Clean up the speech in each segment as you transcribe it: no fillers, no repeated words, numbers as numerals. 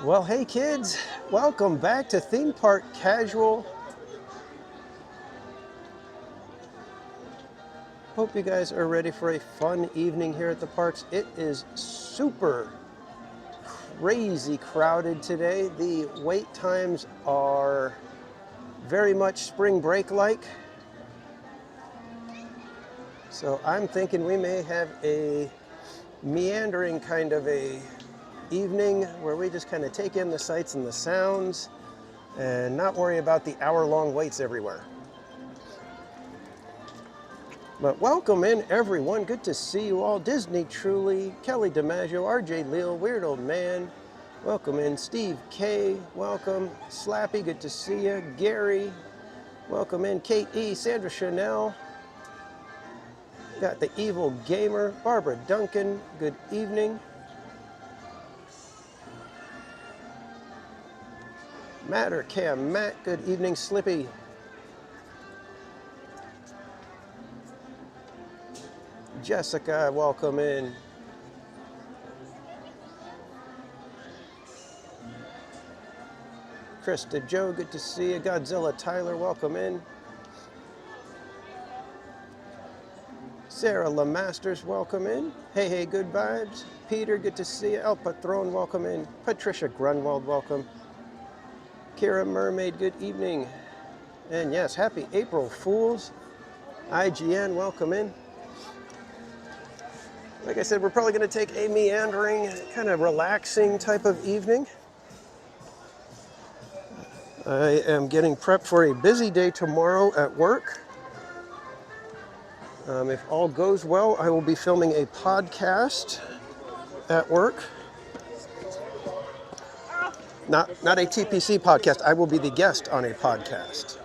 Well, hey kids, welcome back to Theme Park Casual. Hope you guys are ready for a fun evening here at the parks. It is super crazy crowded today. The wait times are very much spring break-like. So I'm thinking we may have a meandering kind of a evening where we just kind of take in the sights and the sounds and not worry about the hour-long waits everywhere. But welcome in everyone, good to see you all. Disney Truly, Kelly DiMaggio, RJ Leal, Weird Old Man, welcome in. Steve K, welcome. Slappy, good to see you. Gary, welcome in. Kate E, Sandra Chanel, got the Evil Gamer, Barbara Duncan, good evening. Matter Cam Matt, good evening. Slippy. Jessica, welcome in. Krista Joe, good to see you. Godzilla Tyler, welcome in. Sarah LeMasters, welcome in. Hey, hey, good vibes. Peter, good to see you. El Patron, welcome in. Patricia Grunwald, welcome. Kira Mermaid, good evening. And yes, happy April Fools. IGN, welcome in. Like I said, we're probably going to take a meandering, kind of relaxing type of evening. I am getting prepped for a busy day tomorrow at work. If all goes well, I will be filming a podcast at work. Not a TPC podcast. I will be the guest on a podcast.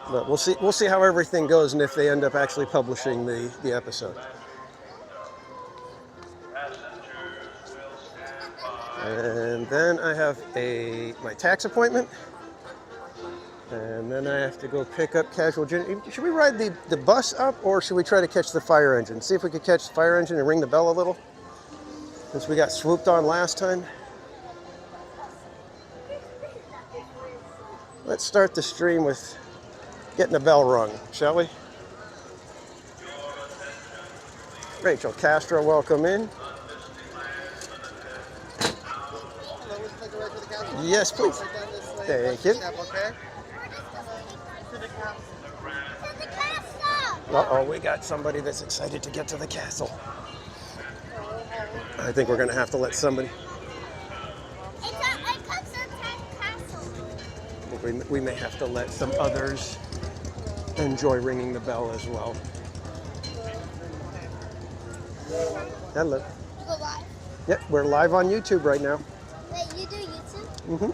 But we'll see how everything goes and if they end up actually publishing the episode. And then I have my tax appointment. And then I have to go pick up Casual Jen. Should we ride the bus up or should we try to catch the fire engine? See if we could catch the fire engine and ring the bell a little. Since we got swooped on last time. Let's start the stream with getting the bell rung, shall we? Rachel Castro, welcome in. Yes, please. Thank you. Uh-oh, we got somebody that's excited to get to the castle. I think we're going to have to let somebody... We may have to let some others enjoy ringing the bell as well. Hello. You go live? Yep, we're live on YouTube right now. Wait, you do YouTube? Mm-hmm.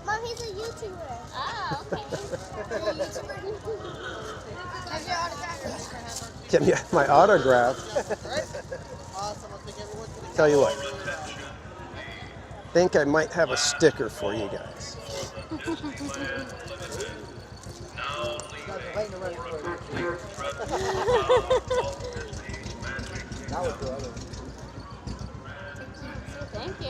Mom, he's a YouTuber. Oh, okay. Have your autograph? Give me my autograph. Awesome. Tell you what. I think I might have a sticker for you guys. Thank you.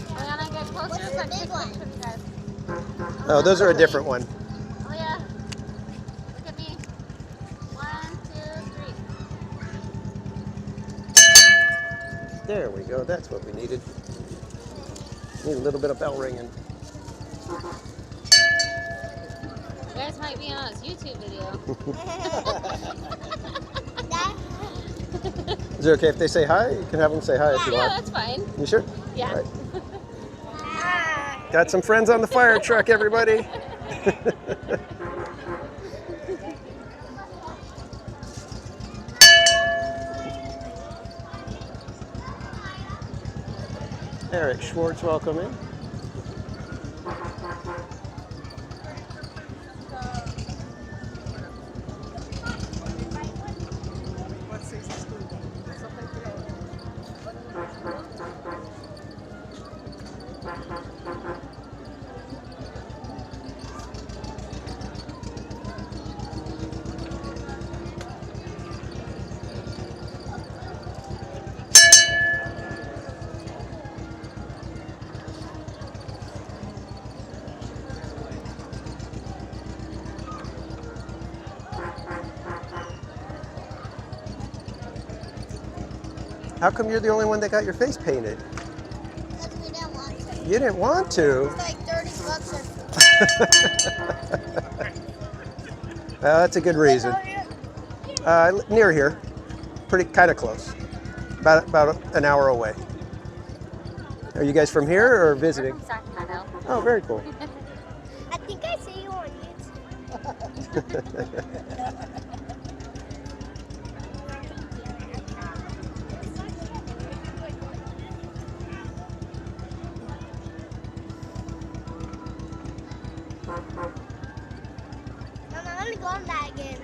We're gonna get closer. What's the big one? Oh, those are a different one. Oh yeah. Look at me. 1, 2, 3. There we go. That's what we needed. Need a little bit of bell ringing. You guys might be on his YouTube video. Is it okay if they say hi? You can have them say hi if you Yeah, want. that's fine. You sure? Yeah. All right. Got some friends on the fire truck, everybody. Eric Schwartz, welcome in. How come you're the only one that got your face painted? Because we didn't want to. You didn't want to. It's like 30 bucks or That's a good reason. Near here, pretty kind of close, about an hour away. Are you guys from here or visiting? From Sacramento. Oh, very cool. I think I see you on YouTube. Mama, let me go on that again.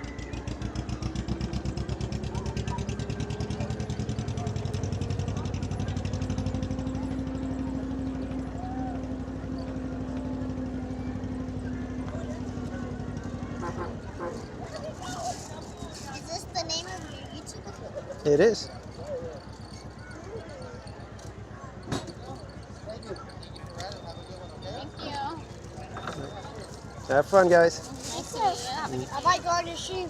Is this the name of your YouTube? It is. Thank you. Have fun, guys. Thanks, sis. I might go on your shoe.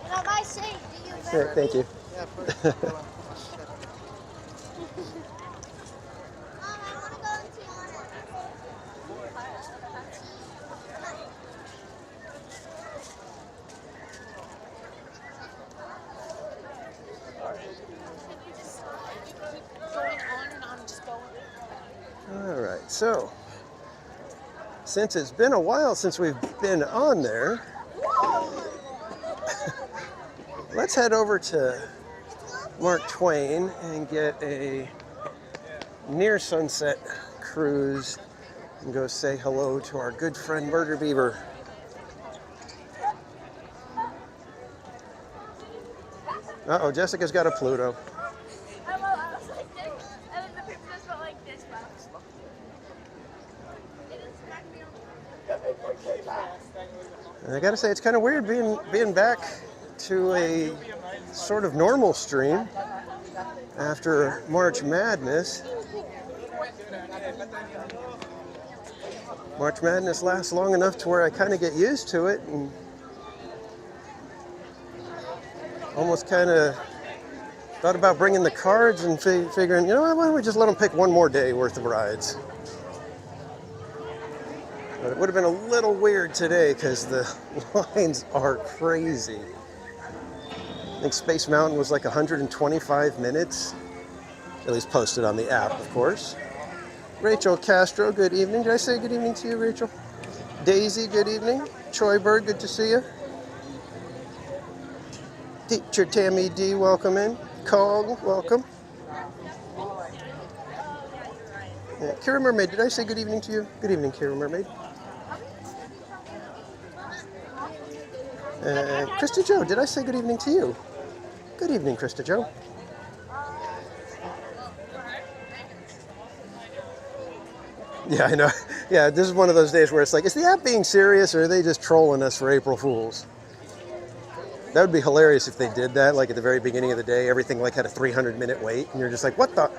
And I might say to you, Yeah, thank you. Mom, I want to go into Tijuana. All right, so since it's been a while since we've been on there, let's head over to Mark Twain and get a near sunset cruise and go say hello to our good friend Murder Beaver. Uh-oh, Jessica's got a Pluto. And I gotta say, it's kind of weird being back to a sort of normal stream after March Madness. March Madness lasts long enough to where I kind of get used to it and almost kind of thought about bringing the cards and figuring, you know what, why don't we just let them pick one more day worth of rides? But it would have been a little weird today because the lines are crazy. I think Space Mountain was like 125 minutes, at least posted on the app, of course. Rachel Castro, good evening. Did I say good evening to you, Rachel? Daisy, good evening. Troy Bird, good to see you. Teacher Tammy D, welcome in. Kong, welcome. Yeah, Kira Mermaid, did I say good evening to you? Good evening, Kira Mermaid. Krista Joe, did I say good evening to you? Good evening, Krista Joe. Yeah, I know. Yeah, this is one of those days where it's like, is the app being serious or are they just trolling us for April Fools? That would be hilarious if they did that, like at the very beginning of the day, everything like had a 300-minute wait, and you're just like, what the?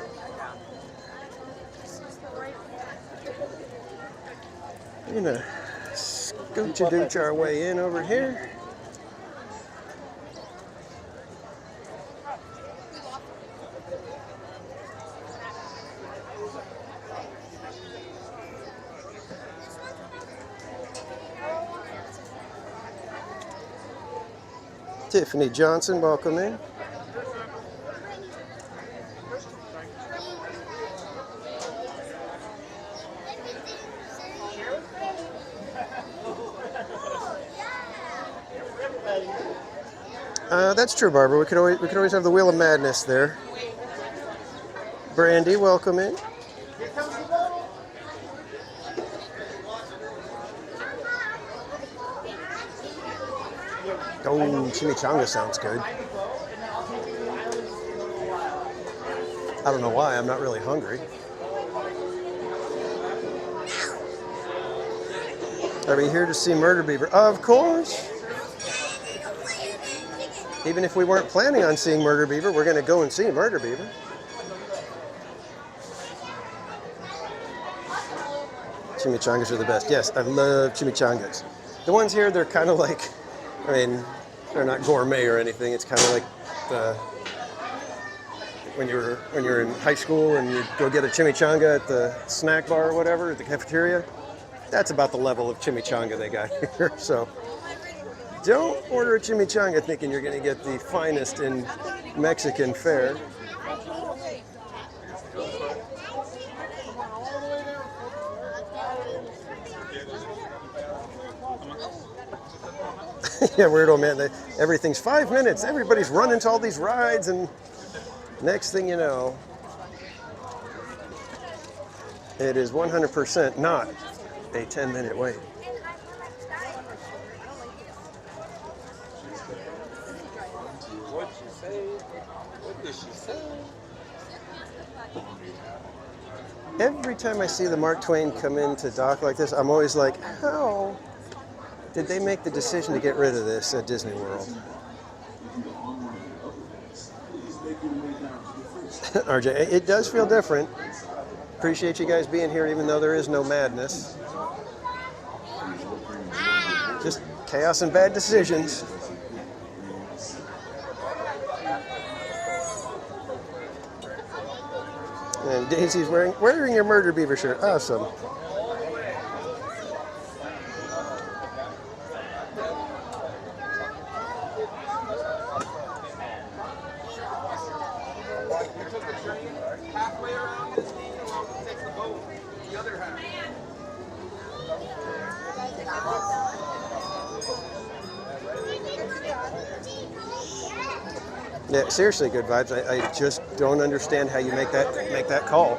We're gonna scooch-a-dooch our way in over here. Tiffany Johnson, welcome in. That's true, Barbara. We could always have the Wheel of Madness there. Brandy, welcome in. Oh, chimichanga sounds good. I don't know why, I'm not really hungry. Are we here to see Murder Beaver? Of course. Even if we weren't planning on seeing Murder Beaver, we're going to go and see Murder Beaver. Chimichangas are the best. Yes, I love chimichangas. The ones here, they're kind of like I mean, they're not gourmet or anything. It's kind of like the when you're in high school and you go get a chimichanga at the snack bar or whatever at the cafeteria. That's about the level of chimichanga they got here. So don't order a chimichanga thinking you're going to get the finest in Mexican fare. Yeah, weirdo man. Everything's 5 minutes. Everybody's running to all these rides, and next thing you know, it is 100% not a 10-minute wait. What'd you say? What did she say? Every time I see the Mark Twain come into dock like this, I'm always like, how did they make the decision to get rid of this at Disney World? RJ, it does feel different. Appreciate you guys being here even though there is no madness. Just chaos and bad decisions. And Daisy's wearing your Murder Beaver shirt. Awesome. Halfway around the ski, we'll take the boat the other half. Yeah, seriously, good vibes. I just don't understand how you make that call.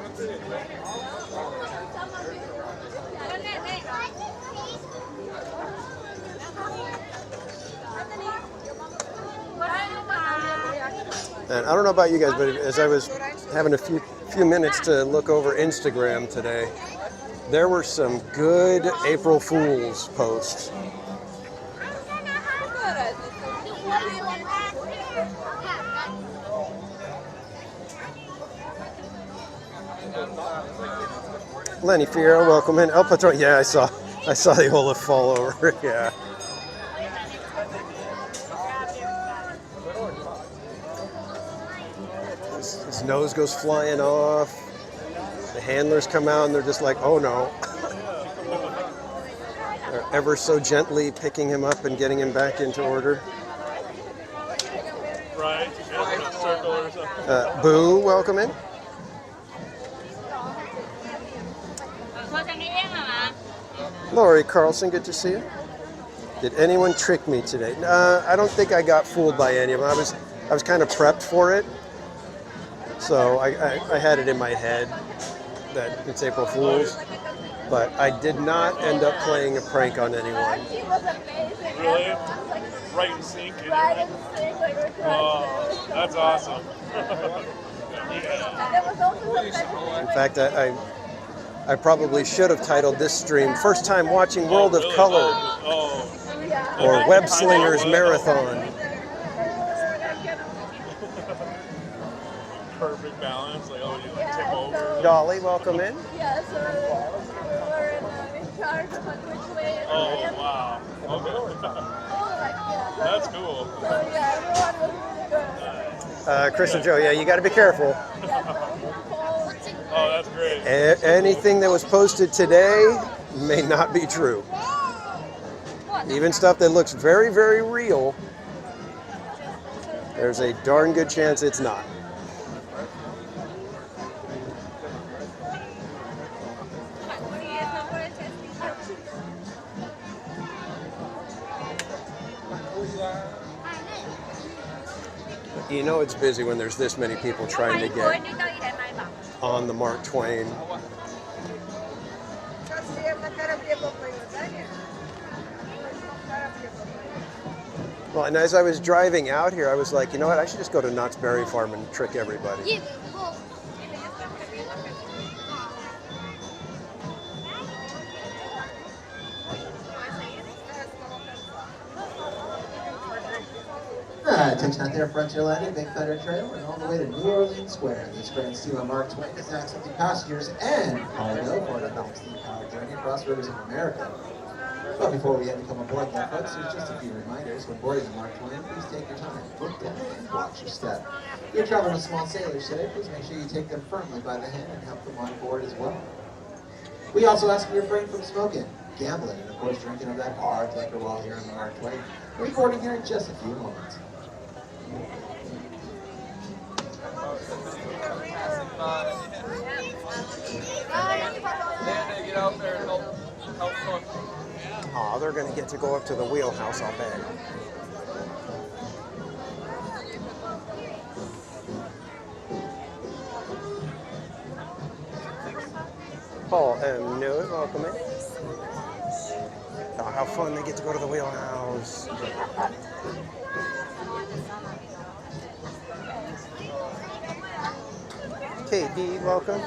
And I don't know about you guys, but as I was having a few minutes to look over Instagram today, there were some good April Fool's posts. Lenny Fierro, welcome in. El Patron, yeah, I saw the Olaf fall over. Yeah. His nose goes flying off. The handlers come out and they're just like, oh no. They're ever so gently picking him up and getting him back into order. Right, in a circle or something. Boo, welcome in. Lori Carlson, good to see you. Did anyone trick me today? I don't think I got fooled by any of them. I was kind of prepped for it. So I had it in my head that it's April Fool's, but I did not end up playing a prank on anyone. She was amazing. Really? Right in sync? Right in sync, like we're trying Oh, that's awesome. And there was also some In fact, I probably should have titled this stream "First Time Watching World of Color" Oh, or "WEB Slingers Marathon." perfect balance. Like, oh, you like tip over. Dolly, welcome in. Yeah, so we're in charge of which way. Oh, wow. Okay. That's cool. So yeah, everyone was really good. Chris and Joe, yeah, you got to be careful. Oh, that's great. Anything that was posted today may not be true. Even stuff that looks very, very real, there's a darn good chance it's not. You know it's busy when there's this many people trying to get on the Mark Twain. Well, and as I was driving out here, I was like, you know what, I should just go to Knott's Berry Farm and trick everybody. Attention out there, Frontier Landing, Big Thunder Trail, and all the way to New Orleans Square. This grand steamer Mark Twain is accepting passengers and cargo for the next powered journey across rivers of America. But before we had to come aboard though, folks, there's just a few reminders. When boarding the Mark Twain, please take your time, look down, and watch your step. If you're traveling with small sailors today, please make sure you take them firmly by the hand and help them on board as well. We also ask you to refrain from smoking, gambling, and of course drinking of that hard liquor while here on the Mark Twain. We'll be boarding here in just a few moments. Oh, they're going to get to go up to the wheelhouse, I'll bet. Paul M. Noah, welcome in. Oh, how fun they get to go to the wheelhouse. KB, welcome.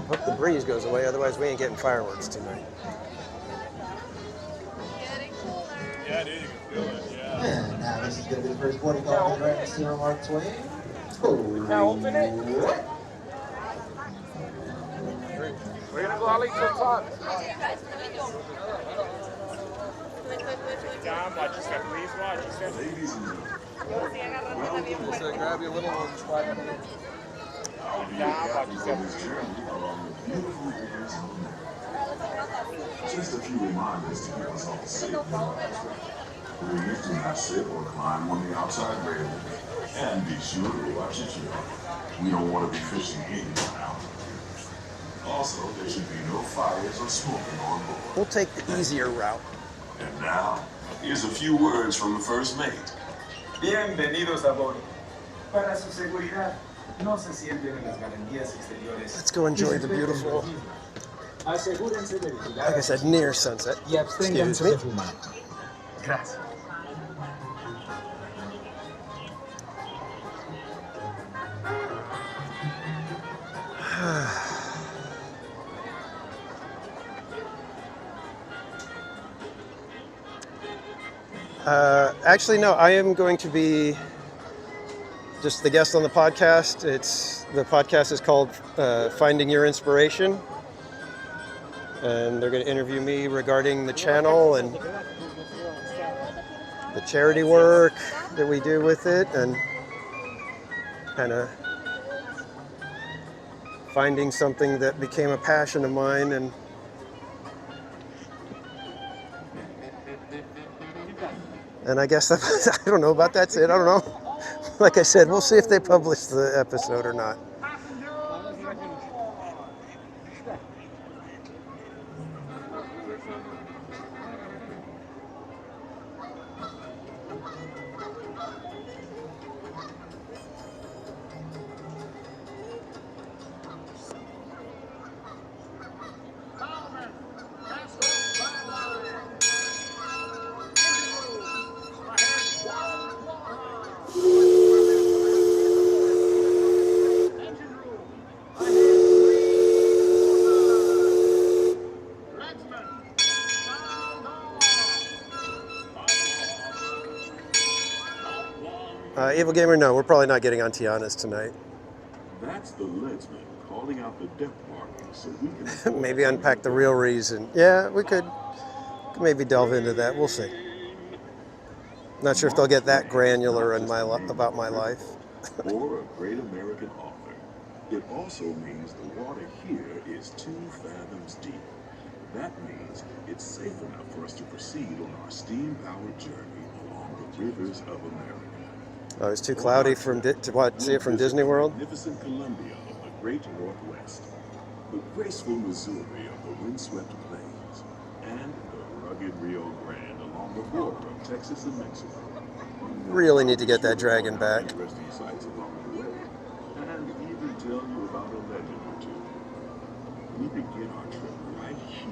Hope the breeze goes away, otherwise we ain't getting fireworks tonight. Yeah, dude, you can feel it. Yeah. And now this is going to be the first boarding call for the Grand Steamer Mark Twain. Open it. We're gonna go all the way to the top. John, watch your step, please. Watch your step. Ladies and gentlemen, so grab your little ones, 5 minutes. Just a few reminders to keep us all safe. Please do not sit or climb on the outside railing. And be sure to watch your children. We don't want to be fishing anyone out. Also, there should be no fires or smoking on board. We'll take the easier route. And now, here's a few words from the first mate. Bienvenidos a bordo. Para su seguridad, no se sienten en las galerías exteriores. Let's go enjoy the beautiful, Asegúrense de like vigilar I said, near sunset. y absténganse Excuse me. de fumar. Gracias. Actually, no, I am going to be just the guest on the podcast. The podcast is called Finding Your Inspiration. And they're going to interview me regarding the channel and the charity work that we do with it and kind of finding something that became a passion of mine. And I guess I don't know about that's it. I don't know. Like I said, we'll see if they publish the episode or not. Evil Gamer, no, we're probably not getting on Tiana's tonight. That's the leadsman calling out the depth markings so we can... Maybe unpack the real reason. Yeah, we could maybe delve into that. We'll see. Not sure if they'll get that granular in about my life. Or a great American author. It also means the water here is 2 fathoms deep. That means it's safe enough for us to proceed on our steam-powered journey along the rivers of America. Oh, it's too cloudy to see it from Disney World? Magnificent Columbia of the Great Northwest, the graceful Missouri of the windswept plains, and the rugged Rio Grande along the border of Texas and Mexico. Really need to get that dragon back. Interesting sights along the way, and even tell you about a legend or two. begin our trip right here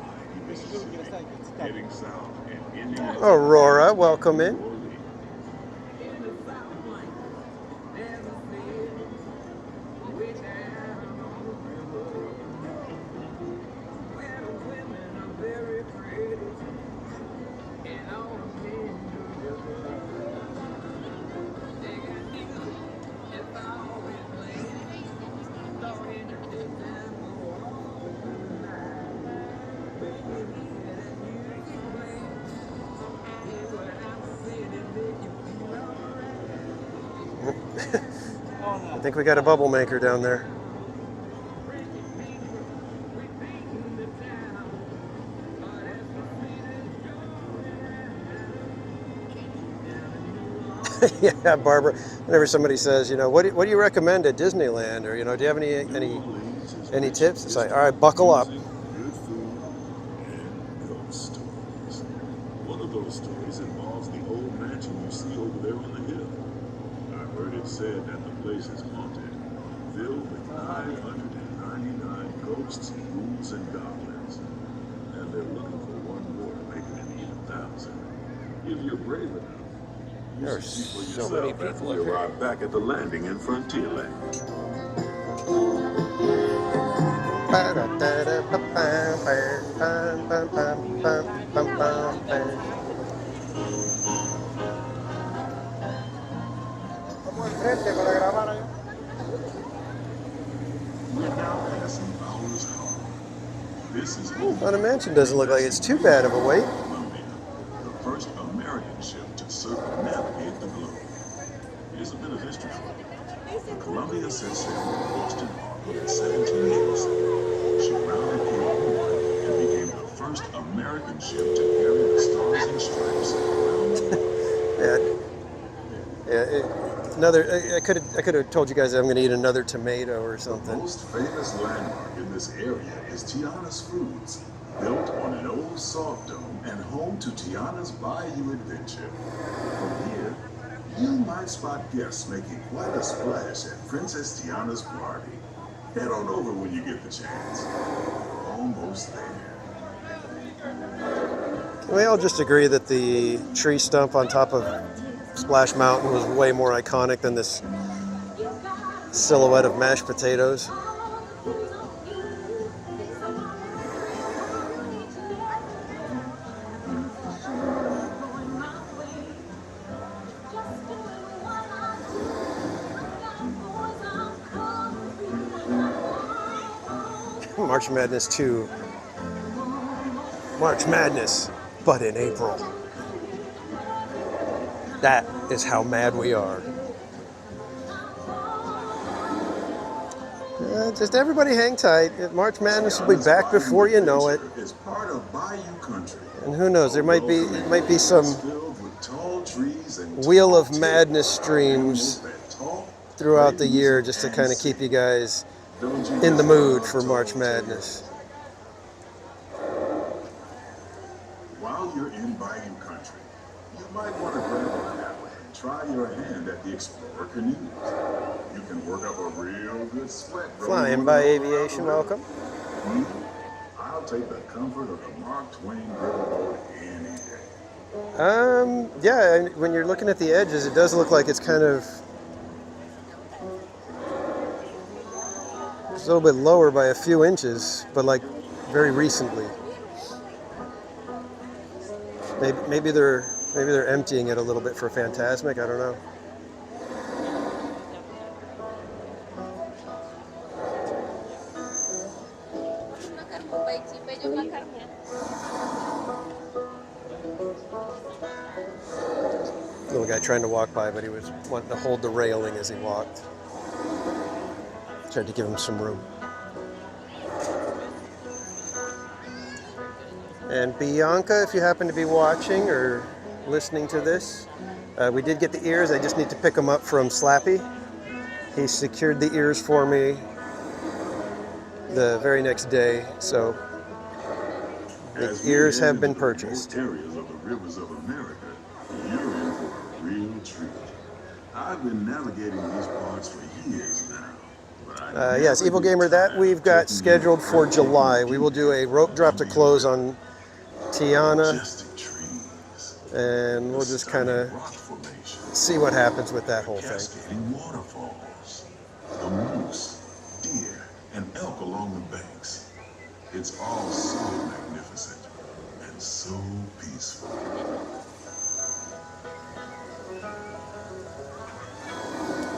on Mississippi, heading south and ending in Aurora, welcome in. New Orleans. I think we got a bubble maker down there. Yeah, Barbara. Whenever somebody says, you know, what do you recommend at Disneyland, or, you know, do you have any tips? It's like, all right, buckle up. Good food and ghost stories. One of those stories involves the old mansion you see over there on the hill. I've heard it said that the place is haunted, filled with 999 ghosts, ghouls, and goblins. And they're looking for one more to make it an even 1,000. If you're brave enough, you There are should see for so yourself many after people we up here. arrive back at the landing in Frontierland. Passing hours home. This is Well, the mansion doesn't look like it's too bad of a wait. Columbia, the first American ship to circumnavigate the globe. Here's a bit of history for you. The Columbia set sail from Boston Harbor in 1780s. She rounded Cape Horn and became the first American ship to carry the Stars and Stripes around the world. I could have told you guys that I'm going to eat another tomato or The something. most famous landmark in this area is Tiana's Foods, built on an old soft dome and home to Tiana's Bayou Adventure. From here, you might spot guests making quite a splash at Princess Tiana's party. Head on over when you get the chance. Almost there. We all just agree that the tree stump on top of Splash Mountain was way more iconic than this silhouette of mashed potatoes. March Madness 2. March Madness, but in April. That is how mad we are. Just everybody hang tight. March Madness will be back before you know it. It's part of Bayou Country. And who knows, there might be some Filled with tall trees and Wheel of tall Madness tales, streams that talk, throughout the play year music, just to and kind of keep sing. you guys Don't you in the just mood love for tall March tales? Madness. While you're in Bayou Country, you might want to grab a paddle and try your hand at the Explorer canoes. You can work up a real good sweat. Flying rolling by all around the Aviation, river. welcome. Me, I'll take the comfort of the Mark Twain riverboat any day. Yeah, when you're looking at the edges, it does look like it's kind of it's a little bit lower by a few inches, but like very recently. Maybe they're emptying it a little bit for Fantasmic. I don't know. Little guy trying to walk by, but he was wanting to hold the railing as he walked. Tried to give him some room. And Bianca, if you happen to be watching or listening to this, we did get the ears. I just need to pick them up from Slappy. He secured the ears for me the very next day, so the As we ears head have been into the remote purchased. areas of the rivers of America, you're in for a real treat. I've been navigating these parts for years now, but Yes, Evil Gamer, that we've got scheduled for July. We will do a rope drop to close on Tiana, and we'll just kind of see what happens with that whole thing. Cascading waterfalls, the moose, deer, and elk along the banks. It's all so magnificent and so peaceful.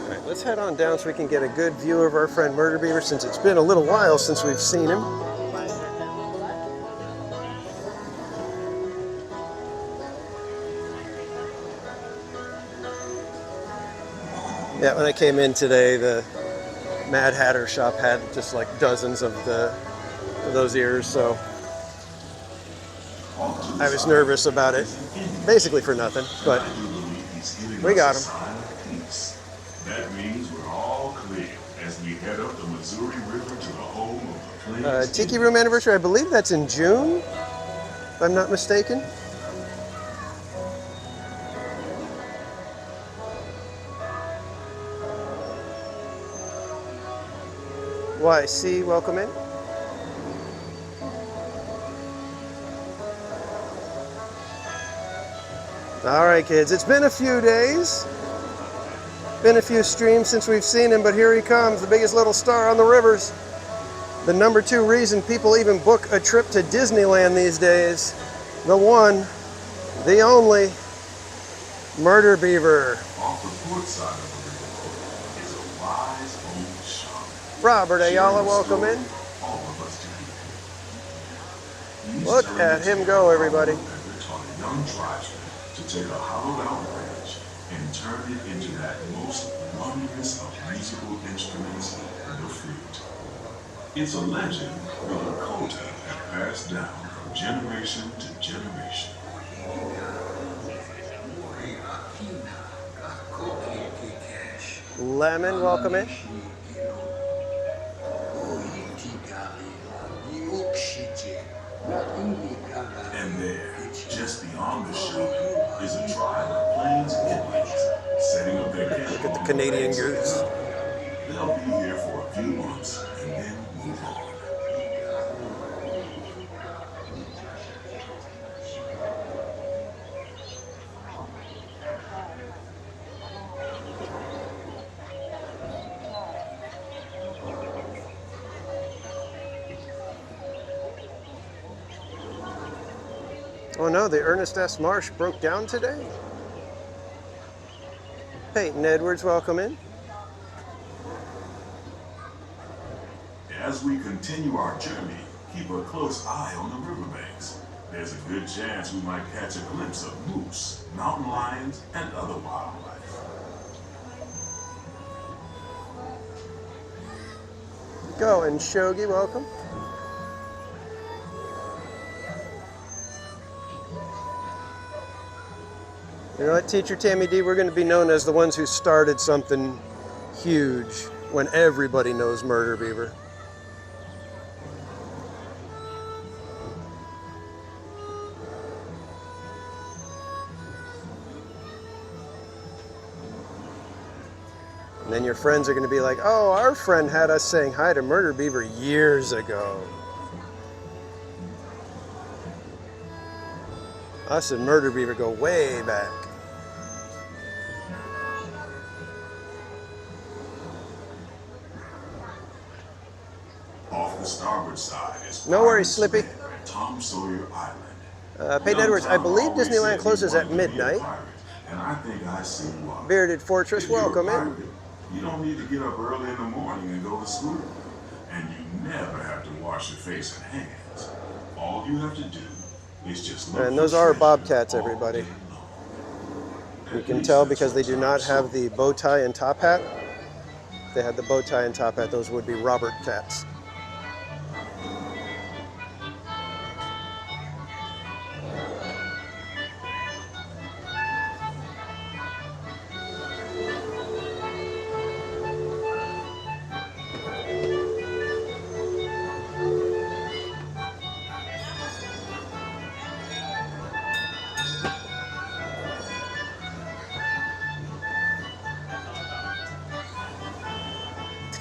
All right, let's head on down so we can get a good view of our friend Murder Beaver, since it's been a little while since we've seen him. Yeah, when I came in today, the Mad Hatter shop had just like dozens of those ears, so I was nervous about it, basically for nothing, but we got them. That means we're all clear as we head up the Missouri River to the home of the Plains. Tiki Room anniversary, I believe that's in June, if I'm not mistaken. YC, welcome in. All right, kids, it's been a few days. Been a few streams since we've seen him, but here he comes, the biggest little star on the rivers. The #2 reason people even book a trip to Disneyland these days. The one, the only, Murder Beaver. Off the port side of the river is a wise old shaman. Robert Ayala, welcome in. All of us to Look at him go, everybody. Taught a young tribesman to take a hollowed out branch and turn it into that most wondrous of musical instruments, the flute. It's a legend the Lakota have passed down from generation to generation. Lemon, welcome in. And there, just beyond the shaman, is a tribe of Plains Indians setting up their camp. Look at the Canadian goose. They'll be here for a few months and then move on. Oh no, the Ernest S. Marsh broke down today? Peyton Edwards, welcome in. As we continue our journey, keep a close eye on the riverbanks. There's a good chance we might catch a glimpse of moose, mountain lions, and other wildlife. Go and Shogi, welcome. You know what, Teacher Tammy D, we're going to be known as the ones who started something huge when everybody knows Murder Beaver. And then your friends are going to be like, oh, our friend had us saying hi to Murder Beaver years ago. Us and Murder Beaver go way back. Off the starboard side is No worries, Slippy. Tom Sawyer Island. Peyton Edwards, I believe Disneyland closes at midnight. And I think I see why. Bearded Fortress, If you're a welcome in. pirate, you don't need to get up early in the morning and go to school. And you never have to wash your face and hands. All you have to do is just look And those for are treasure bobcats, all everybody. day long. You At can least tell that's because they what do Tom not have Sawyer the bow tie and top hat. If they had the bow tie and top hat, those would be Robert cats.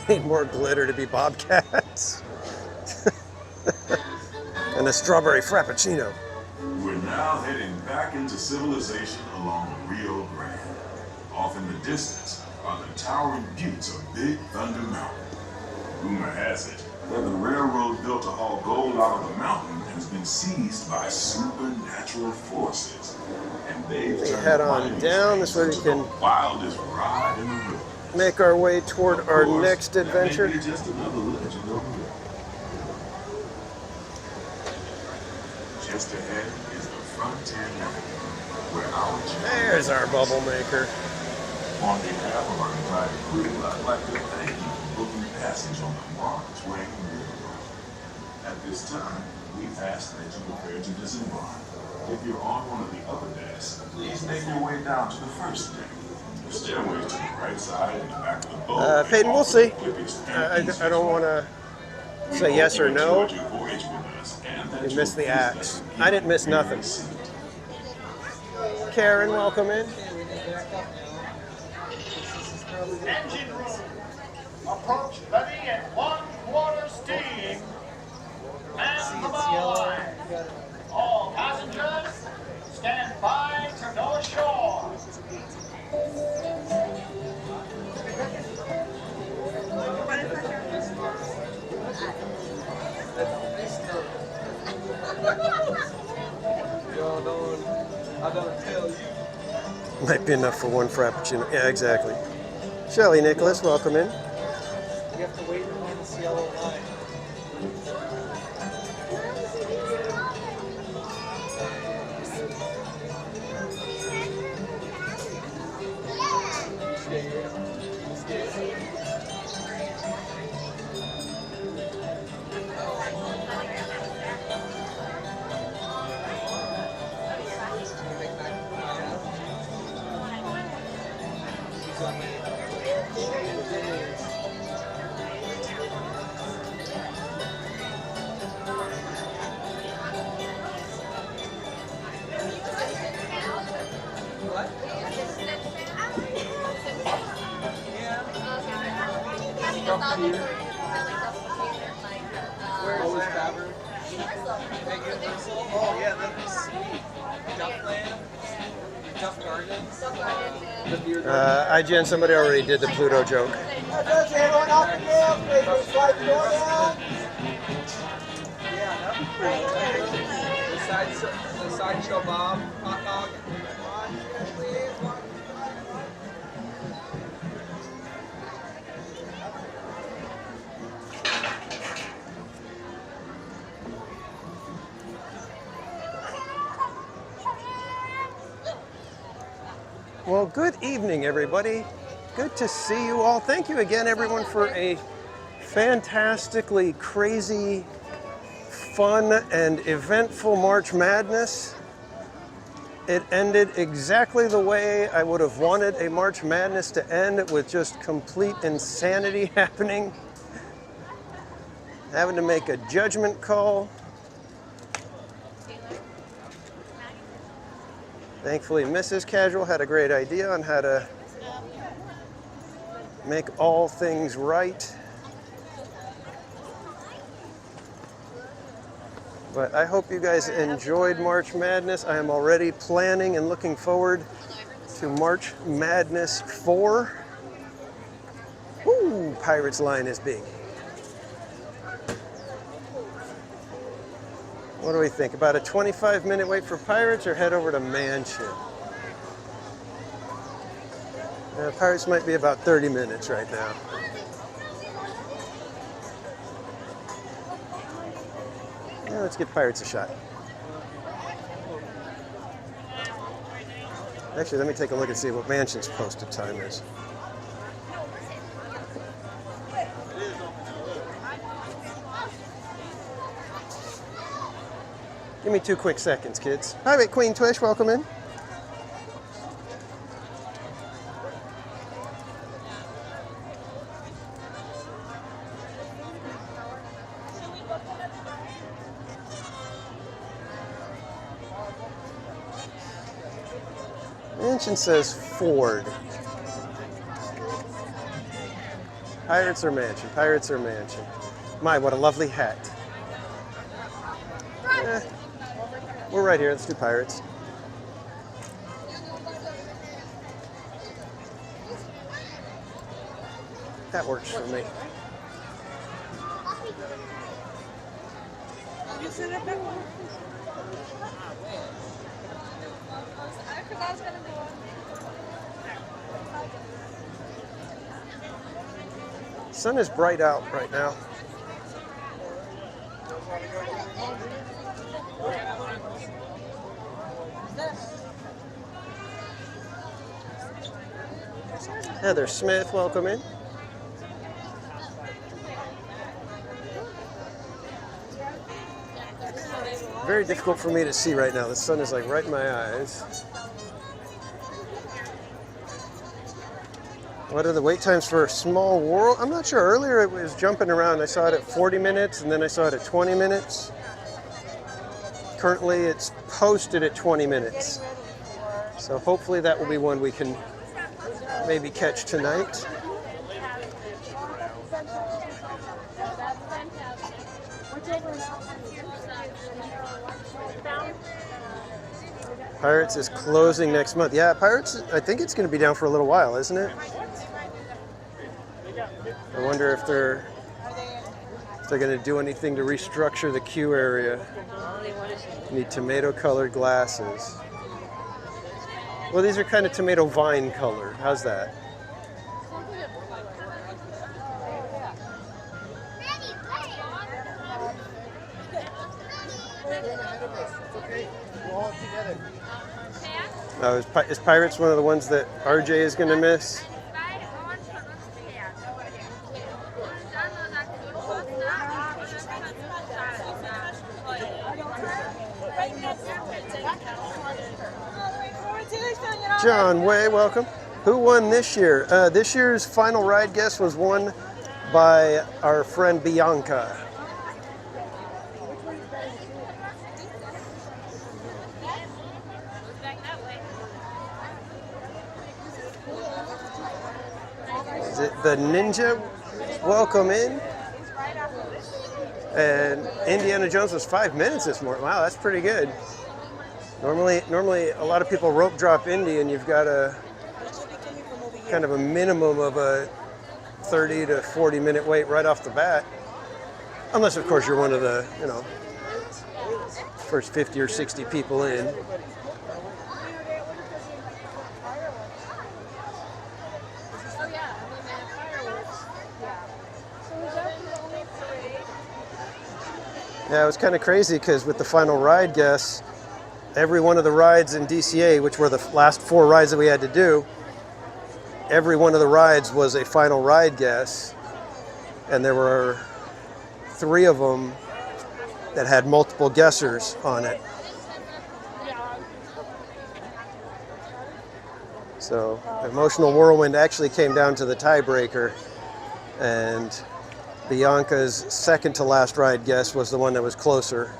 need more glitter to be bobcats. And a strawberry frappuccino. We're now heading back into civilization along the Rio Grande. Off in the distance are the towering buttes of Big Thunder Mountain. Rumor has it that the railroad built to haul gold out of the mountain has been seized by supernatural forces. And they've We turned head on down this way we into the can wildest ride in the world. make our way toward Of our course, next that may adventure. be just another legend over there. Just ahead is the Frontier Network, where our There's our bubble maker. On behalf of our entire crew, I'd like to thank you for booking passage on the Mark Twain Railroad. At this time, we ask that you prepare to disembark. If you're on one of the upper decks, please make your way down to the first deck. The stairway to the right side and the back of the boat. Peyton, we'll see. I don't want to say yes or no. You missed the axe. I didn't miss nothing. Karen, welcome in. Engine room. Approach levy at 1/4 steam. Man the bow line. All passengers, stand by to go ashore. I don't tell you. Might be enough for one frappuccino. Yeah, exactly. Shelly Nicholas, welcome in. You have to wait on this yellow line. Oh yeah, that's Duffland, Duff Gardens. IGN, somebody already did the Pluto joke. The sideshow Bob hot dog. Well, good evening, everybody. Good to see you all. Thank you again, everyone, for a fantastically crazy, fun, and eventful March Madness. It ended exactly the way I would have wanted a March Madness to end, with just complete insanity happening. Having to make a judgment call. Thankfully, Mrs. Casual had a great idea on how to make all things right. But I hope you guys enjoyed March Madness. I am already planning and looking forward to March Madness 4. Woo, Pirates line is big. What do we think? About a 25-minute wait for Pirates, or head over to Mansion? Pirates might be about 30 minutes right now. Yeah, let's give Pirates a shot. Actually, let me take a look and see what Mansion's posted time is. Give me 2 quick seconds, kids. Hi, wait, Queen Twish, welcome in. Mansion says Ford. Pirates or mansion? Pirates or mansion? My, what a lovely hat. Eh, we're right here. Let's do pirates. That works for me. Sun is bright out right now. Heather Smith, welcome in. Very difficult for me to see right now. The sun is like right in my eyes. What are the wait times for Small World? I'm not sure. Earlier it was jumping around. I saw it at 40 minutes and then I saw it at 20 minutes. Currently it's posted at 20 minutes. So hopefully that will be one we can maybe catch tonight. Pirates is closing next month. Yeah, Pirates, I think it's going to be down for a little while, isn't it? I wonder if they're going to do anything to restructure the queue area. Need tomato-colored glasses. Well, these are kind of tomato vine colored. How's that? Is Pirates one of the ones that RJ is going to miss? John Way, welcome. Who won this year? This year's final ride guess was won by our friend Bianca. Is it the Ninja? Welcome in. And Indiana Jones was 5 minutes this morning. Wow, that's pretty good. Normally a lot of people rope drop Indy and you've got a kind of a minimum of a 30 to 40 minute wait right off the bat. Unless of course you're one of the, first 50 or 60 people in. Yeah, it was kind of crazy because with the final ride guess, every one of the rides in DCA, which were the last 4 rides that we had to do, every one of the rides was a final ride guess. And there were 3 of them that had multiple guessers on it. So Emotional Whirlwind actually came down to the tiebreaker, and Bianca's second to last ride guess was the one that was closer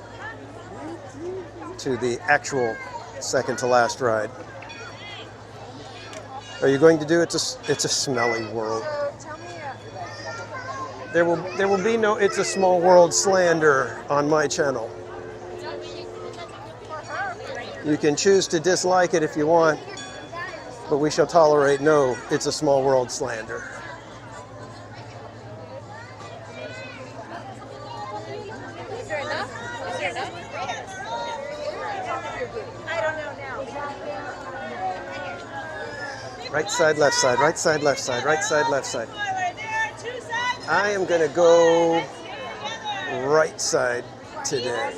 to the actual second to last ride. Are you going to do It's a Smelly World? There will be no It's a Small World slander on my channel. You can choose to dislike it if you want, but we shall tolerate no It's a Small World slander. Right side, left side, right side, left side, right side, left side. I am going to go right side today.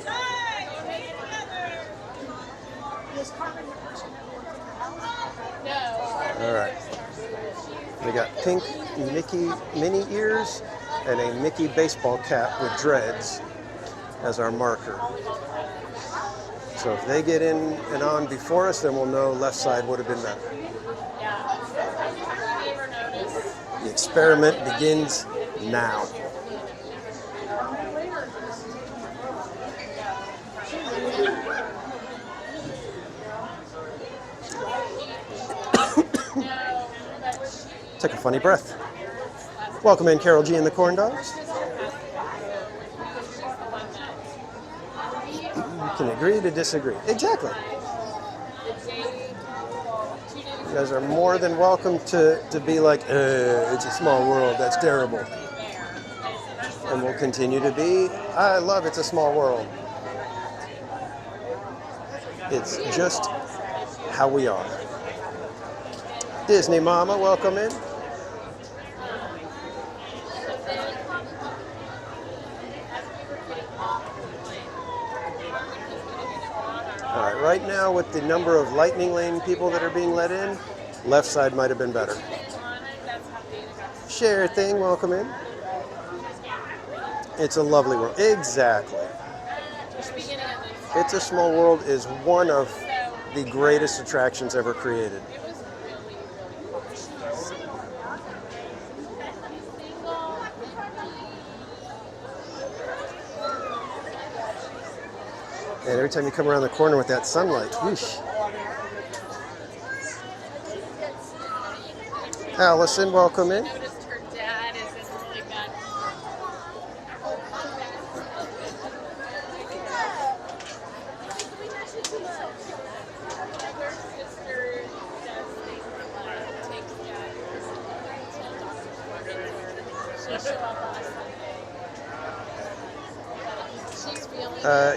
All right. We got pink Mickey mini ears and a Mickey baseball cap with dreads as our marker. So if they get in and on before us, then we'll know left side would have been better. The experiment begins now. Took a funny breath. Welcome in, Carol G and the Corn Dogs. You can agree to disagree. Exactly. You guys are more than welcome to be like, it's a small world, that's terrible. And we'll continue to be, I love It's a Small World. It's just how we are. Disney Mama, welcome in. All right, right now with the number of Lightning Lane people that are being let in, left side might have been better. Share thing, welcome in. It's a lovely world. Exactly. It's a Small World is one of the greatest attractions ever created. And every time you come around the corner with that sunlight, whoosh. Allison, welcome in.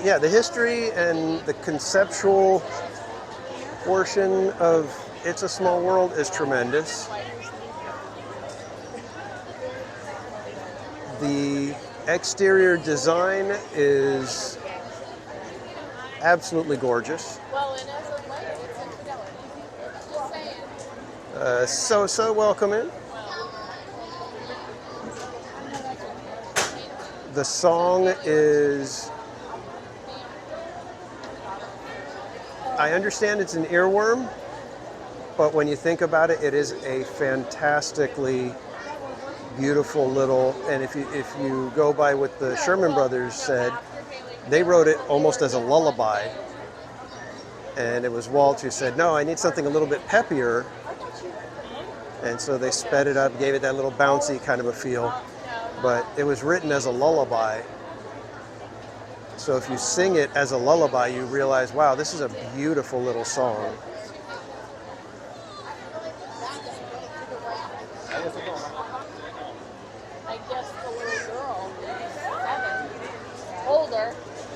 Yeah, the history and the conceptual portion of It's a Small World is tremendous. The exterior design is absolutely gorgeous. So welcome in. The song is, I understand it's an earworm, but when you think about it, it is a fantastically beautiful little, and if you go by what the Sherman Brothers said, they wrote it almost as a lullaby. And it was Walt who said, no, I need something a little bit peppier. And so they sped it up, gave it that little bouncy kind of a feel. But it was written as a lullaby. So if you sing it as a lullaby, you realize, wow, this is a beautiful little song. I guess the little girl is 7. Older.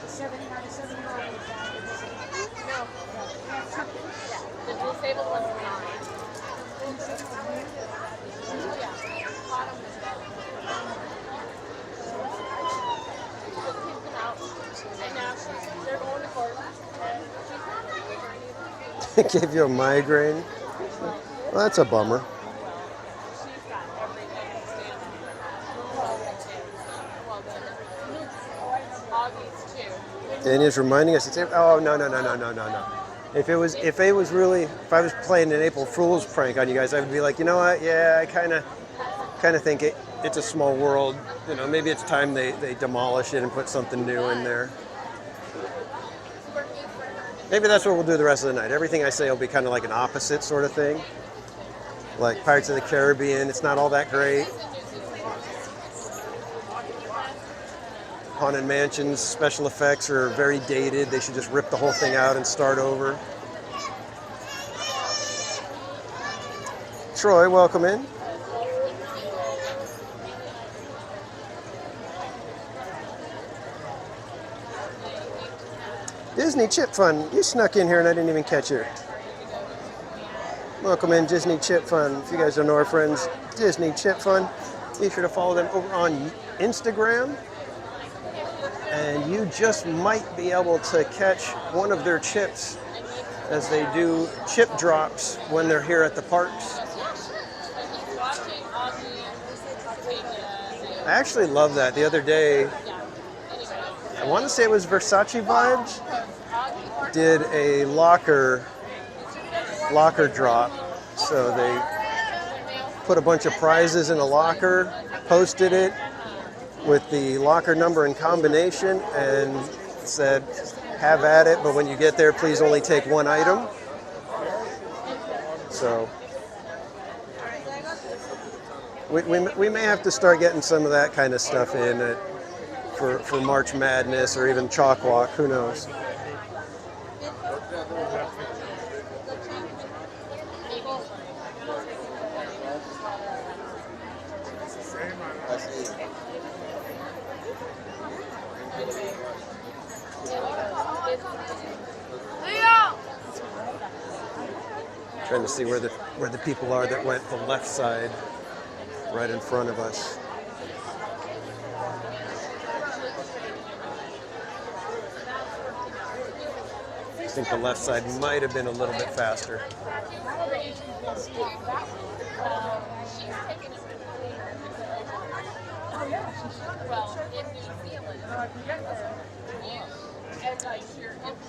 7. No. Yeah. The disabled one's 9. Oh, yeah. Autumn was there. She just kicked them out. And now they're going to court. And she's It gave you a migraine? Well, that's a bummer. And he's reminding us, it's, oh, no. If I was playing an April Fool's prank on you guys, I would be like, you know what, yeah, I kind of think it's a small world. You know, maybe it's time they demolish it and put something new in there. Maybe that's what we'll do the rest of the night. Everything I say will be kind of like an opposite sort of thing. Like Pirates of the Caribbean, it's not all that great. Haunted Mansion's special effects are very dated. They should just rip the whole thing out and start over. Troy, welcome in. Disney Chip Fun, you snuck in here and I didn't even catch you. Welcome in, Disney Chip Fun. If you guys don't know our friends, Disney Chip Fun, be sure to follow them over on Instagram. And you just might be able to catch one of their chips as they do chip drops when they're here at the parks. I actually love that. The other day, I want to say it was Versace Vibes, did a locker drop. So they put a bunch of prizes in a locker, posted it with the locker number and combination, and said, have at it, but when you get there, please only take one item. So We may have to start getting some of that kind of stuff in for March Madness or even Chalk Walk. Who knows? Trying to see where the people are that went the left side, right in front of us. I think the left side might have been a little bit faster.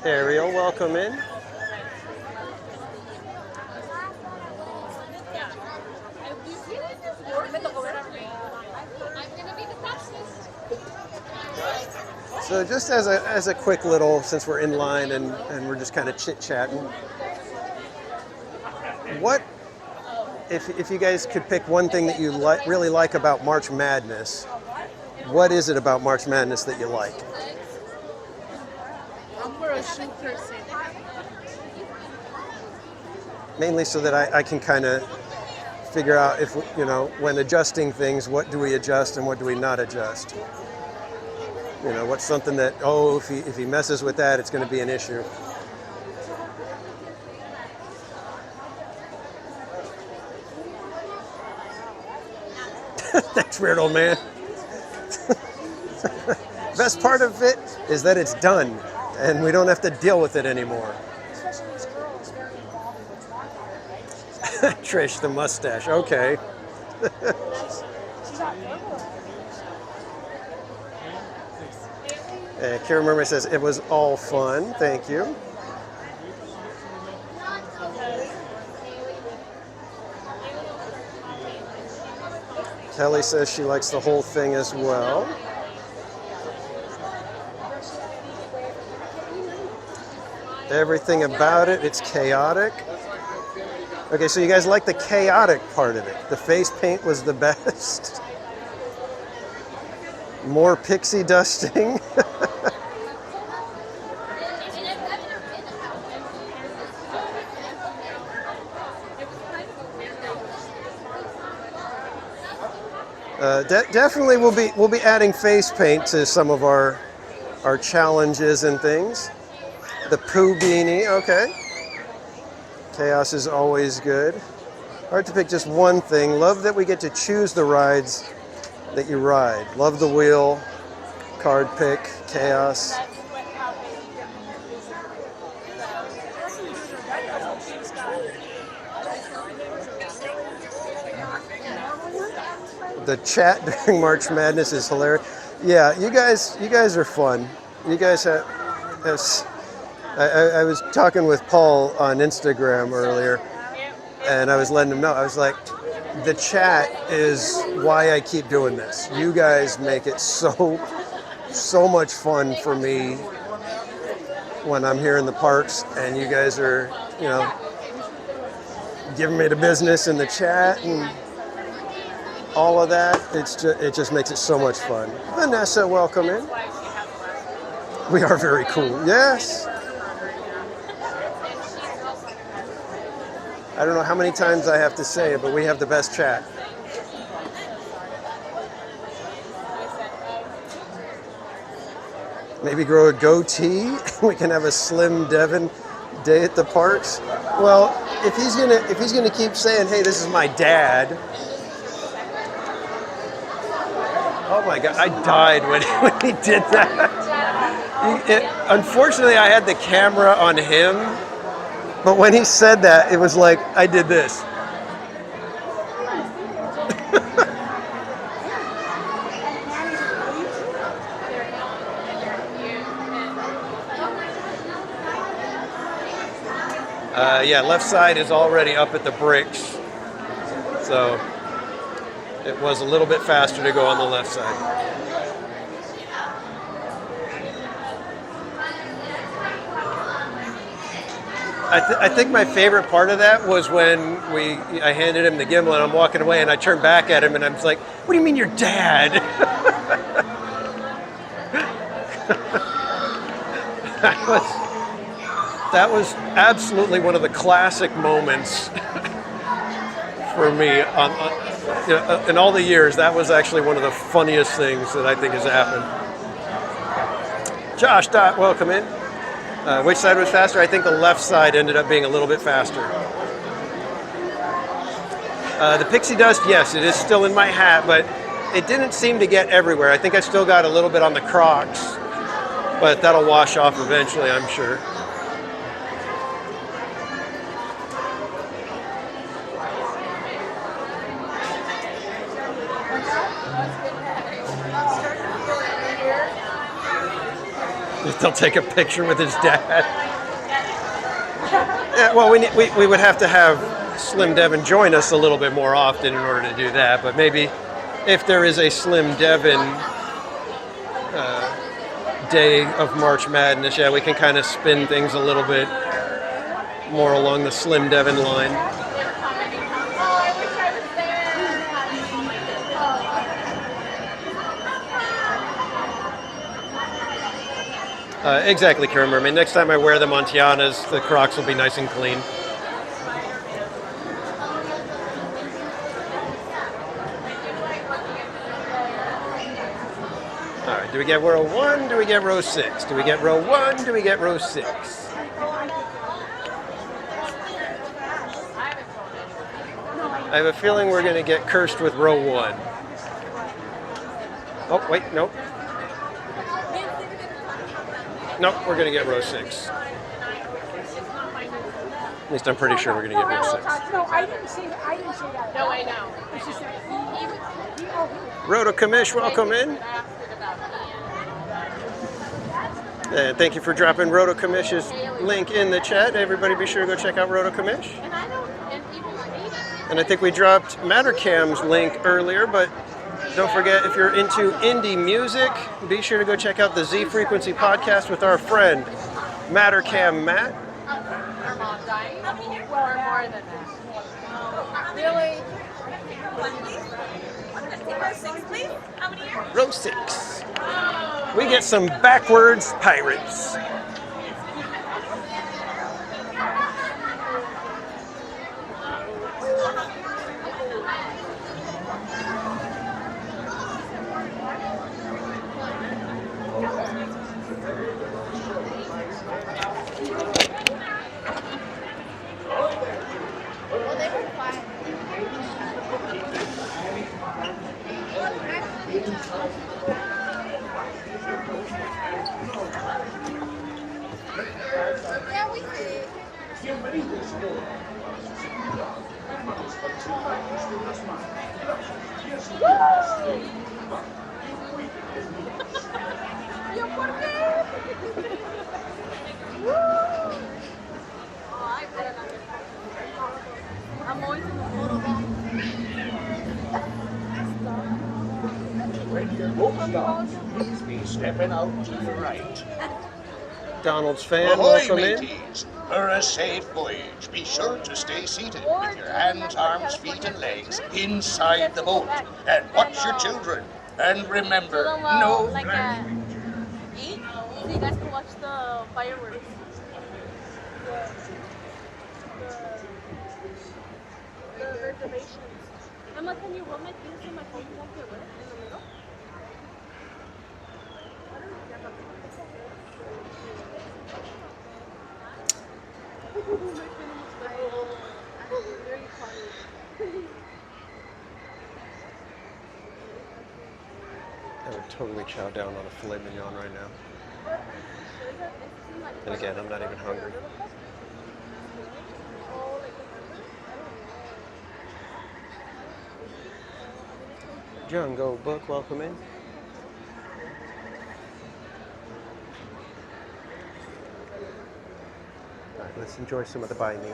Ariel, welcome in. So just as a quick little, since we're in line and we're just kind of chit-chatting, what, if you guys could pick one thing that you really like about March Madness, what is it about March Madness that you like? I'm for a shoe person. Mainly so that I can kind of figure out if, you know, when adjusting things, what do we adjust and what do we not adjust? You know, what's something that, oh, if he messes with that, it's going to be an issue. Thanks, weird old man. Best part of it is that it's done, and we don't have to deal with it anymore. Trish, the mustache. Okay. Karen Murray says, it was all fun. Thank you. Kelly says she likes the whole thing as well. Everything about it, it's chaotic. Okay, so you guys like the chaotic part of it. The face paint was the best. More pixie dusting. Definitely we'll be adding face paint to some of our challenges and things. The poo beanie, okay. Chaos is always good. Hard to pick just one thing. Love that we get to choose the rides that you ride. Love the wheel, card pick, chaos. The chat during March Madness is hilarious. Yeah, you guys are fun. You guys have. I was talking with Paul on Instagram earlier, and I was letting him know. I was like, the chat is why I keep doing this. You guys make it so much fun for me when I'm here in the parks, and you guys are, you know, giving me the business in the chat and all of that. It just makes it so much fun. Vanessa, welcome in. We are very cool. Yes. I don't know how many times I have to say it, but we have the best chat. Maybe grow a goatee. We can have a Slim Devin day at the parks. Well, if he's gonna keep saying, "Hey, this is my dad." Oh my God, I died when he did that. Unfortunately, I had the camera on him, but when he said that, it was like I did this. Yeah, left side is already up at the bricks, so it was a little bit faster to go on the left side. I think my favorite part of that was when I handed him the gimbal and I'm walking away and I turned back at him and I was like, "What do you mean you're dad?" that was absolutely one of the classic moments for me you know, in all the years. That was actually one of the funniest things that I think has happened. Josh Dot, welcome in. Which side was faster? I think the left side ended up being a little bit faster. The pixie dust, yes, it is still in my hat, but it didn't seem to get everywhere. I think I still got a little bit on the Crocs, but that'll wash off eventually, I'm sure. They'll take a picture with his dad. Yeah, well, we would have to have Slim Devin join us a little bit more often in order to do that. But maybe if there is a Slim Devin day of March Madness, yeah, we can kind of spin things a little bit more along the Slim Devin line. Exactly, Karen Mermaid. Next time I wear them on Tiana's, the Crocs will be nice and clean. All right, do we get row 1? Do we get row 6? Do we get row 1? Do we get row 6? I have a feeling we're going to get cursed with row 1. Oh, wait, nope. Nope, we're going to get row 6. At least I'm pretty sure we're going to get row 6. No, I didn't say that. No, I know. It's just that Rhoda Kamish, welcome in. And thank you for dropping Rhoda Kamish's link in the chat. Everybody be sure to go check out Rhoda Kamish. And I think we dropped Mattercam's link earlier, but don't forget, if you're into indie music, be sure to go check out the Z Frequency podcast with our friend Mattercam Matt. Our mom dying. Or more than that. Really? Row 6, please. How many here? Row 6. We get some backwards pirates. When your boat stops, please be stepping out to the right. Donald's fan, Ahoy, welcome in. mateys. For a safe voyage, be sure to stay seated with your hands, arms, feet, and legs inside the boat. And watch your children. And remember, no like glamping. 8, so you guys can watch the fireworks. The reservations. Emma, can you run my things in my phone? You won't get wet in the middle? I would totally chow down on a filet mignon right now. And again, I'm not even hungry. Jungle Book, welcome in. All right, let's enjoy some of the Buy Me.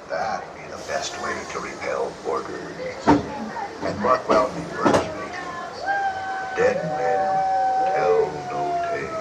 That'd be the best way to repel boarders. And mark well the words, mateys. Dead men tell no tales.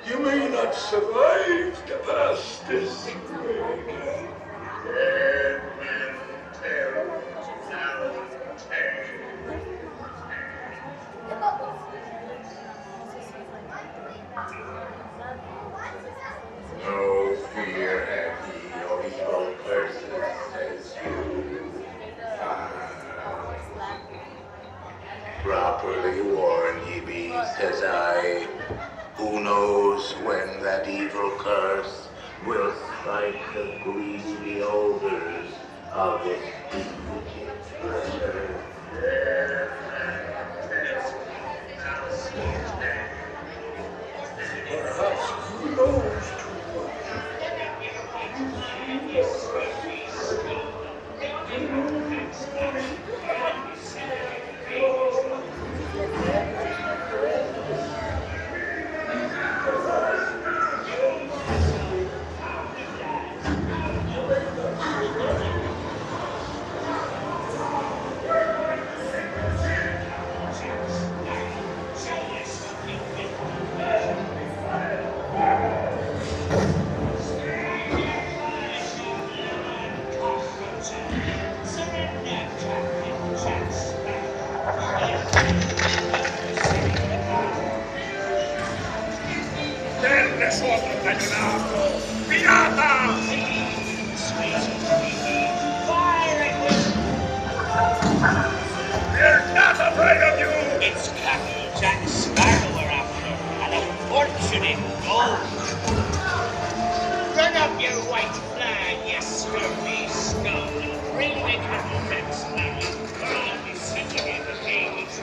You may not survive to pass this way. Dead men tell no tales. No fear at ye or evil curses, says you. Properly warned ye be, says I. Who knows when that evil curse will strike the greedy beholders of this bewitching treasure? Perhaps who knows too much. desorden ayunato! ¡Pirata! We're not afraid of you! It's Captain Jack Sparrow we're after, and a fortune in gold. Run up your white flag, you scurvy scum. Bring me Captain Jack Sparrow, or I'll be sending in the king's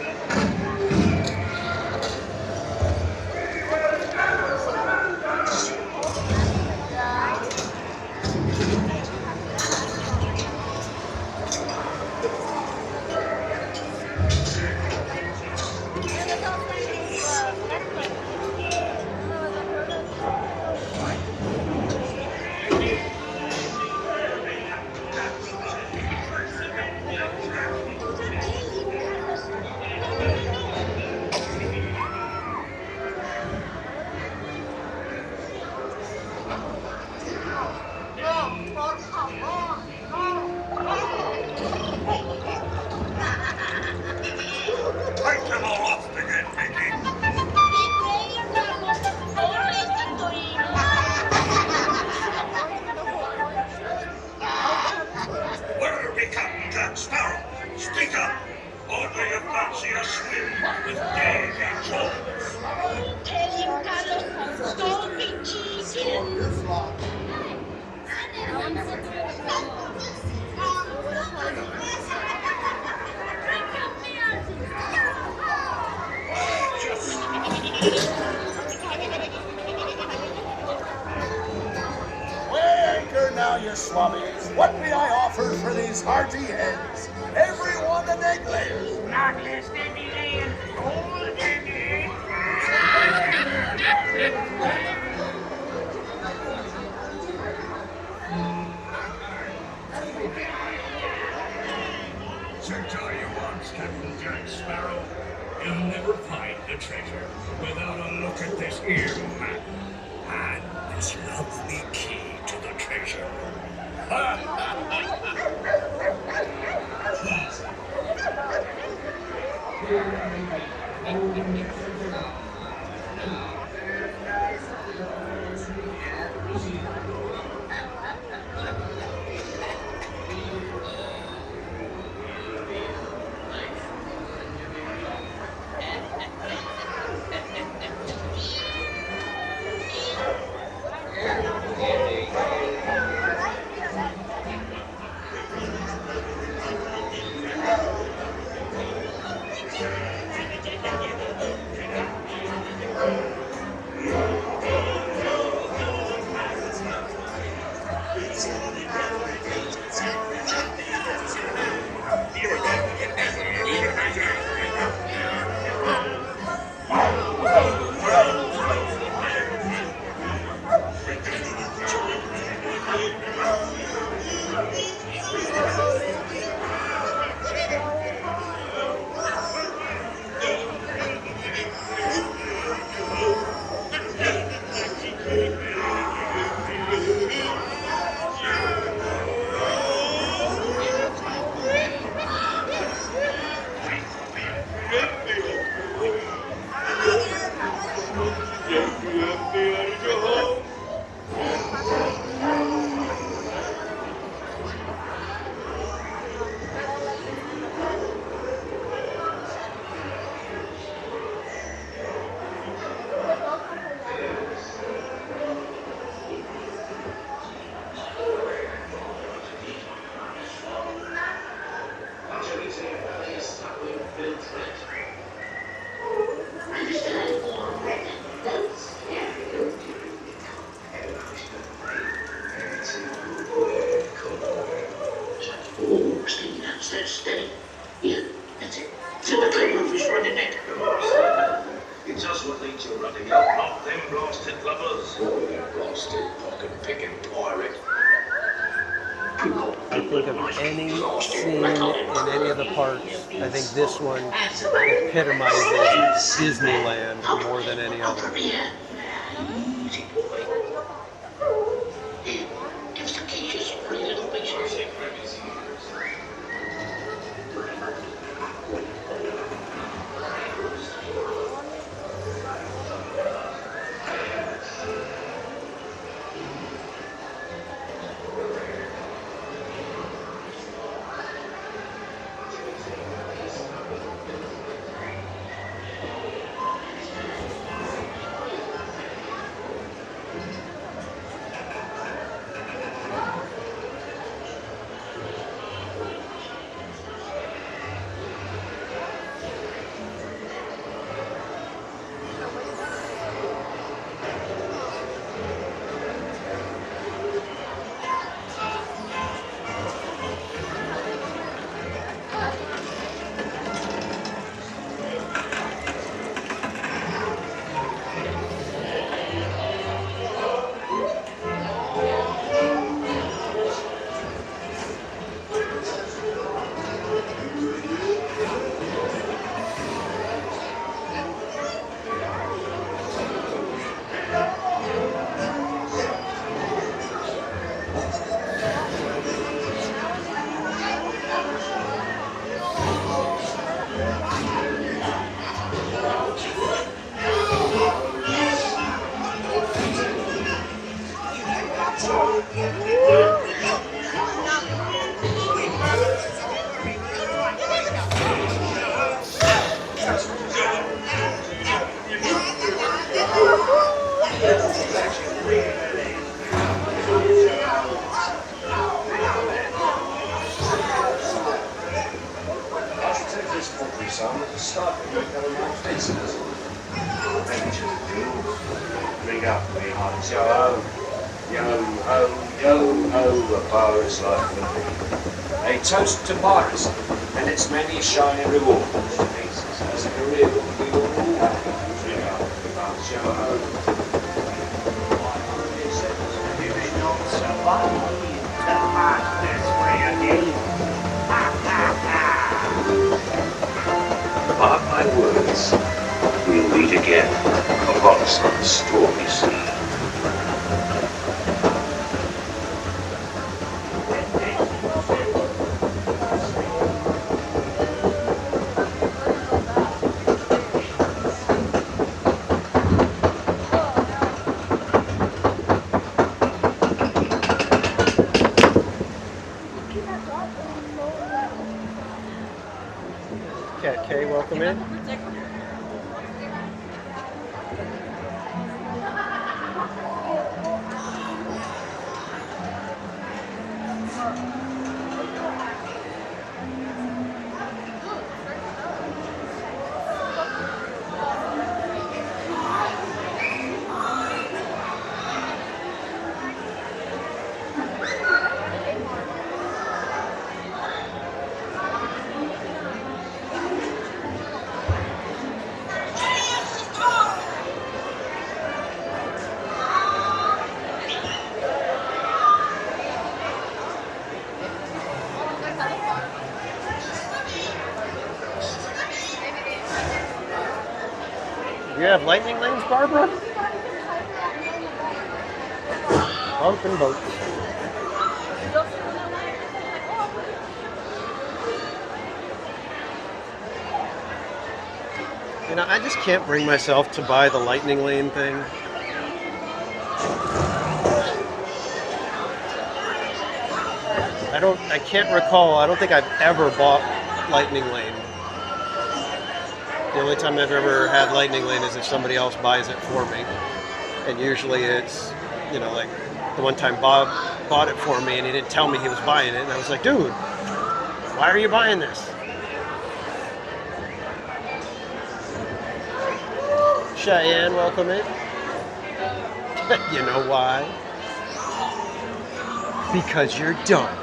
Take them all off again, Mickey! Where are we, Captain Jack Sparrow? Speak up! Only you fancy a swim with Davy Jones! Weigh anchor now, you swabbies. What may I offer for these hearty heads? Everyone an egg layer. Not less than the land, gold and Search all you want, Captain Jack Sparrow. You'll never find the treasure without a look at this here map and this lovely key to the treasure. Steady. Yeah, that's it. Till the claim is running it. It's us what leads you running up, not them blasted lovers. Oh, you blasted pocket-picking pirate. I think of any scene in any of the parks, I think this one epitomizes Disneyland more than any other. Easy boy. Here, give us the keys, just pretty little pictures. Bring up me heart, yo ho, yo ho, a bar is like me. A toast to Paris and its many shining rewards. As a career we all have. Bring up me heart, yo ho. You may not survive to pass this way again. Mark my words, we'll meet again upon some stormy sea. Cat K, welcome in. You have lightning lanes, Barbara? Bumping boats. You know, I just can't bring myself to buy the lightning lane thing. I can't recall, I don't think I've ever bought lightning lane. The only time I've ever had lightning lane is if somebody else buys it for me. And usually it's, you know, like the one time Bob bought it for me and he didn't tell me he was buying it. And I was like, dude, why are you buying this? Cheyenne, welcome in. You know why? Because you're dumb.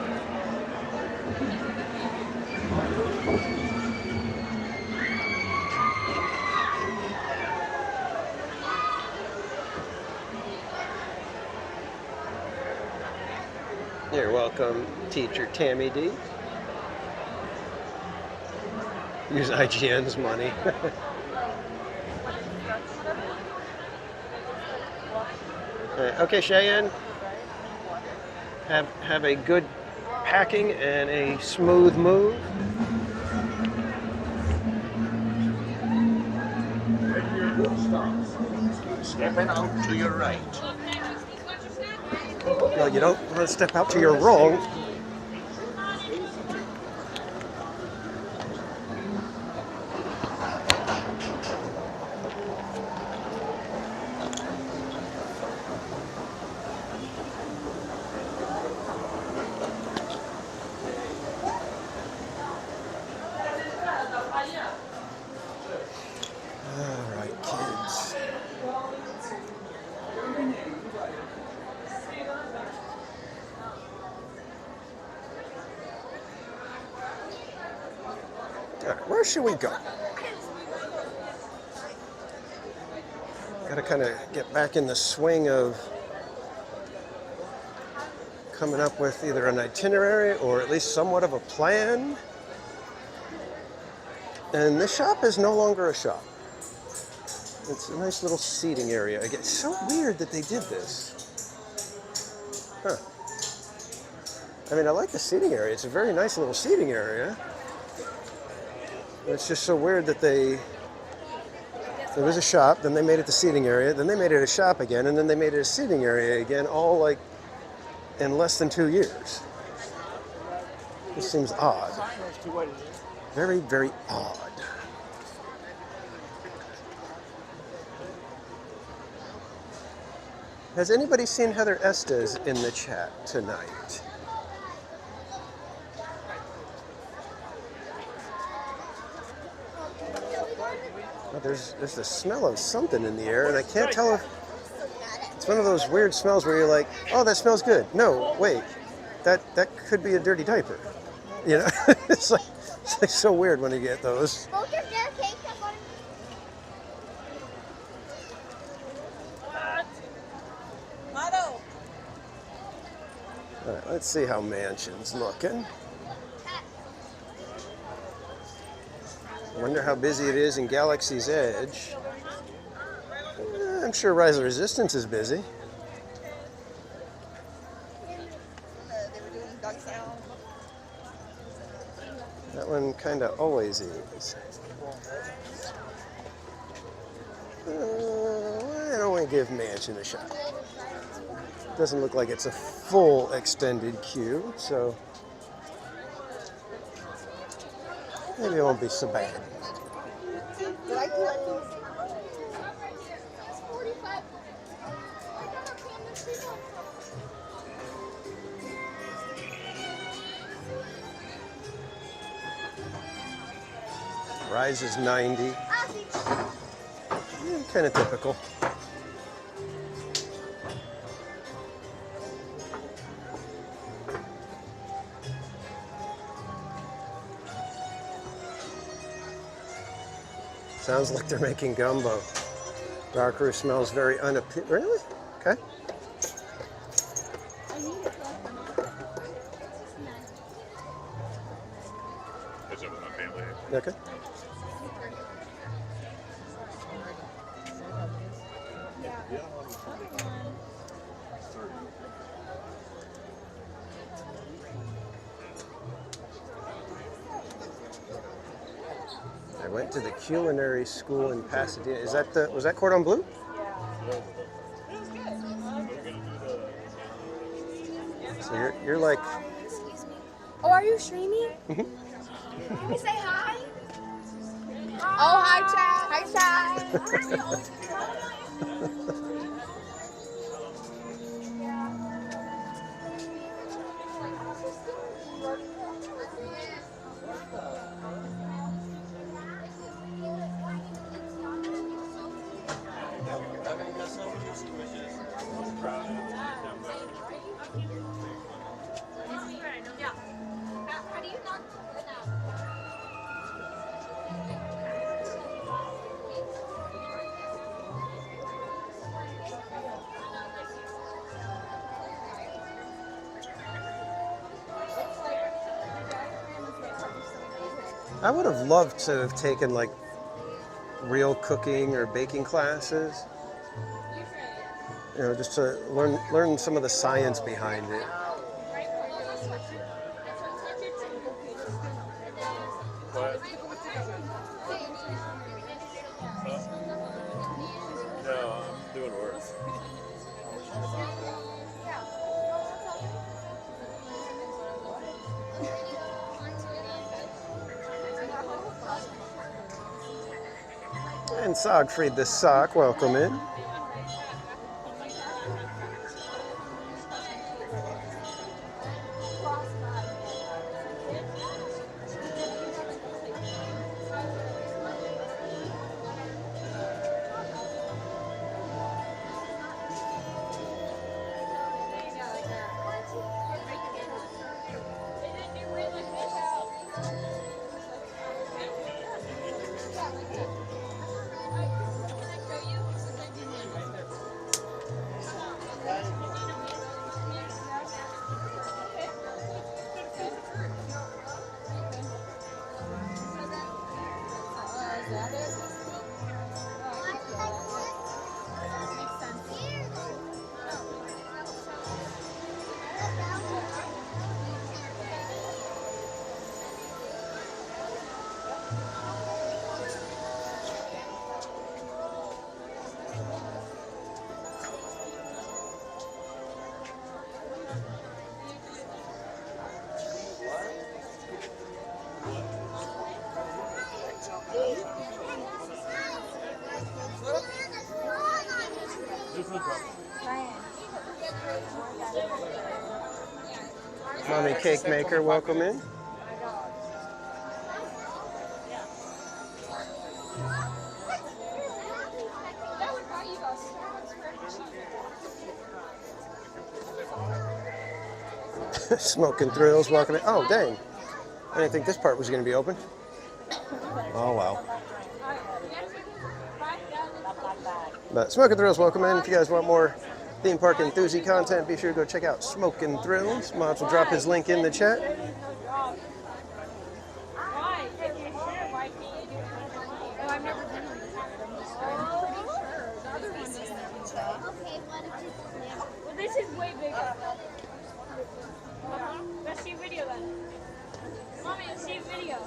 You're welcome, teacher Tammy D. Use IGN's money. Okay, Cheyenne. Have a good packing and a smooth move. Stepping out to your right. No, you don't want to step out to your wrong. All right, kids. Where should we go? Got to kind of get back in the swing of coming up with either an itinerary or at least somewhat of a plan. And this shop is no longer a shop. It's a nice little seating area. Again, it's so weird that they did this. Huh. I mean, I like the seating area. It's a very nice little seating area. It's just so weird that there was a shop, then they made it the seating area, then they made it a shop again, and then they made it a seating area again, all like in less than 2 years. This seems odd. Very, very odd. Has anybody seen Heather Estes in the chat tonight? Oh, there's the smell of something in the air, and I can't tell if it's one of those weird smells where you're like, oh, that smells good. No, wait, that could be a dirty diaper. You know, it's like so weird when you get those. All right, let's see how Mansion's looking. I wonder how busy it is in Galaxy's Edge. I'm sure Rise of Resistance is busy. That one kind of always is. Why don't we give Mansion a shot? Doesn't look like it's a full extended queue, so maybe it won't be so bad. Rise is 90. Kind of typical. Sounds like they're making gumbo. Darker smells very unappealing. Really? Okay. Okay. I went to the culinary school in Pasadena. Is that was that Cordon Bleu? So you're like. Oh, are you streaming? Mm-hmm. Can we say hi? Oh, hi, Chad. Hi, Chad. I would have loved to have taken like real cooking or baking classes. You know, just to learn some of the science behind it. What? No, I'm doing worse. And Sogfried the Sock, welcome in. Mommy Cake Maker, welcome in. Smoking Thrills, welcome in. Oh, dang. I didn't think this part was going to be open. Oh, wow. But Smoking Thrills, welcome in. If you guys want more theme park enthusiast content, be sure to go check out Smoking Thrills. Mods will drop his link in the chat. Well, this is way bigger. Let's see video then. Mommy, let's see video.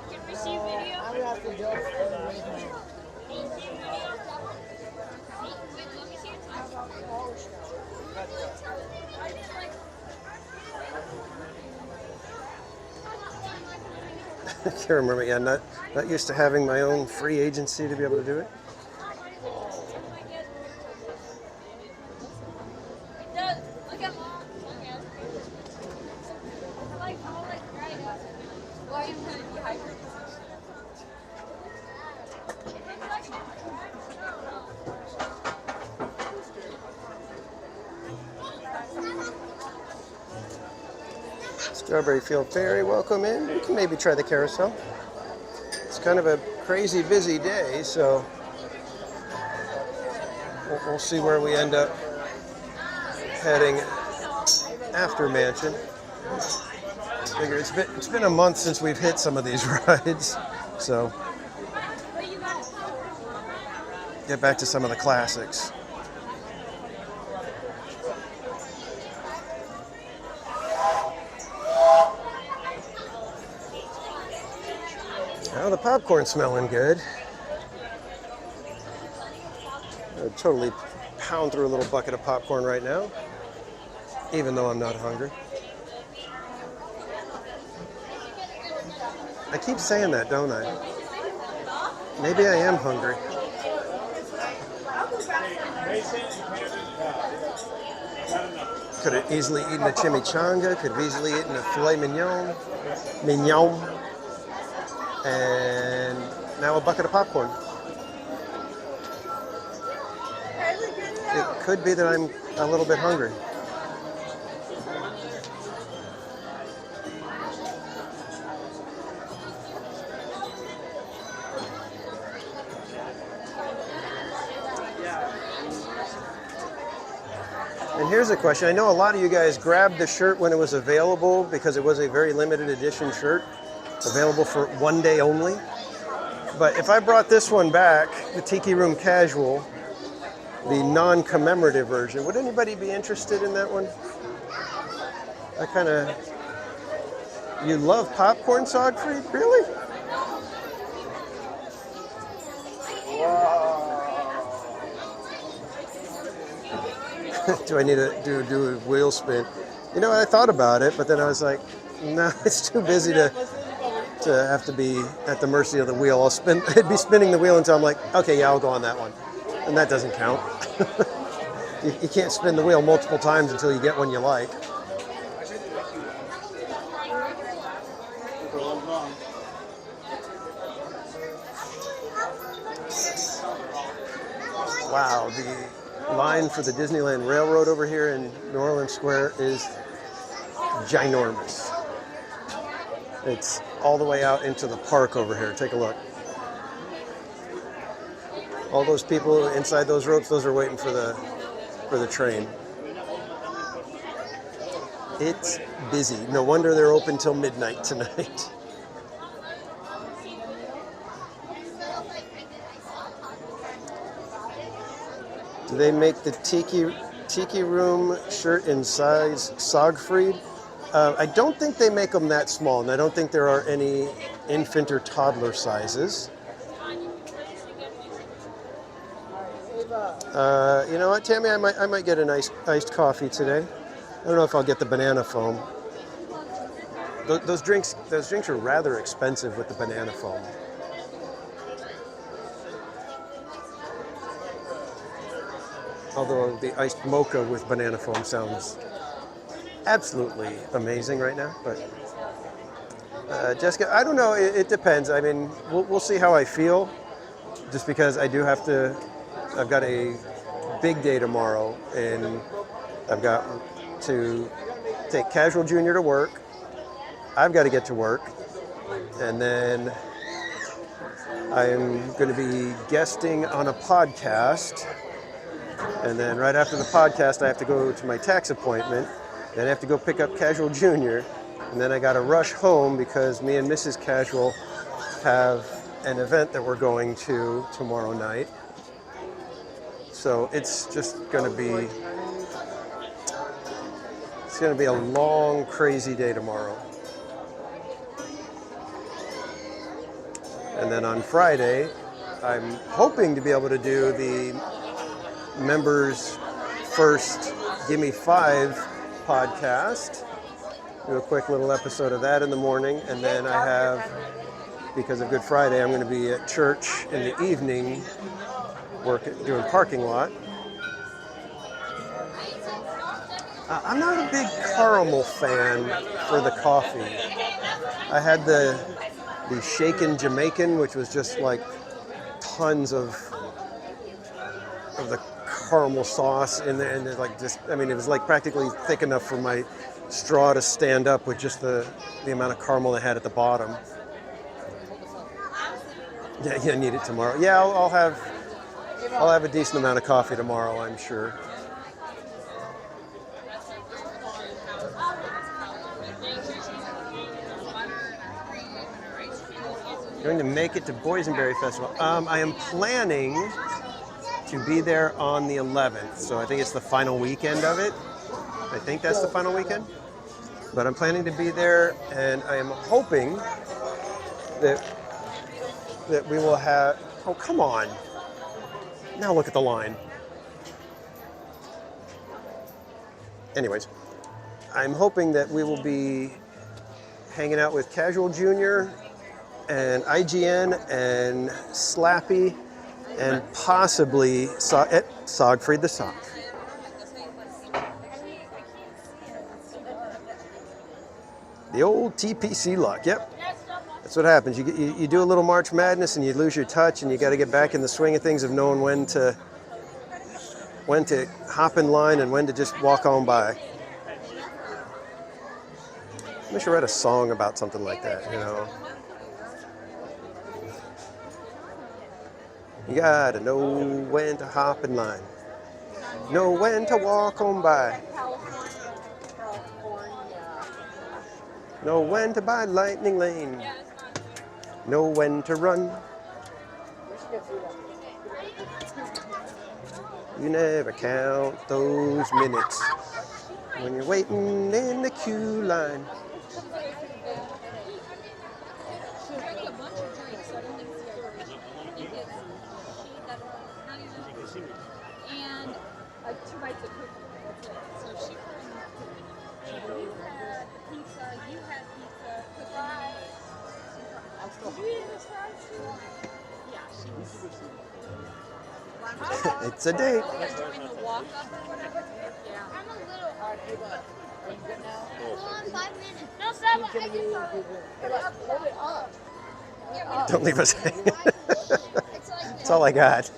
Can we see video? I would have to go for I can't remember. Yeah, not used to having my own free agency to be able to do it. Strawberry Field Ferry, welcome in. We can maybe try the carousel. It's kind of a crazy busy day, so we'll see where we end up heading after Mansion. Figure it's been a month since we've hit some of these rides, so get back to some of the classics. Now the popcorn's smelling good. I'd totally pound through a little bucket of popcorn right now, even though I'm not hungry. I keep saying that, don't I? Maybe I am hungry. Could have easily eaten a chimichanga, could have easily eaten a filet mignon, and now a bucket of popcorn. It could be that I'm a little bit hungry. And here's a question. I know a lot of you guys grabbed the shirt when it was available because it was a very limited edition shirt, available for one day only. But if I brought this one back, the Tiki Room Casual, the non-commemorative version, would anybody be interested in that one? I kind of... You love popcorn, Sogfried? Really? Do I need to do a wheel spin? You know, I thought about it, but then I was like, no, it's too busy to have to be at the mercy of the wheel. I'd be spinning the wheel until I'm like, okay, yeah, I'll go on that one. And that doesn't count. You can't spin the wheel multiple times until you get one you like. Wow, the line for the Disneyland Railroad over here in New Orleans Square is ginormous. It's all the way out into the park over here. Take a look. All those people inside those ropes, those are waiting for the train. It's busy. No wonder they're open till midnight tonight. Do they make the Tiki Room shirt in size Sogfried? I don't think they make them that small, and I don't think there are any infant or toddler sizes. You know what, Tammy? I might get an iced coffee today. I don't know if I'll get the banana foam. Those drinks are rather expensive with the banana foam. Although the iced mocha with banana foam sounds absolutely amazing right now. But Jessica, I don't know. It depends. I mean, we'll see how I feel. Just because I do have to, I've got a big day tomorrow, and I've got to take Casual Junior to work. I've got to get to work, and then I'm going to be guesting on a podcast. And then right after the podcast, I have to go to my tax appointment. Then I have to go pick up Casual Junior. And then I got to rush home because me and Mrs. Casual have an event that we're going to tomorrow night. So it's just going to be, a long, crazy day tomorrow. And then on Friday, I'm hoping to be able to do the members first Gimme 5 podcast. Do a quick little episode of that in the morning. And then I have, because of Good Friday, I'm going to be at church in the evening, doing parking lot. I'm not a big caramel fan for the coffee. I had the shaken Jamaican, which was just like tons of the caramel sauce in there, and it was like practically thick enough for my straw to stand up with just the amount of caramel it had at the bottom. Yeah, I need it tomorrow. Yeah, I'll have a decent amount of coffee tomorrow, I'm sure. Going to make it to Boysenberry Festival. I am planning to be there on the 11th, so I think it's the final weekend of it. I think that's the final weekend. But I'm planning to be there, and I am hoping that we will have... Oh, come on. Now look at the line. Anyways, I'm hoping that we will be hanging out with Casual Junior and IGN and Slappy and possibly Sogfried the Sock. The old TPC luck, yep. That's what happens. You do a little March Madness and you lose your touch, and you got to get back in the swing of things of knowing when to hop in line and when to just walk on by. I wish I read a song about something like that, you know. You gotta know when to hop in line. Know when to walk on by. Know when to buy Lightning Lane. Know when to run. You never count those minutes when you're waiting in the queue line. And 2 bites of cookie. That's it. So she had pizza, you had pizza, fries. Did you eat those fries too? Yeah, she was. It's a date. During the walk up or whatever? Yeah. I'm a little hard, but are you good now? Hold on 5 minutes. No, 7. I can hold it up. Don't leave us hanging. That's all I got.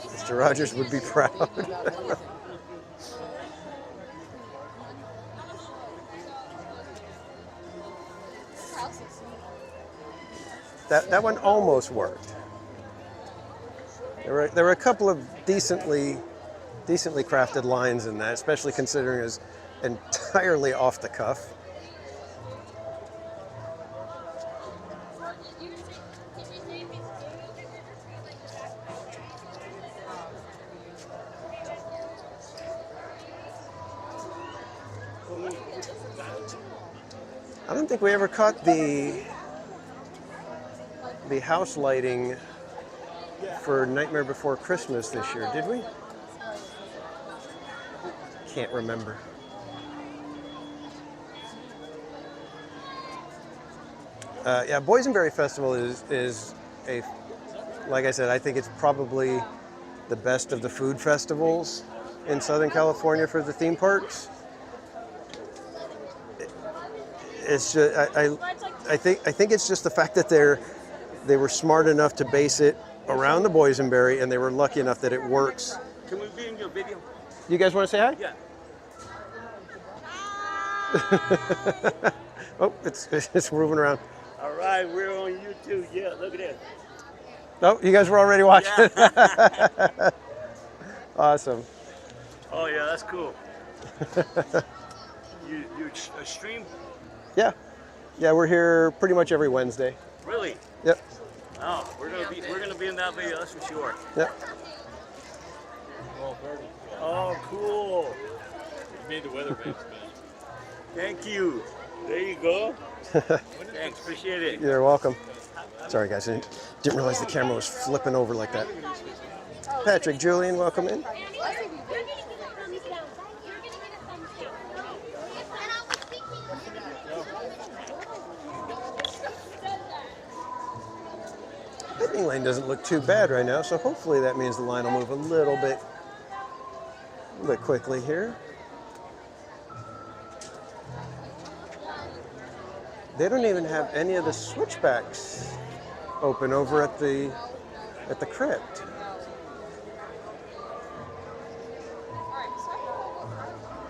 Mr. Rogers would be proud. That one almost worked. There were a couple of decently crafted lines in that, especially considering it was entirely off the cuff. I don't think we ever caught the house lighting for Nightmare Before Christmas this year, did we? Can't remember. Yeah, Boysenberry Festival is a Like I said, I think it's probably the best of the food festivals in Southern California for the theme parks. It's just, I think it's just the fact that they were smart enough to base it around the boysenberry, and they were lucky enough that it works. Can we be in your video? You guys want to say hi? Yeah. Oh, it's moving around. All right, we're on YouTube. Yeah, look at that. Oh, you guys were already watching. Yeah. Awesome. Oh yeah, that's cool. you stream? Yeah, we're here pretty much every Wednesday. Really? Yep. Oh, we're gonna be in that video. That's for sure. Yep. Oh, cool. You made the weather vans, man. Thank you. There you go. Thanks, appreciate it. You're welcome. Sorry, guys, I didn't realize the camera was flipping over like that. Patrick, Julian, welcome in. Picking lane doesn't look too bad right now, so hopefully that means the line will move a little bit quickly here. They don't even have any of the switchbacks open over at the crypt.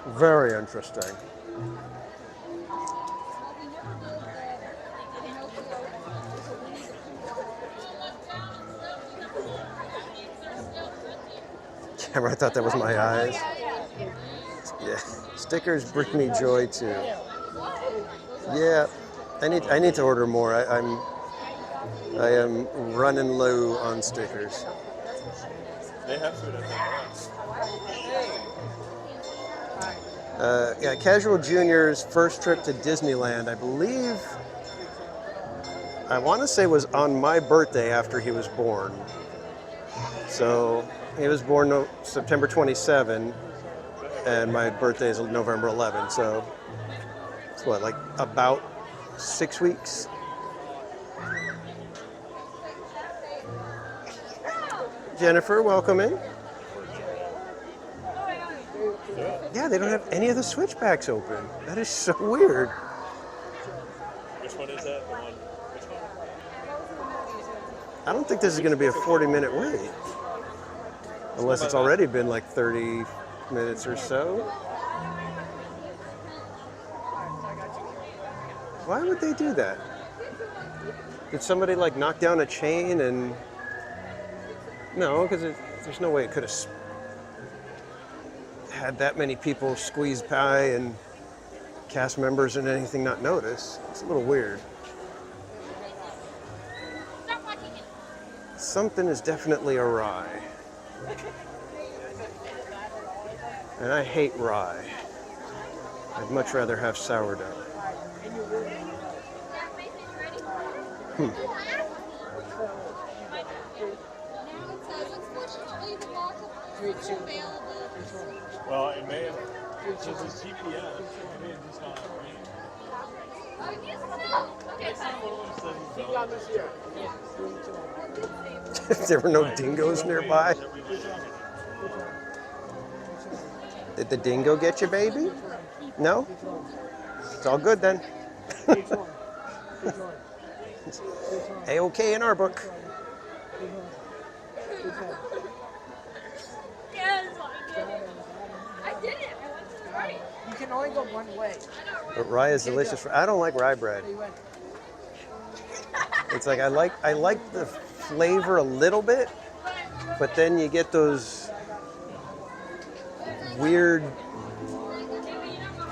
Very interesting. Camera, I thought that was my eyes. Yeah, stickers bring me joy too. Yeah, I need to order more. I am running low on stickers. They have food at Yeah, Casual Junior's first trip to Disneyland, I believe, I want to say was on my birthday after he was born. So he was born September 27, and my birthday is November 11. So it's what, like about 6 weeks? Jennifer, welcome in. Yeah, they don't have any of the switchbacks open. That is so weird. Which one is that? The one? Which one? I don't think this is going to be a 40-minute wait. Unless it's already been like 30 minutes or so. Why would they do that? Did somebody like knock down a chain and... No, because there's no way it could have had that many people squeeze by and cast members and anything not notice. It's a little weird. Something is definitely awry. And I hate rye. I'd much rather have sourdough. Well, it may have, since it's GPS, it may have just not ringing. If there were no dingoes nearby. Did the dingo get you, baby? No? It's all good then. A-okay in our book. You can only go one way. But rye is delicious. I don't like rye bread. It's like I like the flavor a little bit, but then you get those weird,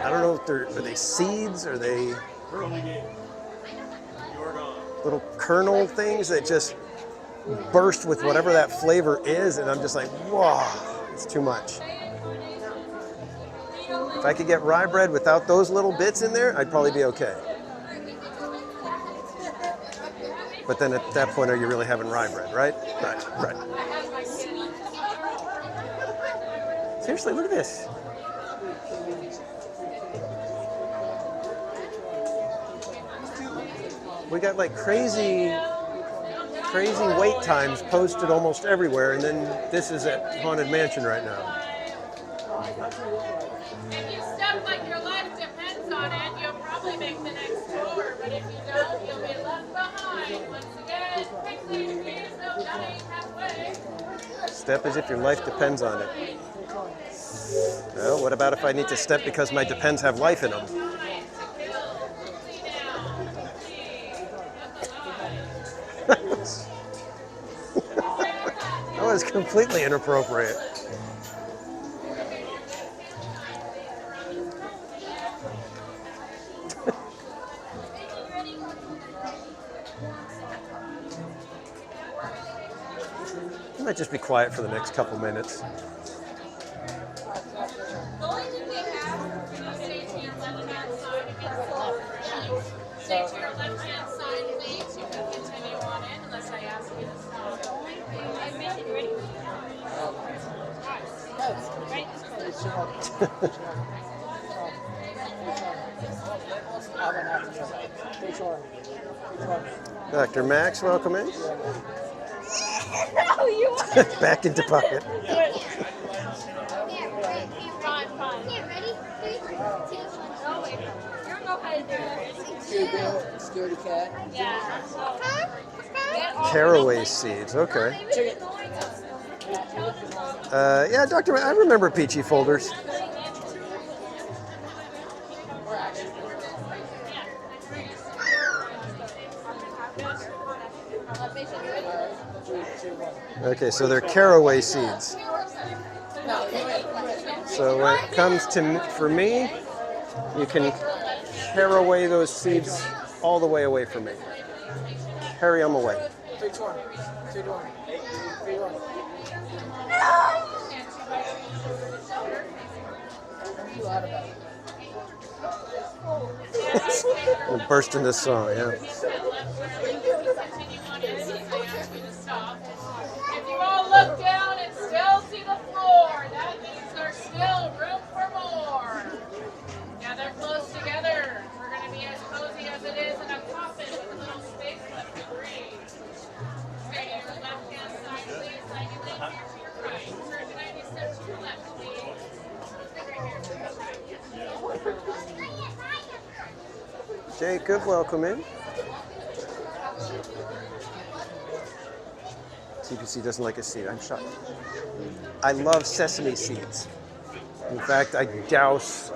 I don't know if are they seeds, or they little kernel things that just burst with whatever that flavor is, and I'm just like, whoa, it's too much. If I could get rye bread without those little bits in there, I'd probably be okay. But then at that point, are you really having rye bread, right? Right. Seriously, look at this. We got like crazy crazy wait times posted almost everywhere, and then this is at Haunted Mansion right now. If you step like your life depends on it, you'll probably make the next tour. But if you don't, you'll be left behind. Once again, quickly defeat yourself dying halfway. Step as if your life depends on it. Well, what about if I need to step because my depends have life in them? That was completely inappropriate. I might just be quiet for the next couple minutes. The only thing they have, you know, stay to your left-hand side against the left. Stay to your left-hand side, please. You can continue on in unless I ask you to stop. I'm ready. Dr. Max, welcome in. No, you are. Back into pocket. Fine. Here, ready? 3, 2, 1. Oh, wait. You don't know how to do it. Security cat. Yeah. Caraway seeds, okay. Yeah, Dr. I remember peachy folders. Okay, so they're caraway seeds. So when it comes to, for me, you can caraway those seeds all the way away from me. Carry them away. 320. 220. 320. We'll burst into song, yeah. If you all look down and still see the floor, that means there's still room for more. Now they're close together. We're going to be as cozy as it is in a coffin with a little space left to breathe. Straight to your left-hand side, please. Like you lay here to your right. Turn 90 steps to your left, please. Right here to your right. Jacob, welcome in. TPC doesn't like a seed. I'm shocked. I love sesame seeds. In fact, I douse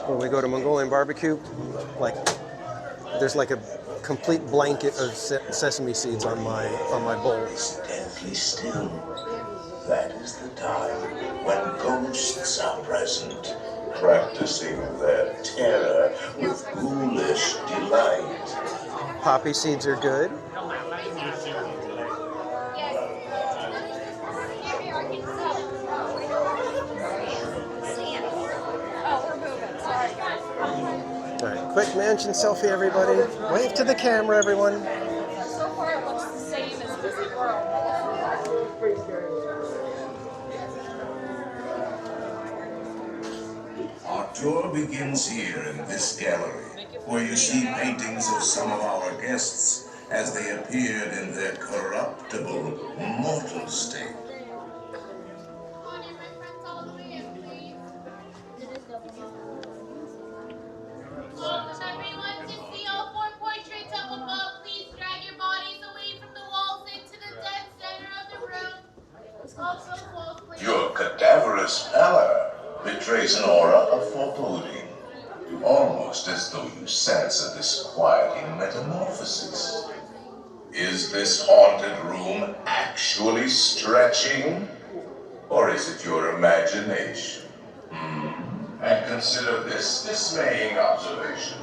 when we go to Mongolian barbecue. Like, there's like a complete blanket of sesame seeds on my bowl. Deathly still. That is the time when ghosts are present, practicing their terror with ghoulish delight. Poppy seeds are good. All right, quick mansion selfie, everybody. Wave to the camera, everyone. So far, it looks the same as Disney World. Our tour begins here in this gallery, where you see paintings of some of our guests as they appeared in their corruptible, mortal state. Welcome everyone to see all 4 portraits up above. Please drag your bodies away from the walls into the dead center of the room. Also, walls, please. Your cadaverous pallor betrays an aura of foreboding, almost as though you sense a disquieting metamorphosis. Is this haunted room actually stretching? Or is it your imagination? And consider this dismaying observation.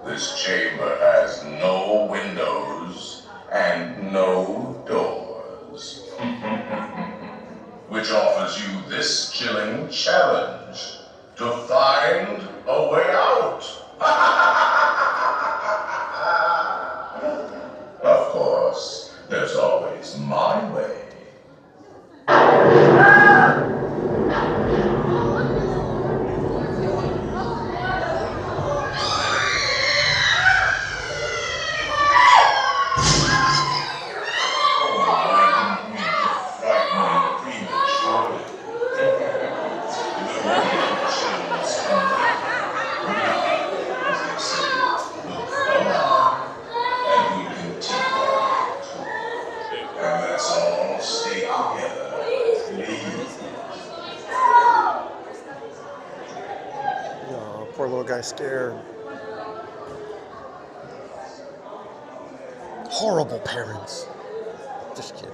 This chamber has no windows and no doors. Which offers you this chilling challenge to find a way out. Of course, there's always my way. scare horrible parents. Just kidding.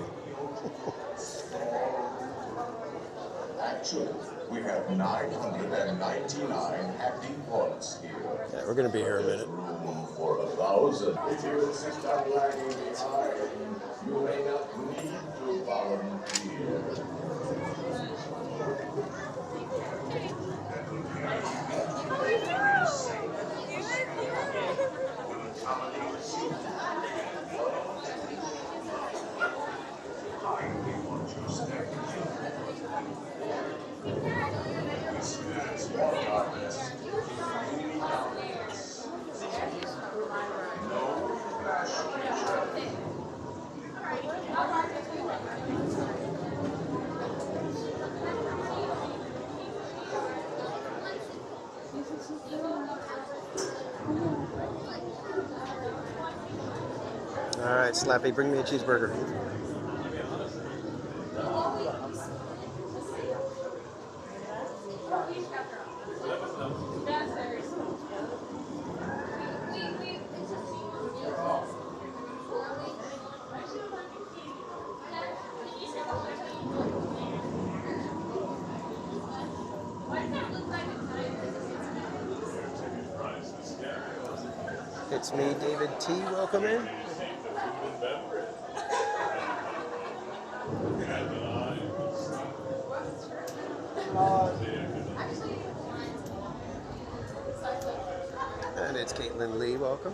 Actually, we have 999 happy points here. Yeah, we're going to be here a minute. Room for 1,000. If you insist on lagging behind, you may not need to volunteer. All right, Slappy, bring me a cheeseburger. It's me, David T. Welcome in. And it's Caitlin Lee. Welcome.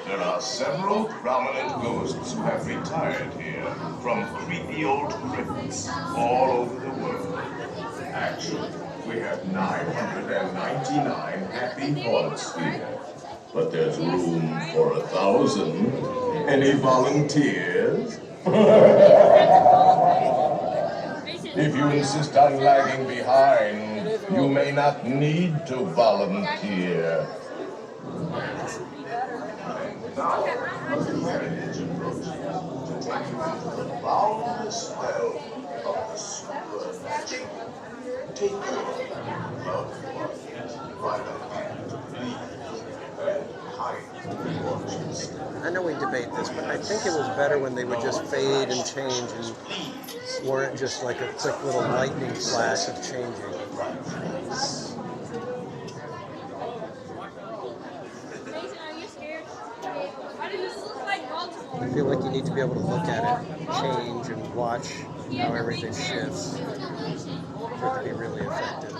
There are several prominent ghosts who have retired here from creepy old crypts all over the world. Actually, we have 999 happy haunts here. But there's room for 1,000. Any volunteers? If you insist on lagging behind, you may not need to volunteer. Now, Heritage approaches to take you into the boundless realm of the supernatural. Take your loved ones by the hand, please, and kindly watch your step. I know we debate this, but I think it was better when they would just fade and change and weren't just like a quick little lightning flash of changing. I feel like you need to be able to look at it, change, and watch how everything shifts for it to be really effective.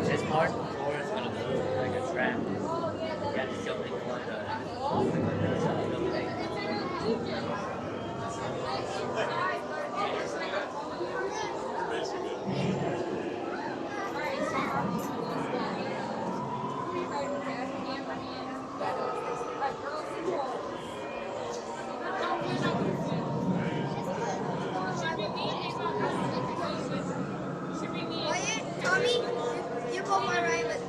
This part before it's gonna move like a trap. Yeah, it's jumping on Tommy, you go my right with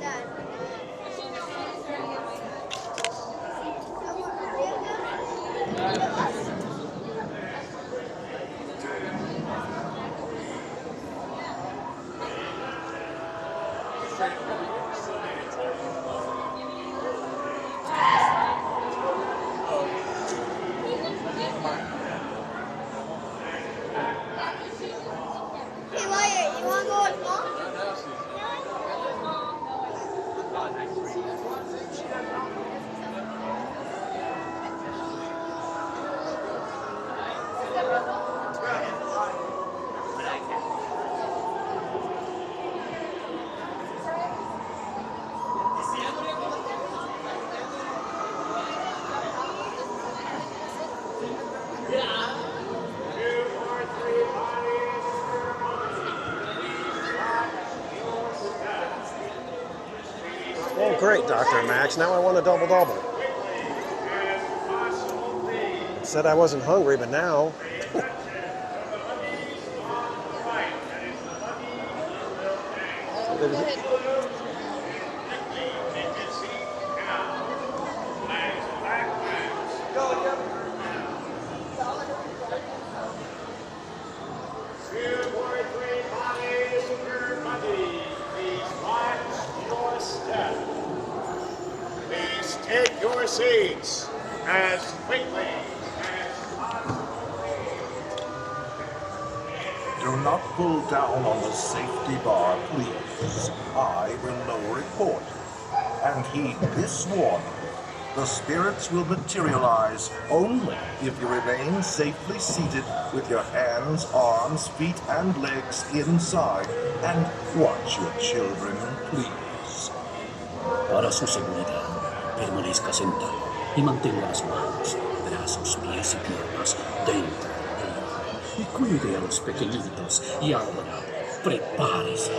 Oh, great, Dr. Max. Now I want a double-double. Said I wasn't hungry, but now... Please take your seats as quickly. Do not pull down on the safety bar, please. I will now report. And heed this warning. The spirits will materialize only if you remain safely seated with your hands, arms, feet, and legs inside. And watch your children, please. Para su seguridad, permanezca sentado y mantenga las manos, brazos, pies y piernas dentro de ella. Y cuide a los pequeñitos. Y ahora, prepárese.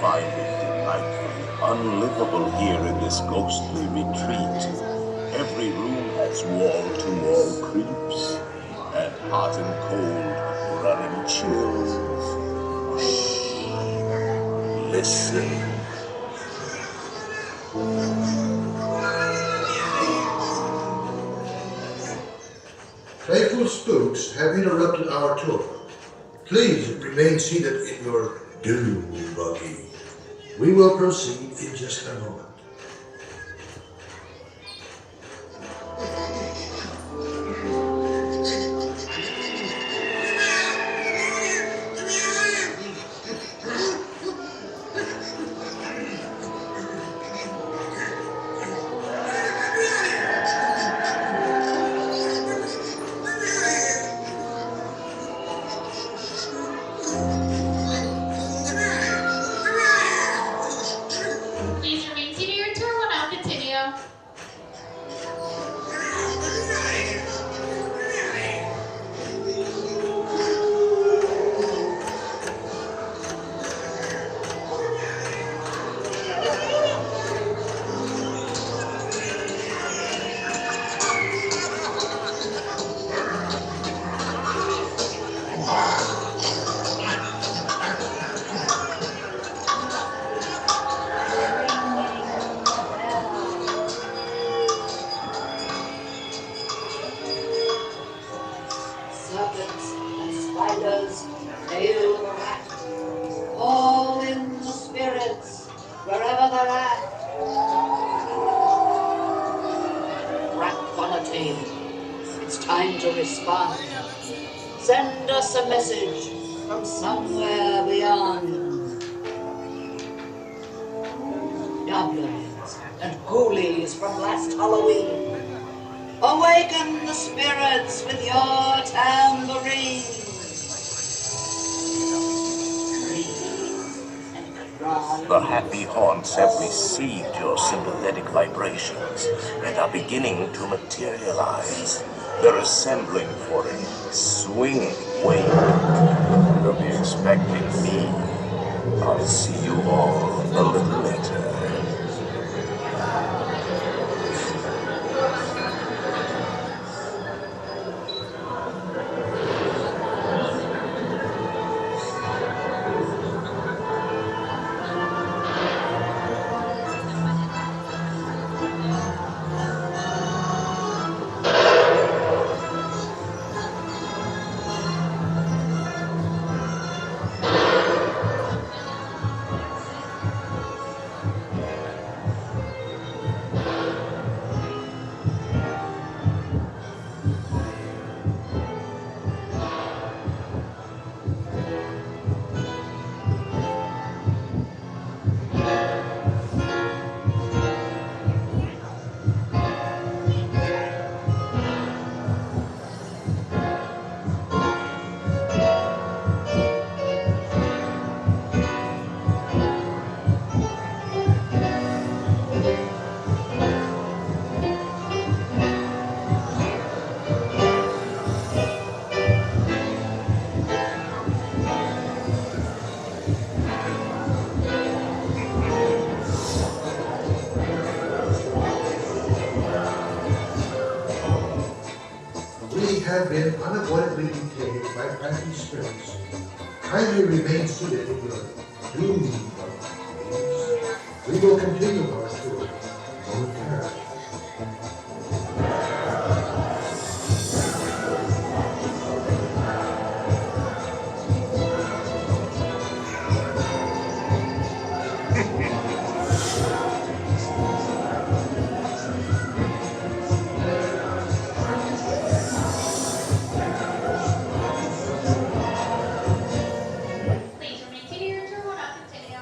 Find it delightfully unlivable here in this ghostly retreat. Every room has wall-to-wall creeps, and hot and cold running chills. Shh. Listen. Playful spooks have interrupted our tour. Please remain seated in your doom buggy. We will proceed in just a moment. Please remain seated. Your tour will now continue. Serpents and spiders, hail the rat. Call in the spirits wherever they're at. Rat quality, it's time to respond. Send us a message from somewhere beyond. Goblins and ghoulies from last Halloween. Awaken the spirits with your tambourine. The happy haunts have received your sympathetic vibrations and are beginning to materialize. They're assembling for a swinging wake. You'll be expecting me. I'll see you all a little later. have been unavoidably detained by cranky spirits, kindly remain seated in your doom buggy, please. We will continue our tour momentarily. Please remain seated. Your tour will not continue.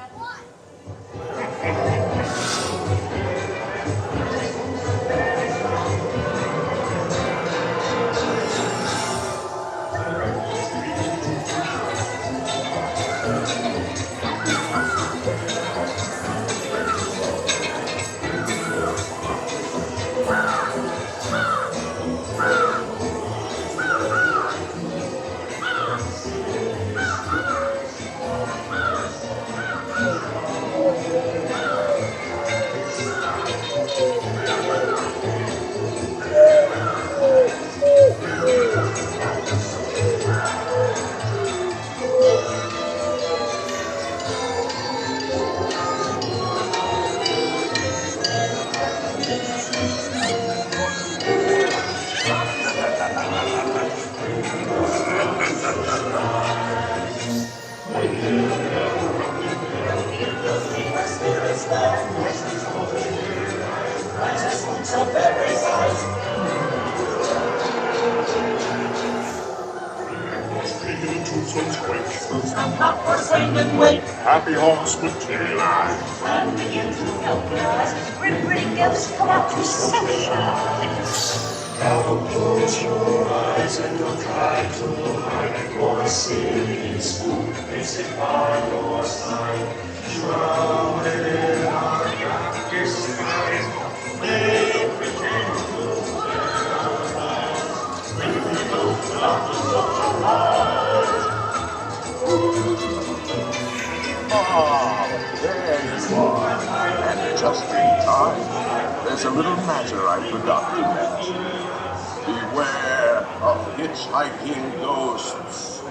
Happy horse with teary eyes. And begin to help us. We're pretty gifts come out to sunshine. Now close your eyes and don't try to hide it. For a silly spook facing by your side. Shrouded in our darkest night, they pretend to wear our eyes. Little flowers of the heart. Ah, there you are, and just in time. There's a little matter I forgot to mention. Beware of hitchhiking ghosts.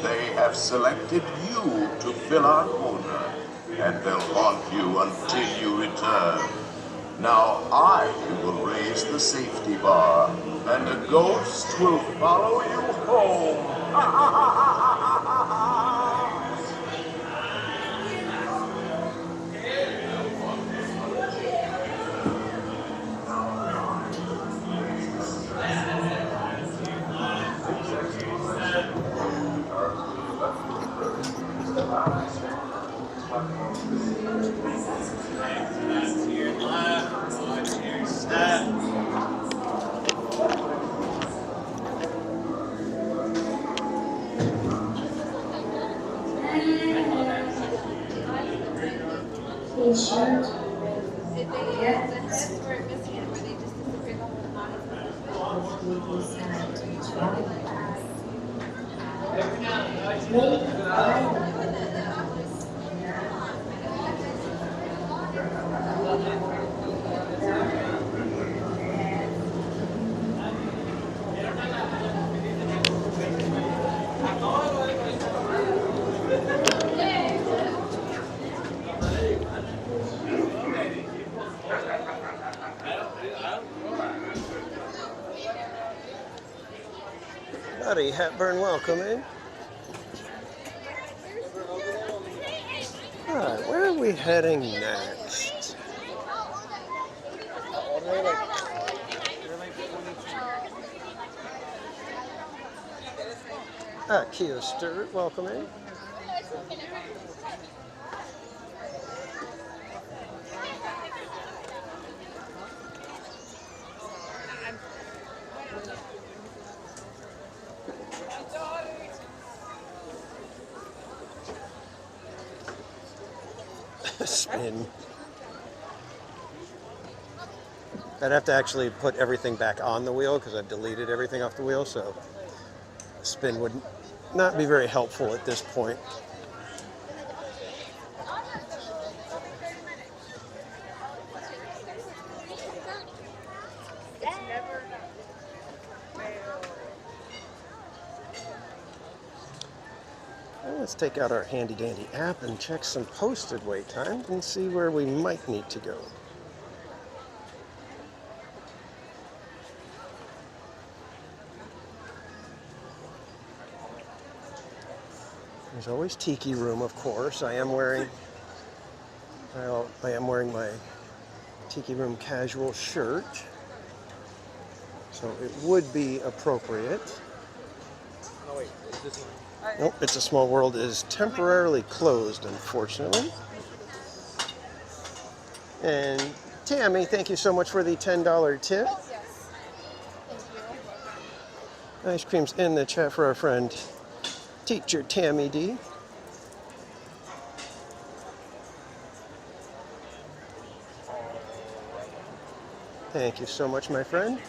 They have selected you to fill our corner, and they'll haunt you until you return. Now I will raise the safety bar, and a ghost will follow you home. Buddy Hepburn, welcome in. All right, where are we heading next? Kia Stewart, welcome in. Spin. I'd have to actually put everything back on the wheel because I've deleted everything off the wheel, so spin would not be very helpful at this point. Well, let's take out our handy dandy app and check some posted wait times and see where we might need to go. There's always Tiki Room, of course. I am wearing my Tiki Room casual shirt, so it would be appropriate. Oh wait, is this one? Nope, It's a Small World is temporarily closed, unfortunately. And Tammy, thank you so much for the $10 tip. Ice cream's in the chat for our friend Teacher Tammy D. Thank you so much, my friend.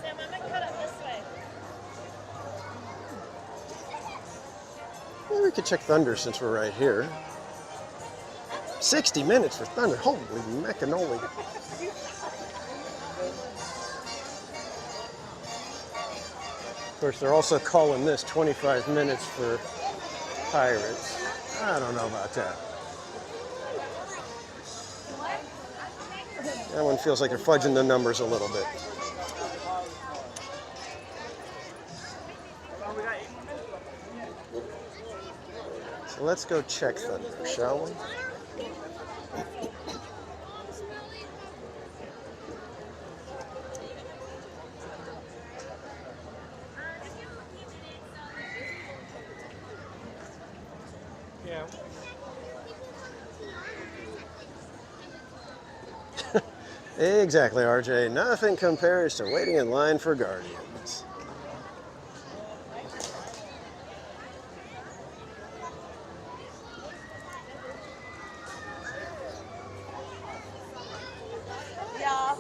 Sam, I'm gonna cut it this way. Well, we could check Thunder since we're right here. 60 minutes for Thunder. Holy macanoli. Of course, they're also calling this 25 minutes for Pirates. I don't know about that. That one feels like they're fudging the numbers a little bit. So let's go check Thunder, shall we? Yeah. Exactly, RJ. Nothing compares to waiting in line for Guardians. Yeah.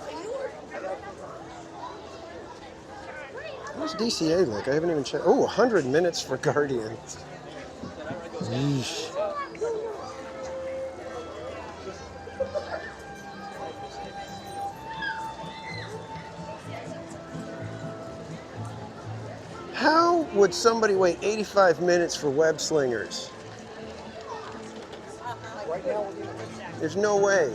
What's DCA like? I haven't even checked. Oh, 100 minutes for Guardians. Yeesh. How would somebody wait 85 minutes for WEB Slingers? There's no way.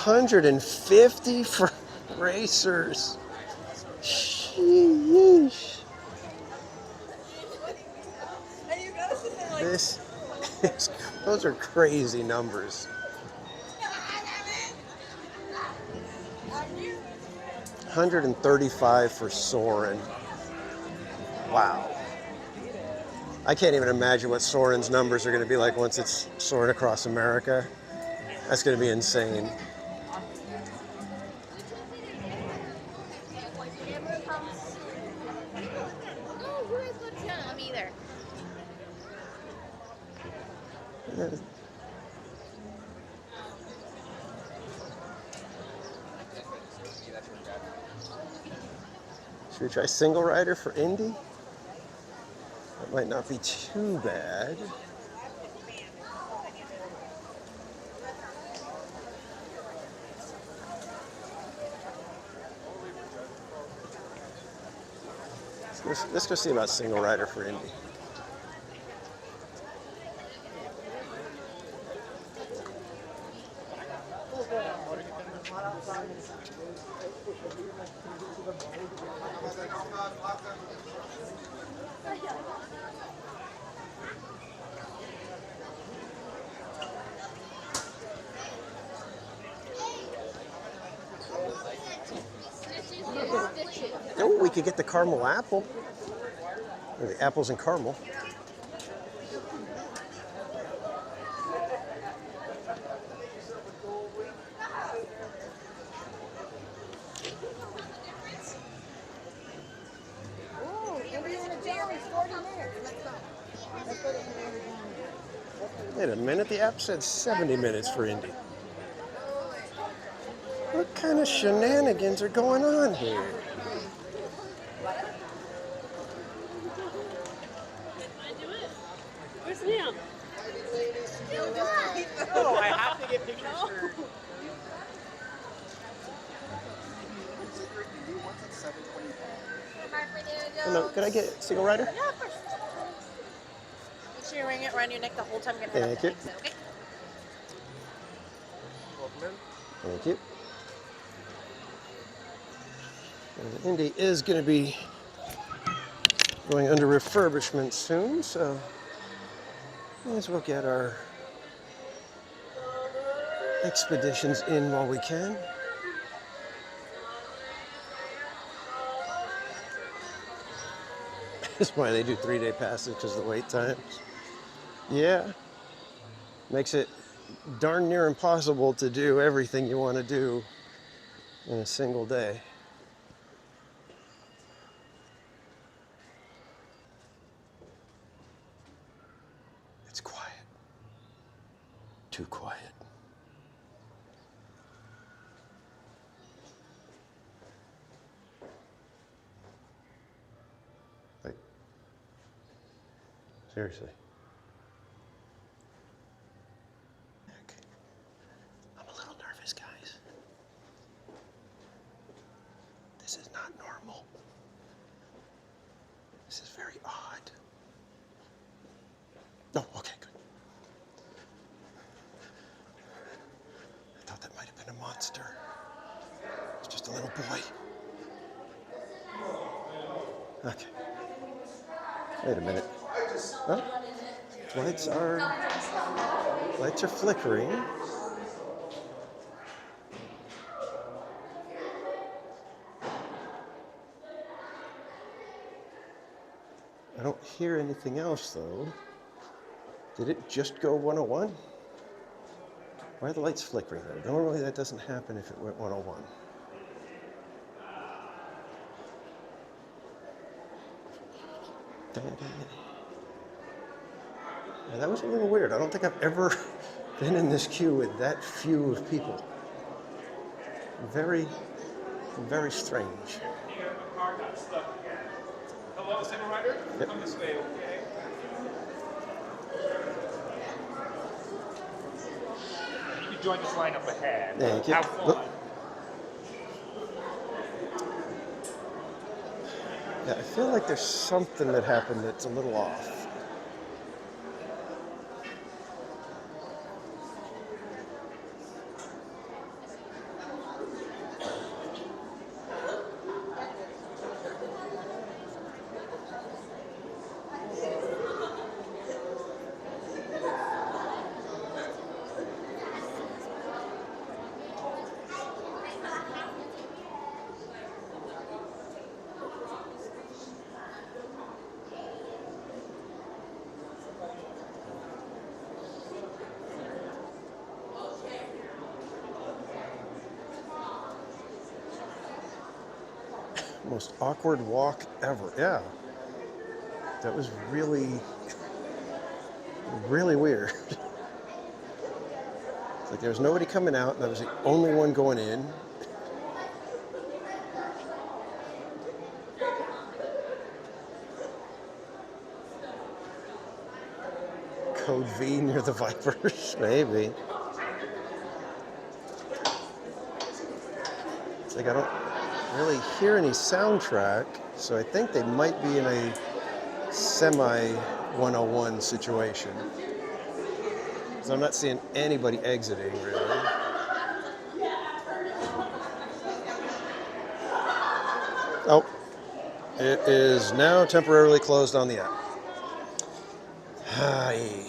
150 for racers. Sheesh. Those are crazy numbers. 135 for Soren. Wow. I can't even imagine what Soren's numbers are going to be like once it's soaring across America. That's going to be insane. I'm either. Should we try single rider for Indy? That might not be too bad. Let's go see about single rider for Indy. Oh, we could get the caramel apple. Or the apples and caramel. Wait a minute, the app said 70 minutes for Indy. What kind of shenanigans are going on here? Where's Liam? No, I have to get pictures for... Hello, could I get a single rider? Yeah, of course. Make sure you're wearing it around your neck the whole time you're going to have Thank the you. exit, okay? Thank you. And Indy is going to be going under refurbishment soon, so may as well get our expeditions in while we can. That's why they do 3-day passes, because of the wait times. Yeah. Makes it darn near impossible to do everything you want to do in a single day. It's quiet. Too quiet. Like, seriously. Okay. I'm a little nervous, guys. This is not normal. This is very odd. Oh, okay, good. I thought that might have been a monster. It's just a little boy. Okay. Wait a minute. Oh, lights are flickering. I don't hear anything else though. Did it just go 101? Why are the lights flickering there? Normally that doesn't happen if it went 101. Yeah, that was a little weird. I don't think I've ever been in this queue with that few of people. Very, very strange. My car got stuck again. Hello, single rider? Yep. Come this way, okay? You can join this line up ahead. Thank you. Have fun. Look. Yeah, I feel like there's something that happened that's a little off. Most awkward walk ever. Yeah. That was really, really weird. It's like there was nobody coming out, and I was the only one going in. Code V near the Vipers, maybe. It's like I don't really hear any soundtrack, so I think they might be in a semi-101 situation. So I'm not seeing anybody exiting, really. Oh, it is now temporarily closed on the app. Hi.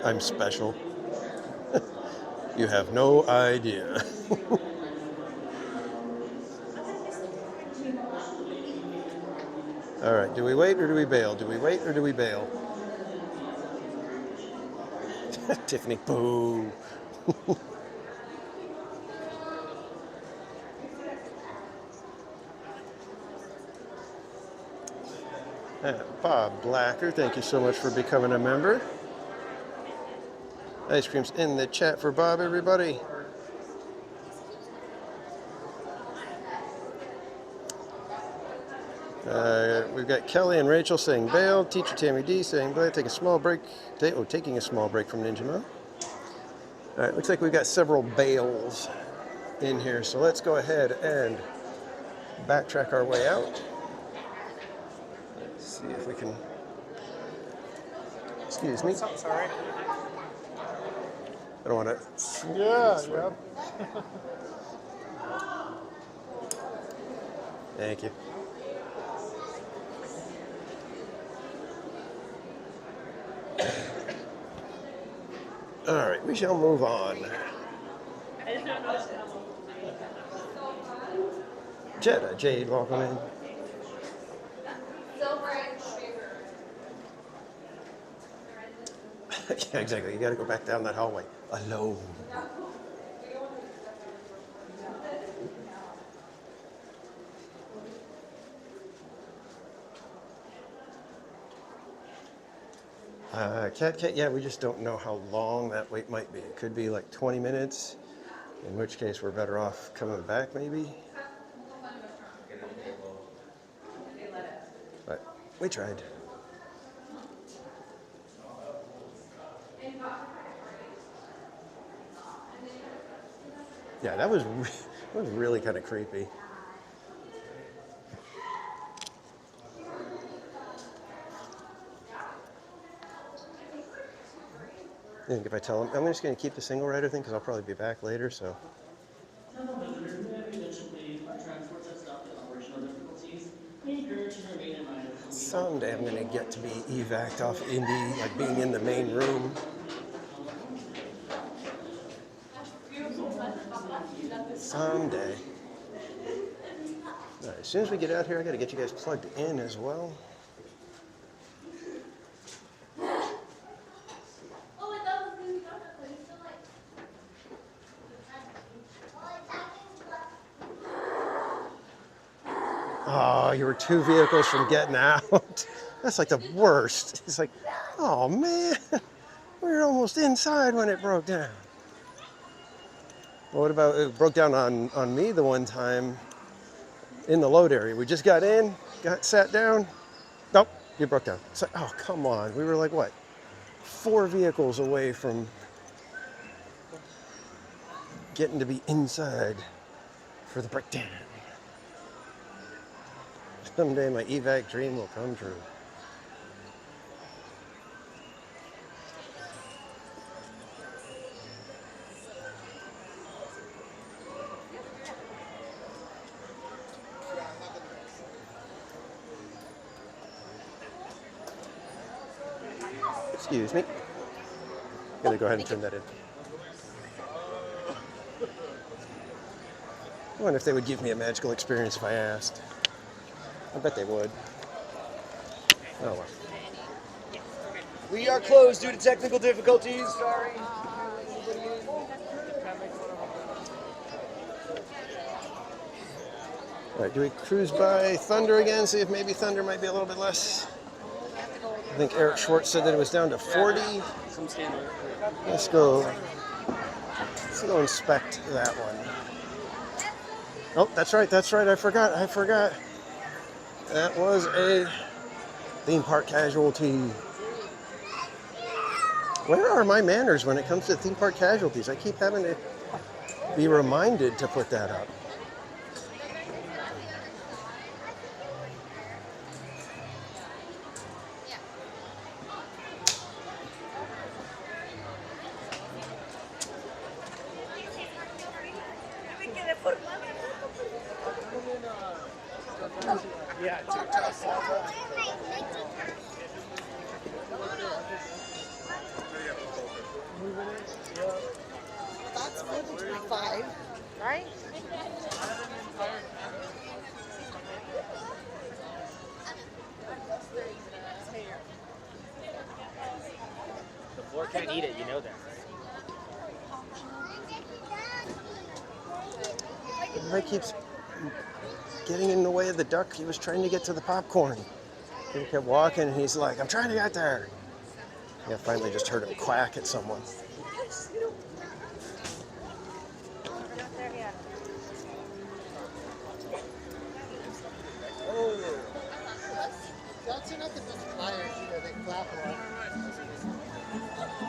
I'm special. You have no idea. All right, do we wait or do we bail? Do we wait or do we bail? Tiffany, boo. Bob Blacker, thank you so much for becoming a member. Ice cream's in the chat for Bob, everybody. We've got Kelly and Rachel saying bail. Teacher Tammy D saying bail. Taking a small break from Ninja Mom. All right, looks like we've got several bails in here, so let's go ahead and backtrack our way out. Let's see if we can. Excuse me. Sorry. I don't want to. Yeah, yeah. Thank you. All right, we shall move on. Jetta, Jade, welcome in. Yeah, exactly. You got to go back down that hallway alone. Cat, yeah, we just don't know how long that wait might be. It could be like 20 minutes, in which case we're better off coming back maybe. But we tried. Yeah, that was really kind of creepy. I think if I tell him, I'm just going to keep the single rider thing because I'll probably be back later, so. Someday I'm going to get to be evac'd off Indy, like being in the main room. Someday. All right, as soon as we get out here, I got to get you guys plugged in as well. Oh, you were 2 vehicles from getting out. That's like the worst. It's like, oh man, we were almost inside when it broke down. Well, what about, it broke down on me the one time in the load area. We just got in, sat down. Nope, you broke down. It's like, oh, come on. We were like, what? 4 vehicles away from getting to be inside for the breakdown. Someday my evac dream will come true. Excuse me. Gotta go ahead and turn that in. I wonder if they would give me a magical experience if I asked. I bet they would. Oh well. We are closed due to technical difficulties. Sorry. All right, do we cruise by Thunder again? See if maybe Thunder might be a little bit less. I think Eric Schwartz said that it was down to 40. Let's go inspect that one. Oh, that's right, I forgot. That was a theme park casualty. Where are my manners when it comes to theme park casualties? I keep having to be reminded to put that up. Yeah, That's 25, right? The Or can't eat it, you know that. The guy keeps getting in the way of the duck. He was trying to get to the popcorn. He kept walking, and he's like, I'm trying to get there. Yeah, finally just heard him quack at someone.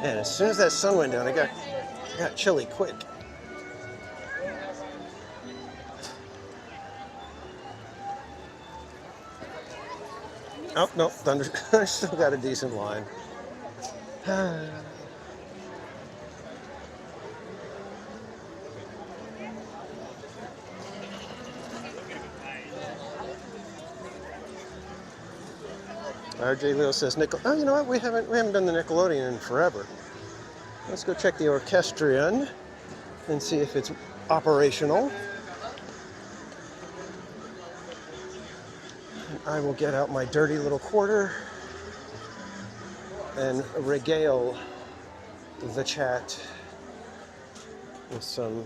And as soon as that sun went down, it got chilly quick. Oh, no, thunder. I still got a decent line. RJ Leo says, oh, you know what? We haven't done the Nickelodeon in forever. Let's go check the orchestrion and see if it's operational. And I will get out my dirty little quarter and regale the chat with some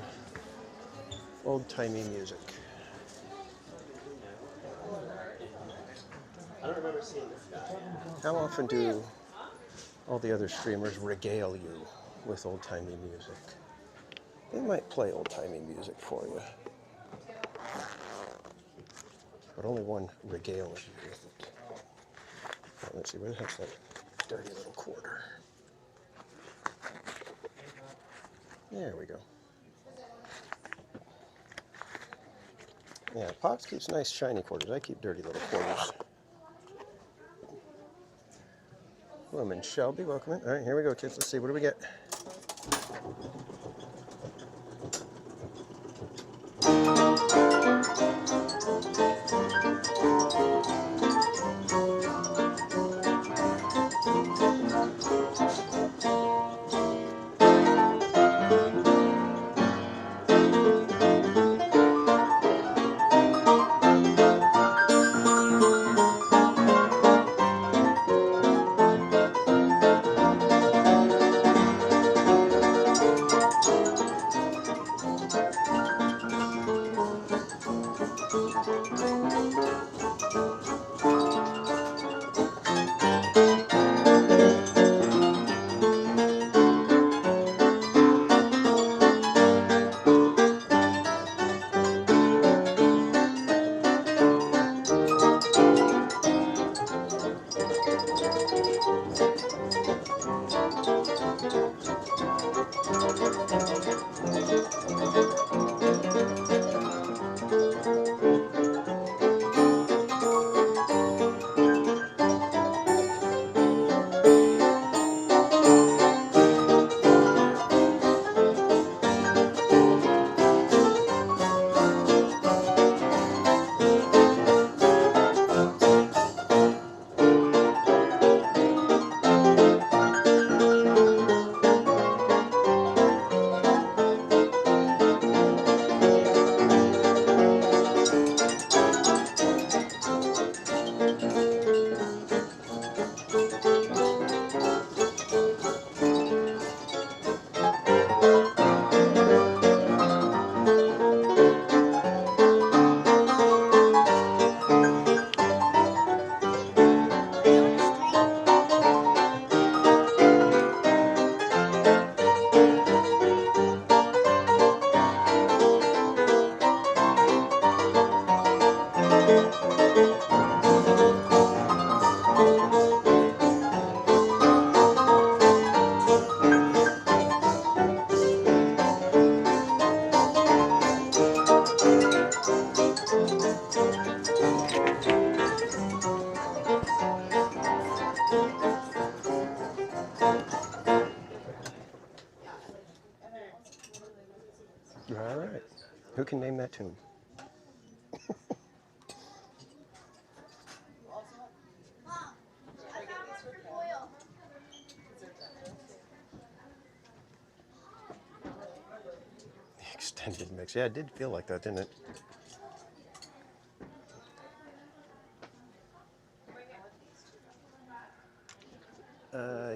old-timey music. I don't remember seeing this guy. How often do all the other streamers regale you with old-timey music? They might play old-timey music for you, but only one regales you with it. Well, let's see, where the heck's that dirty little quarter? There we go. Yeah, Pops keeps nice shiny quarters. I keep dirty little quarters. Woman Shelby, welcome in. All right, here we go, kids. Let's see, what do we get? All right. Who can name that tune? The extended mix. Yeah, it did feel like that, didn't it?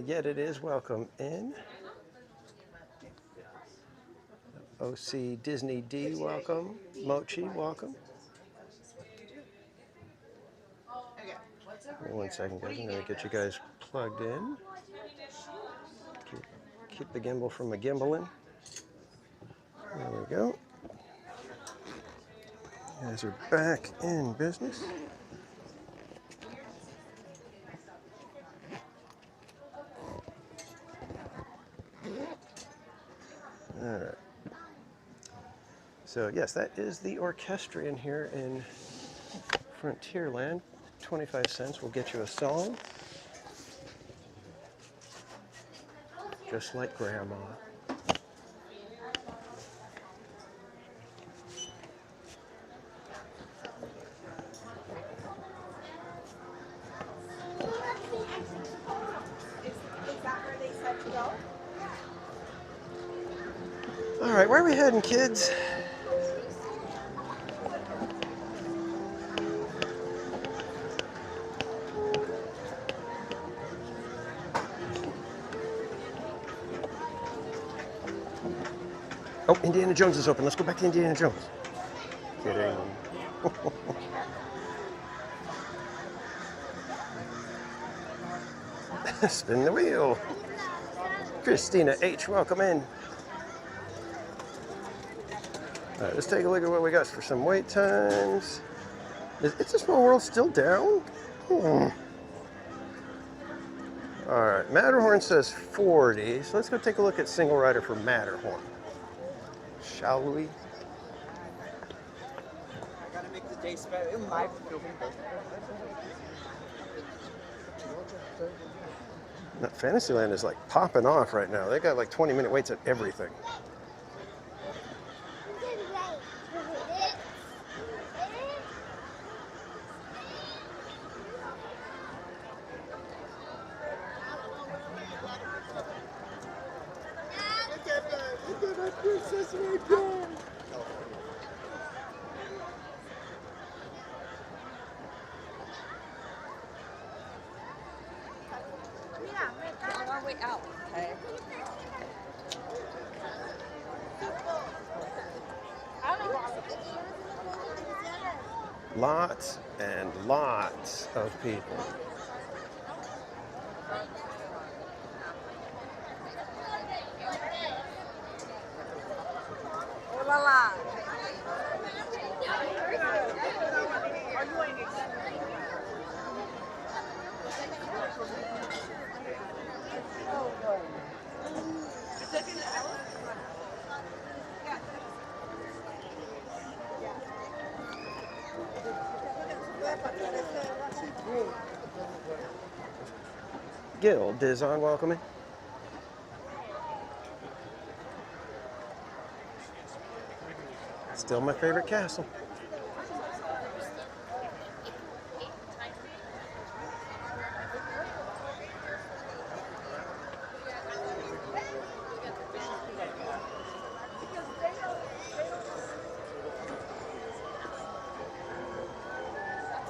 Yet it is. Welcome in. OC Disney D, welcome. Mochi, welcome. One second, guys. I'm going to get you guys plugged in. Keep the gimbal from a gimbaling. There we go. You guys are back in business. All right. So yes, that is the orchestrion here in Frontierland. 25 cents will get you a song. Just like Grandma. All right, where are we heading, kids? Oh, Indiana Jones is open. Let's go back to Indiana Jones. Kidding. Spin the wheel. Christina H., welcome in. All right, let's take a look at what we got for some wait times. Is It's a Small World still down? All right, Matterhorn says 40, so let's go take a look at single rider for Matterhorn. Shall we? I gotta make the day special. In my building. Fantasyland is like popping off right now. They got like 20-minute waits at everything. Look at that princess right there. On our way out, okay? Lots and lots of people. Oh la la. Guild is on welcoming. Still my favorite castle.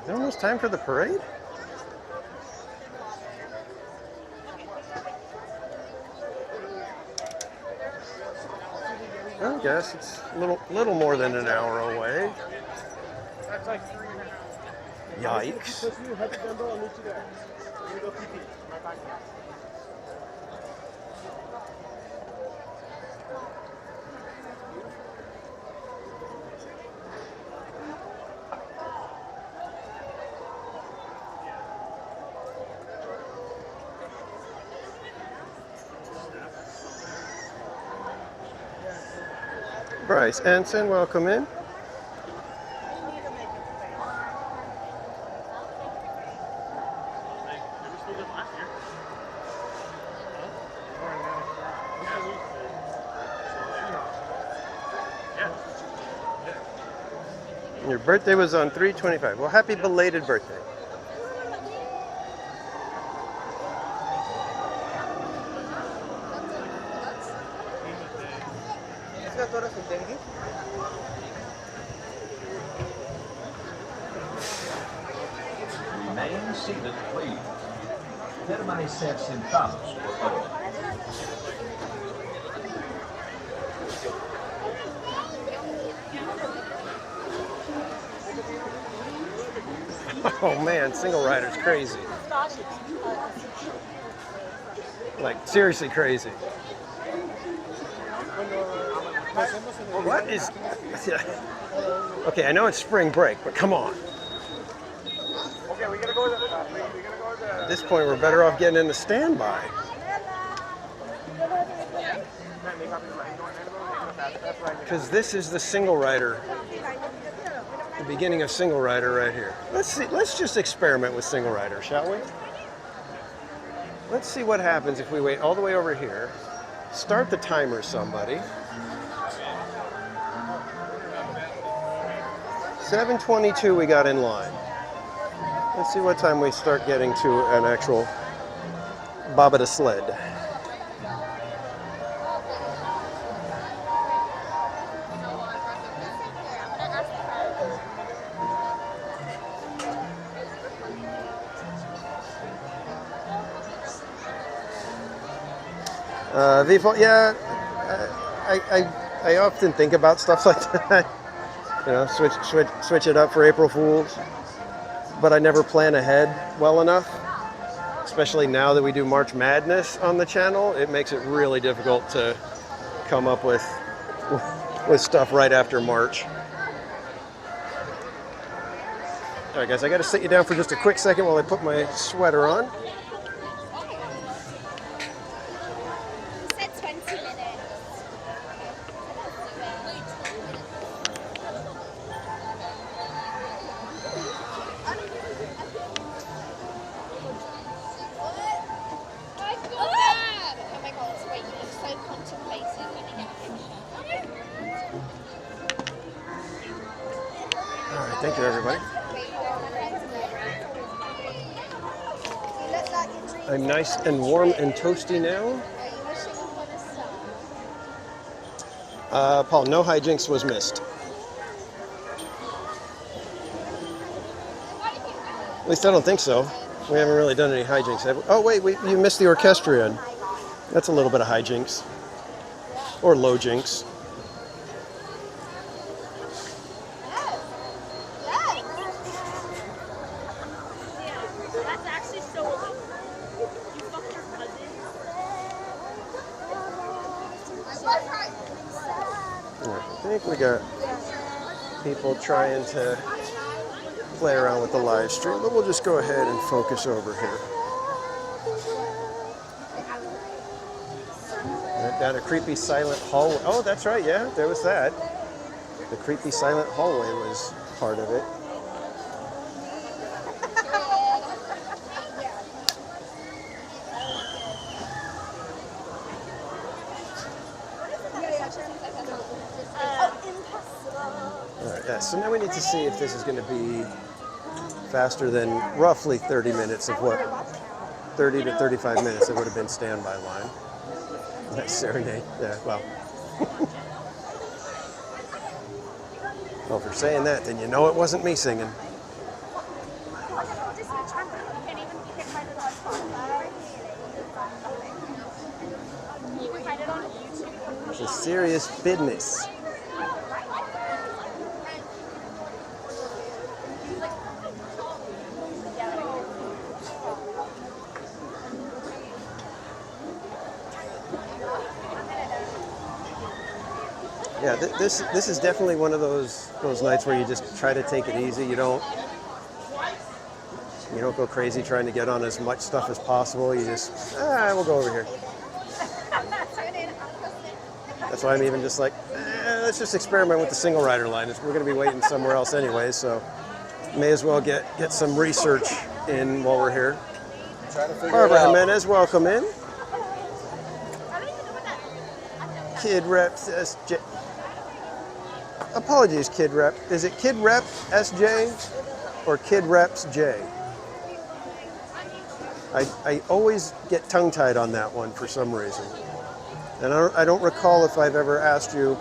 Is it almost time for the parade? I guess it's a little more than an hour away. That's like 3.5. Yikes. You have the dumbbell, I'll meet you there. You go pee-pee. Right back there. Bryce Ensign, welcome in. Your birthday was on 3/25. Well, happy belated birthday. Remain seated, please. Permanecer sentados, por favor. Oh man, single rider's crazy. Like, seriously crazy. What is... Okay, I know it's spring break, but come on. Okay, we gotta go to At this point, we're better off getting in the standby. Because this is the single rider. The beginning of single rider right here. Let's see. Let's just experiment with single rider, shall we? Let's see what happens if we wait all the way over here. Start the timer, somebody. 7:22 we got in line. Let's see what time we start getting to an actual Baba the Sled. Default, yeah, I often think about stuff like that. You know, switch it up for April Fools, but I never plan ahead well enough. Especially now that we do March Madness on the channel, it makes it really difficult to come up with stuff right after March. All right, guys, I got to sit you down for just a quick second while I put my sweater on. Thank you, everybody. I'm nice and warm and toasty now. Paul, no hijinks was missed. At least I don't think so. We haven't really done any hijinks. Oh, wait, you missed the orchestrion. That's a little bit of hijinks. Or low jinks. I think we got people trying to play around with the live stream, but we'll just go ahead and focus over here. Went down a creepy silent hallway. Oh, that's right, yeah, there was that. The creepy silent hallway was part of it. Yeah, so now we need to see if this is going to be faster than roughly 30 minutes of what, 30 to 35 minutes that would have been standby line. Nice serenade, yeah, well. Well, if you're saying that, then you know it wasn't me singing. It's a serious business. Yeah, this is definitely one of those nights where you just try to take it easy. You don't go crazy trying to get on as much stuff as possible. You just we'll go over here. That's why I'm even just like let's just experiment with the single rider line. We're going to be waiting somewhere else anyway, so may as well get some research in while we're here. Barbara Jimenez, welcome in. Kid Rep SJ. Apologies, Kid Rep. Is it Kid Rep SJ or Kid Reps J? I always get tongue-tied on that one for some reason. And I don't recall if I've ever asked you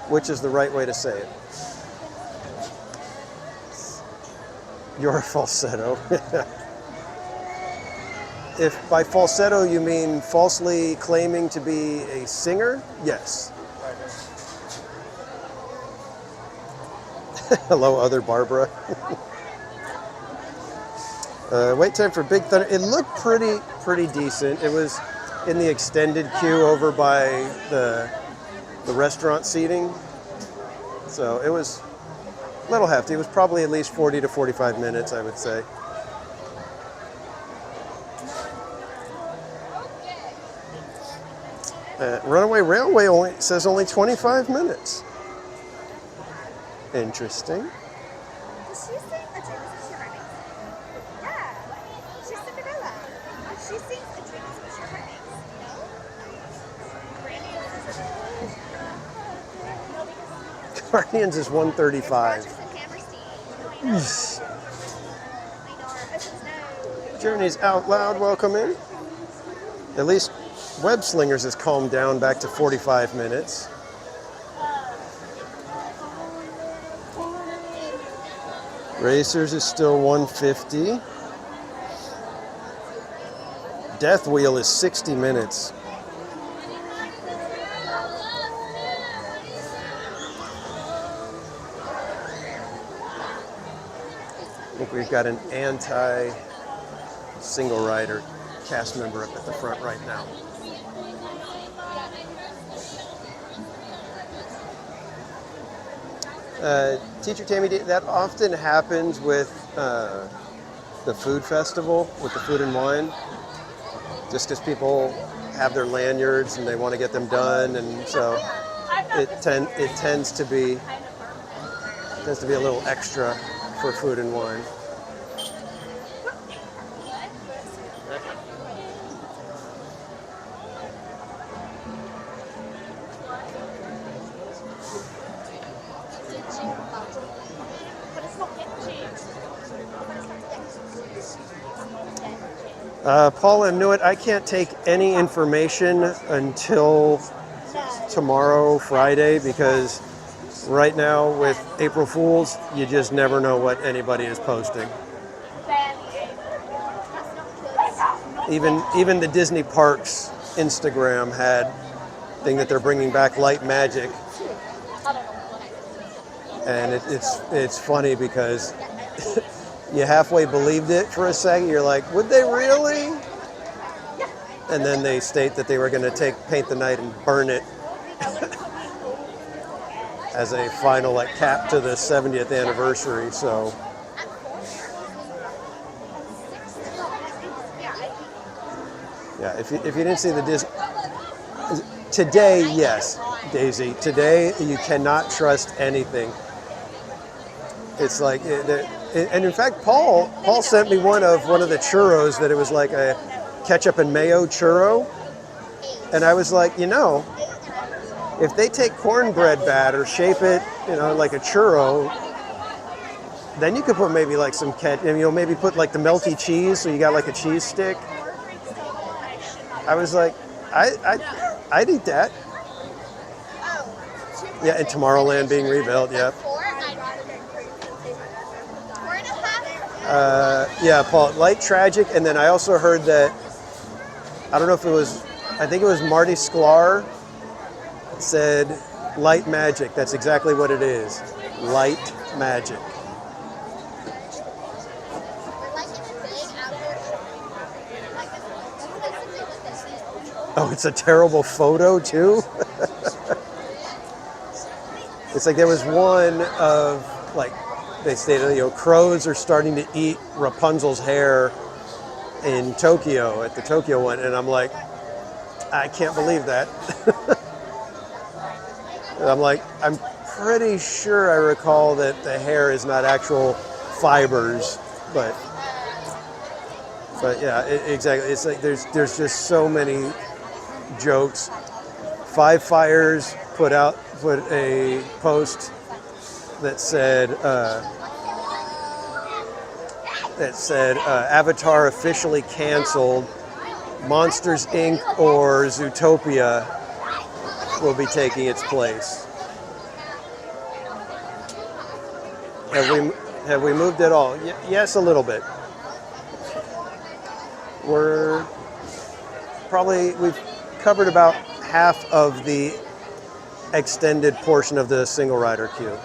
which is the right way to say it. Your falsetto. if by falsetto you mean falsely claiming to be a singer, yes. Hello, other Barbara. Wait time for Big Thunder. It looked pretty decent. It was in the extended queue over by the restaurant seating. So it was a little hefty. It was probably at least 40 to 45 minutes, I would say. Runaway Railway says only 25 minutes. Interesting. Does she sing A Dream is What You're Running? Yeah. She's Cinderella. She sings A Dream is What You're Running. No? Guardians is 135. Journeys Out Loud, welcome in. At least WEB Slingers has calmed down back to 45 minutes. Racers is still 150. Death Wheel is 60 minutes. I think we've got an anti-single rider cast member up at the front right now. Teacher Tammy, that often happens with the food festival, with the food and wine, just because people have their lanyards and they want to get them done, and so it tends to be a little extra for food and wine. Paul, I'm new at. I can't take any information until tomorrow, Friday, because right now with April Fools, you just never know what anybody is posting. Even the Disney Parks Instagram had a thing that they're bringing back light magic, and it's funny because you halfway believed it for a second. You're like, would they really? And then they state that they were going to paint the night and burn it as a final cap to the 70th anniversary. So yeah, if you didn't see the Disney today, yes, Daisy. Today you cannot trust anything. It's like, and in fact, Paul sent me one of the churros that it was like a ketchup and mayo churro, and I was like, if they take cornbread batter, shape it, like a churro, then you could put maybe like some ketchup, maybe put like the melty cheese, so you got like a cheese stick. I was like, I'd eat that. Yeah, and Tomorrowland being rebuilt, yeah. Yeah, Paul, light tragic, and then I also heard that, I don't know if it was, I think it was Marty Sklar said light magic. That's exactly what it is. Light magic. Oh, it's a terrible photo too? It's like there was one of they stated, crows are starting to eat Rapunzel's hair in Tokyo, at the Tokyo one, and I'm like, I can't believe that. And I'm like, I'm pretty sure I recall that the hair is not actual fibers, but yeah, exactly. It's like there's just so many jokes. Five Fires put a post that said Avatar officially canceled. Monsters Inc. or Zootopia will be taking its place. Have we moved at all? Yes, a little bit. We've covered about half of the extended portion of the single rider queue.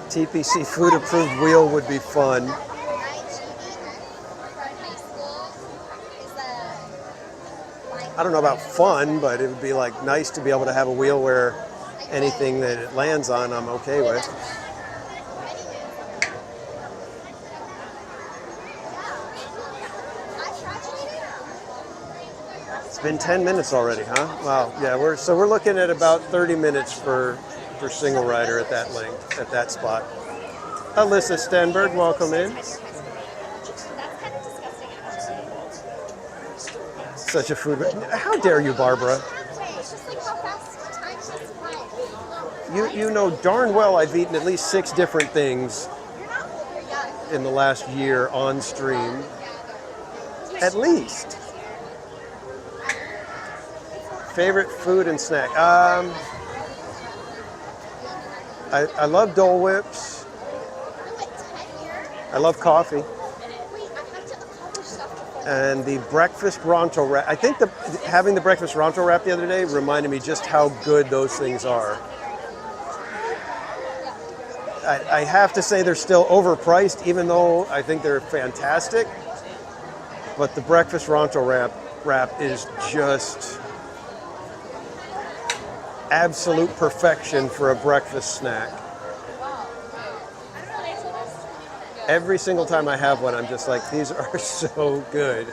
TPC food approved wheel would be fun. I don't know about fun, but it would be like nice to be able to have a wheel where anything that it lands on, I'm okay with. It's been 10 minutes already, huh? Wow. Yeah, we're looking at about 30 minutes for single rider at that length, at that spot. Alyssa Stenberg, welcome in. Such a food. How dare you, Barbara? You know darn well I've eaten at least 6 different things in the last year on stream. At least. Favorite food and snack? I love Dole Whips. I love coffee. And the breakfast Ronto wrap. I think having the breakfast Ronto wrap the other day reminded me just how good those things are. I have to say they're still overpriced, even though I think they're fantastic. But the breakfast Ronto wrap is just absolute perfection for a breakfast snack. Every single time I have one, I'm just like, these are so good.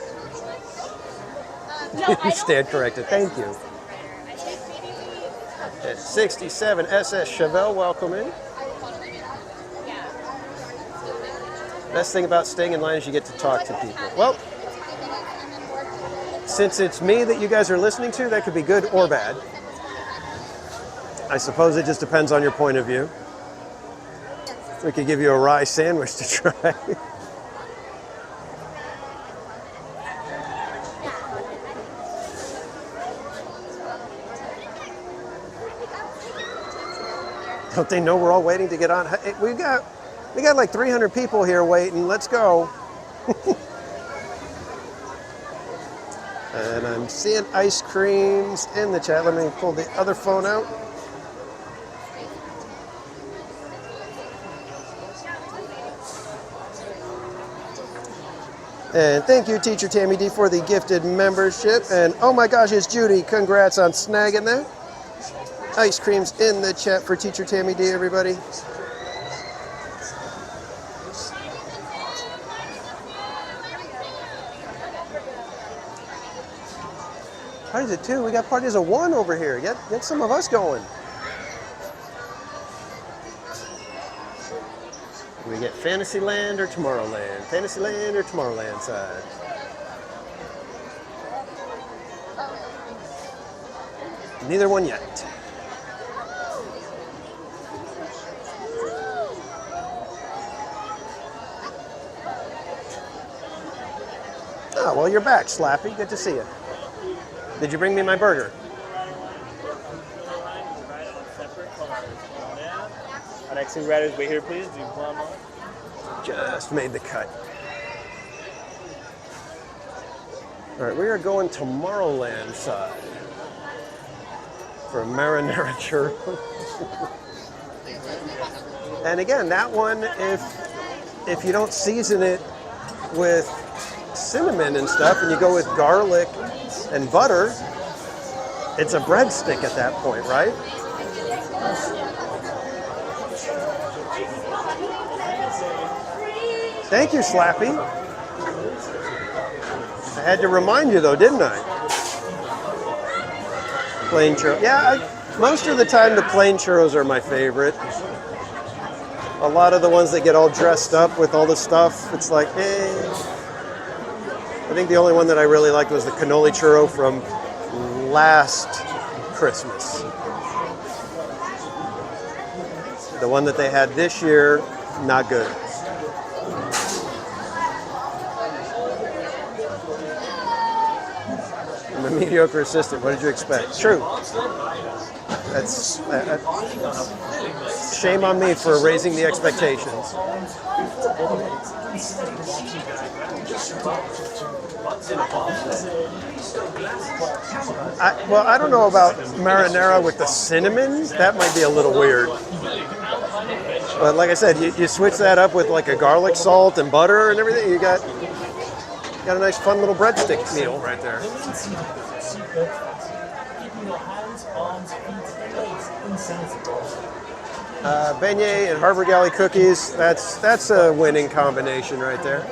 You stand corrected. Thank you. At 67 SS Chevelle, welcome in. Best thing about staying in line is you get to talk to people. Well, since it's me that you guys are listening to, that could be good or bad. I suppose it just depends on your point of view. We could give you a rye sandwich to try. Don't they know we're all waiting to get on? Hey, we got like 300 people here waiting. Let's go. And I'm seeing ice creams in the chat. Let me pull the other phone out. And thank you, Teacher Tammy D, for the gifted membership. And oh my gosh, it's Judy. Congrats on snagging that. Ice creams in the chat for Teacher Tammy D, everybody. Parties at 2. We got parties at 1 over here. Get some of us going. We get Fantasyland or Tomorrowland? Fantasyland or Tomorrowland side? Neither one yet. Oh, well, you're back, Slappy. Good to see you. Did you bring me my burger? Our next two riders, wait here, please. Do you plumb on? Just made the cut. All right, we are going Tomorrowland side for a marinara churro. And again, that one, if you don't season it with cinnamon and stuff, and you go with garlic and butter, it's a breadstick at that point, right? Thank you, Slappy. I had to remind you, though, didn't I? Plain churros. Yeah, most of the time the plain churros are my favorite. A lot of the ones that get all dressed up with all the stuff, it's like, eh. I think the only one that I really liked was the cannoli churro from last Christmas. The one that they had this year, not good. I'm a mediocre assistant. What did you expect? True. That's shame on me for raising the expectations. I don't know about marinara with the cinnamon. That might be a little weird. But like I said, you switch that up with like a garlic salt and butter and everything. You got a nice fun little breadstick meal right there. Beignet and Harvard Galley cookies. That's a winning combination right there.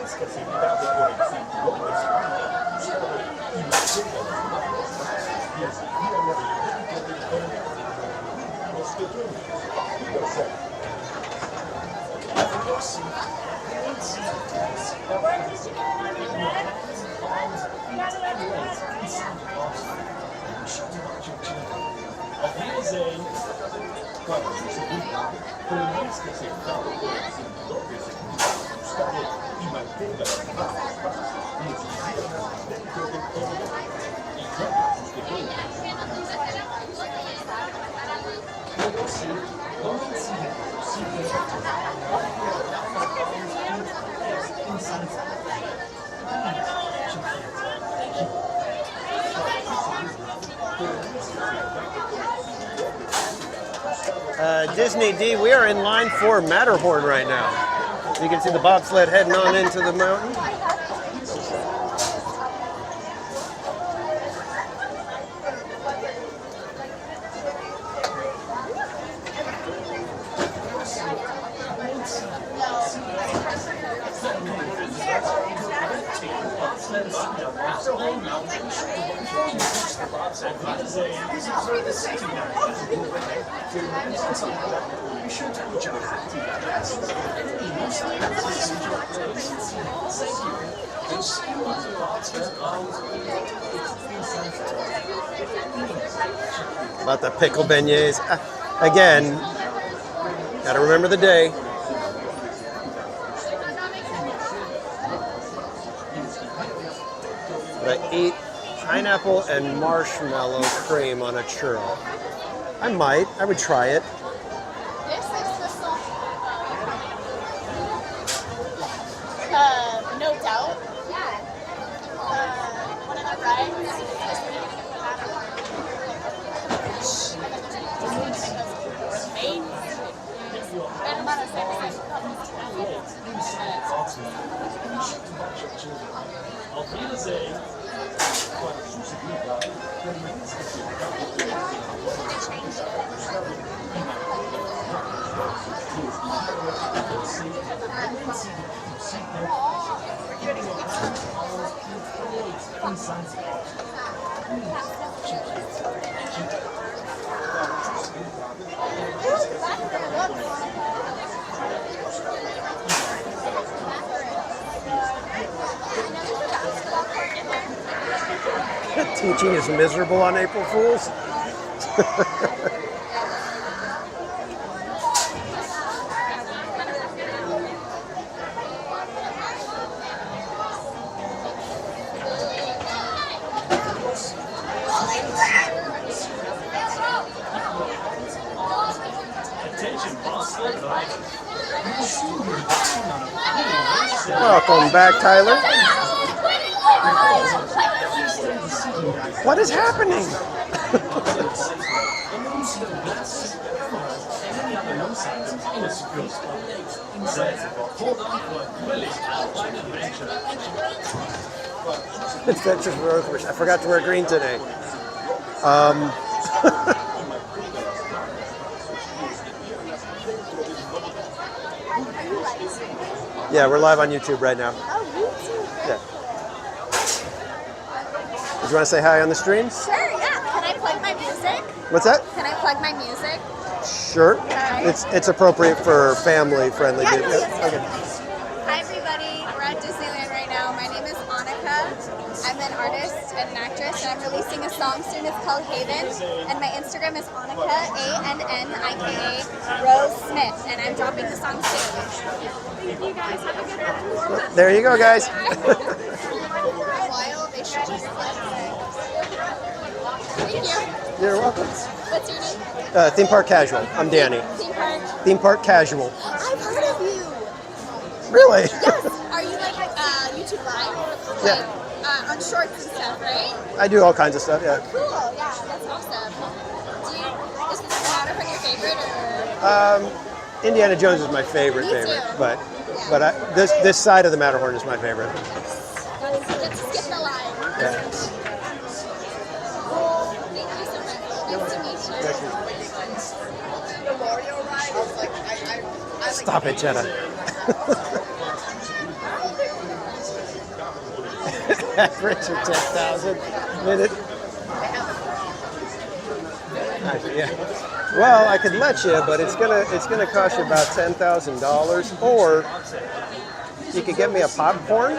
Disney D, we are in line for Matterhorn right now. You can see the bobsled heading on into the mountain. About the pickle beignets. Again, gotta remember the day. But I ate pineapple and marshmallow cream on a churro. I would try it. This is the salt. No doubt. One of the rides. Teaching is miserable on April Fools. Welcome back, Tyler. What is happening? Adventures for Earthwish. I forgot to wear green today. Yeah, we're live on YouTube right now. Oh, YouTube. Yeah. Did you want to say hi on the streams? Sure, yeah. Can I plug my music? What's that? Can I plug my music? Sure. Alright. It's appropriate for family-friendly Yeah, videos. yes. Okay. Hi, everybody. We're at Disneyland right now. My name is Annika. I'm an artist and an actress, and I'm releasing a song soon. It's called Haven, and my Instagram is Annika, ANNIKA, Rose Smith, and I'm dropping the song soon. Thank you guys. Have a good one. There you go, guys. While they should just let. Thank you. You're welcome. What's your name? Theme park casual. I'm Danny. Theme park? Theme park casual. I've heard of you. Really? Yes. Are you like YouTube Live? Yeah. Like, on shorts and stuff, right? I do all kinds of stuff, yeah. Cool. Yeah, that's awesome. Is this Matterhorn your favorite, or? Indiana Jones is my favorite, Me too. but this side of the Matterhorn is my favorite. Let's skip the line. Yeah. Thank you so much. Nice to meet you. The Mario ride is like, I Stop it, Jenna. Average of 10,000 a minute. Yeah. Well, I could let you, but it's gonna cost you about $10,000, or you could get me a popcorn.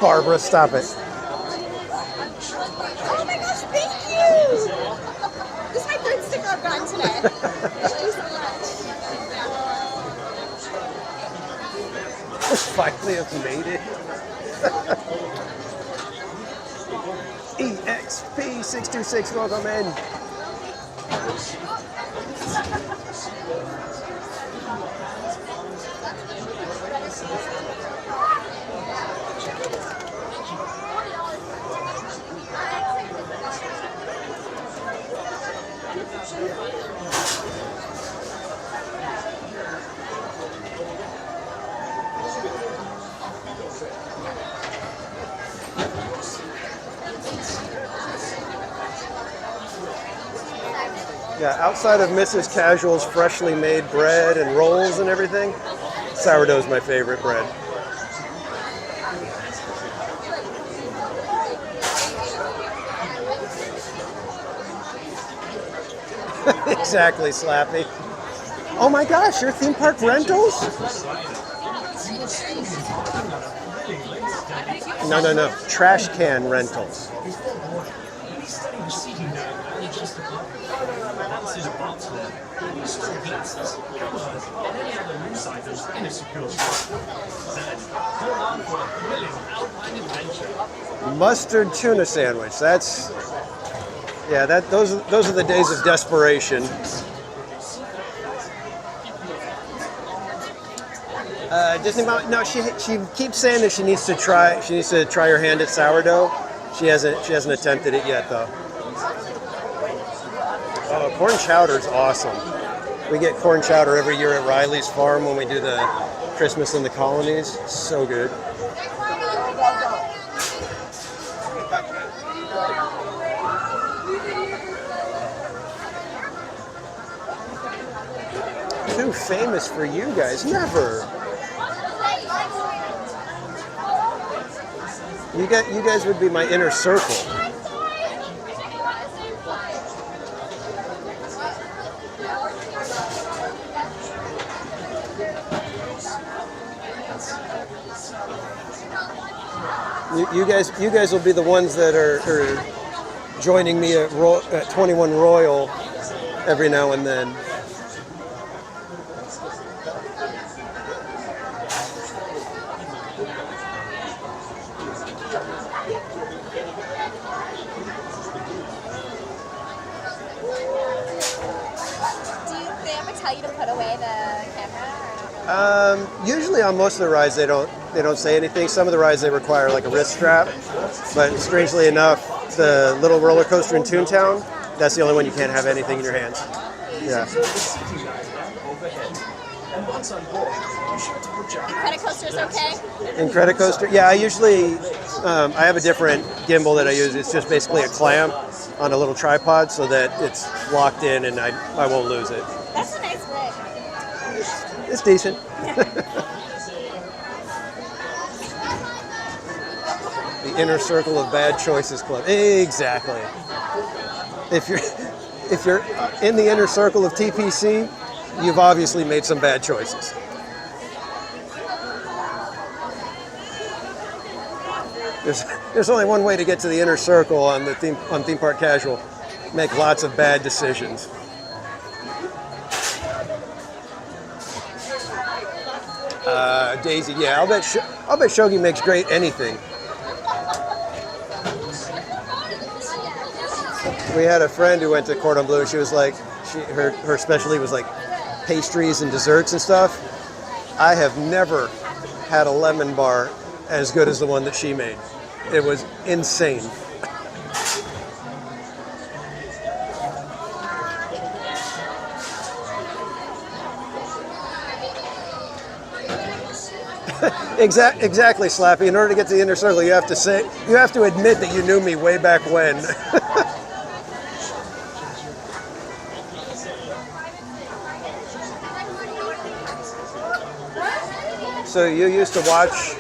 Barbara, stop it. Oh my gosh, thank you! This is my third sticker I've gotten today. Thank you so much. Finally have made it. EXP626, welcome in. Yeah, outside of Mrs. Casual's freshly made bread and rolls and everything, sourdough's my favorite bread. Exactly, Slappy. Oh my gosh, your theme park rentals? No. Trash can rentals. Mustard tuna sandwich. That's, yeah. Those are the days of desperation. Disney Mom. No, she keeps saying that she needs to try her hand at sourdough. She hasn't attempted it yet though. Oh, corn chowder's awesome. We get corn chowder every year at Riley's Farm when we do the Christmas in the Colonies. So good. Too famous for you guys. Never. You guys would be my inner circle. You guys will be the ones that are joining me at 21 Royal every now and then. Do they ever tell you to put away the camera? Usually on most of the rides they don't say anything. Some of the rides they require like a wrist strap, but strangely enough, the little roller coaster in Toontown, that's the only one you can't have anything in your hands. Yeah. Credit coaster's okay? In Credit Coaster, yeah. I usually I have a different gimbal that I use. It's just basically a clamp on a little tripod so that it's locked in and I won't lose it. That's a nice rig. It's decent. the Inner Circle of Bad Choices Club. Exactly. If you're in the inner circle of TPC, you've obviously made some bad choices. There's only one way to get to the inner circle on theme park casual. Make lots of bad decisions. Daisy, yeah, I'll bet Shogi makes great anything. We had a friend who went to Cordon Bleu. She was like, her specialty was like pastries and desserts and stuff. I have never had a lemon bar as good as the one that she made. It was insane. Exactly, Slappy. In order to get to the inner circle, you have to admit that you knew me way back when. So you used to watch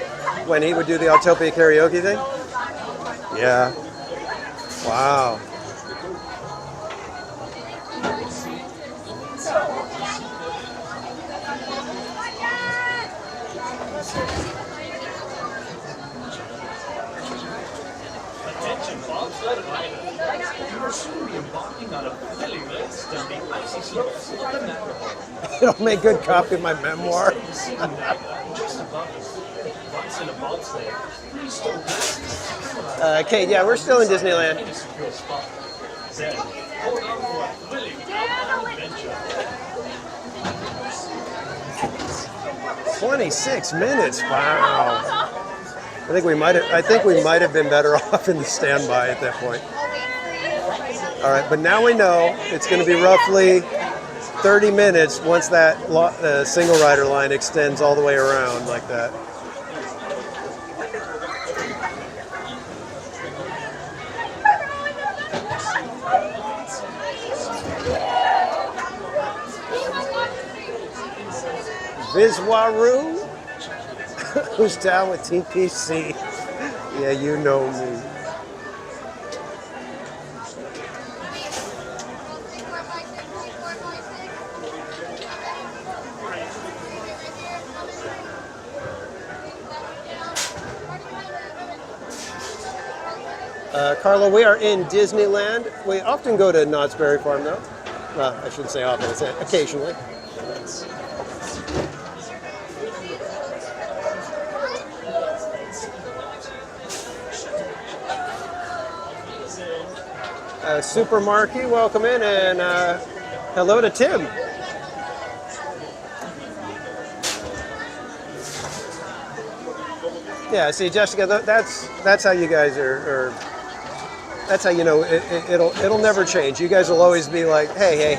when he would do the Autopia karaoke thing? Yeah. Wow. Attention, bobsled riders. You will soon be embarking on a thrilling race down the icy slopes of the Matterhorn. It'll make good copy of my memoir. Just above us, once in a bobsled, please stop. Kate, yeah, we're still in Disneyland. Then, hold on for a thrilling adventure. 26 minutes. Wow. I think we might have been better off in the standby at that point. All right, but now we know it's going to be roughly 30 minutes once that single rider line extends all the way around like that. Vizwaru, who's down with TPC? Yeah, you know me. Carlo, we are in Disneyland. We often go to Knott's Berry Farm, though. Well, I shouldn't say often, I say occasionally. Super Marky, welcome in, and hello to Tim. Yeah, see, Jessica, that's how you guys are. That's how you know it'll never change. You guys will always be like, hey.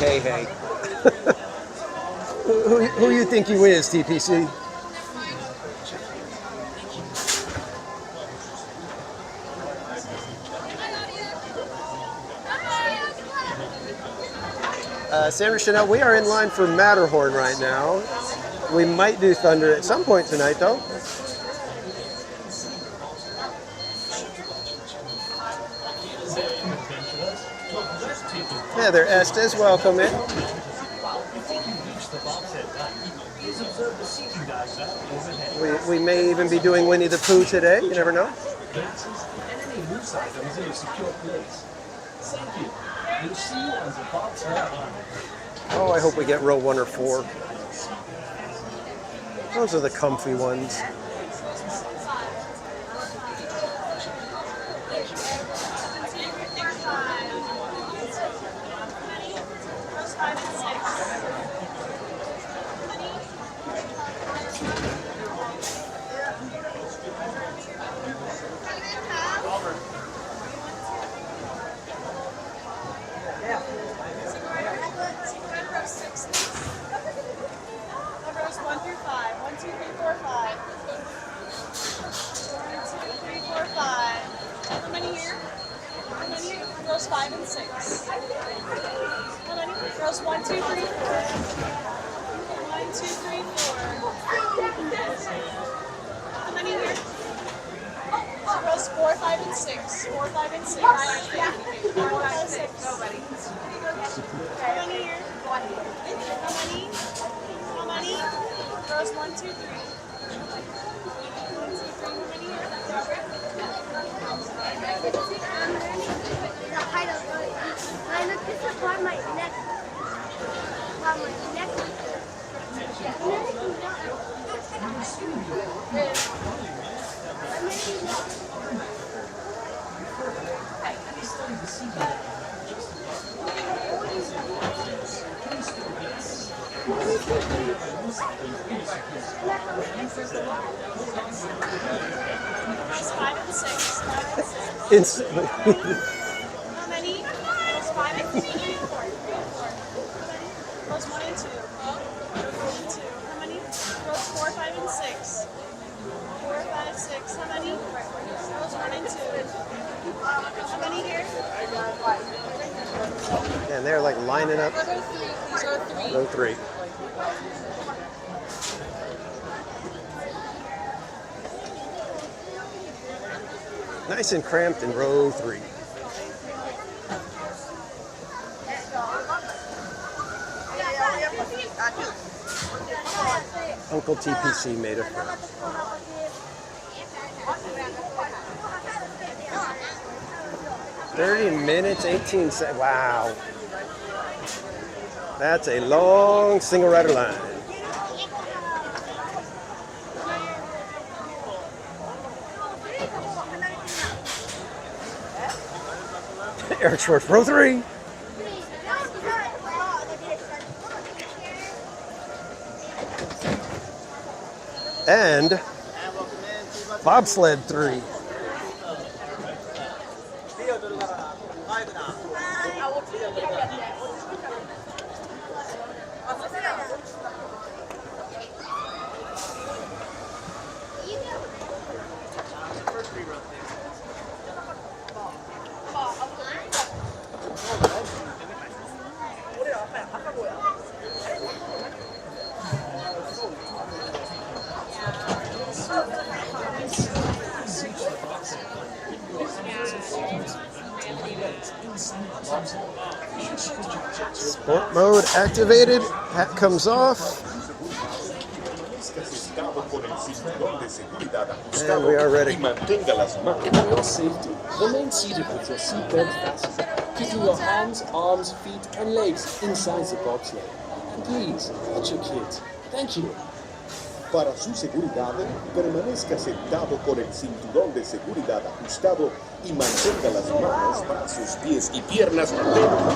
Who you think you is, TPC? Sandra Chanel, we are in line for Matterhorn right now. We might do Thunder at some point tonight, though. Yeah, there, Estes, welcome in. We may even be doing Winnie the Pooh today, you never know. Oh, I hope we get row 1 or 4. Those are the comfy ones. Rows 5 and 6. Rows 1, 2, 3, 4. 1, 2, 3, 4. How many here? Rows 4, 5, and 6. 4, 5, and 6. 4, 5, 6. Go, buddy. How many here? How many? How many? Rows 1, 2, 3. 1, 2, 3. How many here? This is on my neck. On my neck. Rows 5 and 6. 5 and 6. Instantly. How many? Rows 5 and 3 and 4. 3 and 4. How many? Rows 1 and 2. Rows 1 and 2. How many? Rows 4, 5, and 6. 4, 5, 6. How many? Rows 1 and 2. How many here? And they're like lining up. Row 3. These are 3. Row 3. Nice and cramped in row 3. Uncle TPC made it for us. 30 minutes, 18 seconds. Wow. That's a long single rider line. Eric Schwartz, row 3. And bobsled 3. Sport mode activated. Hat comes off. And we are ready. For your safety, remain seated with your seatbelt fastened, keeping your hands, arms, feet, and legs inside the bobsleigh. And please, watch your kids. Thank you. Para su seguridad, permanezca sentado con el cinturón de seguridad ajustado y mantenga las manos, brazos, pies y piernas atentos.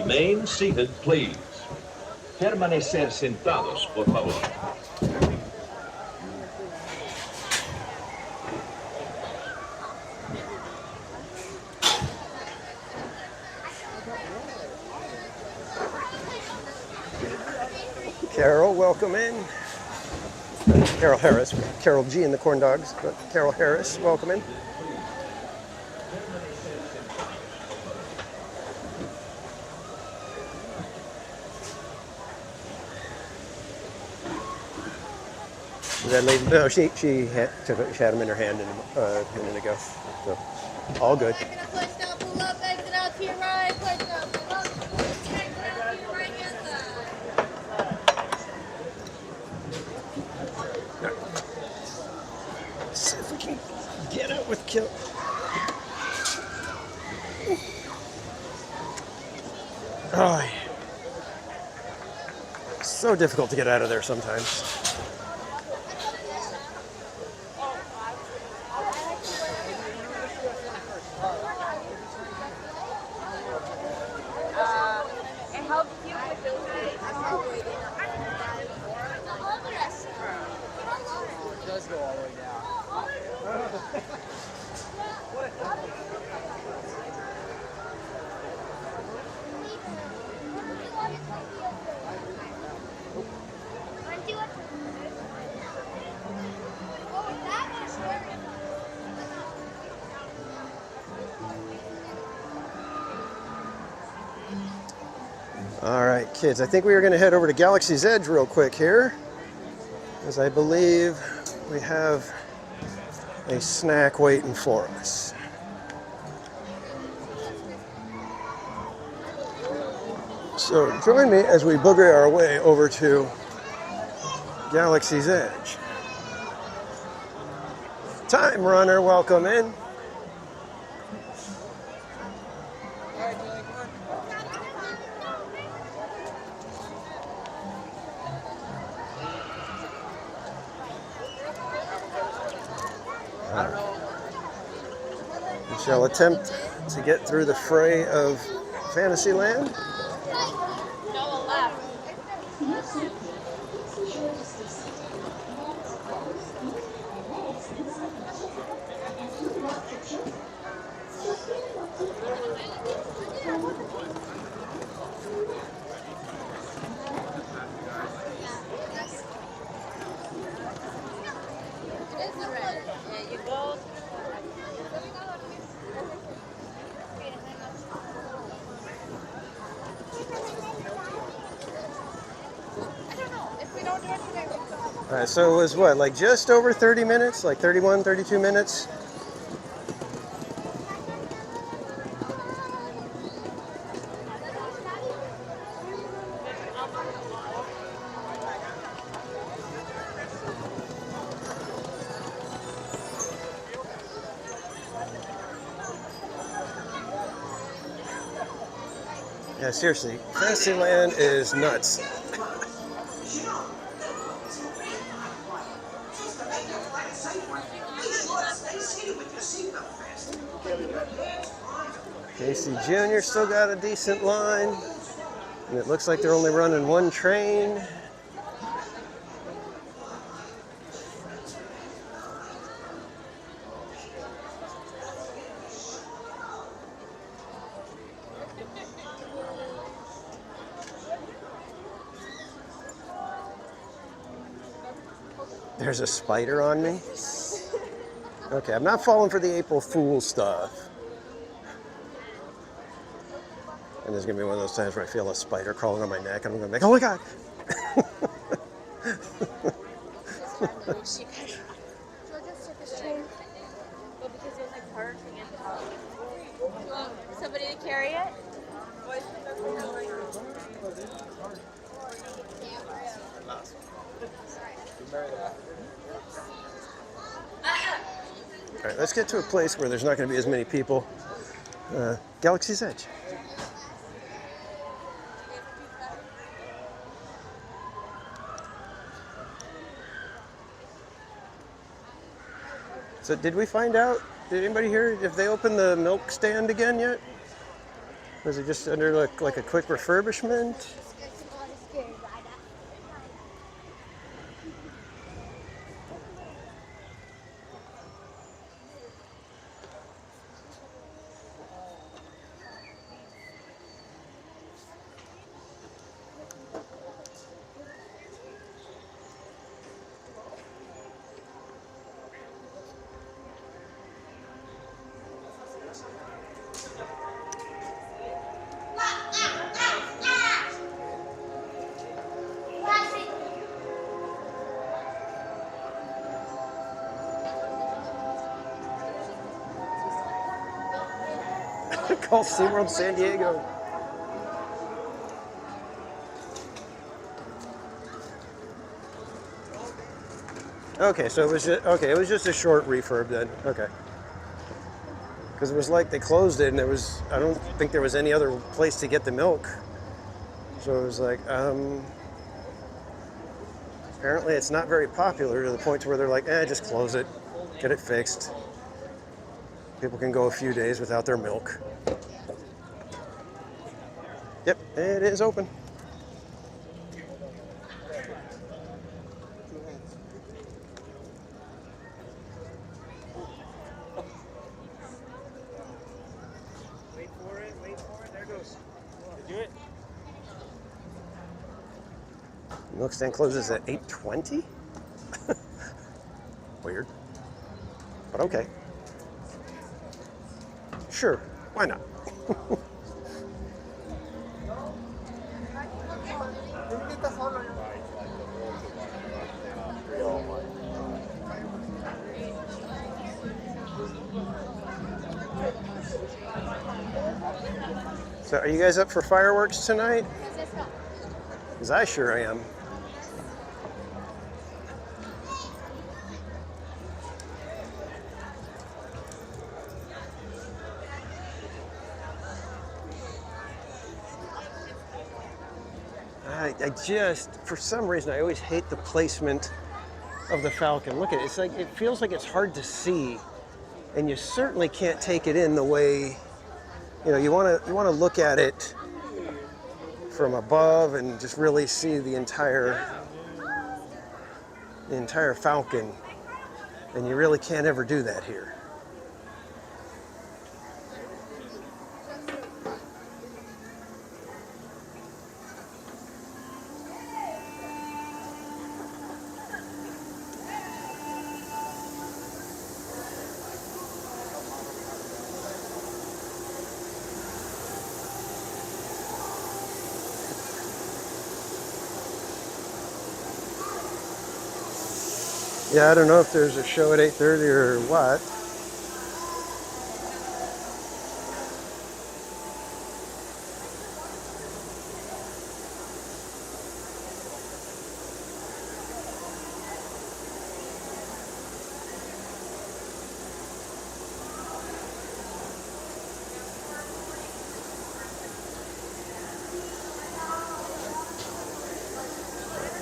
Remain seated, please. Permanecer sentados, por favor. Carol, welcome in. Carol Harris, Carol G in the Corn Dogs, but Carol Harris, welcome in. That lady, no, she had them in her hand a minute ago, so all good. Pull up, exit out to your right, push up, pull up, exit out to your right hand side. Let's see if we can get out with kill. Oh, so difficult to get out of there sometimes. All right, kids, I think we are going to head over to Galaxy's Edge real quick here, as I believe we have a snack waiting for us. So join me as we booger our way over to Galaxy's Edge. Time Runner, welcome in. We shall attempt to get through the fray of Fantasyland. All right, so it was what, like just over 30 minutes, like 31, 32 minutes? Yeah, seriously, Fantasyland is nuts. Casey Jr. still got a decent line, and it looks like they're only running one train. There's a spider on me. Okay, I'm not falling for the April Fool stuff. And there's gonna be one of those times where I feel a spider crawling on my neck and I'm gonna be like, oh my God. Somebody to carry it? All right, let's get to a place where there's not gonna be as many people. Galaxy's Edge. So did we find out, did anybody hear if they opened the milk stand again yet? Was it just under like a quick refurbishment? Call SeaWorld San Diego. Okay, so it was just a short refurb then. Okay. Because it was like they closed it and I don't think there was any other place to get the milk. So it was like, apparently it's not very popular to the point to where they're like, just close it, get it fixed. People can go a few days without their milk. Yep, it is open. Wait for it, there it goes. Did you do it? Milk stand closes at 8:20? Weird. But okay. Sure, why not? So are you guys up for fireworks tonight? Because I sure am. I just, for some reason, I always hate the placement of the Falcon. Look at it, it's like, it feels like it's hard to see, and you certainly can't take it in the way, you want to look at it from above and just really see the entire Falcon, and you really can't ever do that here. Yeah, I don't know if there's a show at 8:30 or what.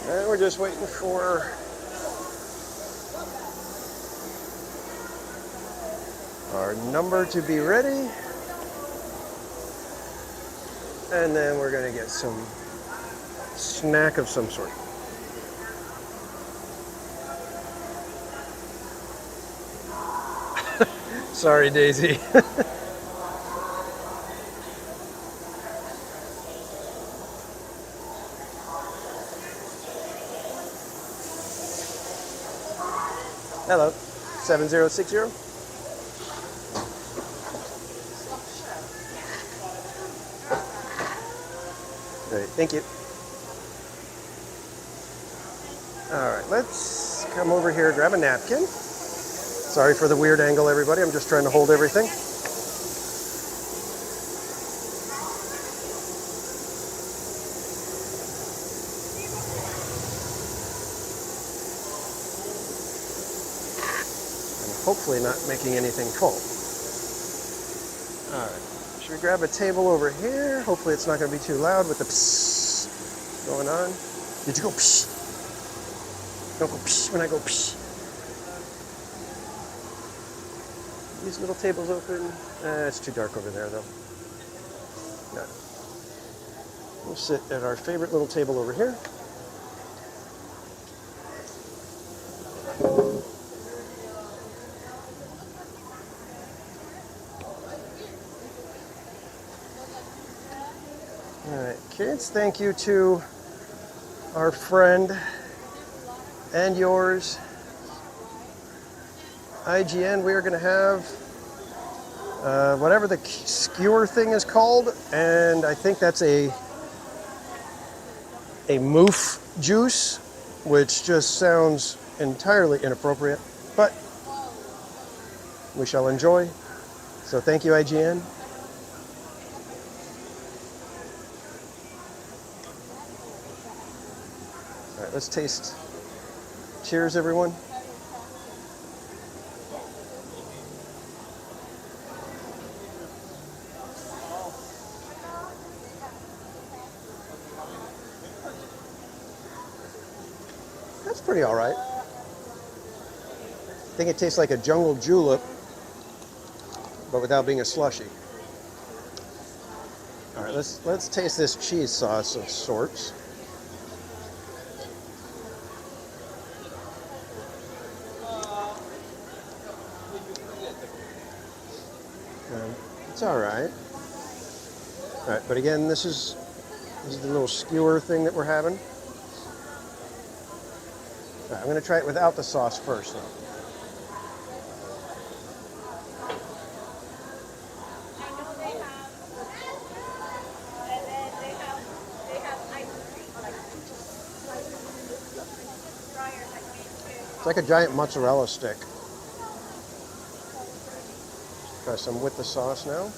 And we're just waiting for our number to be ready, and then we're going to get some snack of some sort. Sorry, Daisy. Hello, 7060. Great, thank you. All right, let's come over here, grab a napkin. Sorry for the weird angle, everybody. I'm just trying to hold everything. And hopefully not making anything cold. All right. Should we grab a table over here? Hopefully it's not going to be too loud with the psst going on. Did you go psst? Don't go psst when I go psst. These little tables open. It's too dark over there though. Yeah. We'll sit at our favorite little table over here. All right, kids, thank you to our friend and yours, IGN. We are going to have whatever the skewer thing is called, and I think that's a moof juice, which just sounds entirely inappropriate, but we shall enjoy. So thank you, IGN. All right, let's taste. Cheers, everyone. That's pretty all right. I think it tastes like a jungle julep, but without being a slushy. All right, let's taste this cheese sauce of sorts. It's all right. All right, but again, this is the little skewer thing that we're having. All right, I'm going to try it without the sauce first, though. It's like a giant mozzarella stick. Try some with the sauce now.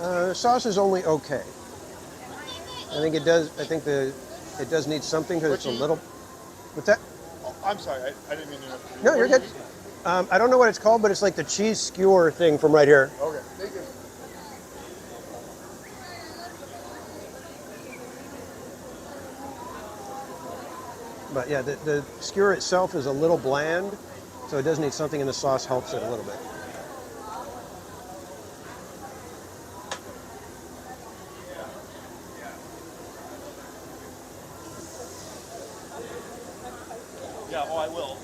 The sauce is only okay. I think it does. I think it does need something because it's a little. What's that? Oh, I'm sorry, I didn't mean to interrupt you. No, you're good. I don't know what it's called, but it's like the cheese skewer thing from right here. Okay, thank you. But yeah, the skewer itself is a little bland, so it does need something in the sauce helps it a little bit. Yeah, oh, I will.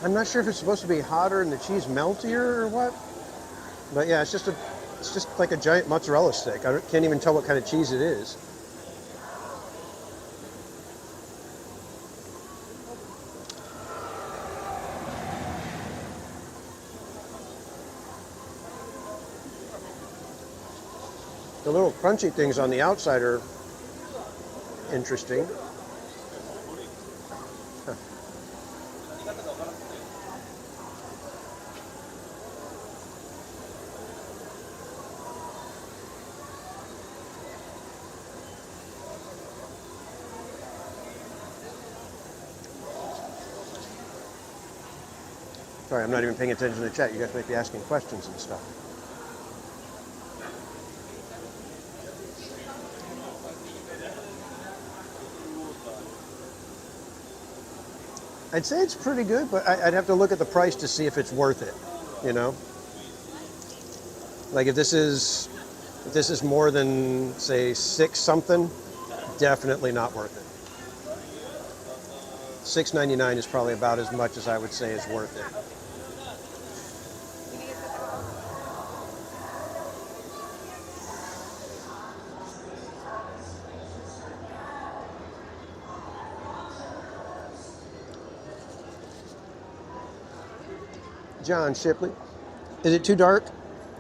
I'm not sure if it's supposed to be hotter and the cheese meltier or what. But yeah, it's just like a giant mozzarella stick. I can't even tell what kind of cheese it is. The little crunchy things on the outside are interesting. Huh. Sorry, I'm not even paying attention to the chat. You guys might be asking questions and stuff. I'd say it's pretty good, but I'd have to look at the price to see if it's worth it, you know? Like if this is more than, say, $6 something, definitely not worth it. $6.99 is probably about as much as I would say is worth it. John Shipley. Is it too dark?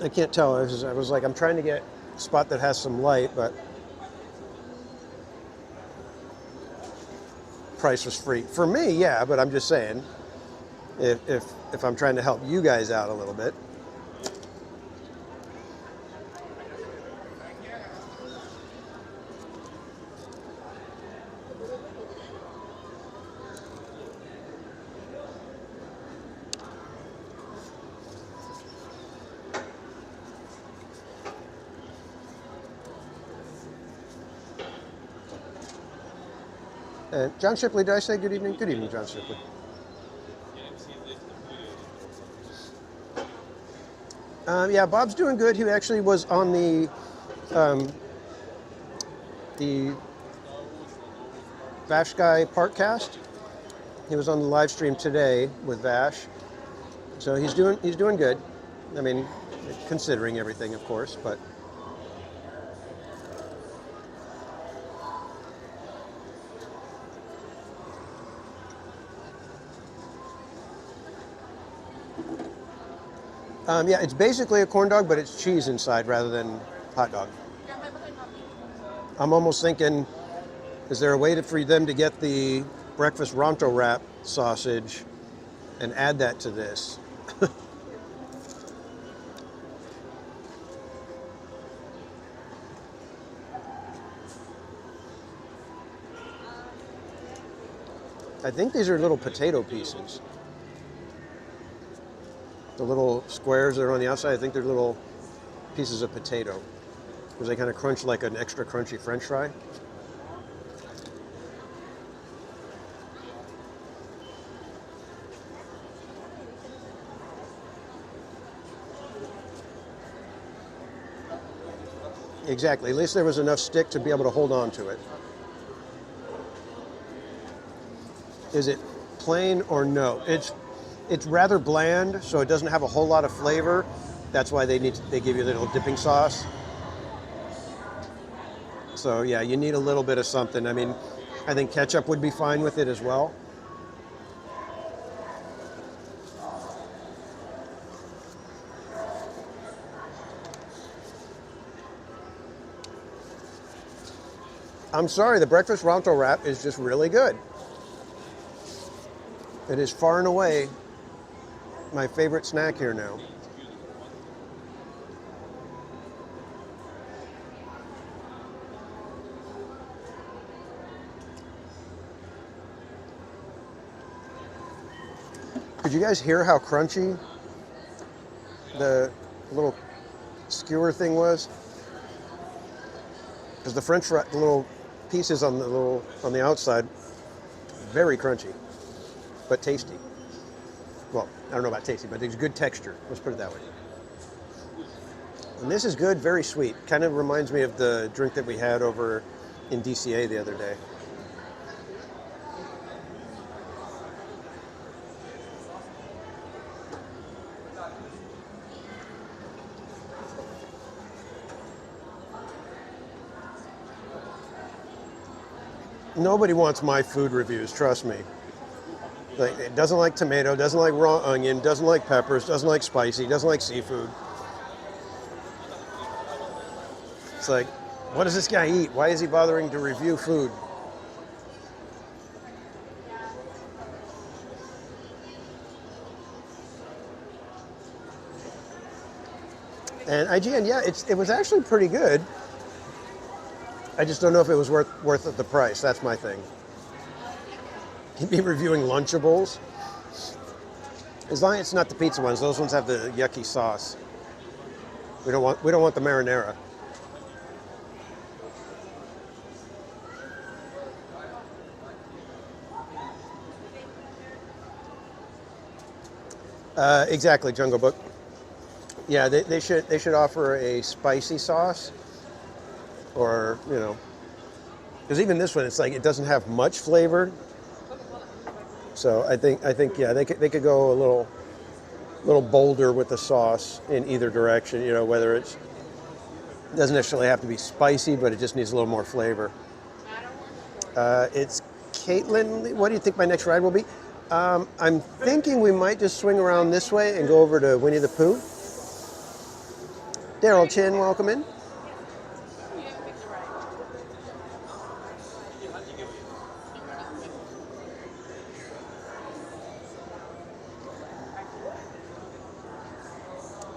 I can't tell. I was like, I'm trying to get a spot that has some light, but price was free. For me, yeah, but I'm just saying, if I'm trying to help you guys out a little bit. And John Shipley, did I say good evening? Good evening, John Shipley. Yeah, Bob's doing good. He actually was on the Vash Guy Parkcast. He was on the live stream today with Vash, so he's doing good. I mean, considering everything, of course, but. Yeah, it's basically a corn dog, but it's cheese inside rather than hot dog. I'm almost thinking, is there a way for them to get the breakfast Ronto wrap sausage and add that to this? I think these are little potato pieces. The little squares that are on the outside, I think they're little pieces of potato because they kind of crunch like an extra crunchy French fry. Exactly. At least there was enough stick to be able to hold on to it. Is it plain or no? It's rather bland, so it doesn't have a whole lot of flavor. That's why they give you a little dipping sauce. So yeah, you need a little bit of something. I mean, I think ketchup would be fine with it as well. I'm sorry, the breakfast Ronto wrap is just really good. It is far and away my favorite snack here now. Could you guys hear how crunchy the little skewer thing was? Because the French fry, the little pieces on the outside, very crunchy, but tasty. Well, I don't know about tasty, but there's good texture. Let's put it that way. And this is good, very sweet. Kind of reminds me of the drink that we had over in DCA the other day. Nobody wants my food reviews, trust me. Like, it doesn't like tomato, doesn't like raw onion, doesn't like peppers, doesn't like spicy, doesn't like seafood. It's like, what does this guy eat? Why is he bothering to review food? And IGN, yeah, it was actually pretty good. I just don't know if it was worth the price. That's my thing. You'd be reviewing Lunchables. As long as it's not the pizza ones, those ones have the yucky sauce. We don't want the marinara. Exactly, Jungle Book. Yeah, they should offer a spicy sauce, or because even this one, it's like it doesn't have much flavor. So I think yeah, they could go a little bolder with the sauce in either direction. Whether it doesn't necessarily have to be spicy, but it just needs a little more flavor. It's Caitlin. What do you think my next ride will be? I'm thinking we might just swing around this way and go over to Winnie the Pooh. Daryl Chin, welcome in.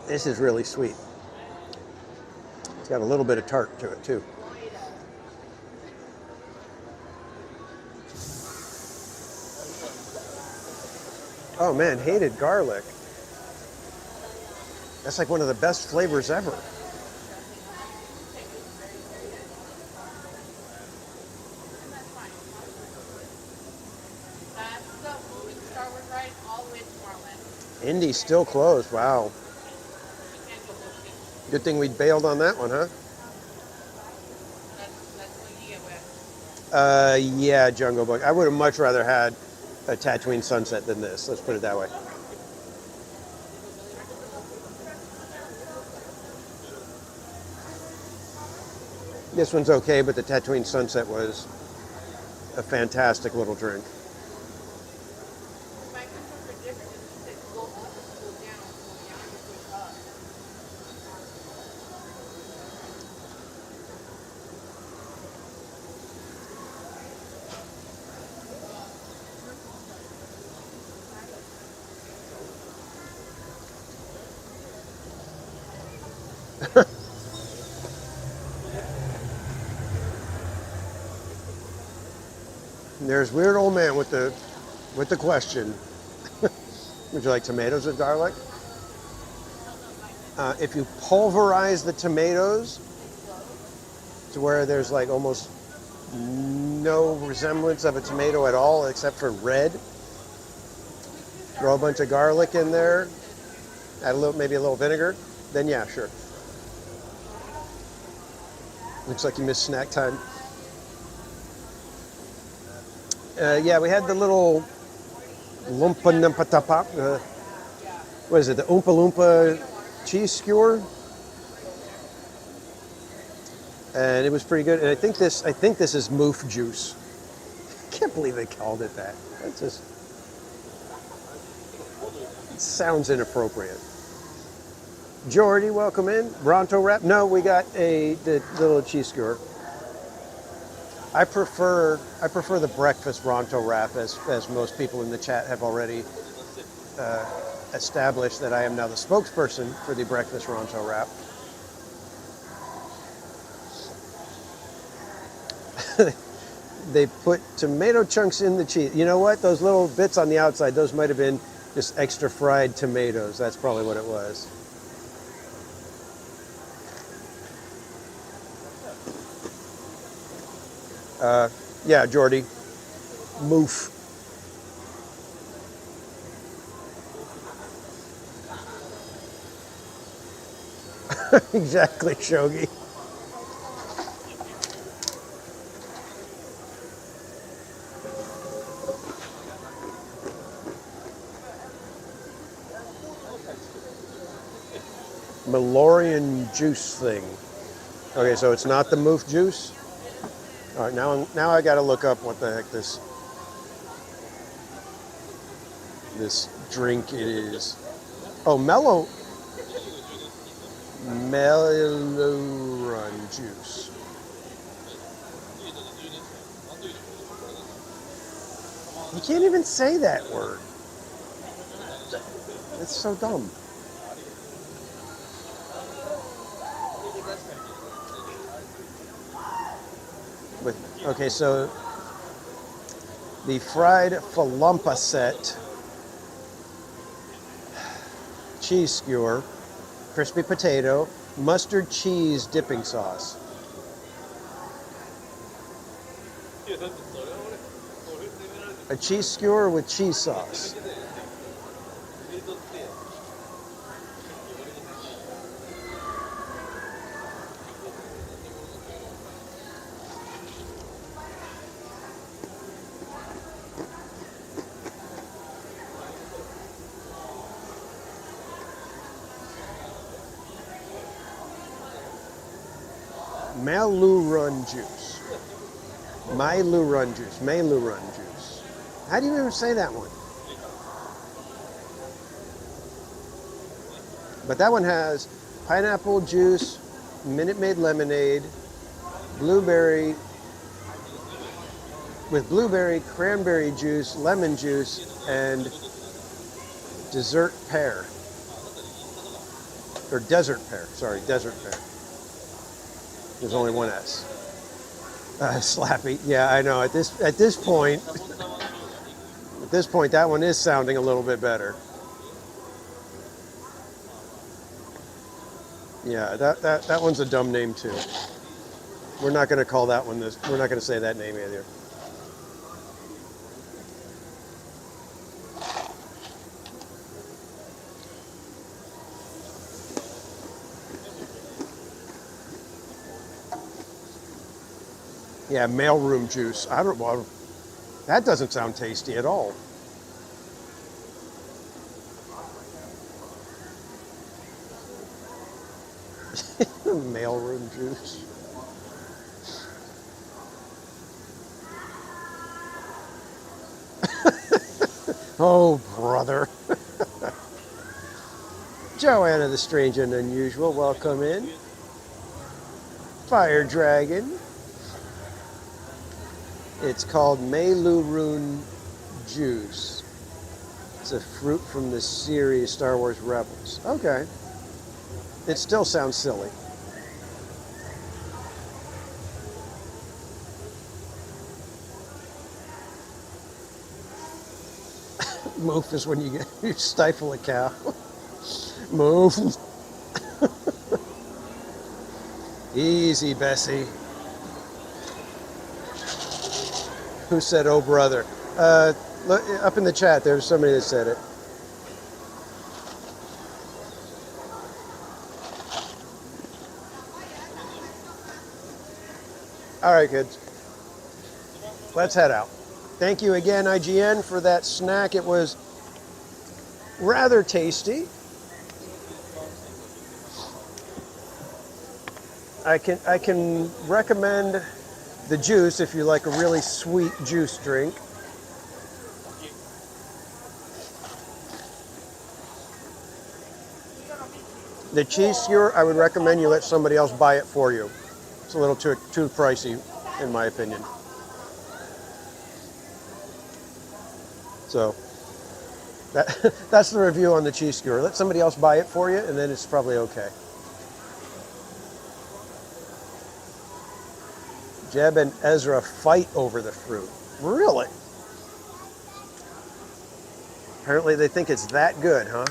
This is really sweet. It's got a little bit of tart to it too. Oh man, hated garlic. That's like one of the best flavors ever. Indy's still closed. Wow. Good thing we bailed on that one, huh? Yeah, Jungle Book. I would have much rather had a Tatooine Sunset than this. Let's put it that way. This one's okay, but the Tatooine Sunset was a fantastic little drink. There's weird old man with the question. Would you like tomatoes with garlic? If you pulverize the tomatoes to where there's like almost no resemblance of a tomato at all except for red, throw a bunch of garlic in there, add a little, maybe a little vinegar, then yeah, sure. Looks like you missed snack time. Yeah, we had the little Loompa Noompa Tapa, what is it, the Oompa Loompa cheese skewer? And it was pretty good. And I think this is moof juice. I can't believe they called it that. It sounds inappropriate. Jordy, welcome in. Bronto wrap? No, we got the little cheese skewer. I prefer the breakfast Ronto wrap, as most people in the chat have already established that I am now the spokesperson for the breakfast Ronto wrap. They put tomato chunks in the cheese. You know what? Those little bits on the outside, those might have been just extra fried tomatoes. That's probably what it was. Yeah, Jordy. Moof. Exactly, Shogi. Malorian juice thing. Okay, so it's not the moof juice? All right, now I got to look up what the heck this drink is. Oh, mellow run juice. You can't even say that word. It's so dumb. Okay, so the fried falumpa set, cheese skewer, crispy potato, mustard cheese dipping sauce. A cheese skewer with cheese sauce. Malu-run juice. Malu-run juice. Malu-run juice. How do you even say that one? But that one has pineapple juice, Minute Maid lemonade, blueberry, with blueberry, cranberry juice, lemon juice, and dessert pear. Or desert pear. Sorry, desert pear. There's only one S. Slappy. Yeah, I know. At this point, that one is sounding a little bit better. Yeah, that one's a dumb name too. We're not going to call that one this. We're not going to say that name either. Yeah, mailroom juice. I don't know. That doesn't sound tasty at all. Mailroom juice. Oh, brother. Joanna the Strange and Unusual, welcome in. Fire Dragon. It's called Mailroom juice. It's a fruit from the series Star Wars Rebels. Okay. It still sounds silly. Moof is when you stifle a cow. Moof. Easy, Bessie. Who said, oh, brother? Look, up in the chat, there's somebody that said it. All right, kids. Let's head out. Thank you again, IGN, for that snack. It was rather tasty. I can recommend the juice if you like a really sweet juice drink. The cheese skewer, I would recommend you let somebody else buy it for you. It's a little too pricey, in my opinion. So that's the review on the cheese skewer. Let somebody else buy it for you, and then it's probably okay. Jeb and Ezra fight over the fruit. Really? Apparently they think it's that good, huh?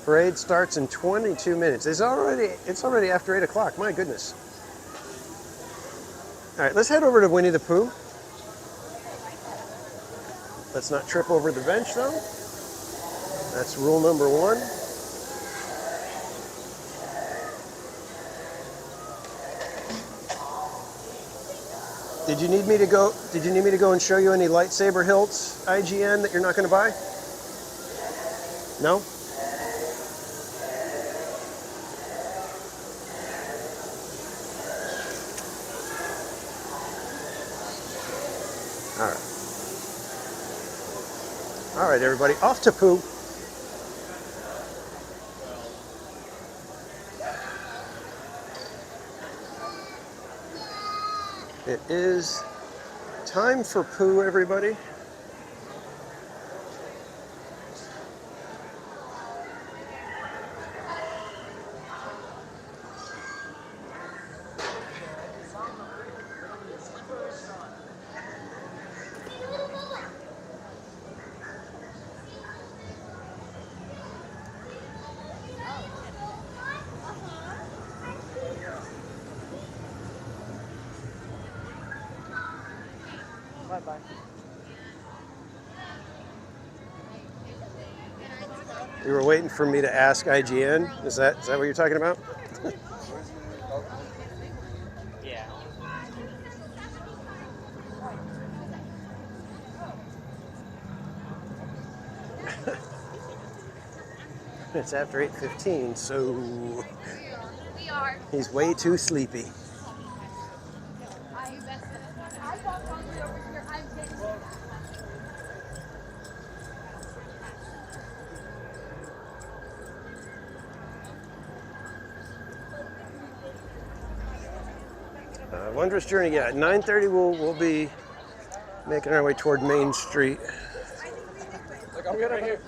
Parade starts in 22 minutes. It's already after 8 o'clock. My goodness. All right, let's head over to Winnie the Pooh. Let's not trip over the bench, though. That's rule number 1. Did you need me to go and show you any lightsaber hilts, IGN, that you're not going to buy? No? All right. All right, everybody, off to Pooh. It is time for Pooh, everybody. Bye-bye. You were waiting for me to ask IGN? Is that what you're talking about? Yeah. It's after 8:15, so We are. he's way too sleepy. Wondrous Journey, yeah. At 9:30, we'll be making our way toward Main Street. Look, I'm gonna here.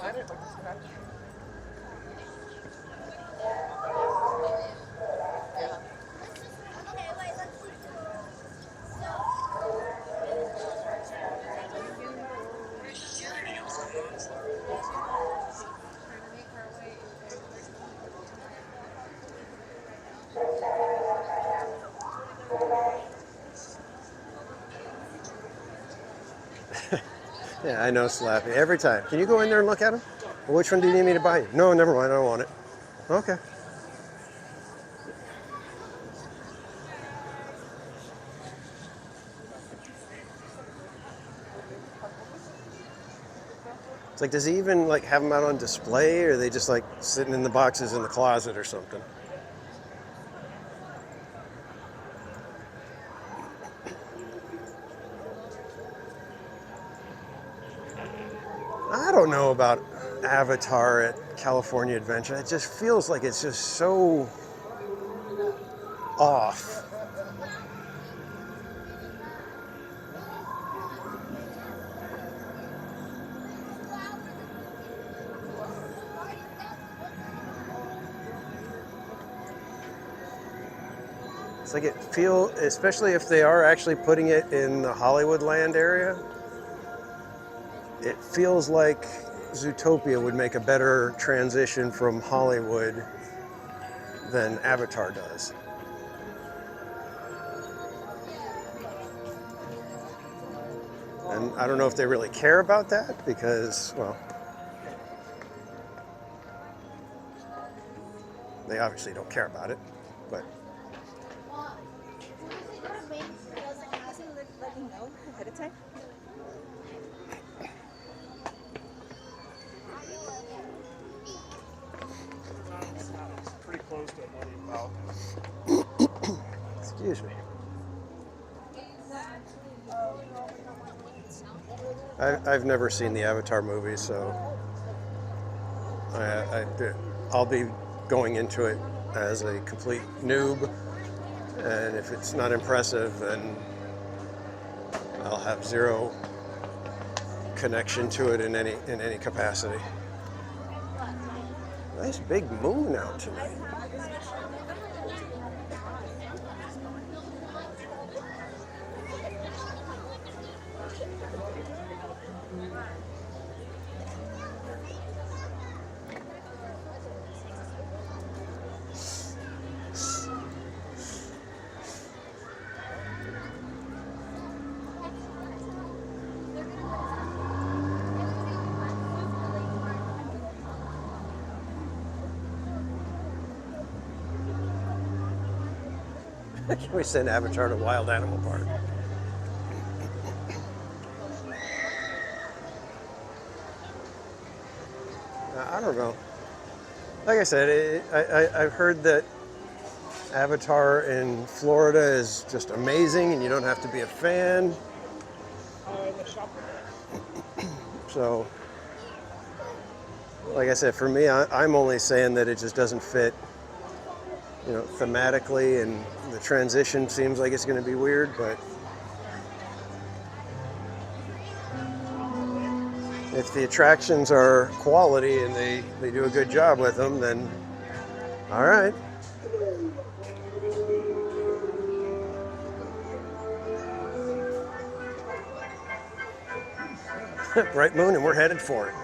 Yeah, I know, Slappy. Every time. Can you go in there and look at them? Well, which one do you need me to buy you? No, never mind. I don't want it. Okay. It's like, does he even like have them out on display, or are they just like sitting in the boxes in the closet or something? I don't know about Avatar at California Adventure. It just feels like it's just so off. It's like it feels, especially if they are actually putting it in the Hollywood land area, it feels like Zootopia would make a better transition from Hollywood than Avatar does. And I don't know if they really care about that because, well, they obviously don't care about it, but. Let me know ahead of time. It's pretty close to a million pounds. Excuse me. I've never seen the Avatar movie, so I'll be going into it as a complete noob, and if it's not impressive, then I'll have zero connection to it in any capacity. Nice big moon out tonight. Can we send Avatar to Wild Animal Park? I don't know. Like I said, I've heard that Avatar in Florida is just amazing and you don't have to be a fan. So, like I said, for me, I'm only saying that it just doesn't fit, you know, thematically, and the transition seems like it's going to be weird, but if the attractions are quality and they do a good job with them, then all right. Bright moon, and we're headed for it.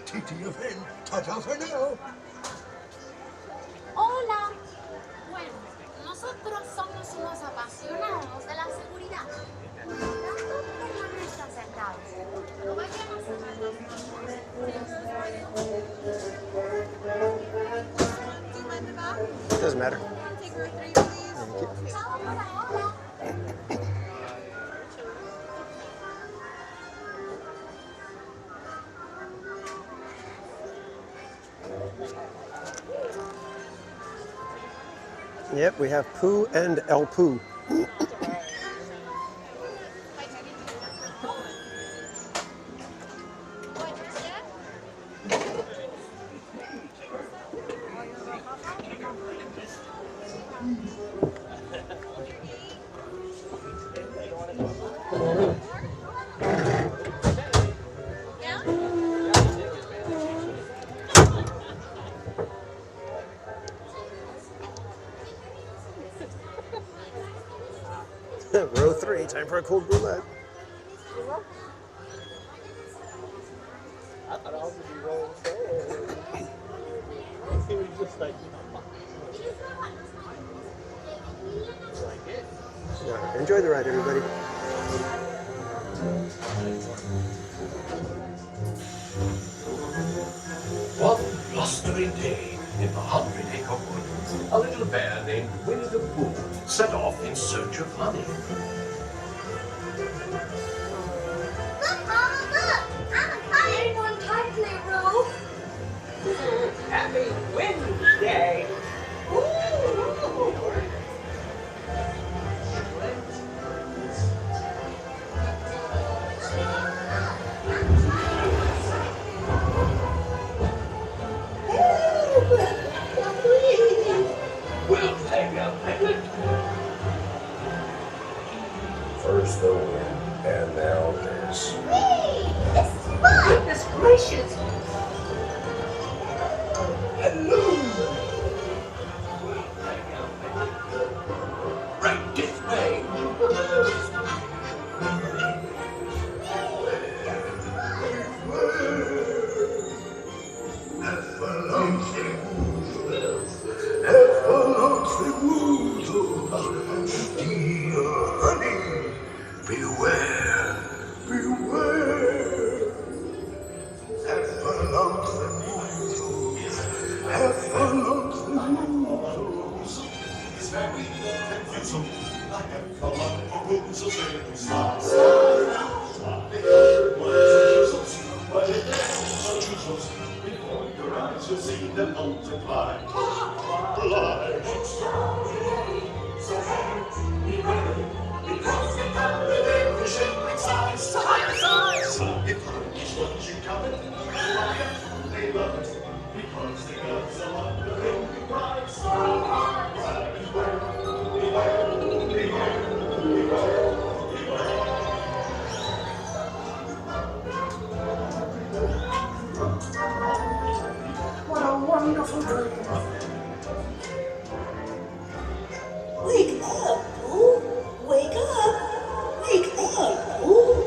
TTFN, ta-ta for now. Hola. Bueno, nosotros somos unos apasionados de la seguridad. Tanto permanezcan sentados. No vayan a cerrar los Do you mind the back? Doesn't matter. Take row 3, please. Thank you. Yep, we have Pooh and El Pooh. Row 3, time for a cold roulette. I thought I was going to be rolling forward. He was just like, like it. Yeah, enjoy the ride, everybody. One blustering day in the 100-acre woods, a little bear named Winnie the Pooh set off in search of honey. Look, Mama, look! I'm a kite! Hang on tightly, Roof! Happy Wednesday! We'll take a picnic. First the wind, and now this. This is fun! Goodness gracious! Hello! Right this way! Beware, beware. You'll see them multiply. Because they come in every shape and size. Higher size! If monkeys want you coming, they love it. Because they got so wondering price. Beware, beware, beware, beware. What a wonderful dream. Wake up, Pooh. Wake up. Wake up, Pooh.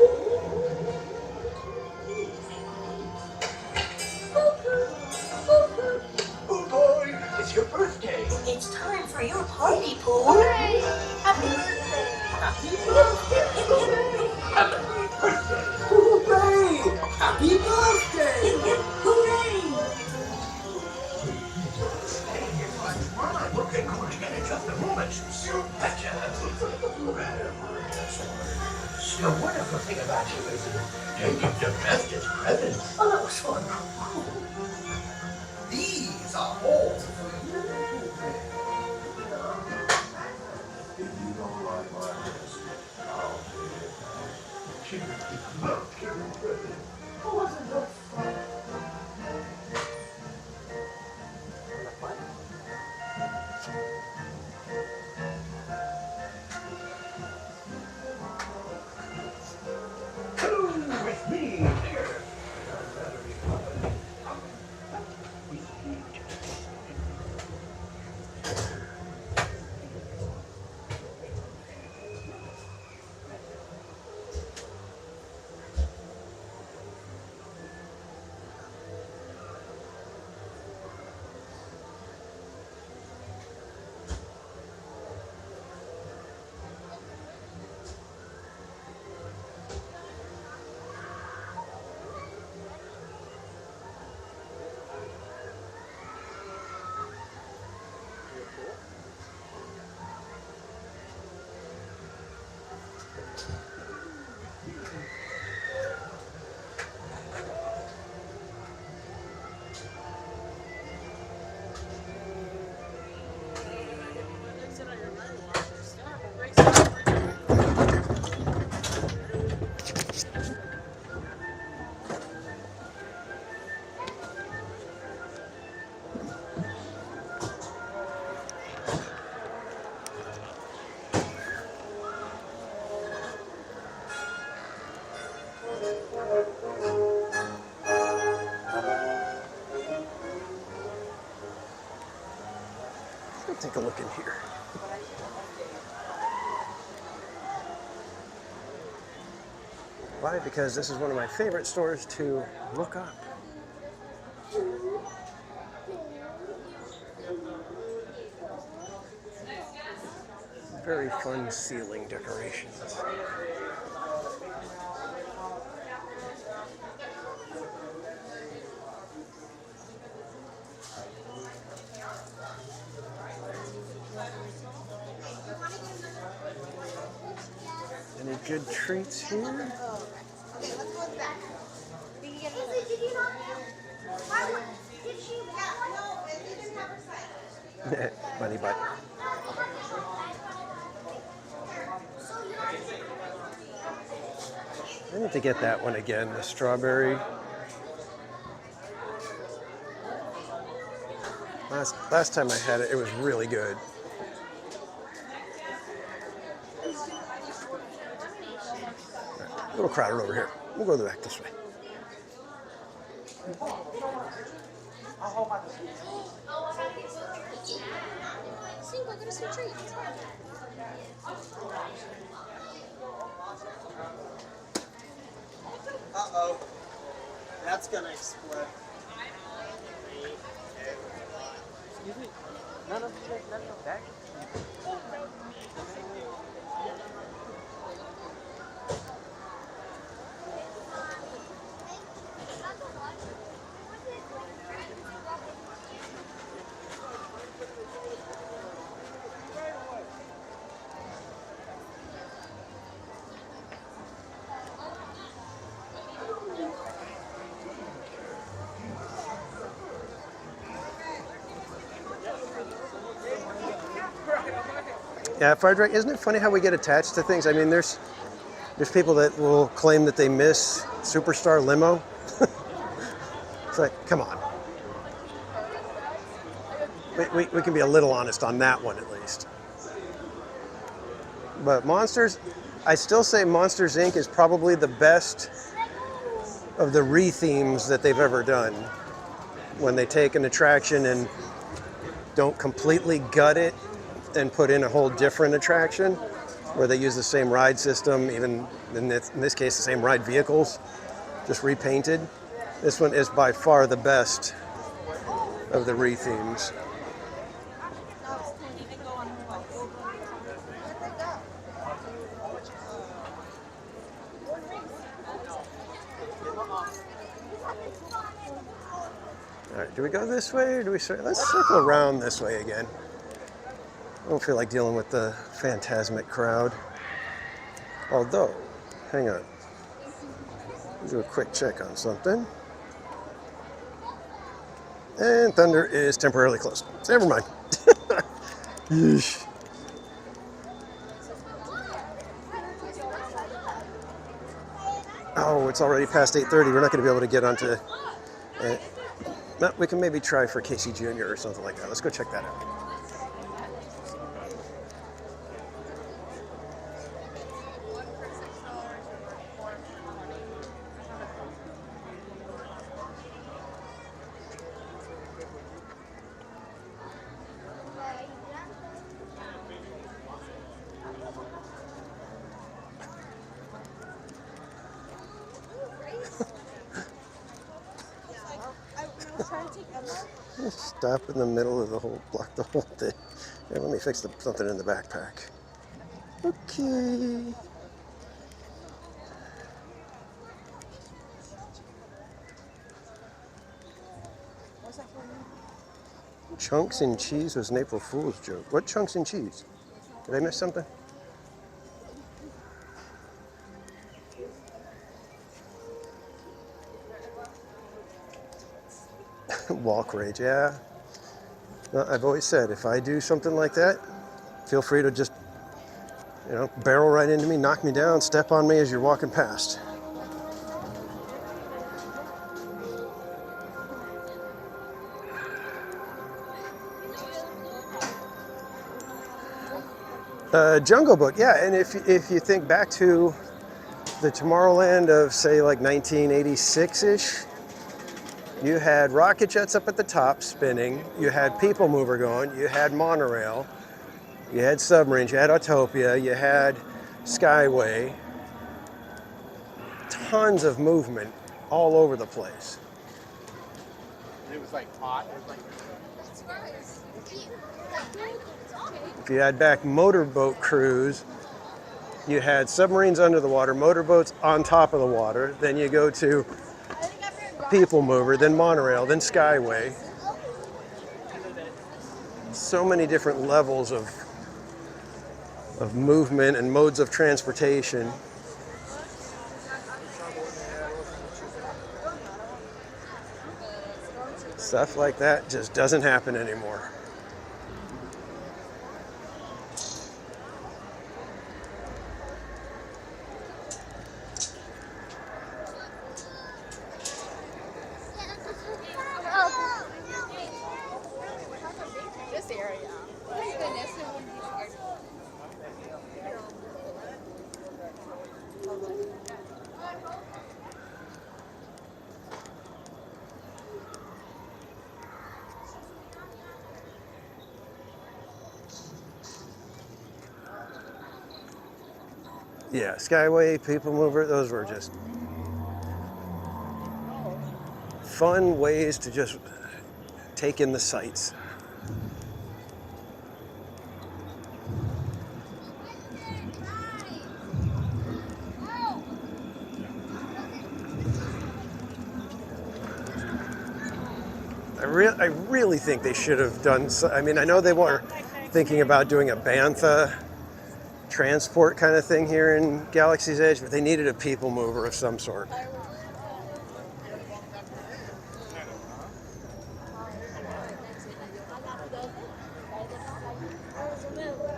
Oh boy, it's your birthday! It's time for your party, Pooh. Hooray! Happy birthday! Happy birthday! Happy birthday! Hooray! Happy birthday! Hooray! We'll get going again in just a moment. Betcha. The wonderful thing about you is you give the best as presents. Oh, that was fun. These are all for you. If you don't like my recipe, I'll pay it. Chicken, love chicken bread. Wasn't that fun? Come with me there. Let's take a look in here. Why? Because this is one of my favorite stores to look up. Very fun ceiling decorations. Any good treats here? Okay, let's go back. Did you not did she no, it didn't have her side. Bunny butt. I need to get that one again, the strawberry. Last time I had it, it was really good. Right, a little crowded over here. We'll go back this way. See, we're gonna see treats. Uh-oh. That's gonna explode. Excuse me. None of you guys left your bag? Yeah, fried rice. Isn't it funny how we get attached to things? I mean, there's people that will claim that they miss Superstar Limo. It's like, come on. We can be a little honest on that one at least. But Monsters, I still say Monsters Inc. is probably the best of the re-themes that they've ever done. When they take an attraction and don't completely gut it and put in a whole different attraction, where they use the same ride system, even in this case, the same ride vehicles, just repainted. This one is by far the best of the re-themes. All right, do we go this way or do we let's circle around this way again. I don't feel like dealing with the Phantasmic crowd. Although, hang on. Let's do a quick check on something. And Thunder is temporarily closed. So never mind. Yeesh. Oh, it's already past 8:30. We're not going to be able to get onto... no, we can maybe try for Casey Jr. or something like that. Let's go check that out. Stop in the middle of the whole, block the whole thing. Here, let me fix something in the backpack. Okay. Chunks and cheese was an April Fool's joke. What chunks and cheese? Did I miss something? Walk rage, yeah. Well, I've always said, if I do something like that, feel free to just, barrel right into me, knock me down, step on me as you're walking past. Jungle Book, yeah, and if you think back to the Tomorrowland of, say, like 1986-ish, you had rocket jets up at the top spinning, you had People Mover going, you had monorail, you had submarines, you had Autopia, you had Skyway. Tons of movement all over the place. It was like hot. If you add back Motorboat Cruise, you had submarines under the water, motorboats on top of the water, then you go to People Mover, then monorail, then Skyway. So many different levels of of movement and modes of transportation. Stuff like that just doesn't happen anymore. This area. Yeah, Skyway, People Mover, those were just fun ways to just take in the sights. I really think they should have done so. I mean, I know they were thinking about doing a bantha transport kind of thing here in Galaxy's Edge, but they needed a people mover of some sort.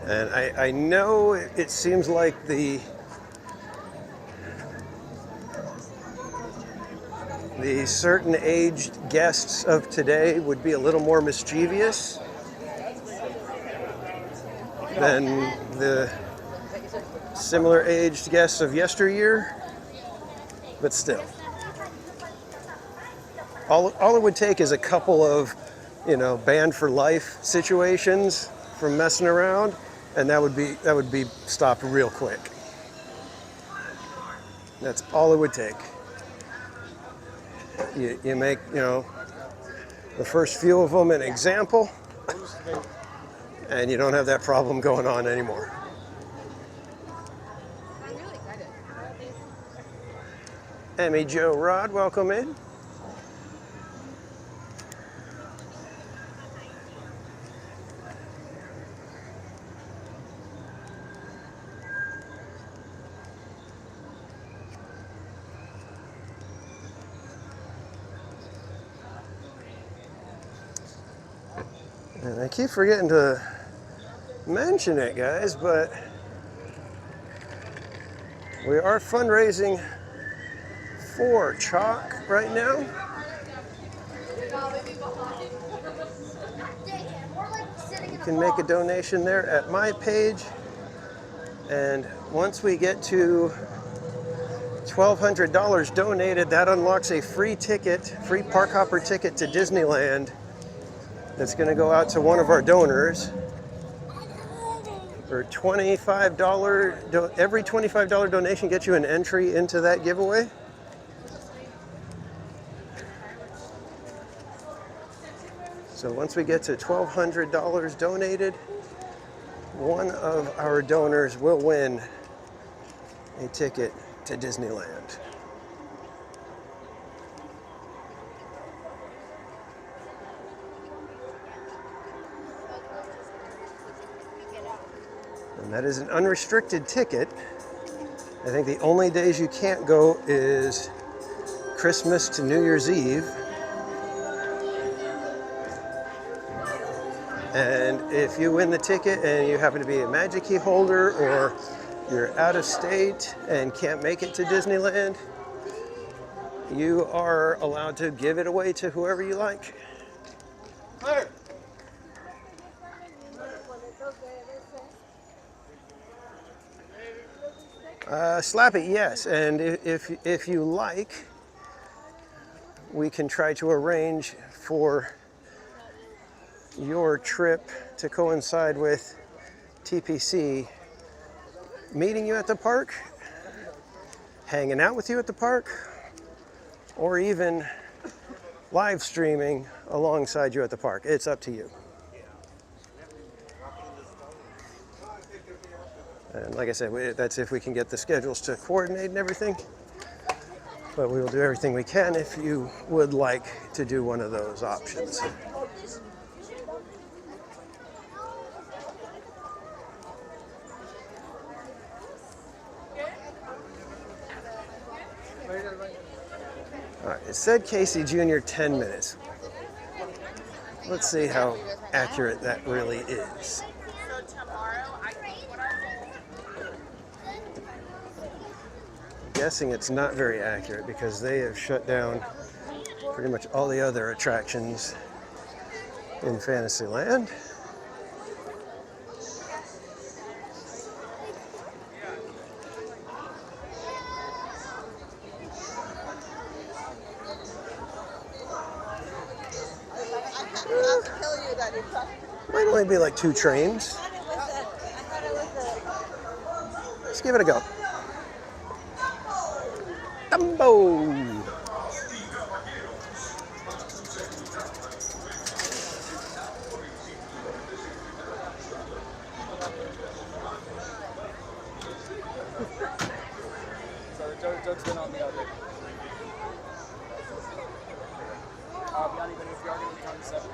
And I know it seems like the certain aged guests of today would be a little more mischievous than the similar aged guests of yesteryear, but still. All it would take is a couple of, banned for life situations from messing around, and that would be stopped real quick. That's all it would take. You make, the first few of them an example, and you don't have that problem going on anymore. Emmy Joe Rod, welcome in. And I keep forgetting to mention it, guys, but we are fundraising for Chalk right now. You can make a donation there at my page, and once we get to $1,200 donated, that unlocks a free park hopper ticket to Disneyland. That's going to go out to one of our donors for $25. Every $25 donation gets you an entry into that giveaway. So once we get to $1,200 donated, one of our donors will win a ticket to Disneyland. And that is an unrestricted ticket. I think the only days you can't go is Christmas to New Year's Eve. And if you win the ticket and you happen to be a Magic Key holder, or you're out of state and can't make it to Disneyland, you are allowed to give it away to whoever you like. Slappy, yes, and if you like, we can try to arrange for your trip to coincide with TPC meeting you at the park, hanging out with you at the park, or even live streaming alongside you at the park. It's up to you. And like I said, that's if we can get the schedules to coordinate and everything. But we will do everything we can if you would like to do one of those options. said Casey Jr. 10 minutes. Let's see how accurate that really is. I'm guessing it's not very accurate because they have shut down pretty much all the other attractions in Fantasyland. Might only be like 2 trains. Let's give it a go. Dumbo! Doug's been on the other. Beyond even if you are going to be on 7,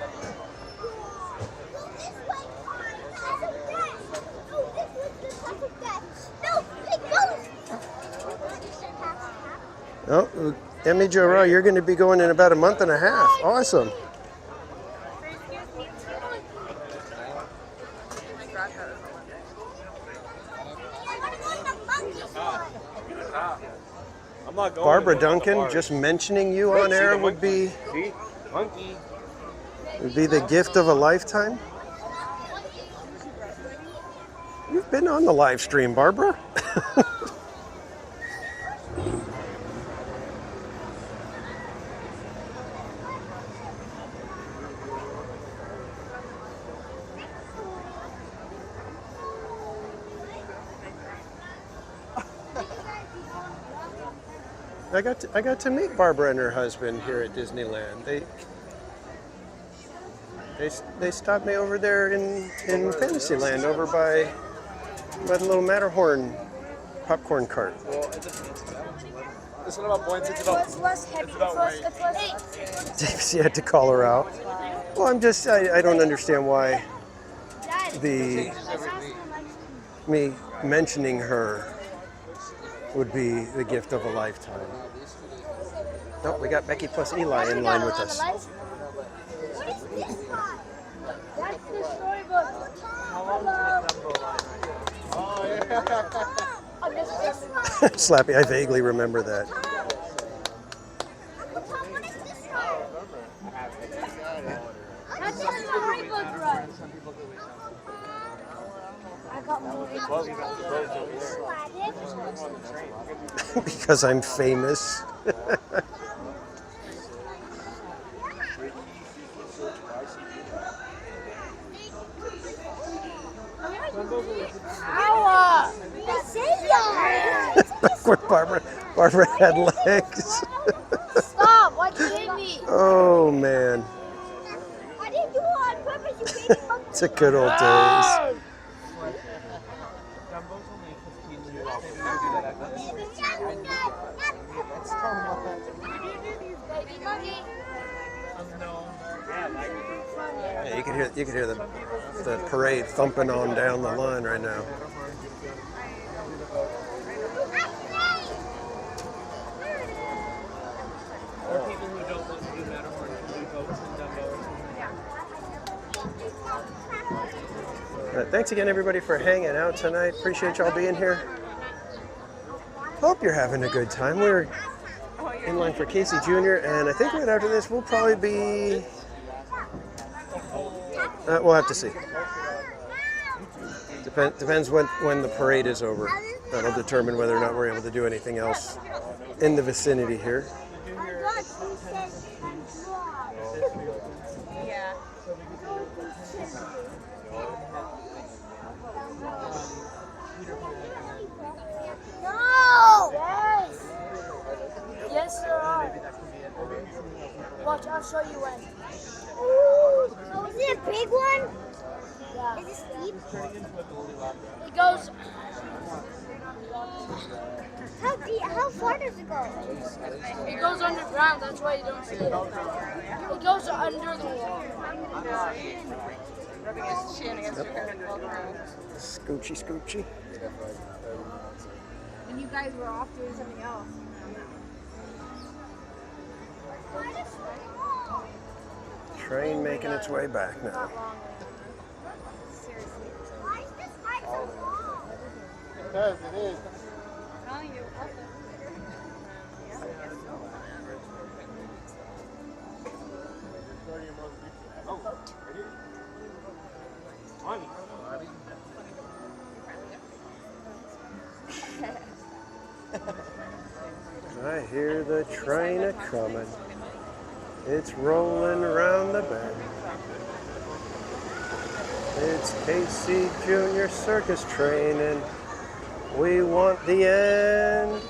Oh, Emmy Jo Raw, you're going to be going in about a month and a half. Awesome. I'm not going. Barbara Duncan, just mentioning you on air would be the gift of a lifetime. You've been on the live stream, Barbara. I got to meet Barbara and her husband here at Disneyland. They stopped me over there in Fantasyland, over by the little Matterhorn popcorn cart. Well, it's not about points. It's about weight. She had to call her out. Well, I don't understand why me mentioning her would be the gift of a lifetime. Oh, we got Becky plus Eli in line with us. What is this one? That's the storybook. Hello. Oh, yeah. Slappy, I vaguely remember that. What is this one? That's the storybook run. I got more. Because I'm famous. When Barbara had legs. Stop! Why'd you hit me? Oh man. I didn't do it on purpose. You made me It's a good old days. Yeah, you can hear the parade thumping on down the line right now. Or people who don't want to do Matterhorn can do boats and Dumbo. Thanks again, everybody, for hanging out tonight. Appreciate y'all being here. Hope you're having a good time. We're in line for Casey Jr., and I think right after this we'll probably be... we'll have to see. Depends when the parade is over. That'll determine whether or not we're able to do anything else in the vicinity here. No! Yes! Yes, there are. Watch, I'll show you when. Ooh! Oh, is it a big one? Yeah. Is it steep? It goes... How deep? How far does it go? It goes underground, that's why you don't see it. It goes under the wall. Rubbing his chin against your hair and Scoochy, scoochy. And you guys were off doing something else. Train making its way back now. Because it is. I hear the train a-comin'. It's rolling around the bend. It's Casey Junior Circus train, and we want the end.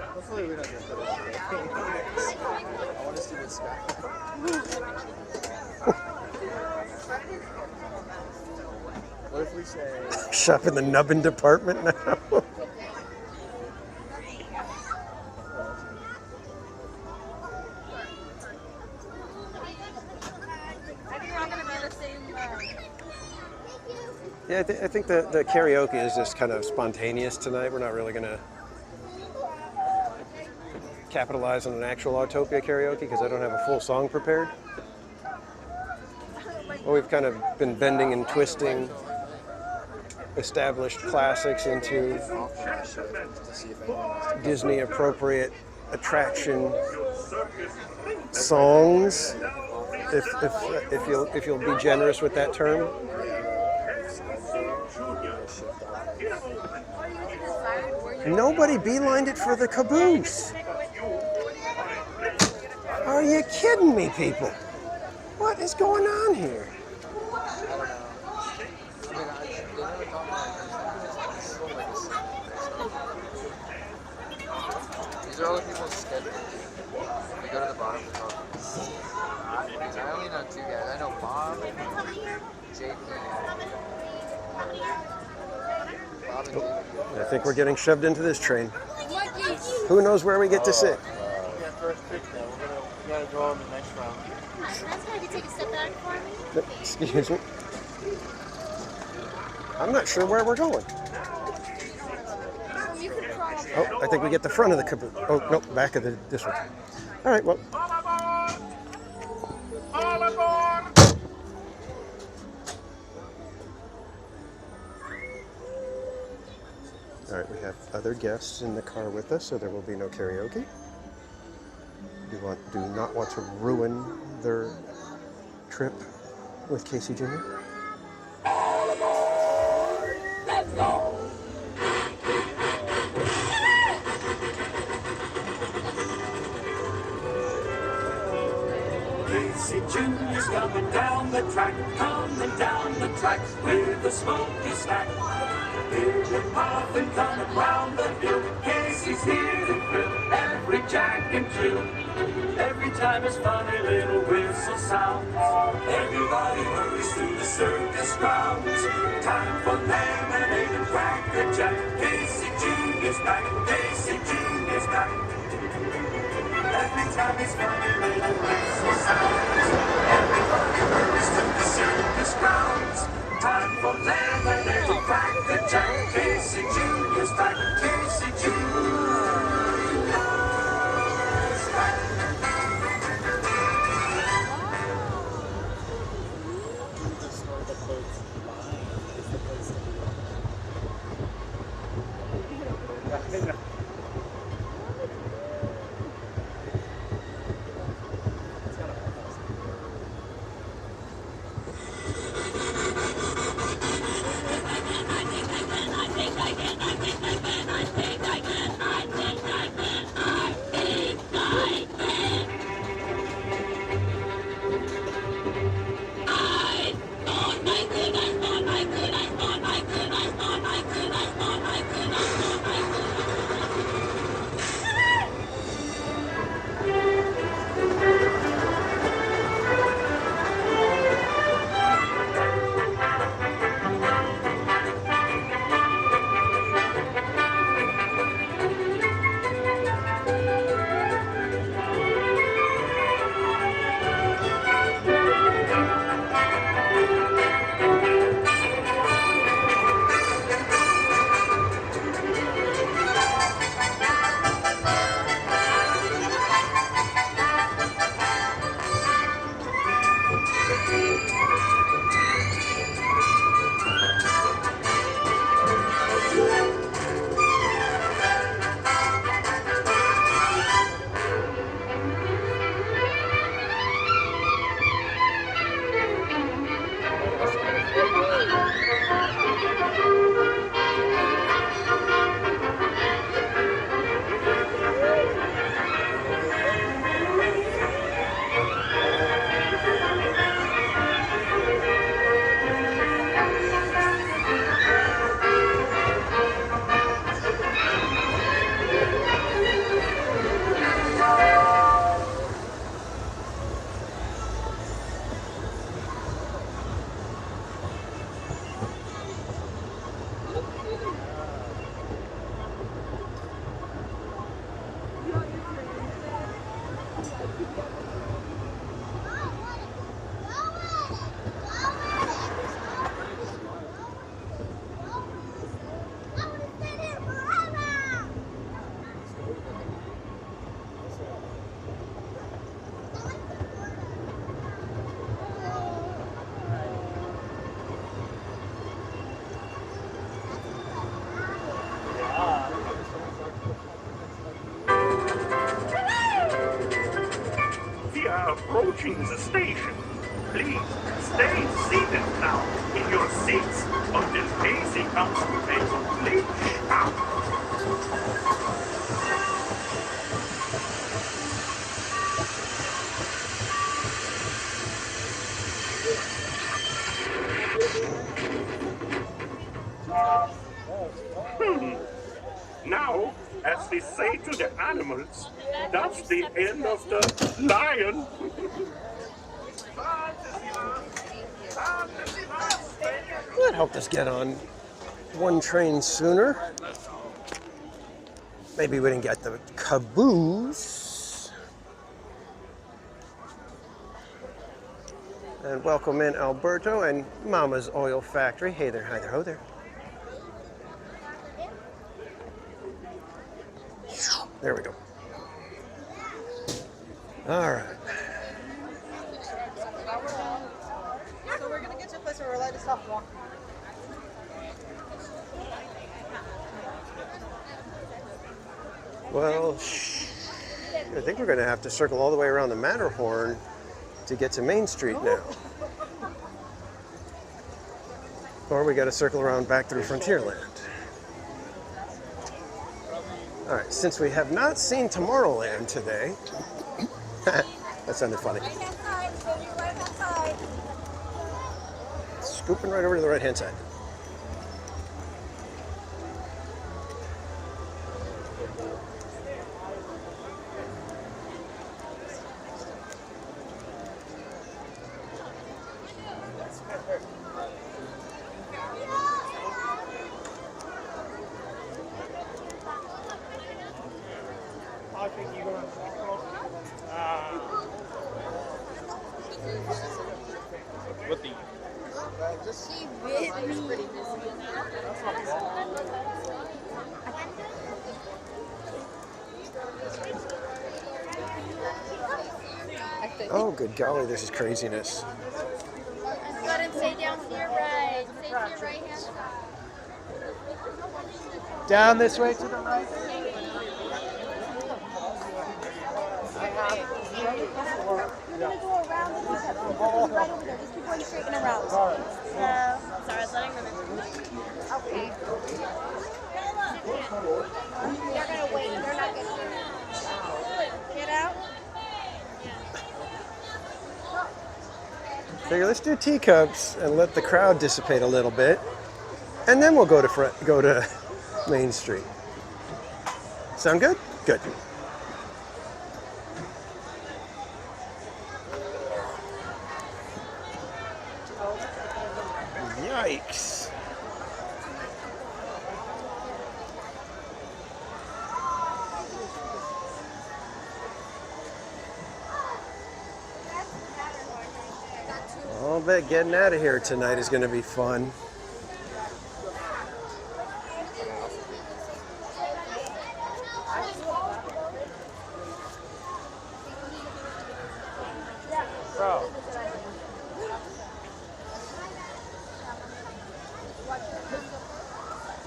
Hopefully we don't get put in. I want to see this guy. What if we say... Shop in the nubbin department now. Yeah, I think the karaoke is just kind of spontaneous tonight. We're not really going to capitalize on an actual Autopia karaoke because I don't have a full song prepared. Well, we've kind of been bending and twisting established classics into Disney appropriate attraction songs, if you'll be generous with that term. Nobody beelined it for the caboose. Are you kidding me, people? What is going on here? These are all the people's schedules. They go to the bottom of the phone. I only know two guys. I know Bob and JP. Bob and JP. I think we're getting shoved into this train. Who knows where we get to sit? We got first pick now. We gotta go on the next round. Can you take a step back for me? Excuse me. I'm not sure where we're going. Oh, I think we get the front of the caboose. Oh, no, back of this one. All right, well. All right, we have other guests in the car with us, so there will be no karaoke. Do not want to ruin their trip with Casey Jr. Let's go! Casey Jr.'s coming down the track with a smoky stack. Big and puffin' coming round the hill. Casey's here to thrill every jack and Jill. Every time his funny little whistle sounds, everybody hurries to the circus grounds. Time for lemonade and Cracker Jack. Casey Jr.'s back. Casey Jr.'s back. Every time his funny little whistle sounds, everybody hurries to the circus grounds. Time for lemonade and Cracker Jack. Casey Jr.'s back. Casey Jr.'s back. approaching the station. Please stay seated now in your seats until Casey comes to a complete stop. Now, as they say to the animals, that's the end of the lion. That helped us get on one train sooner. Maybe we didn't get the caboose. And welcome in Alberto and Mama's Oil Factory. Hey there, hi there, ho there. There we go. All right. So we're gonna get to a place where we're allowed to stop walking. Well, I think we're going to have to circle all the way around the Matterhorn to get to Main Street now. Or we got to circle around back through Frontierland. All right, since we have not seen Tomorrowland today, that sounded funny. Scooping right over to the right-hand side. What the? She bit me. Oh, good golly, this is craziness. Go ahead and stay down to your right. Stay to your right hand side. Down this way to the right. You're gonna go around the teacup. Right over there. Just keep going straight and around. Sorry, I was letting them in. Okay. They're gonna wait. They're not gonna get out. Figure let's do teacups and let the crowd dissipate a little bit, and then we'll go to Main Street. Sound good? Good. Yikes. I'll bet getting out of here tonight is going to be fun.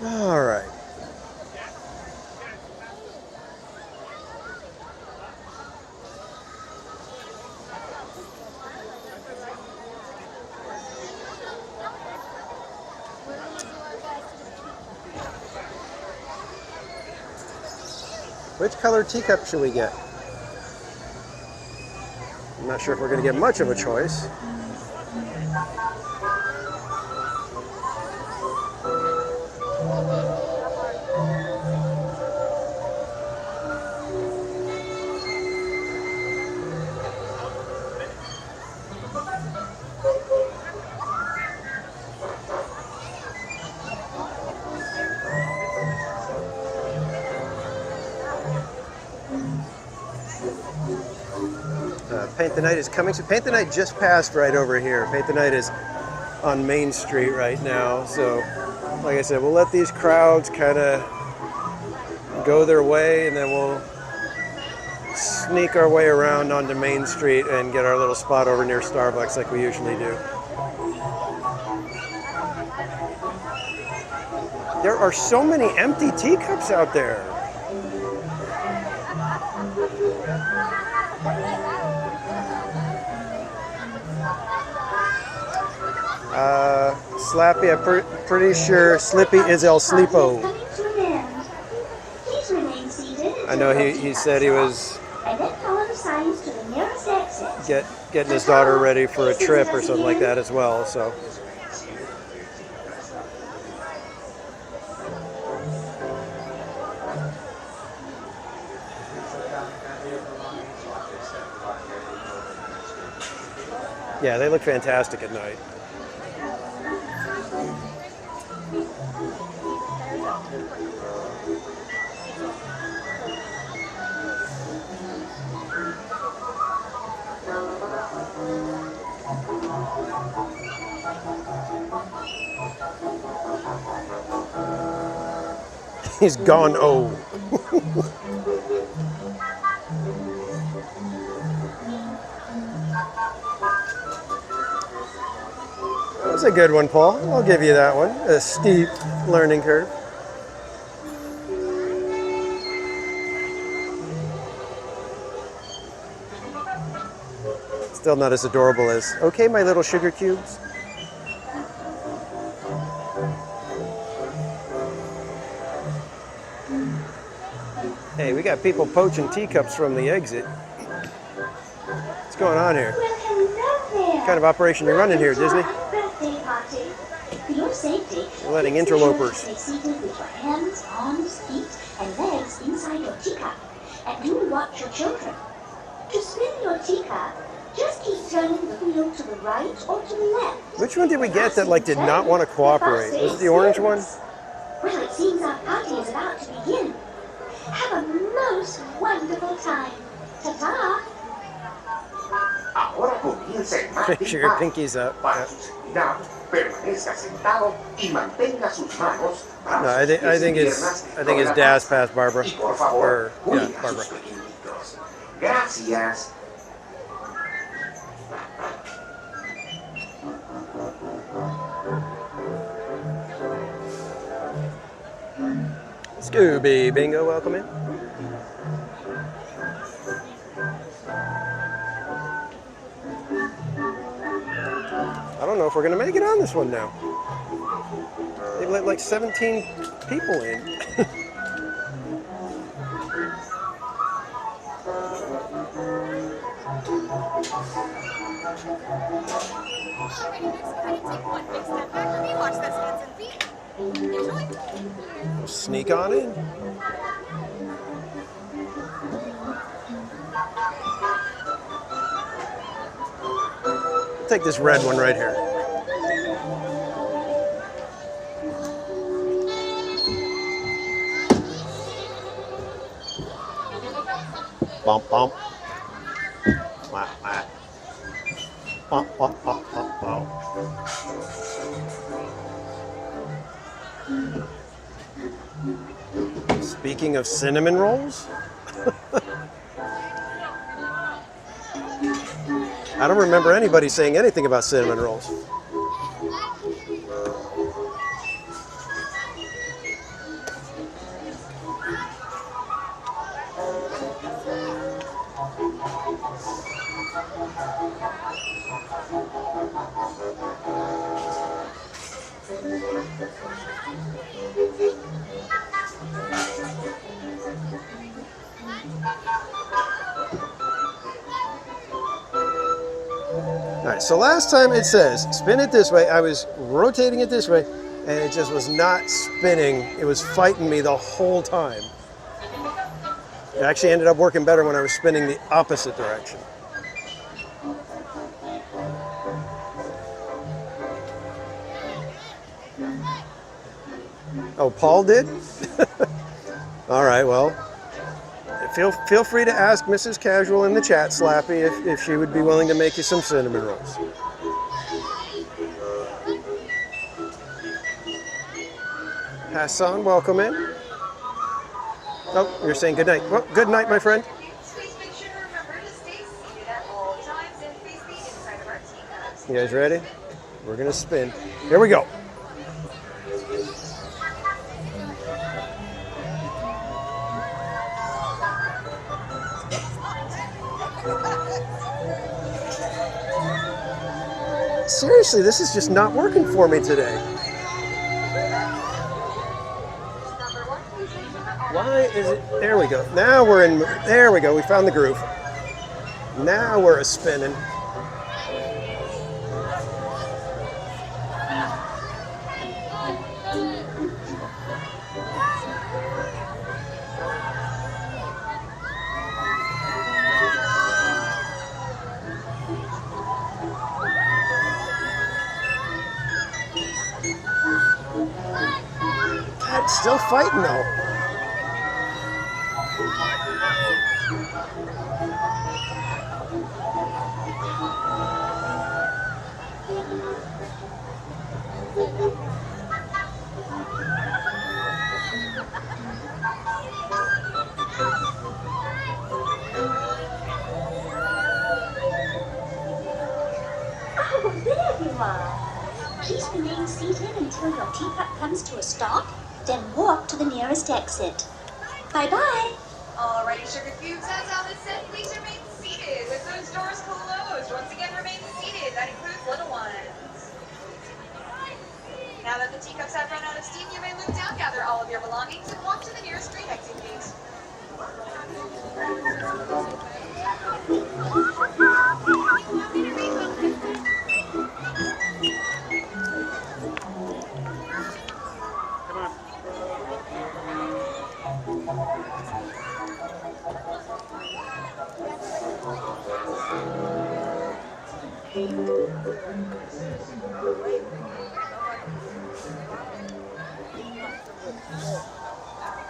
All right. Which color teacup should we get? I'm not sure if we're going to get much of a choice. Paint the Night is coming. So Paint the Night just passed right over here. Paint the Night is on Main Street right now. So, like I said, we'll let these crowds kind of go their way, and then we'll sneak our way around onto Main Street and get our little spot over near Starbucks like we usually do. There are so many empty teacups out there. Slappy, I'm pretty sure Slippy is El Sleepo. Please remain seated. I know he said he was And then follow the signs to the nearest exit. getting his daughter ready for a trip or something like that as well, so. Yeah, they look fantastic at night. He's gone. Oh. That's a good one, Paul. I'll give you that one. A steep learning curve. Still not as adorable as, okay, my little sugar cubes. Hey, we got people poaching teacups from the exit. What's going on here? What kind of operation you running here, Disney? Birthday party. For your safety, You're letting interlopers. stay seated with your hands, arms, feet, and legs inside your teacup. And do watch your children. To spin your teacup, just keep turning the wheel to the right or to the left. Which one did we get that did not want to cooperate? Was it the orange one? Well, it seems our party is about to begin. Have a most wonderful time. Ta-ta! Ahora comienza el más Make sure your pinky's up. Para su seguridad, permanezca sentado y mantenga sus manos, No, I think his dad's past Barbara. Y por favor, Or, yeah, cuida a Barbara. sus pequeñitos. Gracias. Scooby Bingo, welcome in. I don't know if we're going to make it on this one now. They've let like 17 people in. We'll sneak on in. Take this red one right here. Bump, bump. Wah, wah. Bump, bump, bump, bump, bump. Speaking of cinnamon rolls, I don't remember anybody saying anything about cinnamon rolls. All right, so last time it says spin it this way. I was rotating it this way, and it just was not spinning. It was fighting me the whole time. It actually ended up working better when I was spinning the opposite direction. Oh, Paul did? All right, well, feel free to ask Mrs. Casual in the chat, Slappy, if she would be willing to make you some cinnamon rolls. Hassan, welcome in. Oh, you're saying good night. Well, good night, my friend. You guys ready? We're gonna spin. Here we go. Seriously, this is just not working for me today. Why is it? There we go. Now we're in. There we go. We found the groove. Now we're spinning. God, still fighting though. Oh, there you are. Please remain seated until your teacup comes to a stop, then walk to the nearest exit. Bye-bye. Alrighty, sugar cubes, as Alice said, please remain seated with those doors closed. Once again, remain seated. That includes little ones. Now that the teacups have run out of steam, you may look down, gather all of your belongings, and walk to the nearest street exit gate.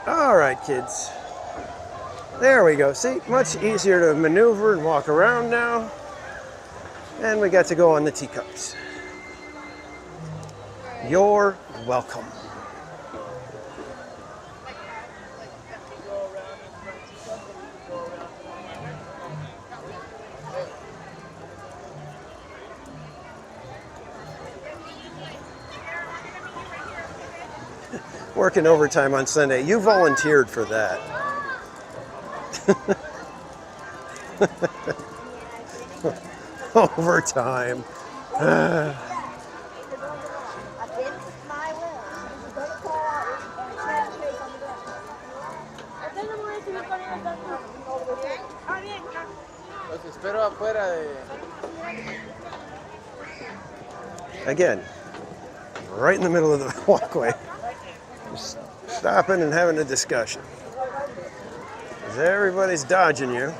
All right, kids. There we go. See, much easier to maneuver and walk around now. And we got to go on the teacups. You're welcome. Working overtime on Sunday. You volunteered for that. Overtime. Los espero afuera de... Again, right in the middle of the walkway. Just stopping and having a discussion. 'Cause everybody's dodging you.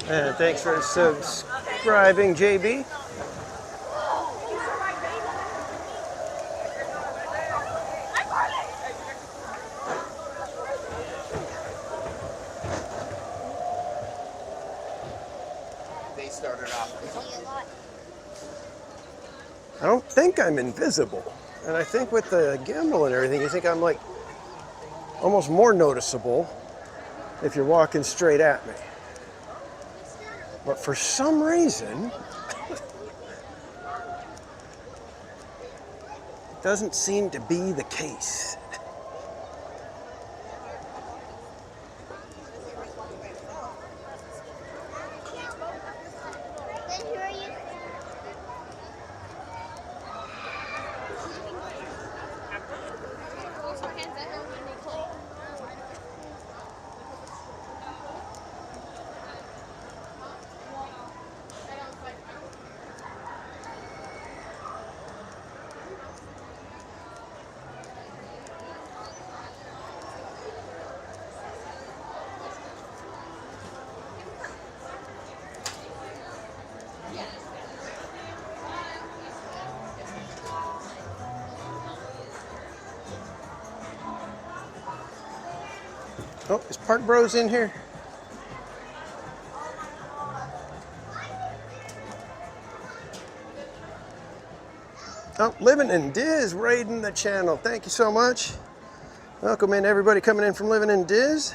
And thanks for subscribing, JB. They started off. I don't think I'm invisible. And I think with the gimbal and everything, you think I'm like almost more noticeable if you're walking straight at me. But for some reason, it doesn't seem to be the case. Oh, is Park Bros in here? Oh, Living in Diz raiding the channel. Thank you so much. Welcome in everybody coming in from Living in Diz.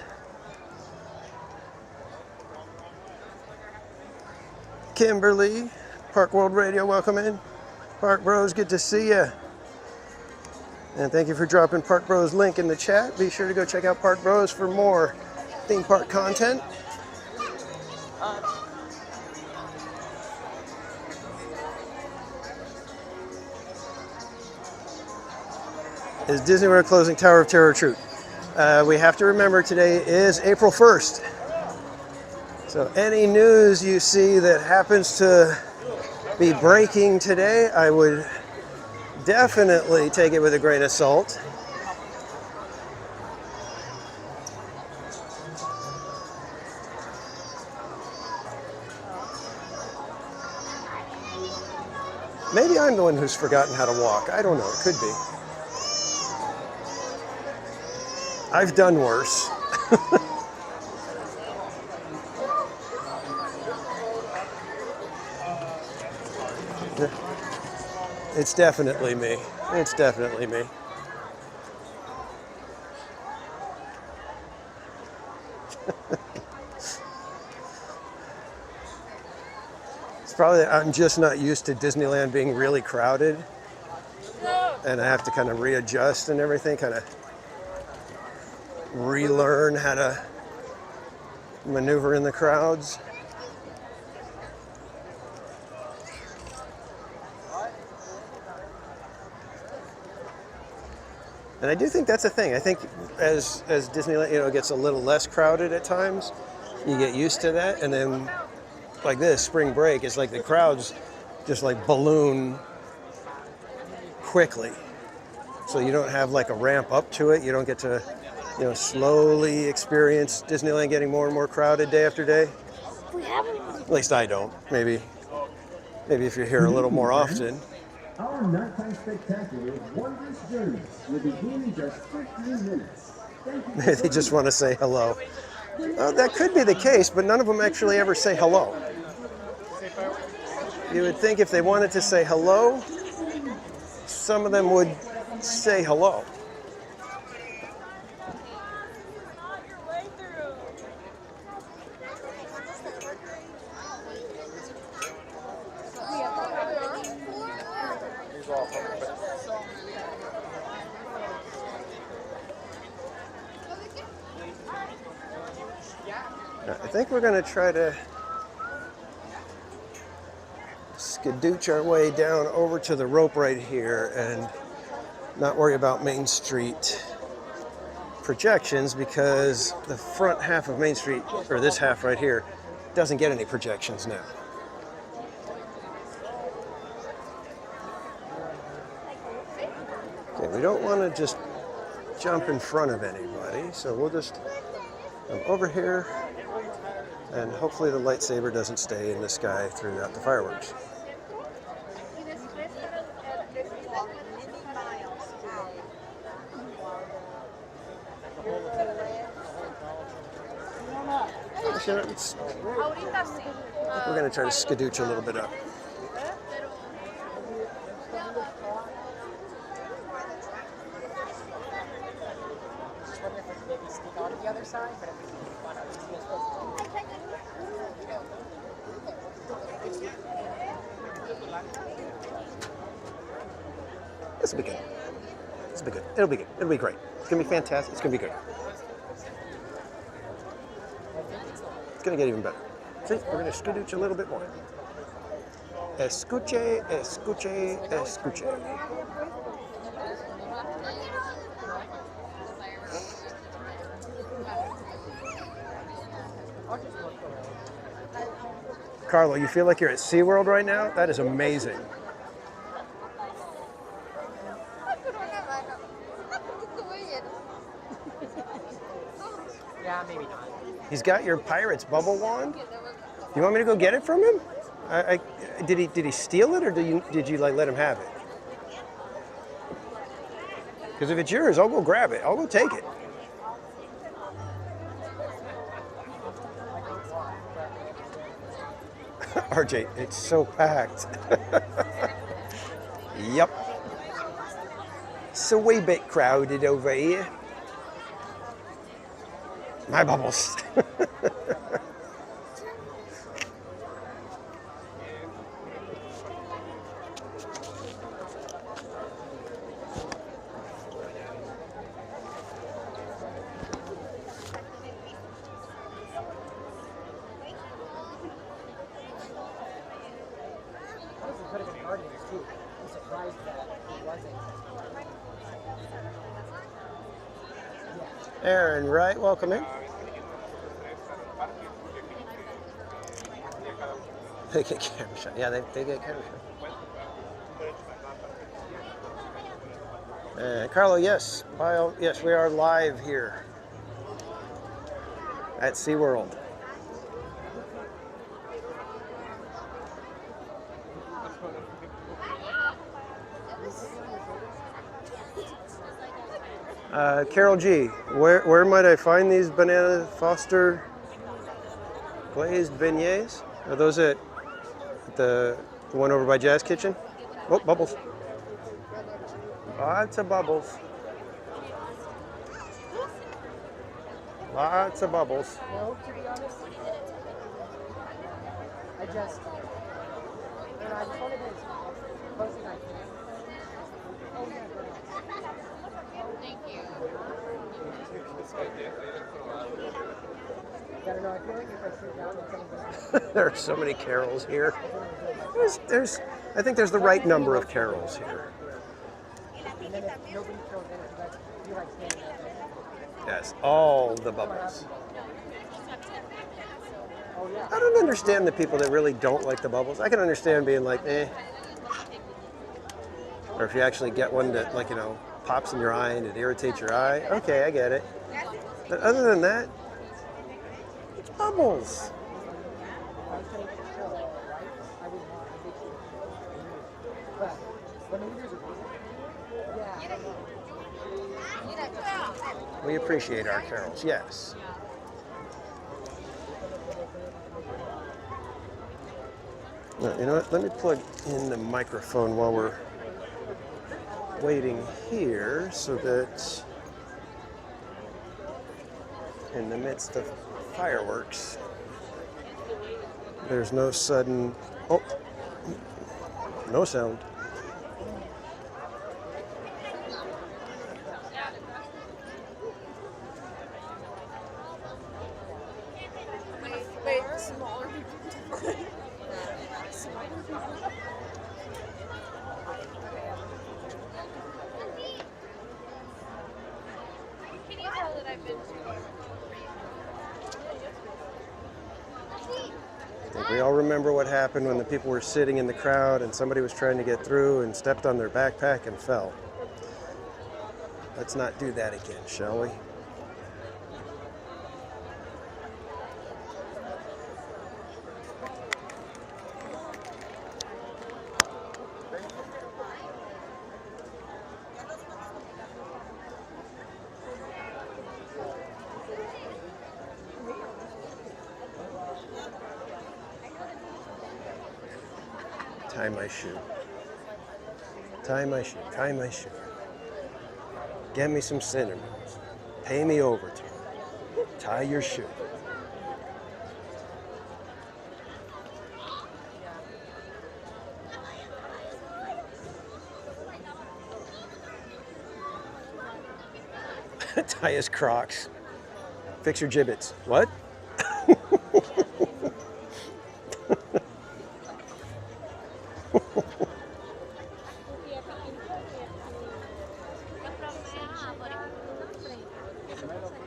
Kimberly, Park World Radio, welcome in. Park Bros, good to see you. And thank you for dropping Park Bros link in the chat. Be sure to go check out Park Bros for more theme park content. Is Disney World closing Tower of Terror true? We have to remember today is April 1st. So any news you see that happens to be breaking today, I would definitely take it with a grain of salt. Maybe I'm the one who's forgotten how to walk. I don't know. It could be. I've done worse. It's definitely me. It's definitely me. It's probably that I'm just not used to Disneyland being really crowded. And I have to kind of readjust and everything, kind of relearn how to maneuver in the crowds. And I do think that's a thing. I think as Disneyland, gets a little less crowded at times, you get used to that. And then like this, spring break, it's like the crowds just like balloon quickly. So you don't have like a ramp up to it. You don't get to, slowly experience Disneyland getting more and more crowded day after day. At least I don't. Maybe if you're here a little more often. Our nighttime spectacular wondrous journey will begin in just 15 minutes. Maybe they just want to say hello. That could be the case, but none of them actually ever say hello. You would think if they wanted to say hello, some of them would say hello. I think we're going to try to skadooch our way down over to the rope right here and not worry about Main Street projections, because the front half of Main Street, or this half right here, doesn't get any projections now. Okay, we don't want to just jump in front of anybody, so we'll just come over here, and hopefully the lightsaber doesn't stay in the sky throughout the fireworks. We're going to try to skadooch a little bit up. This will be good. This will be good. It'll be good. It'll be great. It's going to be fantastic. It's going to be good. It's going to get even better. See, we're going to skadooch a little bit more. Escuche, escuche, escuche. Carlo, you feel like you're at SeaWorld right now? That is amazing. Yeah, maybe not. He's got your Pirate's bubble wand? You want me to go get it from him? Did he steal it, or did you like let him have it? Because if it's yours, I'll go grab it. I'll go take it. RJ, it's so packed. Yep. It's a wee bit crowded over here. My bubbles. Aaron, right? Welcome in. They get camera shot. Yeah, they get camera shot. Carlo, yes. Yes, we are live here at SeaWorld. Carol G, where might I find these banana Foster glazed beignets? Are those at the one over by Jazz Kitchen? Oh, bubbles. Lots of bubbles. Lots of bubbles. No, to be honest, I just wanted to post it. Oh, yeah. Thank you. There are so many carols here. I think there's the right number of carols here. Yes, all the bubbles. I don't understand the people that really don't like the bubbles. I can understand being like, eh. Or if you actually get one that, like, you know, pops in your eye and it irritates your eye. Okay, I get it. But other than that, it's bubbles. We appreciate our carols, yes. Well, you know what? Let me plug in the microphone while we're waiting here so that in the midst of fireworks, there's no sudden, oh, no sound. Wait, smaller people. Can you tell that I've been to? I think we all remember what happened when the people were sitting in the crowd and somebody was trying to get through and stepped on their backpack and fell. Let's not do that again, shall we? Tie my shoe. Tie my shoe. Tie my shoe. Get me some cinnamon. Pay me overtime. Tie your shoe. Tie his Crocs. Fix your gibbets. What?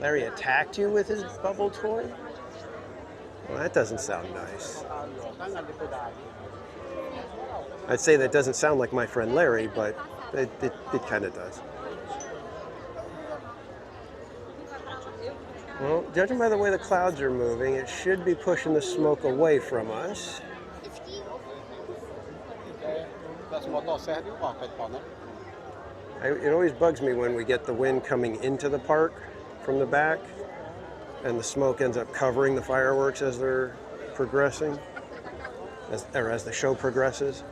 Larry attacked you with his bubble toy? Well, that doesn't sound nice. I'd say that doesn't sound like my friend Larry, but it kind of does. Well, judging by the way the clouds are moving, it should be pushing the smoke away from us. It always bugs me when we get the wind coming into the park from the back and the smoke ends up covering the fireworks as they're progressing. as the show progresses.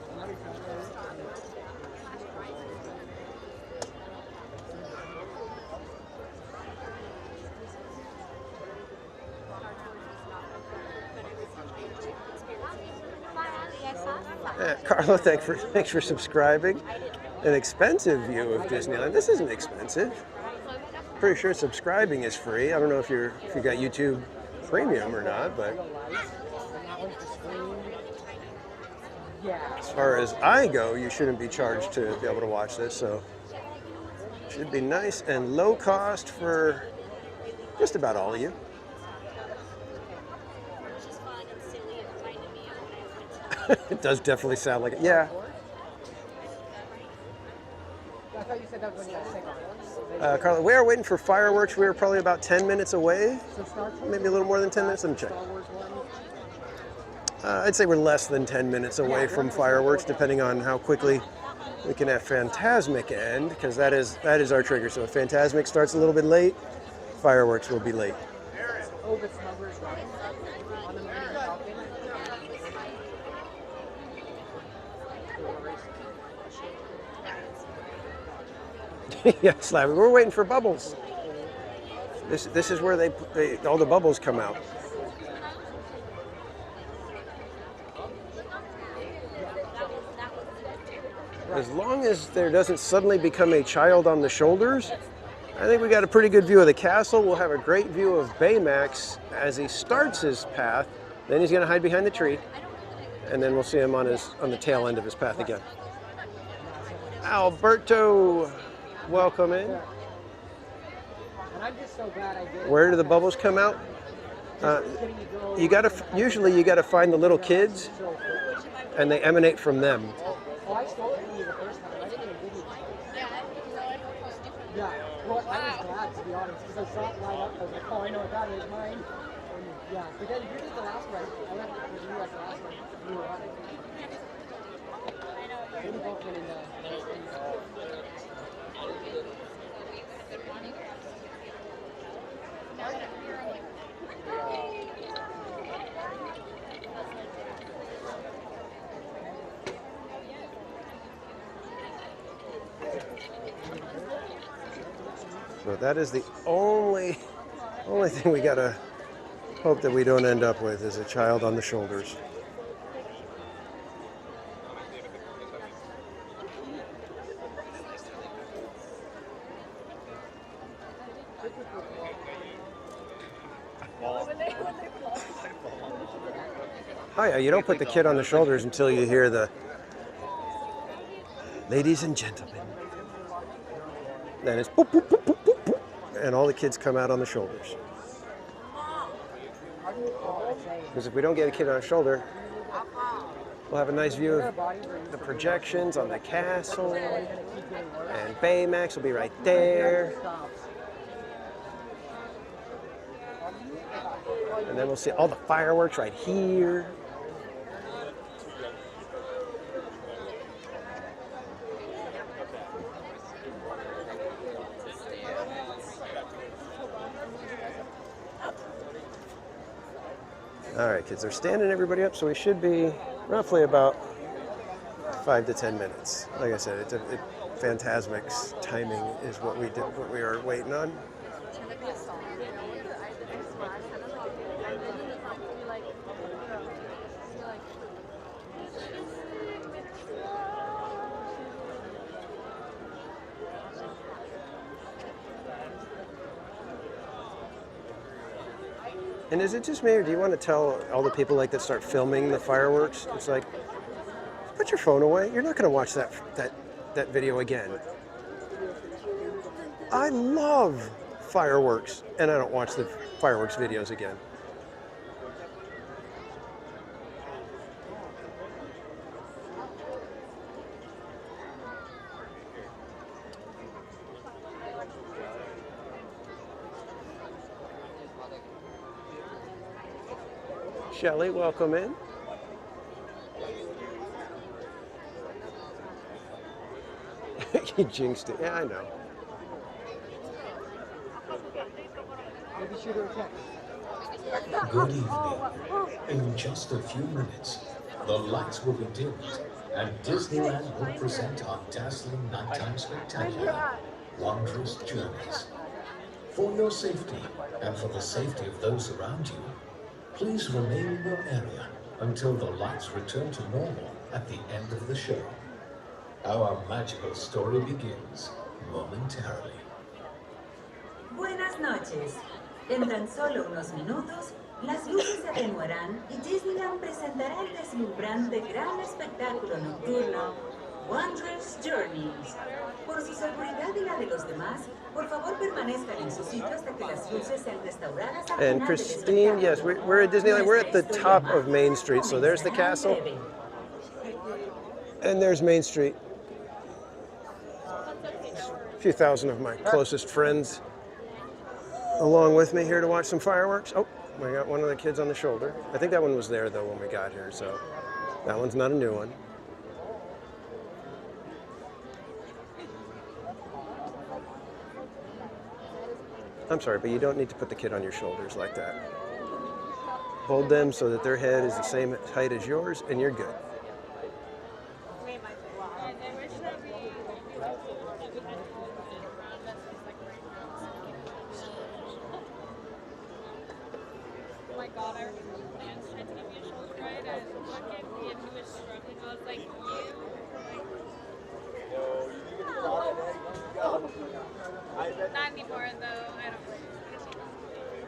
Carlo, thanks for subscribing. An expensive view of Disneyland. This isn't expensive. Pretty sure subscribing is free. I don't know if you got YouTube Premium or not, but as far as I go, you shouldn't be charged to be able to watch this. So it should be nice and low cost for just about all of you. It does definitely sound like it. Yeah. I thought you said that was when you got sick on it. Carla, we are waiting for fireworks. We are probably about 10 minutes away. Maybe a little more than 10 minutes. Let me check. I'd say we're less than 10 minutes away from fireworks, depending on how quickly we can have Phantasmic end, because that is our trigger. So if Phantasmic starts a little bit late, fireworks will be late. Oh, the smuggler's running on the Millennium Falcon. Yeah, Slavic. We're waiting for bubbles. This is where they all the bubbles come out. As long as there doesn't suddenly become a child on the shoulders, I think we got a pretty good view of the castle. We'll have a great view of Baymax as he starts his path. Then he's going to hide behind the tree, and then we'll see him on the tail end of his path again. Alberto, welcome in. And I'm just so glad I did it. Where do the bubbles come out? Usually you gotta find the little kids, and they emanate from them. Oh, I stole it from you the first time. I didn't even give you that. Yeah, well, I was glad, to be honest, because I saw it light up. I was like, oh, I know what that is, mine. And yeah, but then you did the last one. I left it with you like the last one. You were on it. We both went in the... So that is the only thing we gotta hope that we don't end up with is a child on the shoulders. Oh yeah, you don't put the kid on the shoulders until you hear the ladies and gentlemen. Then it's boop, boop, boop, boop, boop, boop, and all the kids come out on the shoulders. Because if we don't get a kid on a shoulder, we'll have a nice view of the projections on the castle, and Baymax will be right there. And then we'll see all the fireworks right here. All right, kids, they're standing everybody up, so we should be roughly about 5 to 10 minutes. Like I said, Phantasmic's timing is what we are waiting on. And is it just me, or do you want to tell all the people like that start filming the fireworks? It's like, put your phone away. You're not going to watch that video again. I love fireworks, and I don't watch the fireworks videos again. Shelly, welcome in. You jinxed it. Yeah, I know. Maybe shoot her a text. Good evening. In just a few minutes, the lights will be dimmed, and Disneyland will present our dazzling nighttime spectacular, Wondrous Journeys. For your safety, and for the safety of those around you, please remain in your area until the lights return to normal at the end of the show. Our magical story begins momentarily. Buenas noches. En tan solo unos minutos, las luces se atenuarán y Disneyland presentará el deslumbrante gran espectáculo nocturno, Wondrous Journeys. Por su seguridad y la de los demás, por favor permanezcan en su sitio hasta que las luces sean restauradas. And Christine, yes, we're at Disneyland. We're at the top of Main Street, so there's the castle. And there's Main Street. A few thousand of my closest friends along with me here to watch some fireworks. Oh, we got one of the kids on the shoulder. I think that one was there though when we got here, so that one's not a new one. I'm sorry, but you don't need to put the kid on your shoulders like that. Hold them so that their head is the same height as yours, and you're good. My God, I remember when Lance tried to give me a shoulder ride and one kid, he was struggling. I was like, not anymore though, I don't really.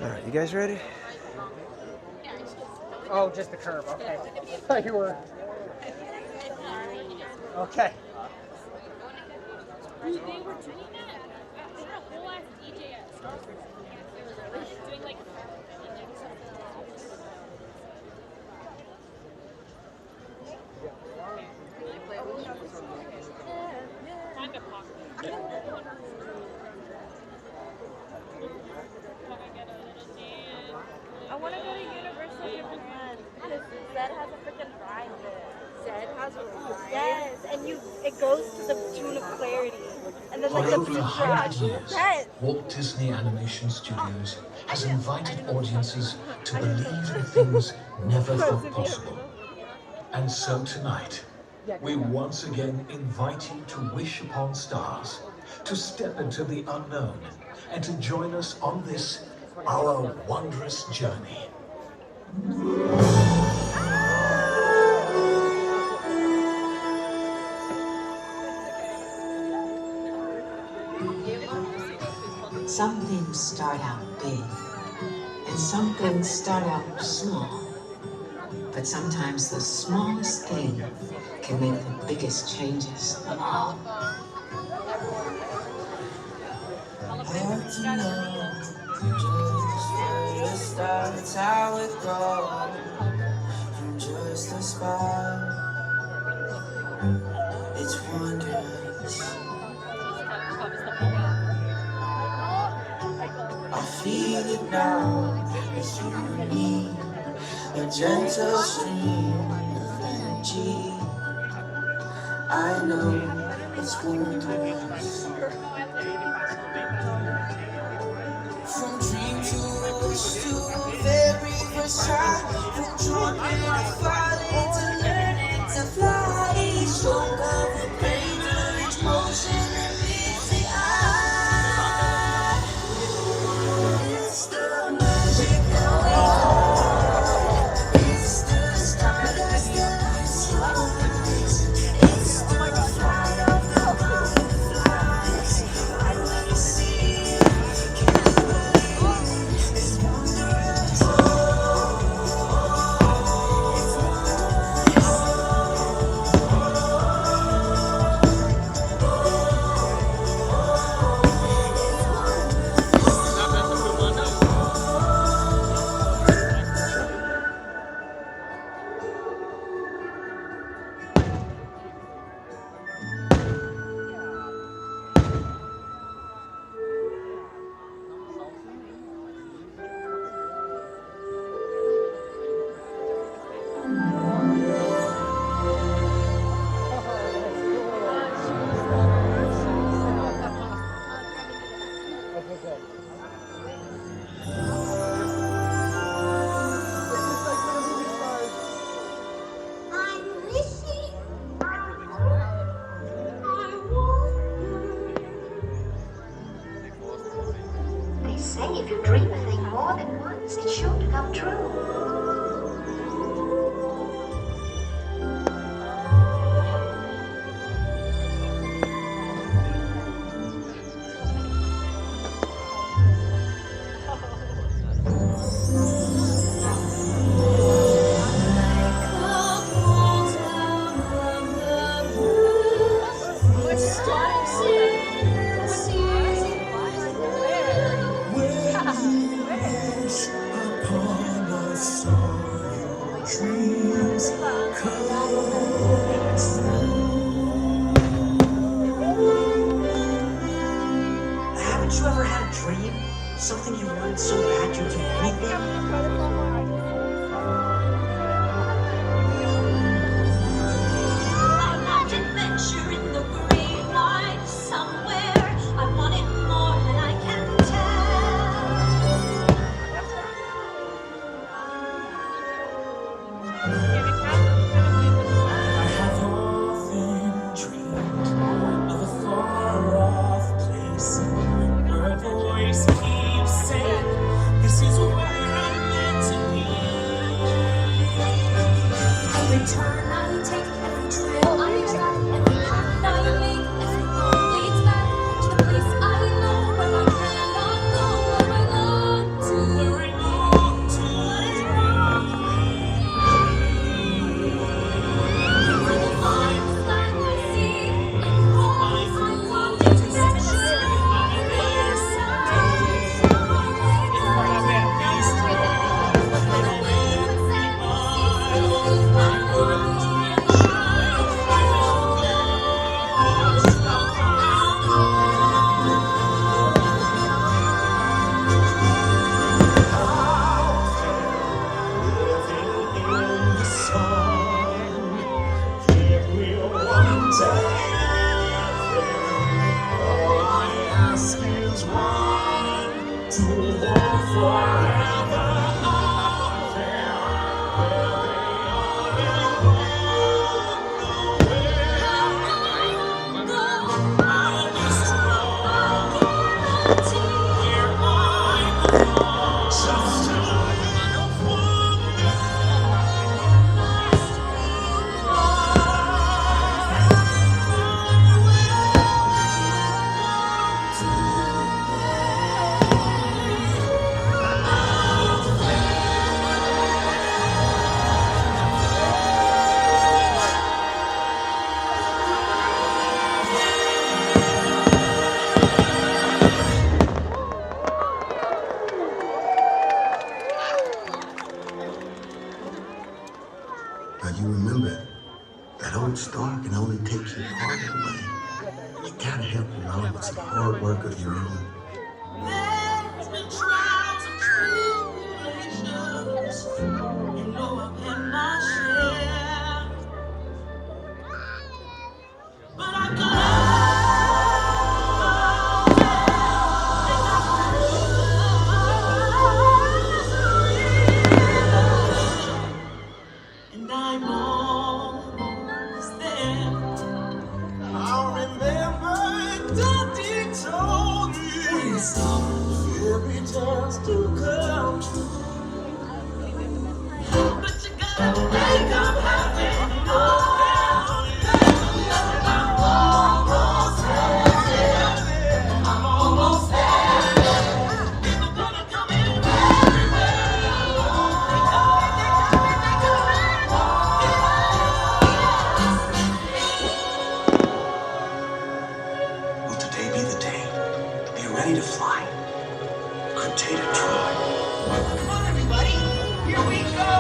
All right, you guys ready? Oh, just the curve. Okay. I thought you were. Okay. They were doing that. They had a whole ass DJ at Star Wars. They were doing like. I want to go to Universal Japan because Zed has a freaking ride there. Zed has a ride? Yes, and it goes to the tune of Clarity. And then For like the over beat 100 drop. years, Yes. Walt Disney Animation Studios has invited audiences to believe in things never thought possible. And so tonight, we once again invite you to wish upon stars, to step into the unknown, and to join us on this, our wondrous journey. Some things start out big, and some things start out small. But sometimes the smallest thing can make the biggest changes of all. That's how it grows, from just a spark. It's wondrous. I feel it now, it's you and me, a gentle stream of energy. I know it's wondrous. From dream to wish to very first try, from dreaming to falling to learning to fly. Each stroke of the pain, each motion that meets the eye. It's the magic that we hold. It's the stardust that lights your eyes. It's the flight of the butterflies. Right when you see it, can't believe it's wondrous. It's wondrous. say if you dream a thing more than once, it's sure to come true. Haven't you ever had a dream? Something you wanted so bad you'd do anything? Adventure in the great wide somewhere. I want it more than I can I have often dreamed of a far-off place where a voice keeps saying, "This is where I'm meant to be." Every turn I take, every trail I tread, every path I make, every road leads back to the place I know where I cannot go, where I long to, where I long to where the vines like the sea, and walls I want to capture. There someday, if I get these dreams, when I win my world. To walk forever out there where they are and go. I'll be strong where I belong. Just to live wonder. Now you remember, that old star can only take you part of the way. You gotta help him out with some hard work of your own. There's been trials and tribulations. You know I've had my share. But I and I'm almost there. I remember Daddy told me some fairy tales do come true. But you gotta make 'em happen. I'm almost there. I'm almost there. People gonna come in Will today be the day? Be ready to fly. Could take a try. Come on, everybody. Here we go.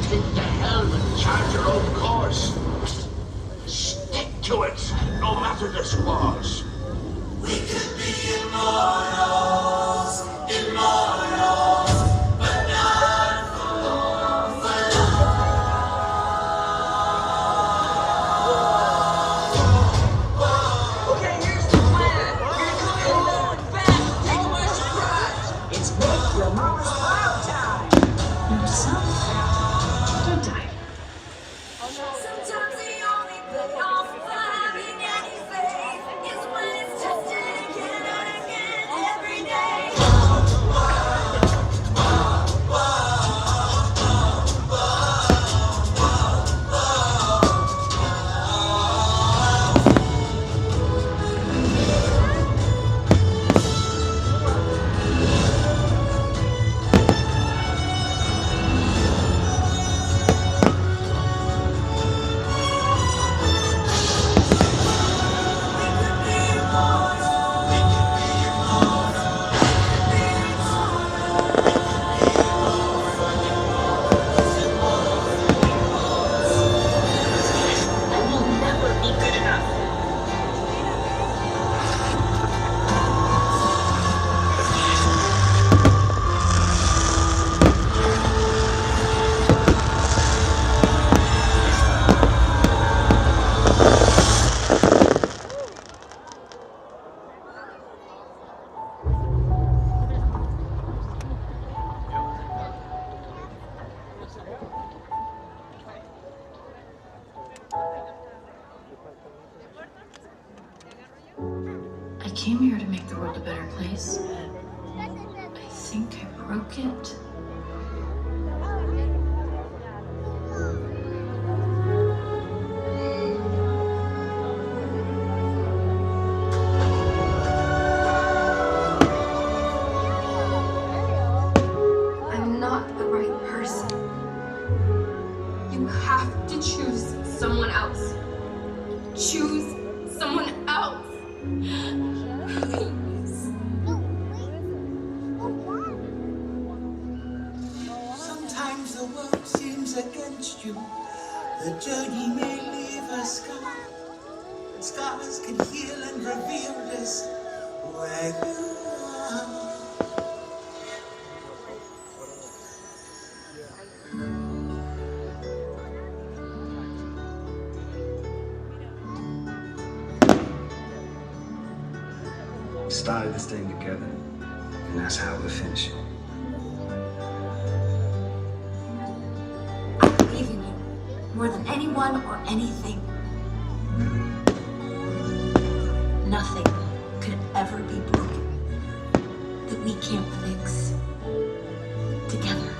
Take the helm and chart your own course. Stick to it, no matter the squalls. We could be immortals, immortals, but not for long, for long. Okay, here's the plan. We're gonna come in low and fast, take them by surprise. It's make your mama's proud time. Note to self, don't die. Sometimes the only payoff for having any faith is when it's tested again and again every day. I came here to make the world a better place. I think I broke it. I'm not the right person. You have to choose someone else. Choose someone else. Please. Sometimes the world seems against you. The journey may leave a scar, but scars can heal and reveal this where you are. We started this thing together, and that's how we'll finish it. I believe in you more than anyone or anything. Nothing could ever be broken that we can't fix together.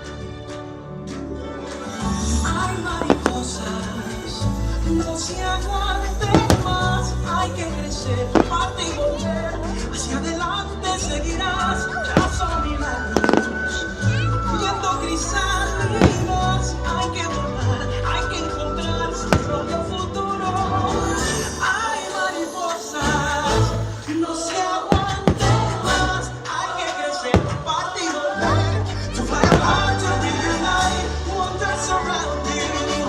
Hay mariposas, no se aguanten más. Hay que crecer, parte y volver. Hacia adelante seguirás, tras milagros. Viendo crisálida, hay que volar, hay que encontrar su propio futuro. Hay mariposas, no se aguanten más. Hay que crecer, parte y volver. To fly apart, to reunite, wonders surrounding you.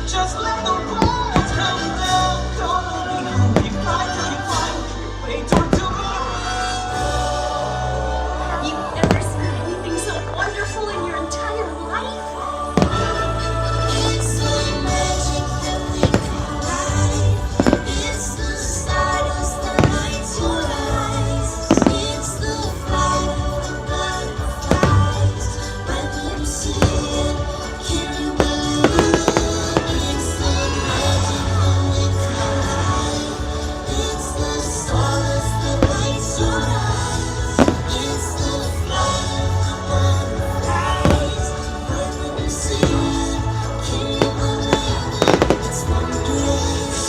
Just let the walls come down. Don't look behind, be fight till you find your way to do. You've never seen anything so wonderful in your entire life. It's the magic that we collide. It's the stars, the lights, your eyes. It's the flight of the butterflies. When you see it, can you believe it? It's the magic when we collide. It's the stars, the lights, your eyes. It's the flight of the butterflies. When you see it, can you believe it? It's wondrous.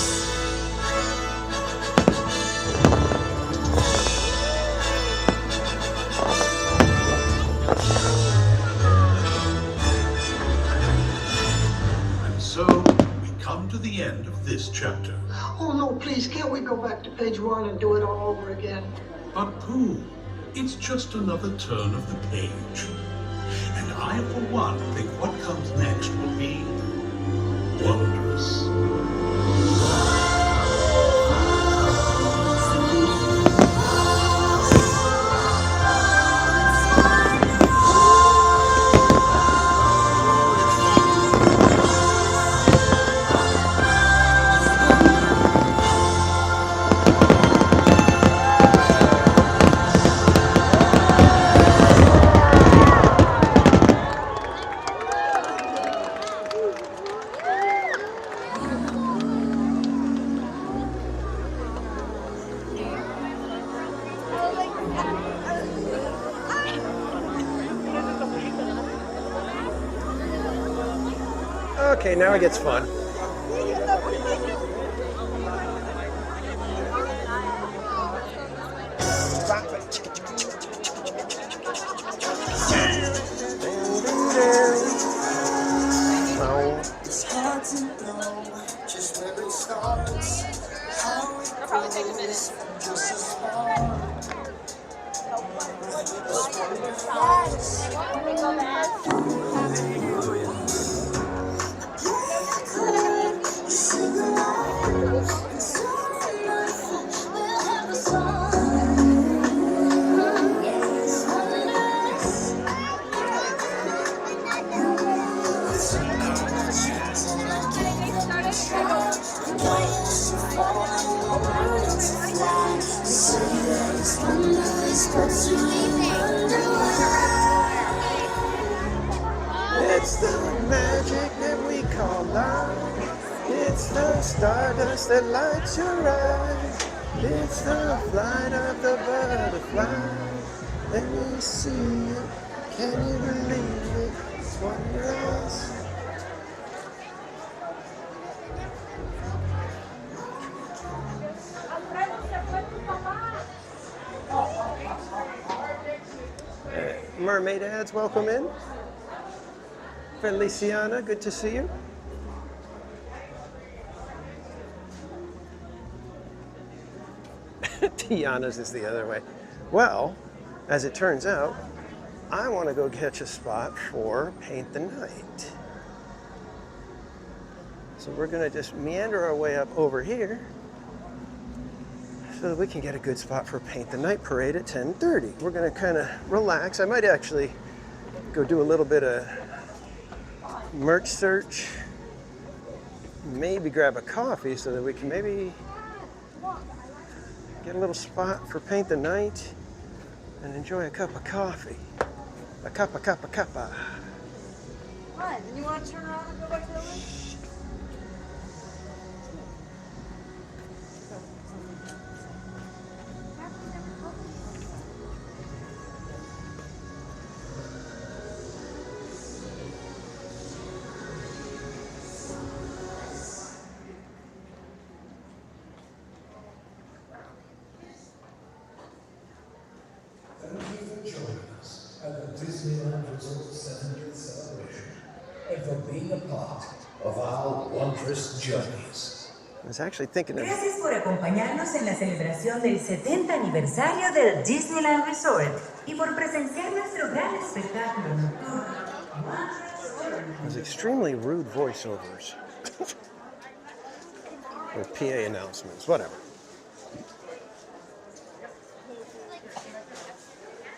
And so, we come to the end of this chapter. Oh no, please, can't we go back to page 1 and do it all over again? But Pooh, it's just another turn of the page. And I, for one, think what comes next will be wondrous. Okay, now it gets fun. It's hard to know just where it starts. How it probably take a minute. goes from just a spark. Sing along, it's all or nothing. We'll have a song. Yes, wonders. It's the magic that we call life. It's the stardust that lights your eyes. It's the flight of the butterfly. Let me see it. Can you believe it? It's wondrous. Mermaid ads, welcome in. Feliciana, good to see you. Tiana's is the other way. Well, as it turns out, I want to go catch a spot for Paint the Night. So we're going to just meander our way up over here so that we can get a good spot for Paint the Night parade at 10:30. We're going to kind of relax. I might actually go do a little bit of merch search, maybe grab a coffee so that we can maybe get a little spot for Paint the Night and enjoy a cup of coffee. A cuppa. What? You want to turn around and go back to the list? Thank you for joining us at the Disneyland Resort 70th celebration and for being a part of our wondrous journeys. I was actually thinking of... Gracias por acompañarnos en la celebración del 70 aniversario del Disneyland Resort y por presenciar nuestro gran espectáculo nocturno. Those extremely rude voiceovers. Or PA announcements, whatever.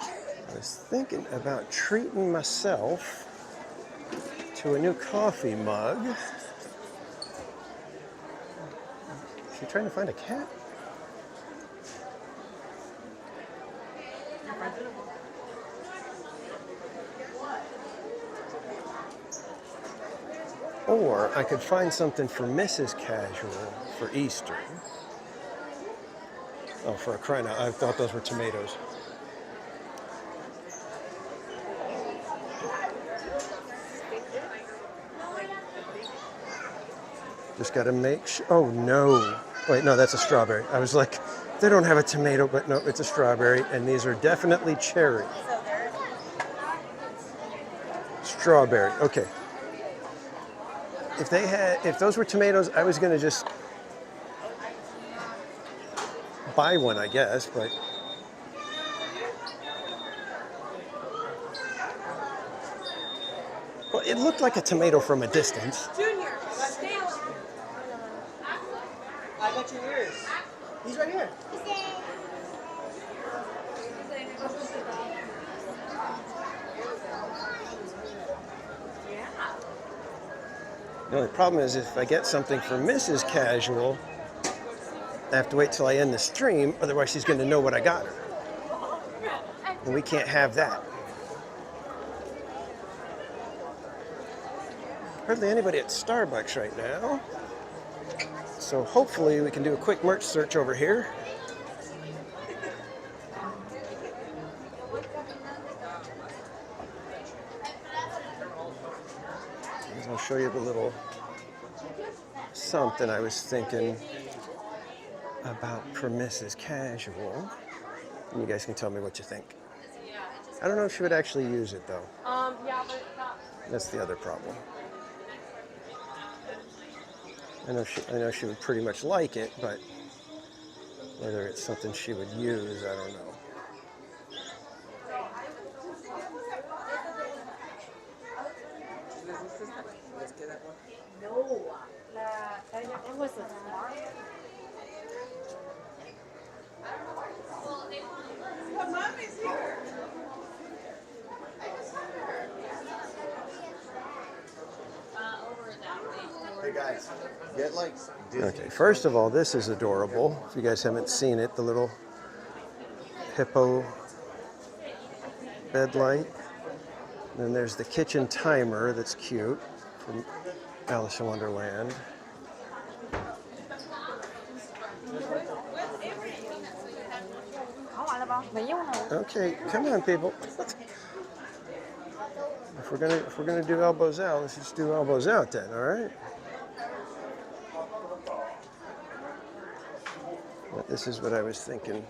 I was thinking about treating myself to a new coffee mug. Is he trying to find a cat? Or I could find something for Mrs. Casual for Easter. Oh, for a crying out, I thought those were tomatoes. Just gotta make sure. Oh no. Wait, no, that's a strawberry. I was like, they don't have a tomato, but no, it's a strawberry, and these are definitely cherry. Strawberry, okay. If those were tomatoes, I was gonna just buy one, I guess, but looked like a tomato from a distance. Junior, stay on. I got your ears. He's right here. The only problem is if I get something for Mrs. Casual, I have to wait till I end the stream, otherwise she's going to know what I got her. And we can't have that. Hardly anybody at Starbucks right now. So hopefully we can do a quick merch search over here. I'll show you the little something I was thinking about for Mrs. Casual. And you guys can tell me what you think. I don't know if she would actually use it though. Yeah, but That's the other problem. I know she would pretty much like it, but whether it's something she would use, I don't know. it was a smart. But mommy's here. Hey guys, get like Disney. Okay, first of all, this is adorable. If you guys haven't seen it, the little hippo bed light. Then there's the kitchen timer that's cute from Alice in Wonderland. Okay, come on, people. If we're gonna do elbows out, let's just do elbows out then, all right? But this is what I was thinking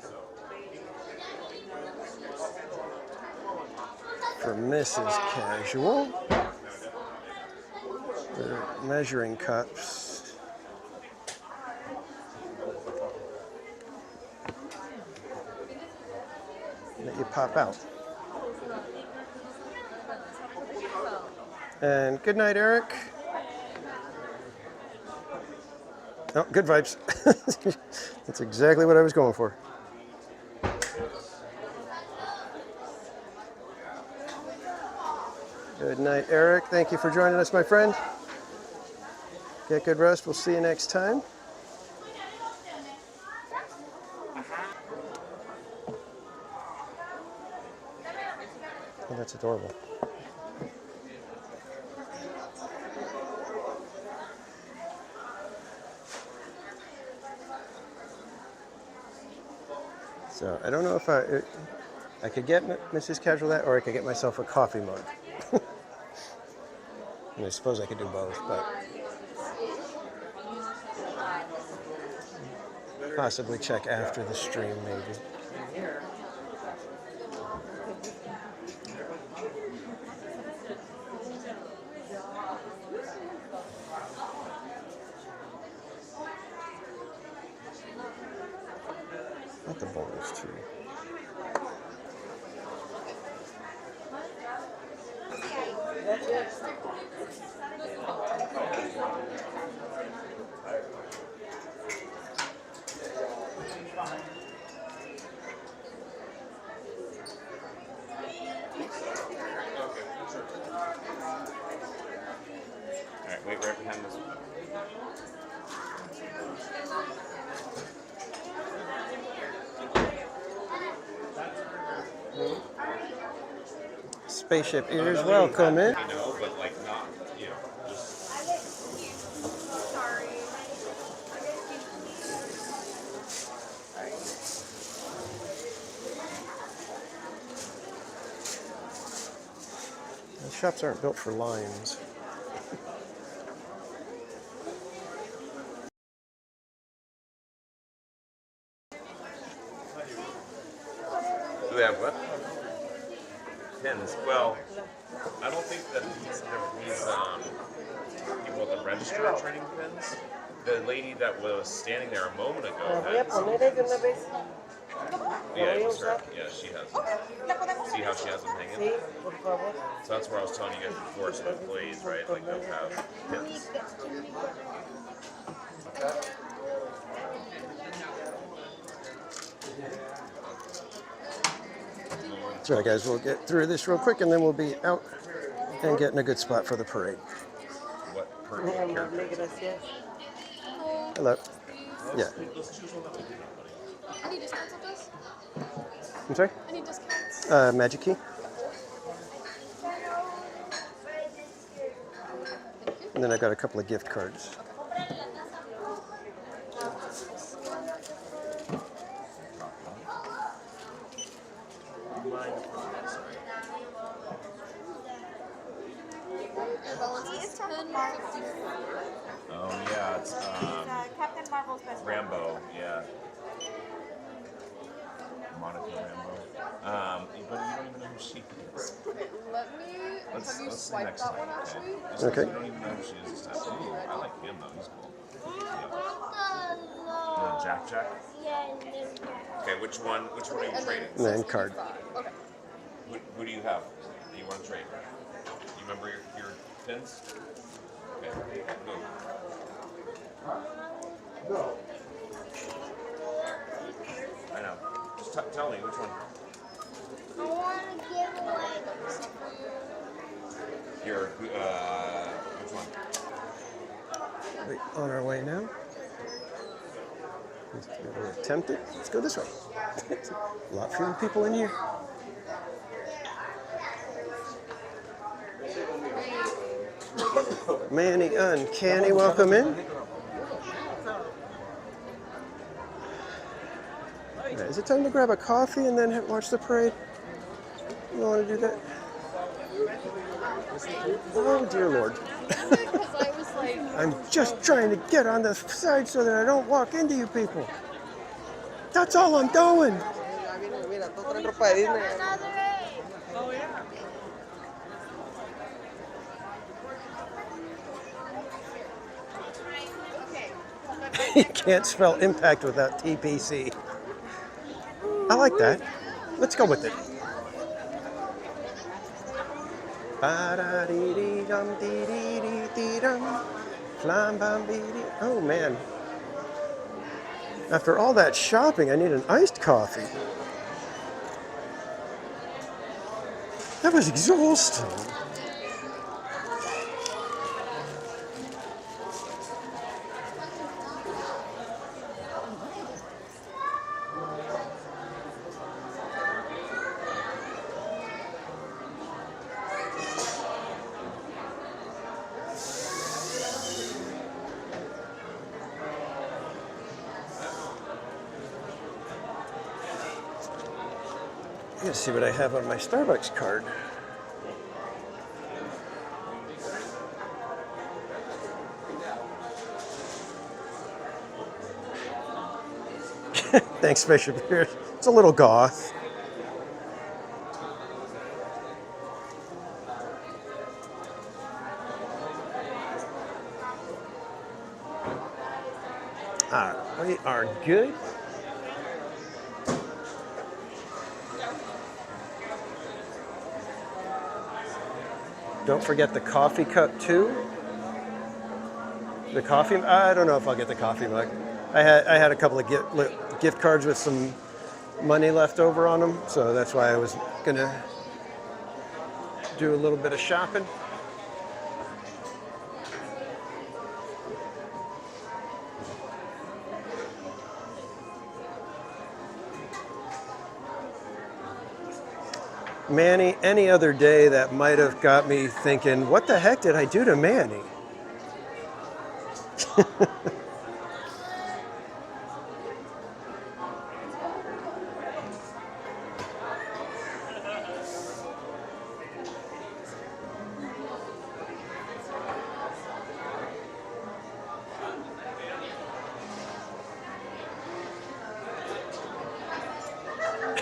for Mrs. Casual. The measuring cups. That you pop out. And good night, Eric. Oh, good vibes. That's exactly what I was going for. Good night, Eric. Thank you for joining us, my friend. Get good rest. We'll see you next time. Oh, that's adorable. So I don't know if I could get Mrs. Casual that, or I could get myself a coffee mug. And I suppose I could do both, but possibly check after the stream, maybe. Not the bowls, too. Alright, wait right behind this one. Spaceship ears, welcome in. You know, but like not, you know, just... The shops aren't built for lines. Do they have what? Pins. Well, I don't think that these people at the register are trading pins. The lady that was standing there a moment ago had some pins. Yeah, it was her. Yeah, she has them. See how she has them hanging? So that's where I was telling you guys before, some employees, right? Like they'll have pins. Sorry guys, we'll get through this real quick and then we'll be out and get in a good spot for the parade. What character? Hello. Yeah. Any discounts on this? I'm sorry? Any discounts? Magic key. And then I got a couple of gift cards. Oh yeah, it's Captain Marvel's best friend. Rambo. Yeah. Monica Rambo. But you don't even know who she is. Let me. Have you Let's see swiped next that time, one actually? Okay. You don't even know who she is this time. Ooh, I like him though. He's cool. Yeah. Jack Jack. Okay, which one are you trading? Man card. Okay. Who do you have that you want to trade? Do you remember your pins? Okay, go. I know. Just tell me which one. I want to give away Which one? On our way now. We'll attempt it. Let's go this way. A lot fewer people in here. Manny Uncanny, welcome in. Right, is it time to grab a coffee and then watch the parade? You want to do that? Oh dear Lord. I'm just trying to get on the side so that I don't walk into you people. That's all I'm doing. You can't spell impact without TPC. I like that. Let's go with it. Oh man. After all that shopping, I need an iced coffee. That was exhausting. Let's see what I have on my Starbucks card. Thanks, Bishop. It's a little goth. We are good. Don't forget the coffee cup too. The coffee, I don't know if I'll get the coffee mug. I had a couple of gift cards with some money left over on them, so that's why I was gonna do a little bit of shopping. Manny, any other day that might have got me thinking, what the heck did I do to Manny?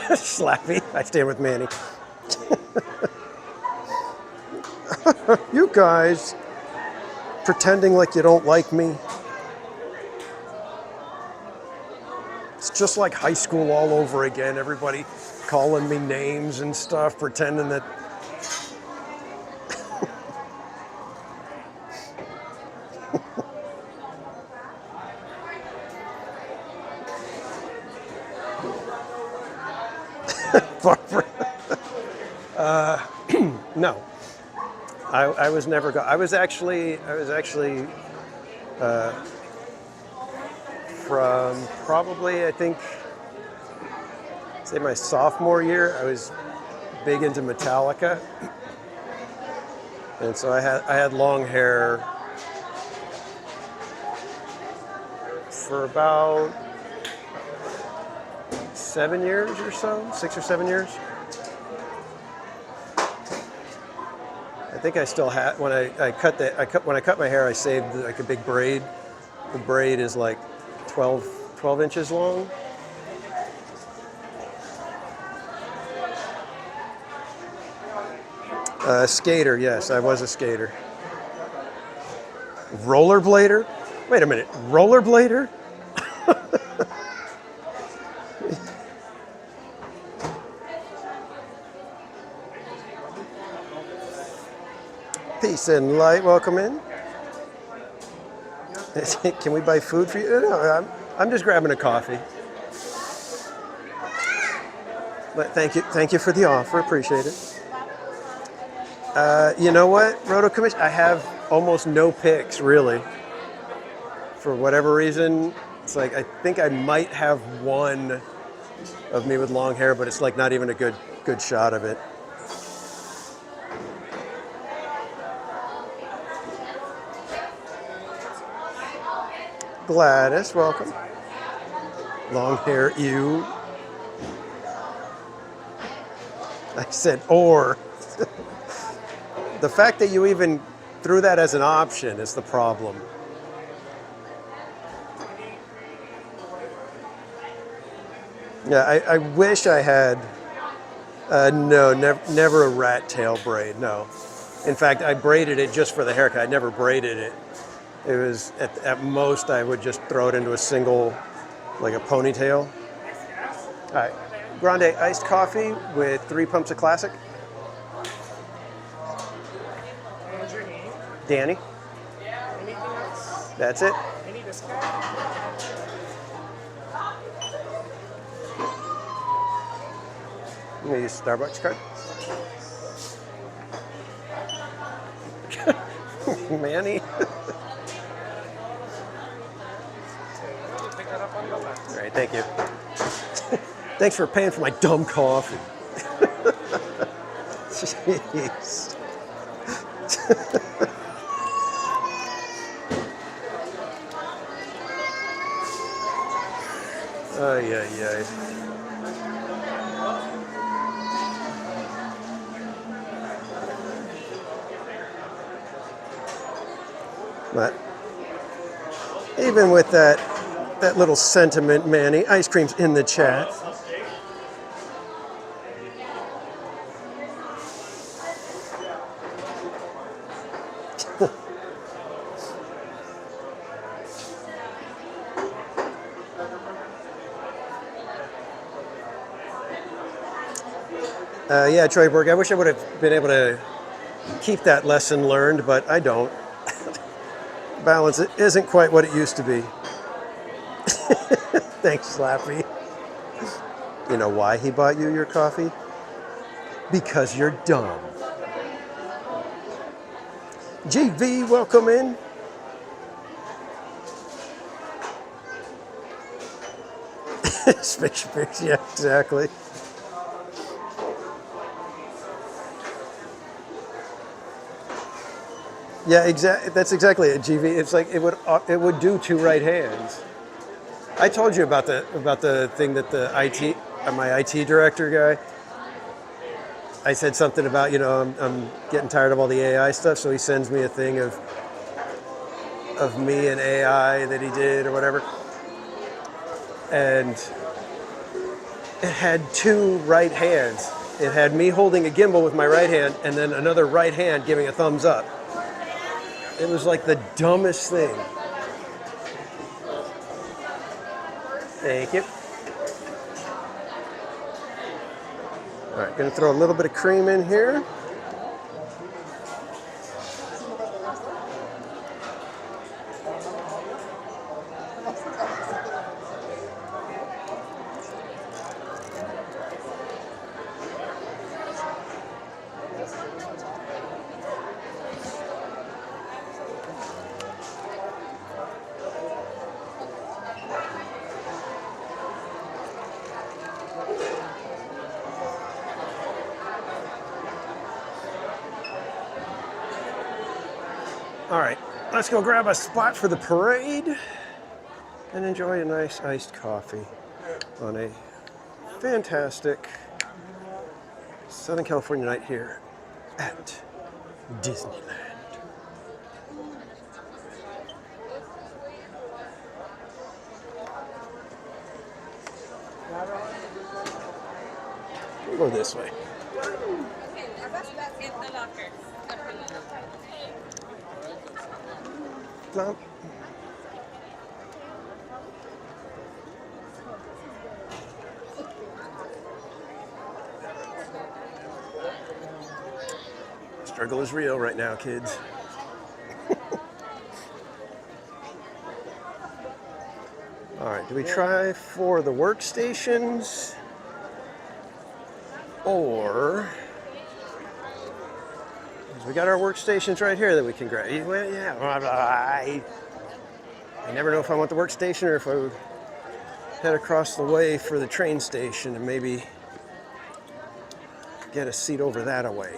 Slappy, I stand with Manny. You guys pretending like you don't like me. It's just like high school all over again. Everybody calling me names and stuff, pretending that. No, I was never. I was actually from probably, I think, say my sophomore year. I was big into Metallica, and so I had long hair for about 7 years or so, 6 or 7 years. I think I still had when I cut my hair. I saved like a big braid. The braid is like 12 inches long. Skater, yes, I was a skater. Rollerblader? Wait a minute, rollerblader? Peace and light, welcome in. Can we buy food for you? No, I'm just grabbing a coffee. But thank you for the offer, appreciate it. You know what, Roto Commission? I have almost no pics, really. For whatever reason, it's like I think I might have one of me with long hair, but it's like not even a good shot of it. Gladys, welcome. Long hair, you. I said, or. The fact that you even threw that as an option is the problem. Yeah, I wish I had, no, never a rat tail braid, no. In fact, I braided it just for the haircut. I never braided it. It was, at most, I would just throw it into a single, like a ponytail. All right, grande iced coffee with 3 pumps of classic. Danny. Anything else? That's it. Any discount? I'm gonna use Starbucks card. Manny. All right, thank you. Thanks for paying for my dumb coffee. Jeez. Ay, ay, ay. But even with that little sentiment, Manny, ice cream's in the chat. Yeah, Troy Berg, I wish I would have been able to keep that lesson learned, but I don't. Balance isn't quite what it used to be. Thanks, Slappy. You know why he bought you your coffee? Because you're dumb. GV, welcome in. Space, yeah, exactly. Yeah, that's exactly it, GV. It's like it would do 2 right hands. I told you about the thing that the my IT director guy. I said something about, you know, I'm getting tired of all the AI stuff, so he sends me a thing of me and AI that he did or whatever. And it had 2 right hands. It had me holding a gimbal with my right hand and then another right hand giving a thumbs up. It was like the dumbest thing. Thank you. All right, gonna throw a little bit of cream in here. All right, let's go grab a spot for the parade and enjoy a nice iced coffee on a fantastic Southern California night here at Disneyland. We'll go this way. Plump. Struggle is real right now, kids. All right, do we try for the workstations? Or, we got our workstations right here that we can grab. Well, yeah, I never know if I want the workstation or if I would head across the way for the train station and maybe get a seat over that away.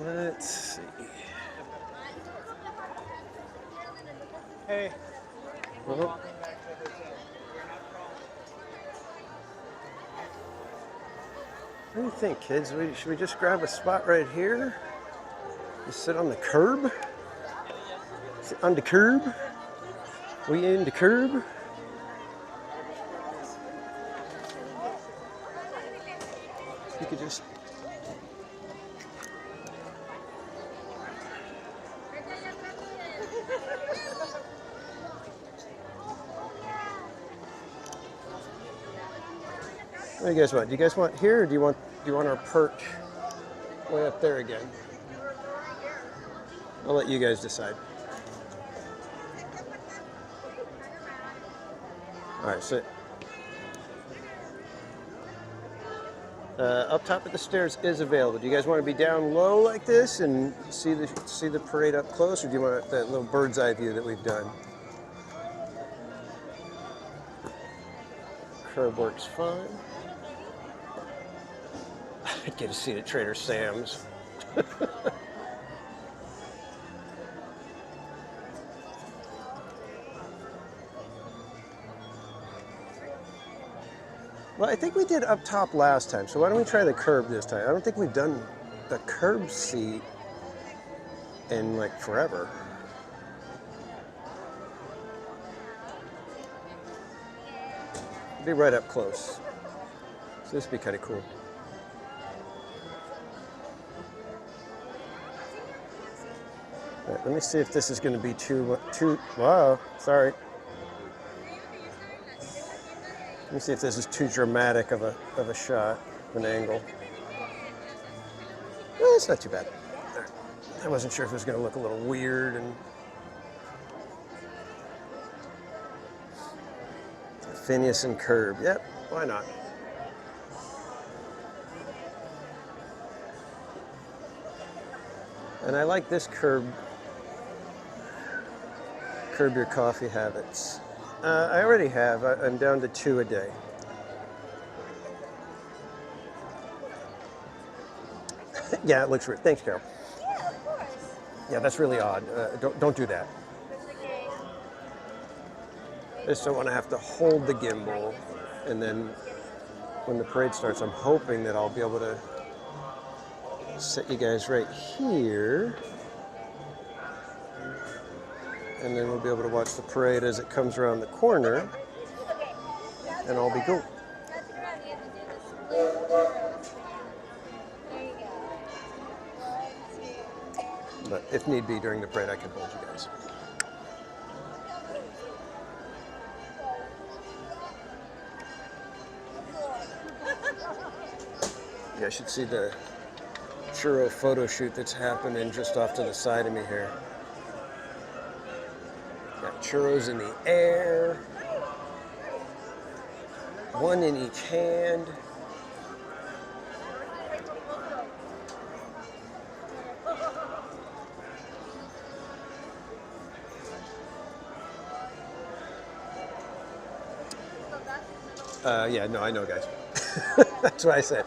Let's see. Hey. Well, what do you think, kids? Should we just grab a spot right here? Just sit on the curb? Sit on the curb? We in the curb? You could just... What do you guys want? Do you guys want here, or do you want our perch way up there again? I'll let you guys decide. All right, so up top of the stairs is available. Do you guys want to be down low like this and see the parade up close, or do you want that little bird's eye view that we've done? Curb works fine. I'd get a seat at Trader Sam's. Well, I think we did up top last time, so why don't we try the curb this time? I don't think we've done the curb seat in like forever. It'd be right up close. So this would be kind of cool. All right, let me see if this is going to be too, wow, sorry. Let me see if this is too dramatic of a shot, an angle. Well, it's not too bad. I wasn't sure if it was going to look a little weird and Phineas and Curb. Yep, why not? And I like this curb your coffee habits. I already have. I'm down to 2 a day. Yeah, it looks weird. Thanks, Carol. Yeah, of course. Yeah, that's really odd. Don't do that. I just don't want to have to hold the gimbal, and then when the parade starts, I'm hoping that I'll be able to set you guys right here. and then we'll be able to watch the parade as it comes around the corner, and all be cool. But if need be during the parade, I can hold you guys. You guys should see the churro photo shoot that's happening just off to the side of me here. Got churros in the air, one in each hand. Yeah, no, I know, guys. That's what I said.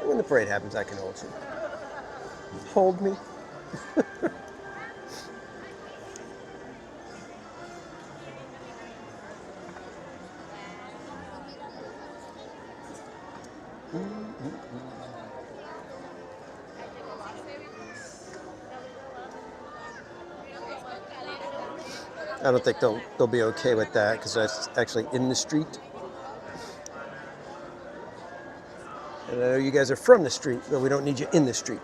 When the parade happens, I can hold you. Hold me. I don't think they'll be okay with that because that's actually in the street. And I know you guys are from the street, but we don't need you in the street.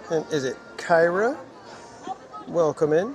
And is it Kyra? Welcome in.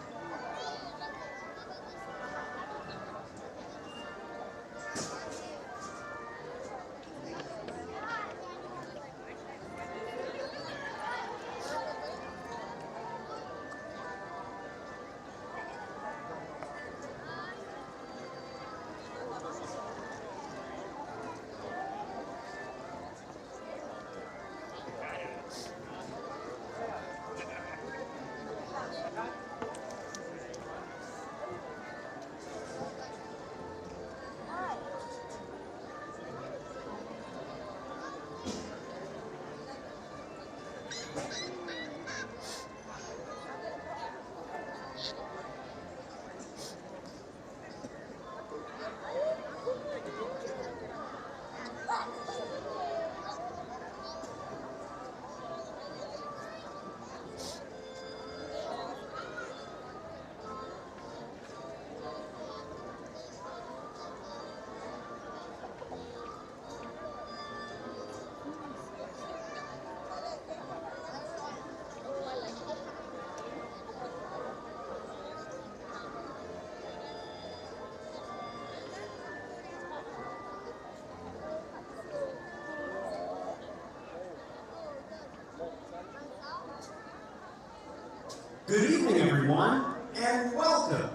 Good evening, everyone, and welcome.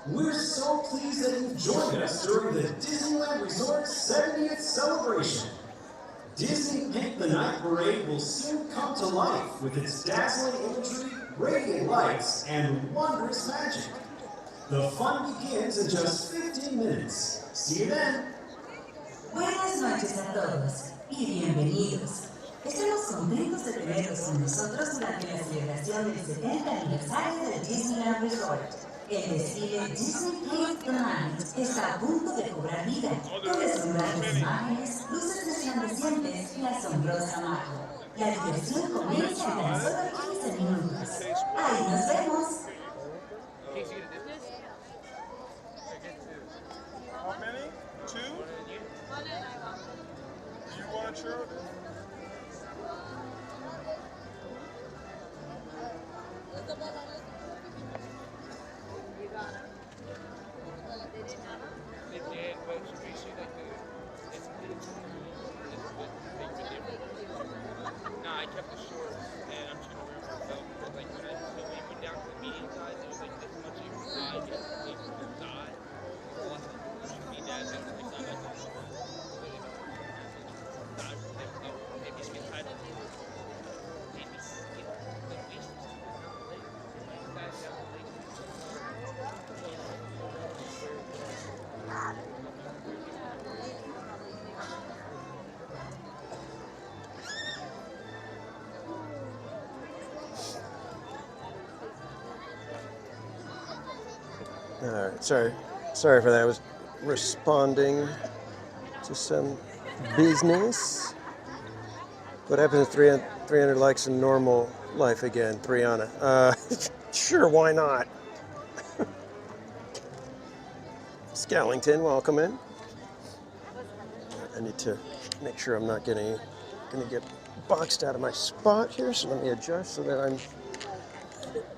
We're so pleased that you've joined us during the Disneyland Resort 70th celebration. Disney Paint the Night Parade will soon come to life with its dazzling imagery, radiant lights, and wondrous magic. The fun begins in just 15 minutes. See you then. Buenas noches a todos y bienvenidos. Estamos contentos de tenerlos con nosotros durante la celebración del 70 aniversario del Disneyland Resort. El desfile Disney Paint the Night está a punto de cobrar vida, con deslumbrantes imágenes, luces resplandecientes y asombrosa magia. La diversión comienza en tan solo 15 minutos. ¡Ahí nos vemos! How many? 2? Do you want a churro? They did, but should we see like No, I kept the shorts, and I'm trying to remember myself, but like when we went down to the medium size, it was like this much of your thigh gets away from your thigh. Awesome. Me and Dad did like that. Maybe it's been tied up. Maybe the waist is too late. My dad's got the leg. All right, sorry for that. I was responding to some business. What happens if 300 likes in normal life again, Brianna? Sure, why not? Scallington, welcome in. I need to make sure I'm not gonna get boxed out of my spot here, so let me adjust so that I'm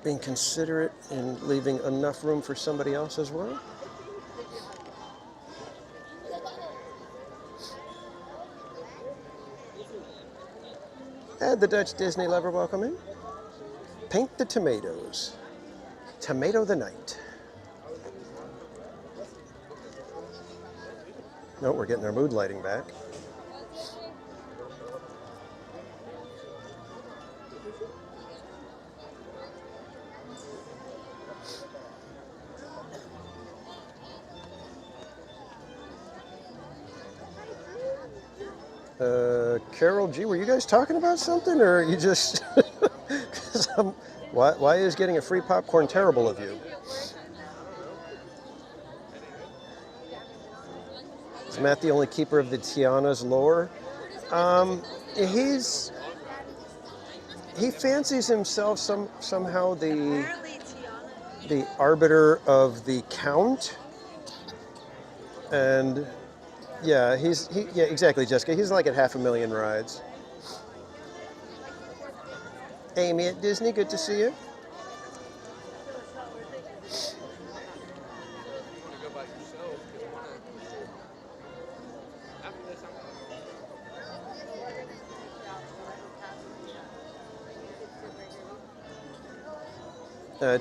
being considerate and leaving enough room for somebody else as well. Add the Dutch Disney lover, welcome in. Paint the tomatoes. Tomato the night. No, we're getting our mood lighting back. Carol G, were you guys talking about something, or are you just... why is getting a free popcorn terrible of you? Is Matt the only keeper of the Tiana's lore? He fancies himself somehow the arbiter of the count, and yeah, yeah, exactly, Jessica. He's like at 500,000 rides. Amy at Disney, good to see you.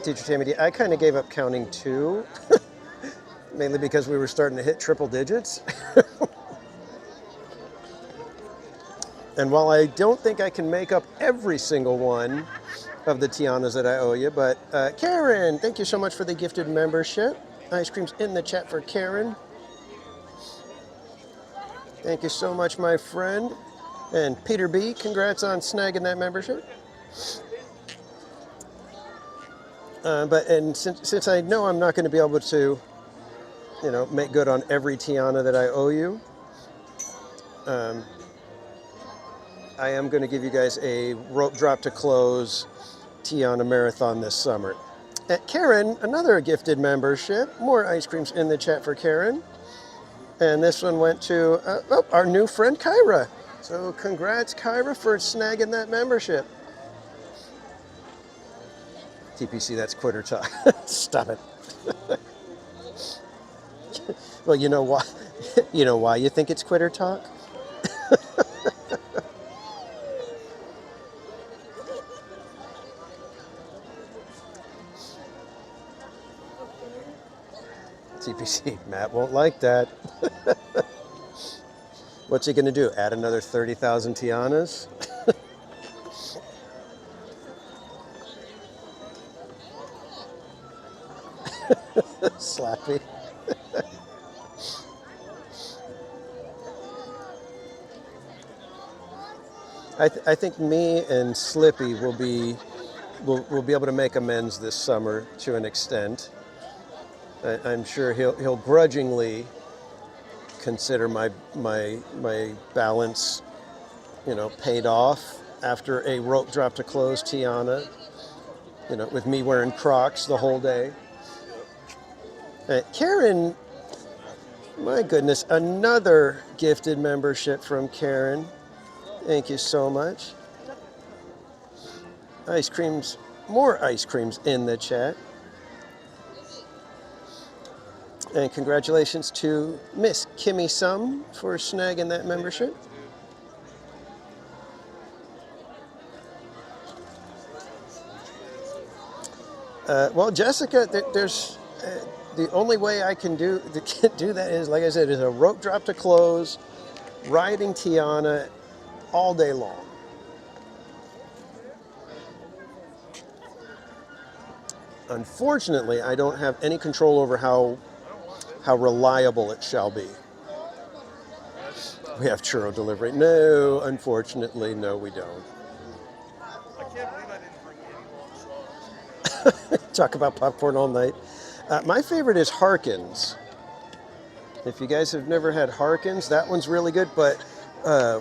Teacher Tammy, I kind of gave up counting too, mainly because we were starting to hit triple digits. And while I don't think I can make up every single one of the Tianas that I owe you, but Karen, thank you so much for the gifted membership. Ice cream's in the chat for Karen. Thank you so much, my friend. And Peter B, congrats on snagging that membership. But since I know I'm not going to be able to, make good on every Tiana that I owe you, I am going to give you guys a rope drop to close Tiana marathon this summer. Karen, another gifted membership. More ice creams in the chat for Karen. And this one went to our new friend Kyra. So congrats, Kyra, for snagging that membership. TPC, that's quitter talk. Stop it. Well, you know why? You know why you think it's quitter talk? TPC, Matt won't like that. What's he going to do? Add another 30,000 Tianas? Slappy. I think me and Slippy will be able to make amends this summer to an extent. I'm sure he'll grudgingly consider my balance, paid off after a rope drop to close Tiana, with me wearing Crocs the whole day. Karen, my goodness, another gifted membership from Karen. Thank you so much. Ice creams, more ice creams in the chat. And congratulations to Miss Kimmy Sum for snagging that membership. Well, Jessica, there's the only way I can do that is, like I said, is a rope drop to close, riding Tiana all day long. Unfortunately, I don't have any control over how reliable it shall be. We have churro delivery. No, unfortunately, no, we don't. I can't believe I didn't bring any more. Talk about popcorn all night. My favorite is Harkins. If you guys have never had Harkins, that one's really good. But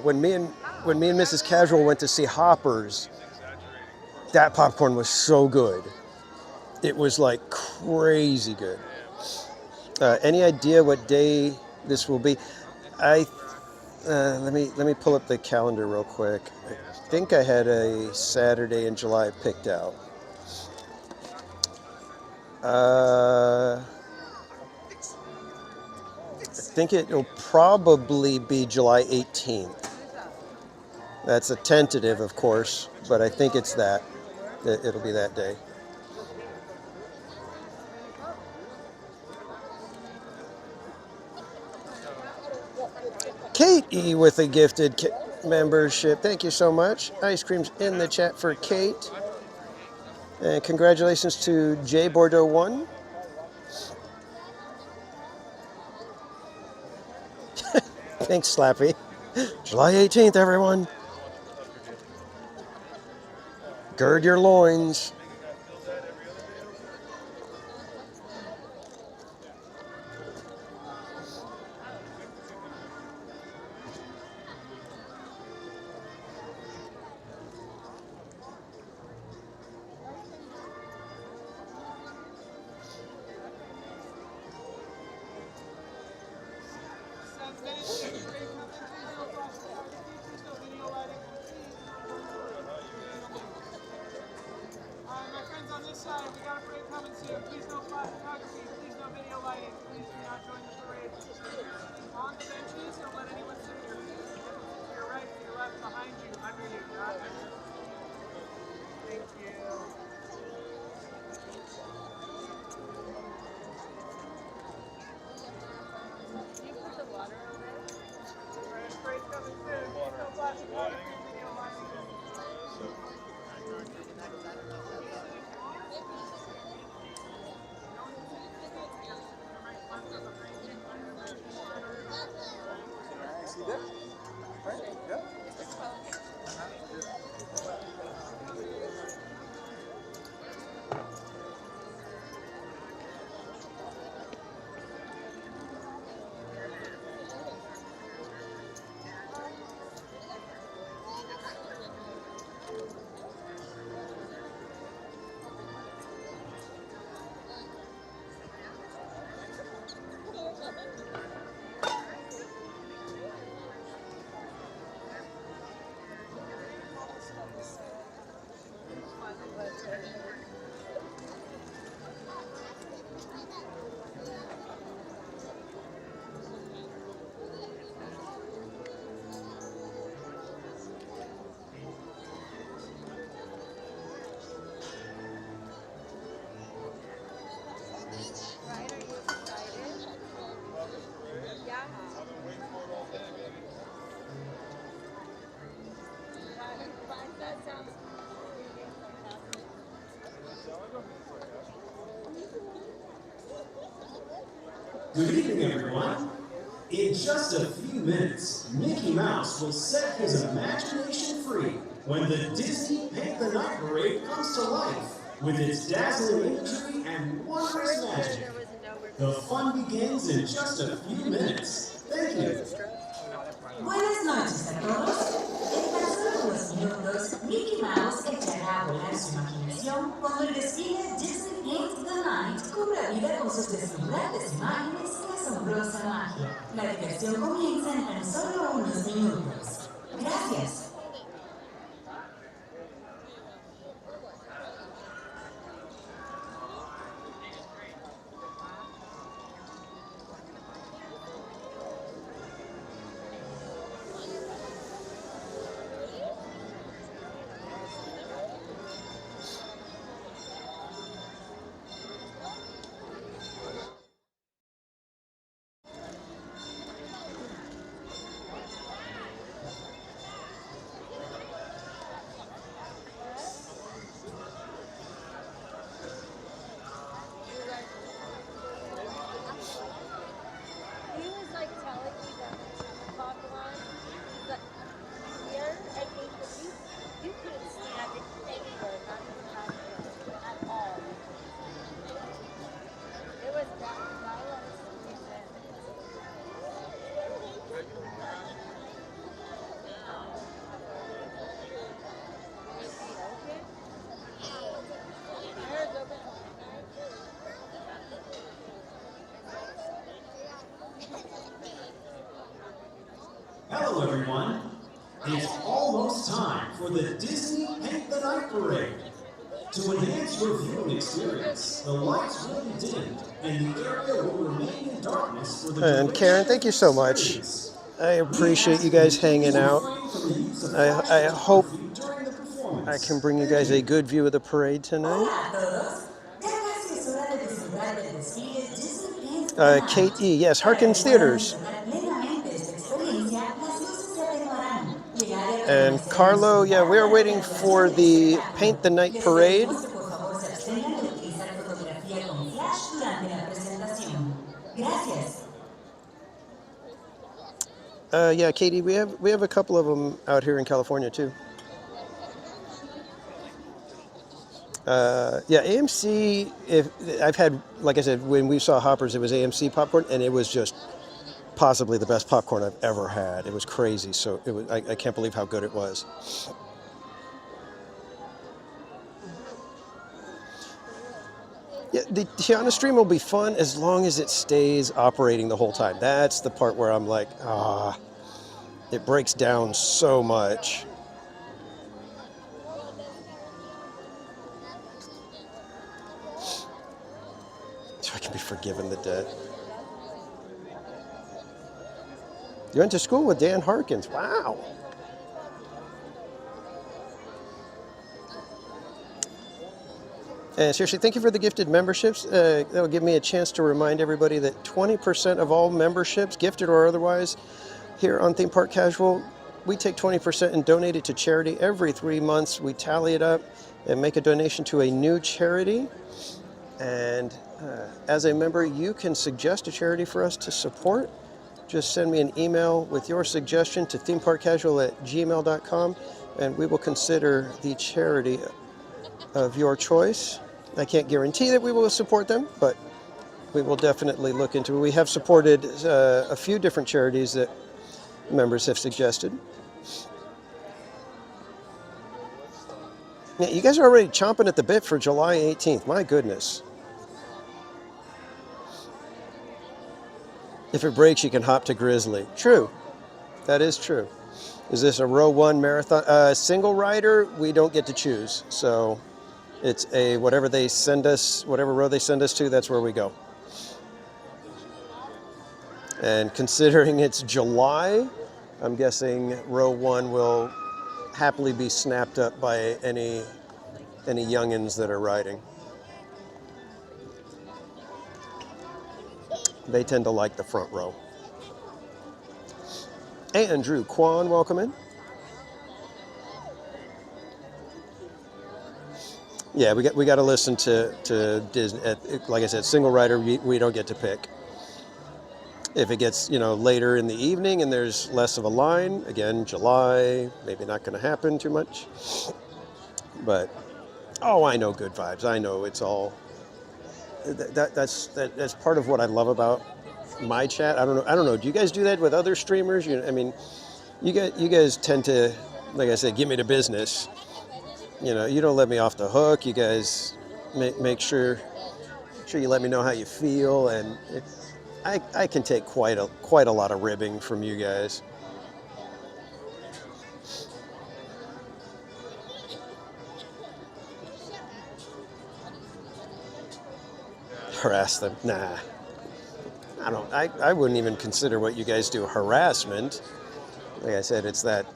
when me and Mrs. Casual went to see Hoppers, that popcorn was so good. It was like crazy good. Any idea what day this will be? Let me pull up the calendar real quick. I think I had a Saturday in July picked out. I think it'll probably be July 18th. That's a tentative, of course, but I think it's that. It'll be that day. Kate E with a gifted membership. Thank you so much. Ice creams in the chat for Kate. And congratulations to J Bordeaux 1. Thanks, Slappy. July 18th, everyone. Gird your loins. Good evening, everyone. In just a few minutes, Mickey Mouse will set his imagination free when the Disney Paint the Night Parade comes to life with its dazzling imagery and wondrous magic. The fun begins in just a few minutes. Thank you. Buenas noches a todos. En tan solo unos minutos, Mickey Mouse echará a volar su imaginación cuando el desfile Disney Paint the Night cubra vida con sus deslumbrantes imágenes y asombrosa magia. La diversión comienza en tan solo unos minutos. Gracias. Hello, everyone. It's almost time for the Disney Paint the Night Parade. To enhance your viewing experience, the lights will be dimmed and the area will remain in darkness for the And Karen, thank you so much. I appreciate you guys hanging out. I hope I can bring you guys a good view of the parade tonight. Kate E, yes, Harkins Theaters. And Carlo, yeah, we're waiting for the Paint the Night Parade. Yeah, Katie, we have a couple of them out here in California too. Yeah, AMC. If I've had, like I said, when we saw Hoppers, it was AMC popcorn, and it was just possibly the best popcorn I've ever had. It was crazy. So it was. I can't believe how good it was. Yeah, the Tiana stream will be fun as long as it stays operating the whole time. That's the part where I'm like, it breaks down so much. So I can be forgiven the debt. You went to school with Dan Harkins. Wow. And seriously, thank you for the gifted memberships. That will give me a chance to remind everybody that 20% of all memberships, gifted or otherwise, here on Theme Park Casual, we take 20% and donate it to charity. Every 3 months, we tally it up and make a donation to a new charity. And as a member, you can suggest a charity for us to support. Just send me an email with your suggestion to themeparkcasual@gmail.com, and we will consider the charity of your choice. I can't guarantee that we will support them, but we will definitely look into it. We have supported a few different charities that members have suggested. Yeah, you guys are already chomping at the bit for July 18th. My goodness. If it breaks, you can hop to Grizzly. True. That is true. Is this a row one marathon? Single rider, we don't get to choose. So it's a whatever they send us, whatever row they send us to, that's where we go. And considering it's July, I'm guessing row one will happily be snapped up by any youngins that are riding. They tend to like the front row. Andrew Kwan, welcome in. Yeah, we got to listen to Disney. Like I said, single rider, we don't get to pick. If it gets, later in the evening and there's less of a line, again, July, maybe not going to happen too much. But, I know good vibes. I know it's all, that's part of what I love about my chat. I don't know. Do you guys do that with other streamers? You guys tend to, like I said, give me the business. You don't let me off the hook. You guys make sure you let me know how you feel, and I can take quite a lot of ribbing from you guys. Harass them? Nah. I wouldn't even consider what you guys do harassment. Like I said, it's that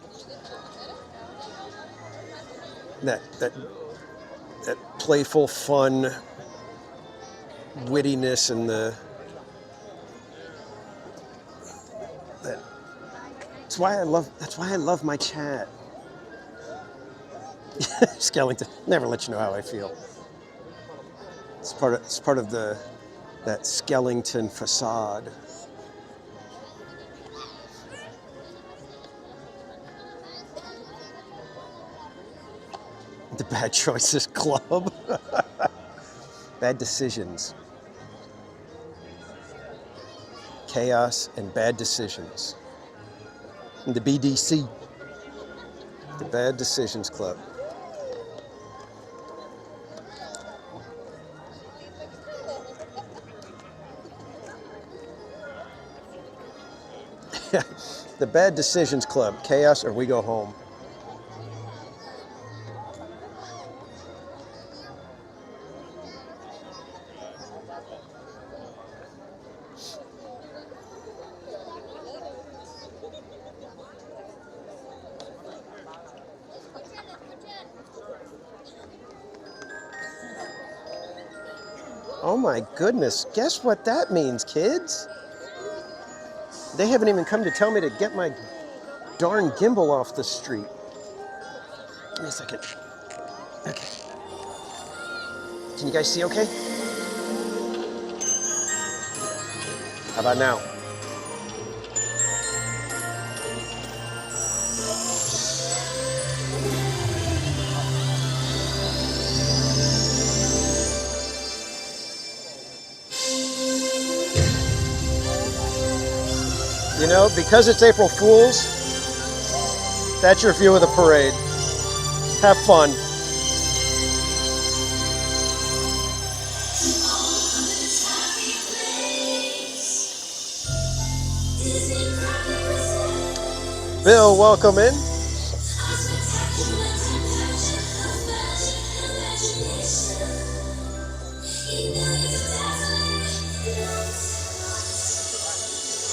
playful, fun wittiness and that's why I love my chat. Skellington, never let you know how I feel. It's part of that Skellington facade. The Bad Choices Club. Bad decisions. Chaos and bad decisions. And the BDC. The Bad Decisions Club. The Bad Decisions Club. Chaos or we go home. Oh my goodness, guess what that means, kids? They haven't even come to tell me to get my darn gimbal off the street. Give me a second. Okay. Can you guys see okay? How about now? Because it's April Fool's, that's your view of the parade. Have fun. Bill, welcome in.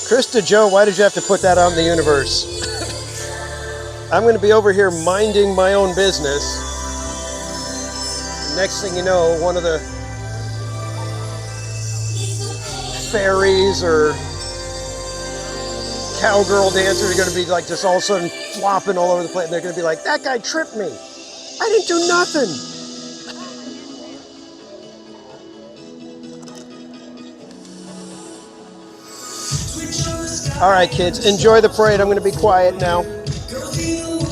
Krista Joe, why did you have to put that out in the universe? I'm going to be over here minding my own business. Next thing you know, one of the fairies or cowgirl dancers are going to be like just all of a sudden flopping all over the place. And they're going to be like, that guy tripped me. I didn't do nothing. All right, kids, enjoy the parade. I'm going to be quiet now.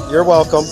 You're welcome.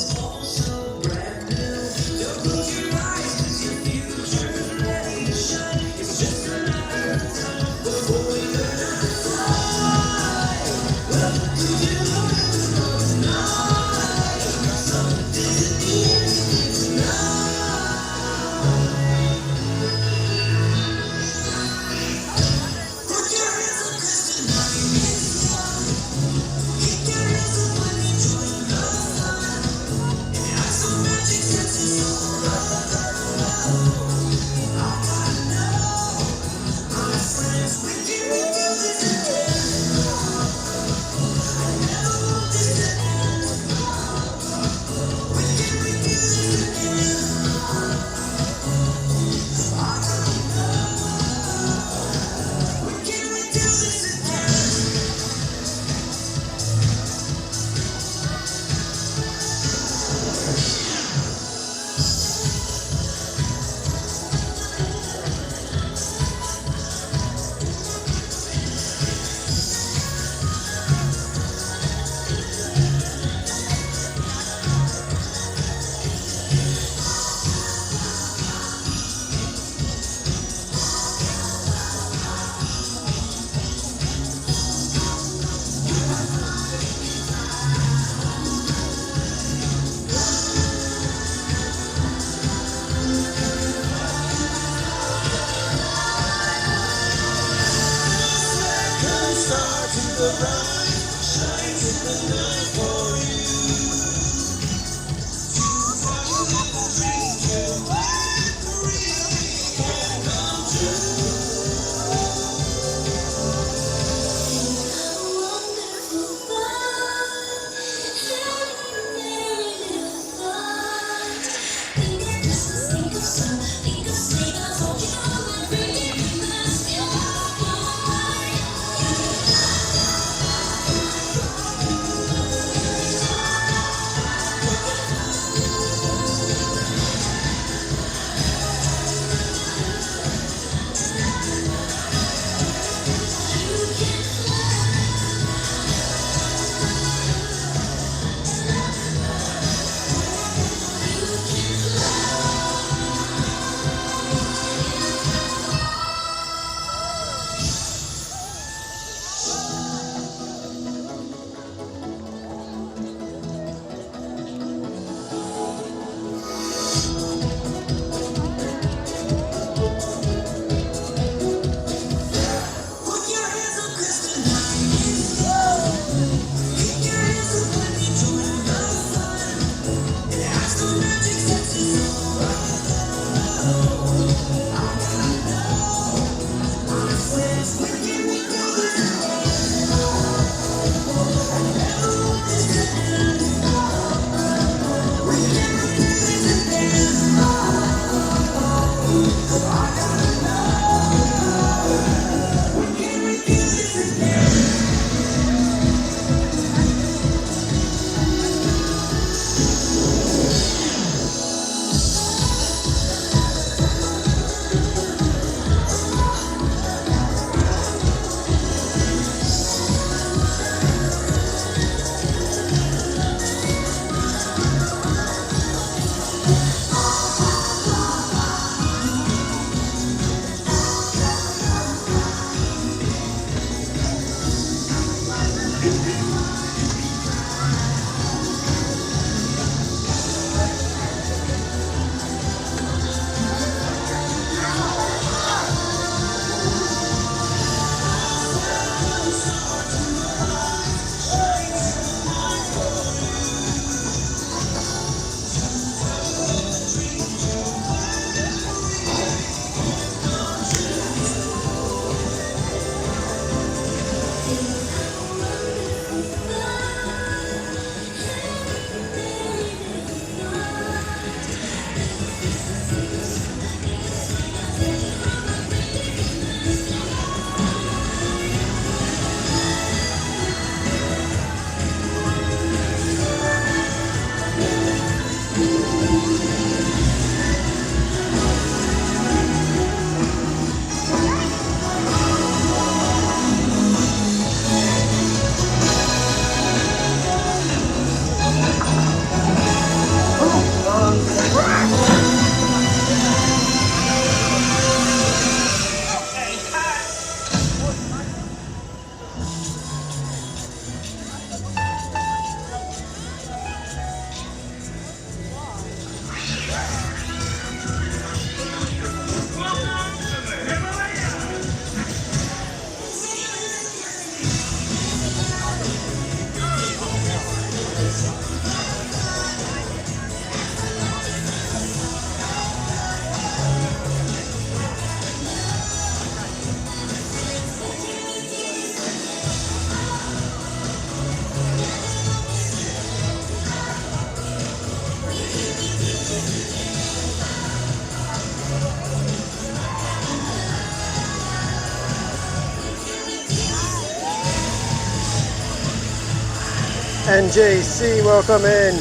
NJC, welcome in.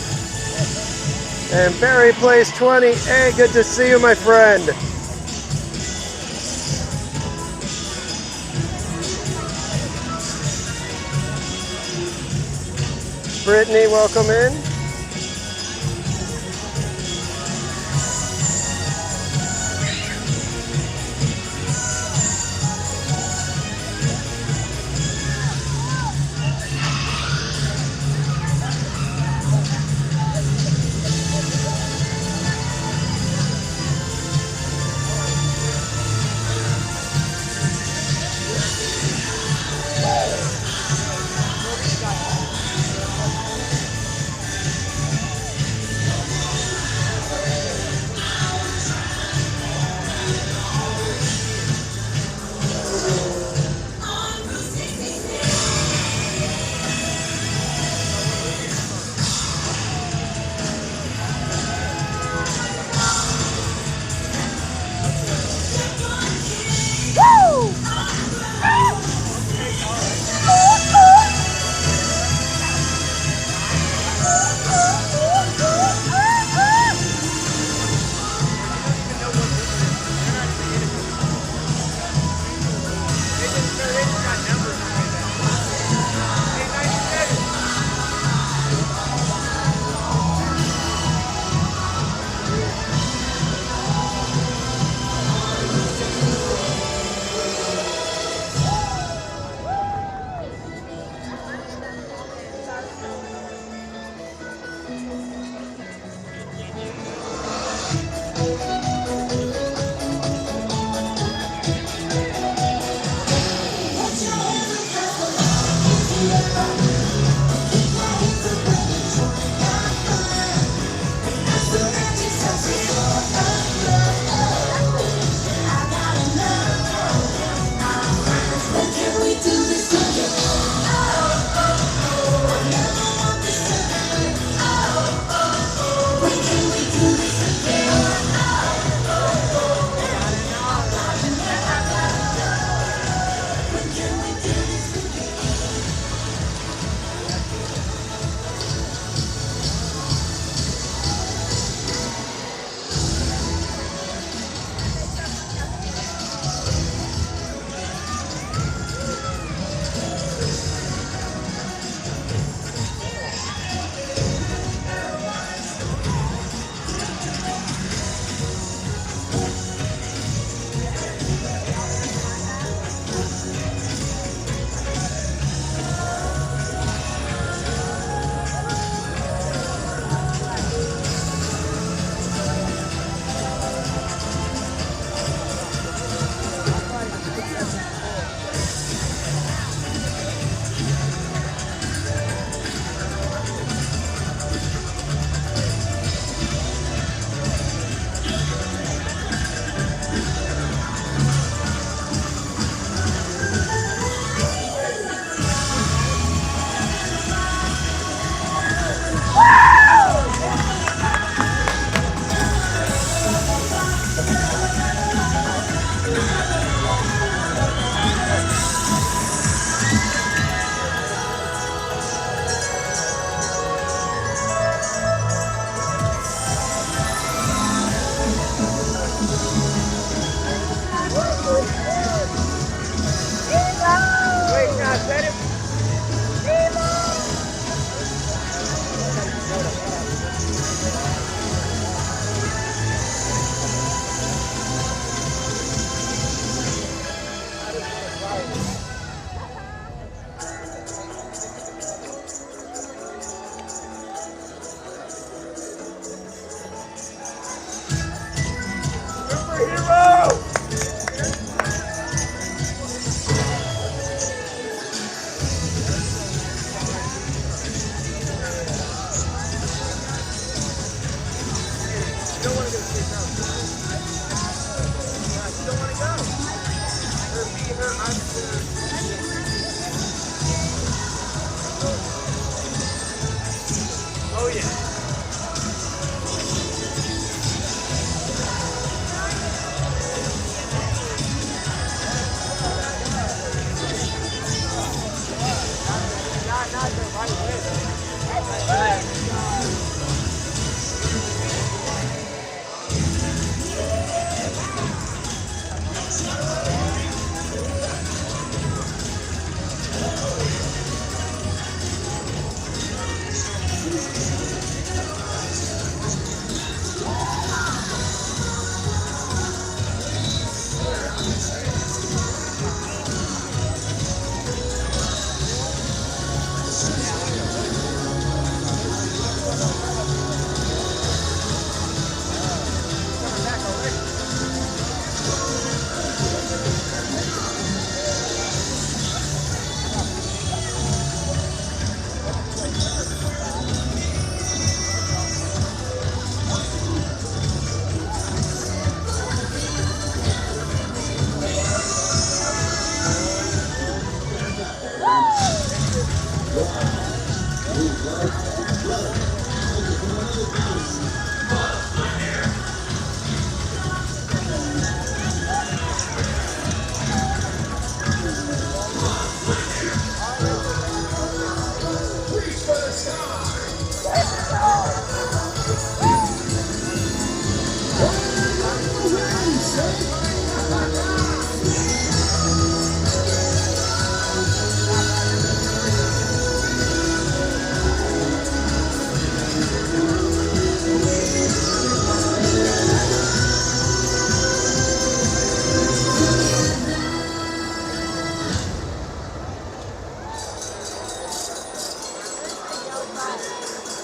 And Barry Place 20. Hey, good to see you, my friend. Brittany, welcome in.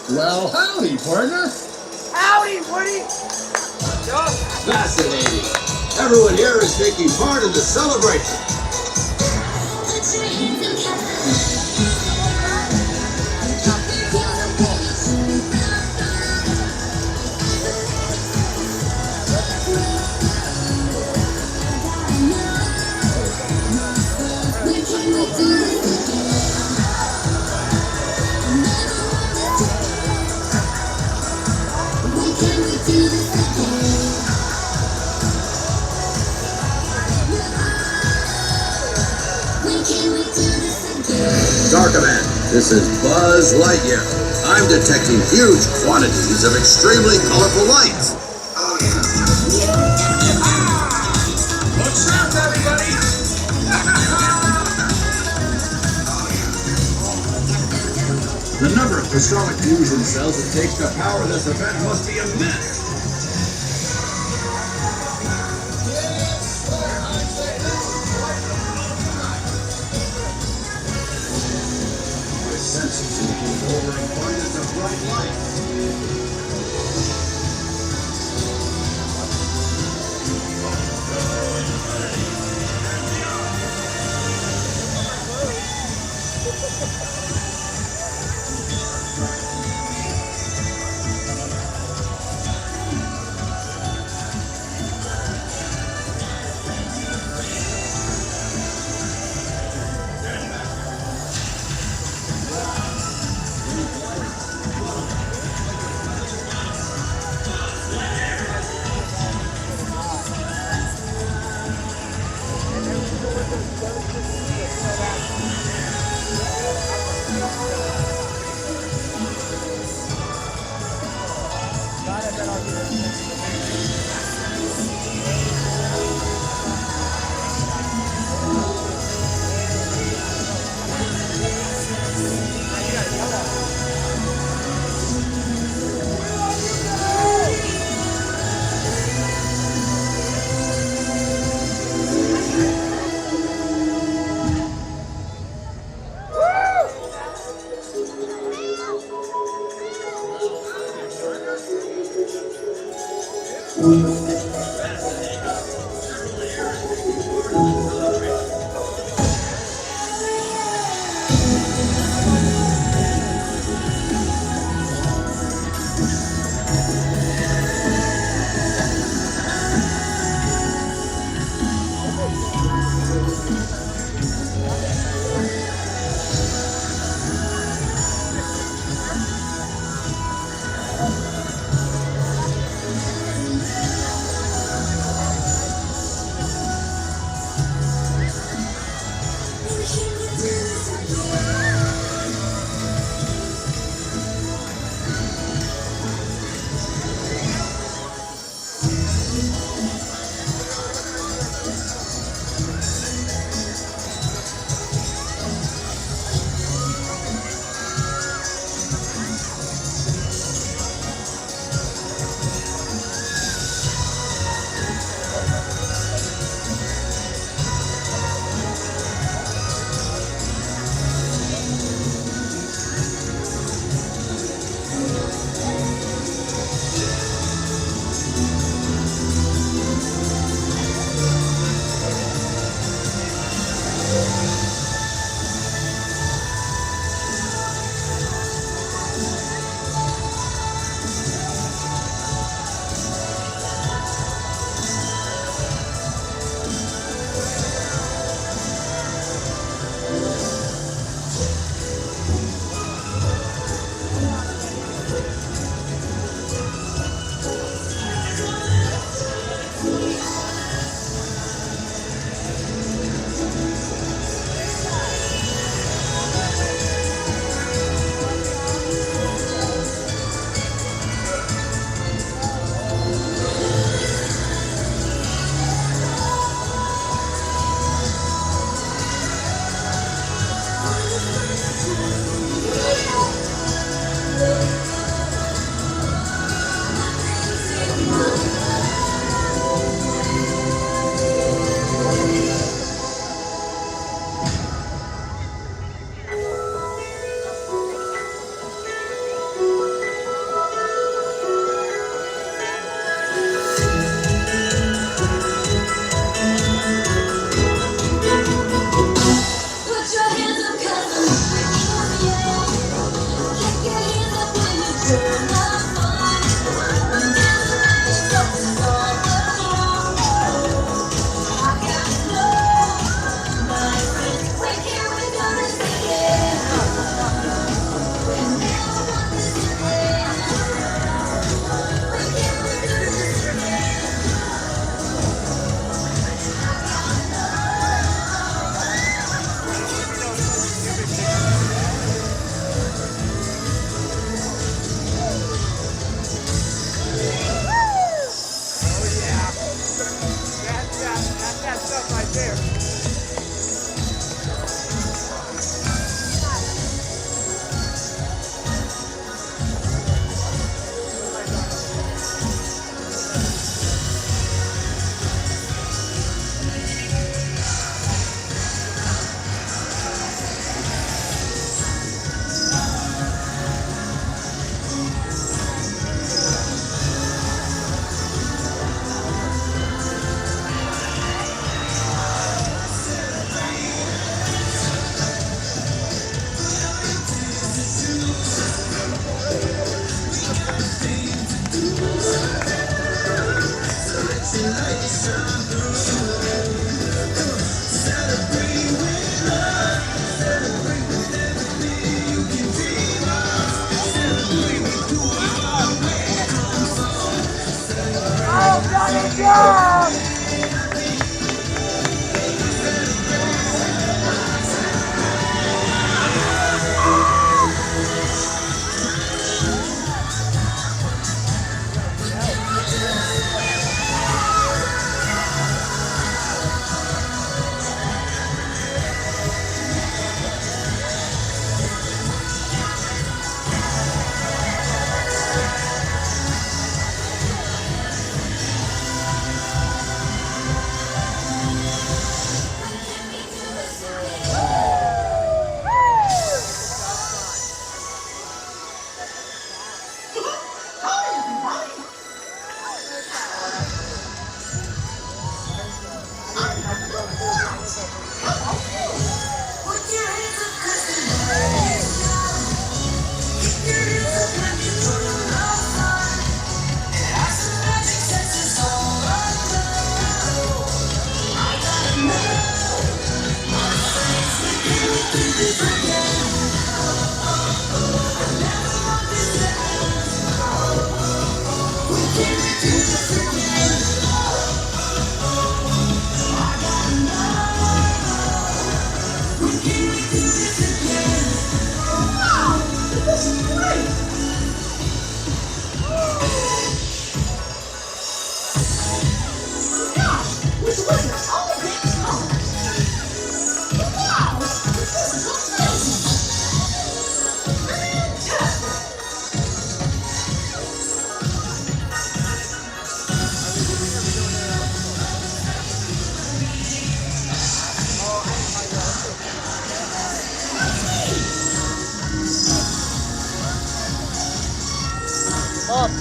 Well, howdy, partner. Howdy, Woody. Fascinating. Everyone here is taking part in the celebration. Command, this is Buzz Lightyear. I'm detecting huge quantities of extremely colorful lights. What's up, everybody? The number of hydraulic fusion cells it takes to power this event must be immense. bright lights. up.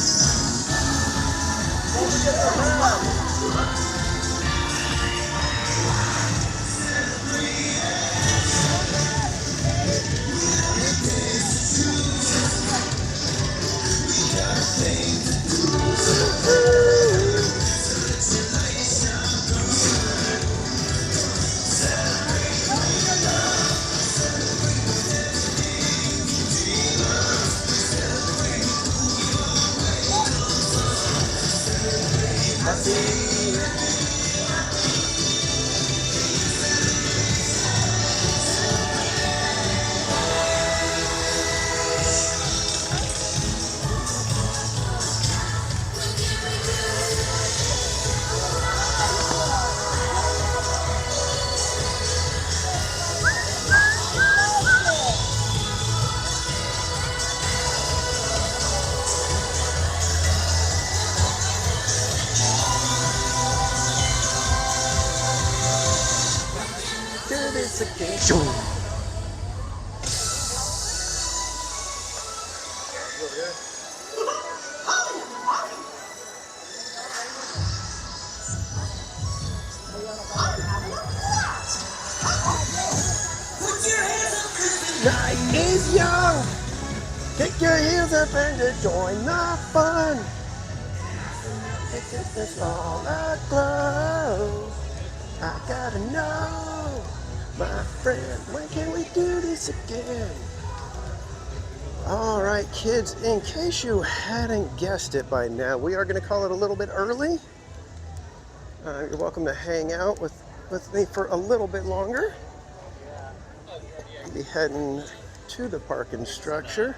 Don't forget the crowd. Night is young. Kick your heels up and to join the fun. It's all aglow. I gotta know, my friend, when can we do this again? All right, kids, in case you hadn't guessed it by now, we are going to call it a little bit early. You're welcome to hang out with me for a little bit longer. I'll be heading to the parking structure.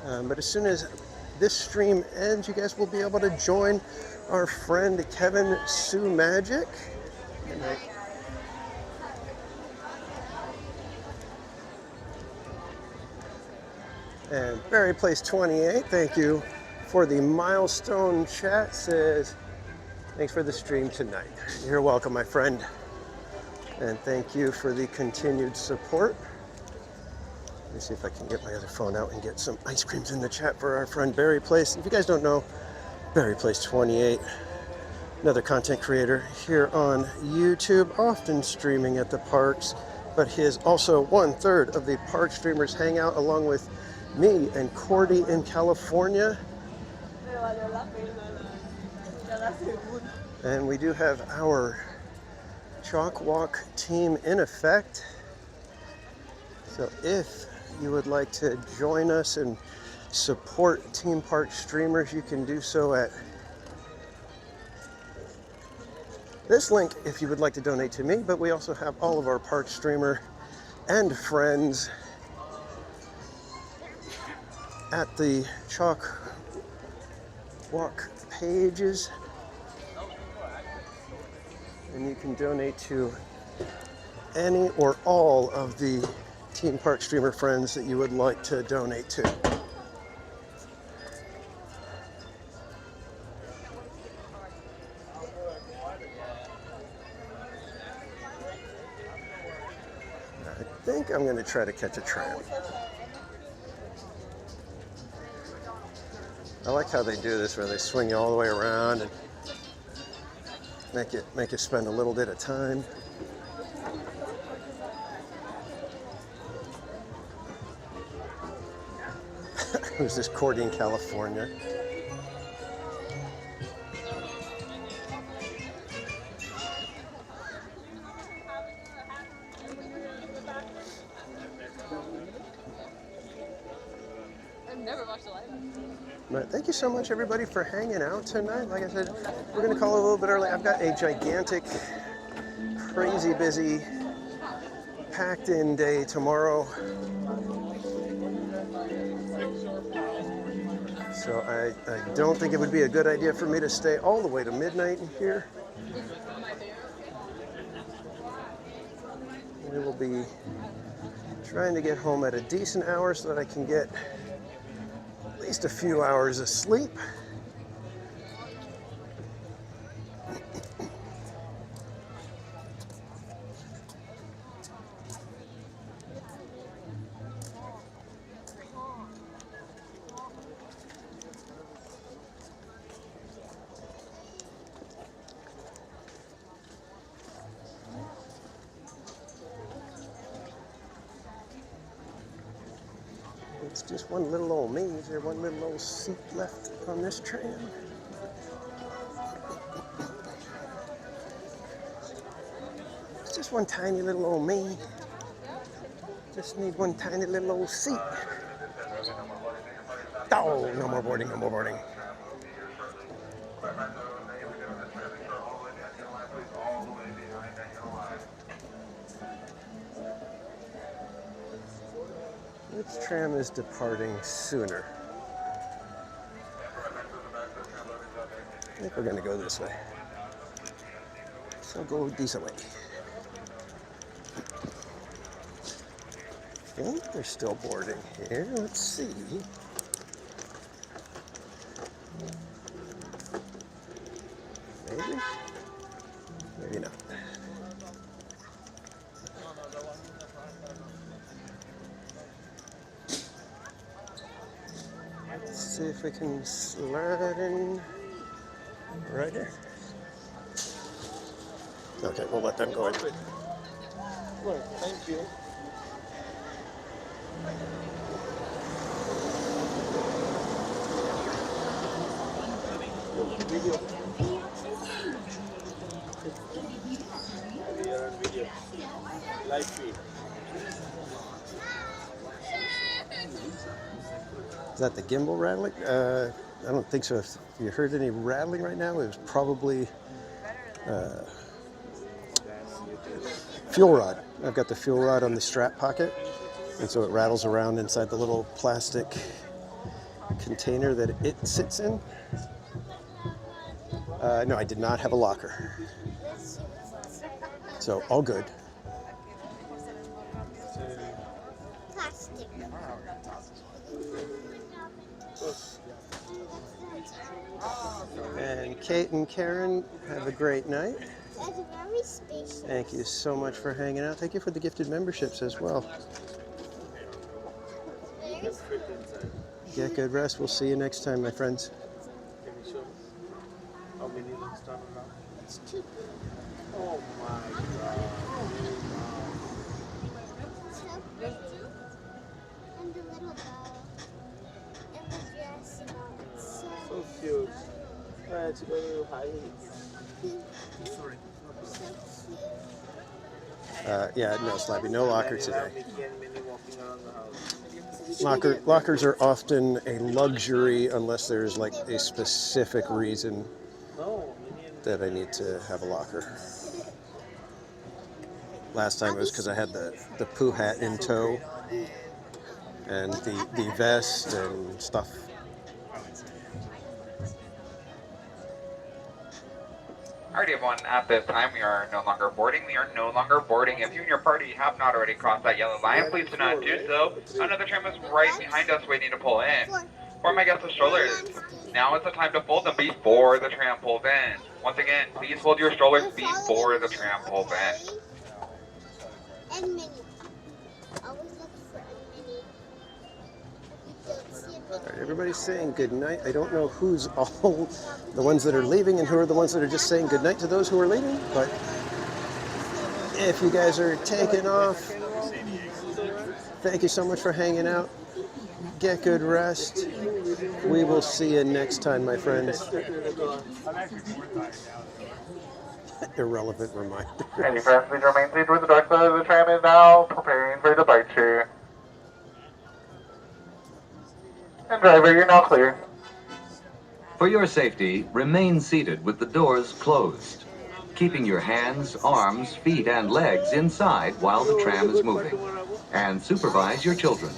But as soon as this stream ends, you guys will be able to join our friend Kevin Sue Magic. Good night. And Barry Place 28, thank you for the milestone chat, says, thanks for the stream tonight. You're welcome, my friend. And thank you for the continued support. Let me see if I can get my other phone out and get some ice creams in the chat for our friend Barry Place. If you guys don't know, Barry Place 28, another content creator here on YouTube, often streaming at the parks, but he is also 1/3 of the Park Streamers Hangout, along with me and Cordy in California. And we do have our Chalk Walk team in effect. So if you would like to join us and support Team Park Streamers, you can do so at this link if you would like to donate to me, but we also have all of our Park Streamer and friends at the Chalk Walk pages, and you can donate to any or all of the Team Park Streamer friends that you would like to donate to. I think I'm going to try to catch a tram. I like how they do this, where they swing you all the way around and make you spend a little bit of time. Who's this? Cordy in California. But thank you so much, everybody, for hanging out tonight. Like I said, we're going to call it a little bit early. I've got a gigantic, crazy busy, packed-in day tomorrow. So I don't think it would be a good idea for me to stay all the way to midnight in here. We will be trying to get home at a decent hour so that I can get at least a few hours of sleep. It's just one little old me. Is there one little old seat left on this tram? It's just one tiny little old me. Just need one tiny little old seat. Oh, no more boarding, no more boarding. Which tram is departing sooner? I think we're going to go this way. So go this way. I think they're still boarding here. Let's see. Maybe? Maybe not. Let's see if we can slide in right here. Okay, we'll let them go in. Look, thank you. Video. Video. Live feed. Is that the gimbal rattling? I don't think so. If you heard any rattling right now, it was probably fuel rod. I've got the fuel rod on the strap pocket, and so it rattles around inside the little plastic container that it sits in. No, I did not have a locker. So, all good. Plastic. And Kate and Karen, have a great night. That's very spacious. Thank you so much for hanging out. Thank you for the gifted memberships as well. Get good rest. We'll see you next time, my friends. Can you show me how many links turn around? It's two. Oh my god. So pretty. And the little bow. And the dress and all. It's So cute. Let's go to high heels. Sorry. so cute. Yeah, no, Slappy, no locker today. Mickey and Minnie walking around the house. Lockers are often a luxury unless there's like a specific reason that I need to have a locker. Last time it was because I had the poo hat in tow and the vest and stuff. Alrighty everyone, at this time we are no longer boarding. We are no longer boarding. If you and your party have not already crossed that yellow line, please do not do so. Another tram is right behind us waiting to pull in. For my guests with strollers, now is the time to fold them before the tram pulls in. Once again, please hold your strollers before the tram pulls in. And Minnie. Always look for a Minnie. You don't see a Minnie. All right, everybody's saying good night. I don't know who's all the ones that are leaving and who are the ones that are just saying good night to those who are leaving, but if you guys are taking off, thank you so much for hanging out. Get good rest. We will see you next time, my friends. Irrelevant reminder. Any passengers remain seated with the dark side of the tram is now preparing for departure. And driver, you're now clear. For your safety, remain seated with the doors closed, keeping your hands, arms, feet, and legs inside while the tram is moving. And supervise your children.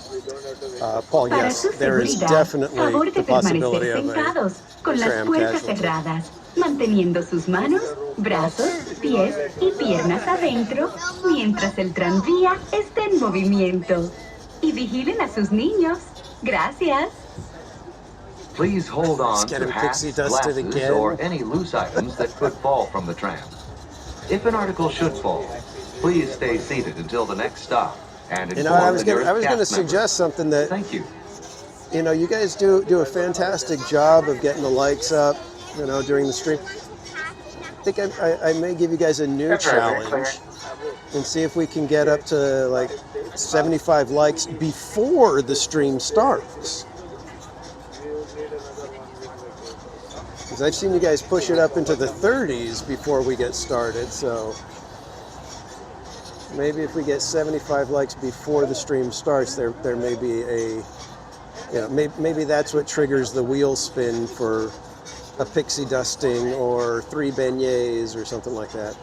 Paul, yes, there is definitely the possibility of a tram casualty. Manteniendo sus manos, brazos, pies y piernas adentro mientras el tranvía esté en movimiento. Y vigilen a sus niños. Gracias. Please hold on to hats, glasses, or any loose items that could fall from the tram. If an article should fall, please stay seated until the next stop and You know, I was inform going to suggest something that. Thank you. You know, you guys do a fantastic job of getting the likes up, you know, during the stream. I think I may give you guys a new challenge. and see if we can get up to like 75 likes before the stream starts. Because I've seen you guys push it up into the 30s before we get started, so maybe if we get 75 likes before the stream starts, there may be a, maybe that's what triggers the wheel spin for a pixie dusting or 3 beignets or something like that.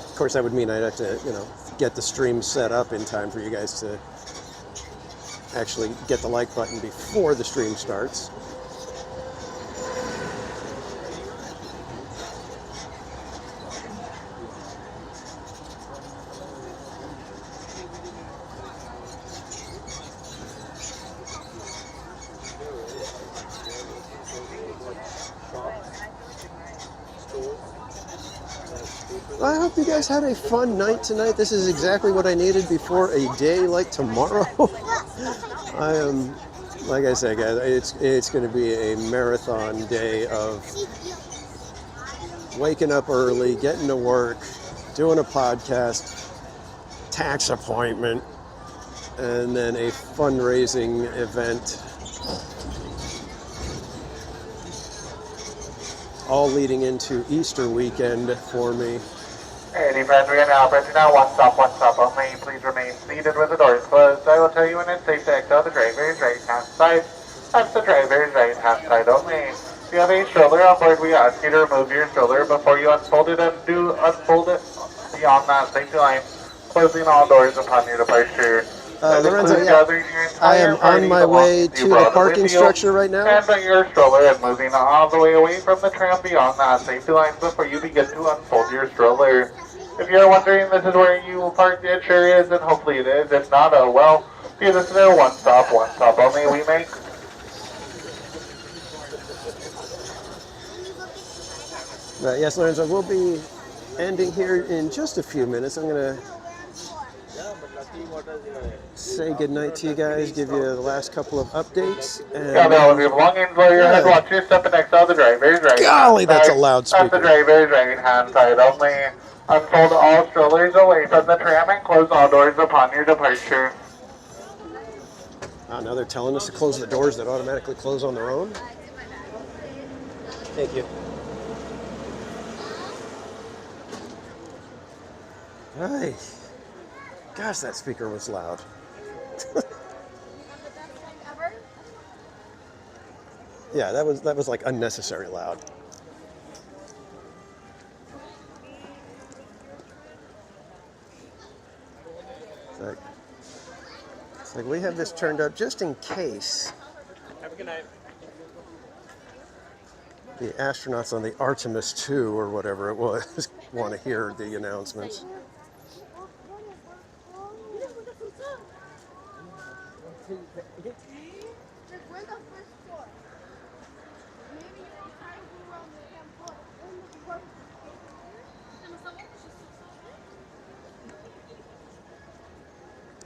Of course, that would mean I'd have to, get the stream set up in time for you guys to actually get the like button before the stream starts. I hope you guys had a fun night tonight. This is exactly what I needed before a day like tomorrow. I am, like I said, guys, it's going to be a marathon day of waking up early, getting to work, doing a podcast, tax appointment, and then a fundraising event. All leading into Easter weekend for me. Hey, friends, we are now approaching our one stop only. Please remain seated with the doors closed. I will tell you when it's safe to exit the driver's right-hand side. That's the driver's right-hand side only. If you have a stroller on board, we ask you to remove your stroller before you unfold it, and do unfold it beyond that safety line, closing all doors upon your departure. Lorenzo, I am on my way to the parking structure right now. And bring your stroller and moving all the way away from the tram beyond that safety line before you begin to unfold your stroller. If you're wondering this is where you will park, it sure is, and hopefully it is. If not, oh well. See, this is our one stop only we make. Yes, Lorenzo, we'll be ending here in just a few minutes. I'm going to say goodnight to you guys, give you the last couple of updates. And got all of your belongings, lower your head, watch your step, and next out the driver's right. Golly, that's a loudspeaker. That's the driver's right hand side only. Unfold all strollers away from the tram and close all doors upon your departure. Now they're telling us to close the doors that automatically close on their own. Thank you. Right. Gosh, that speaker was loud. Yeah, that was like unnecessary loud. It's like we have this turned up just in case. Have a good night. The astronauts on the Artemis 2 or whatever it was want to hear the announcements.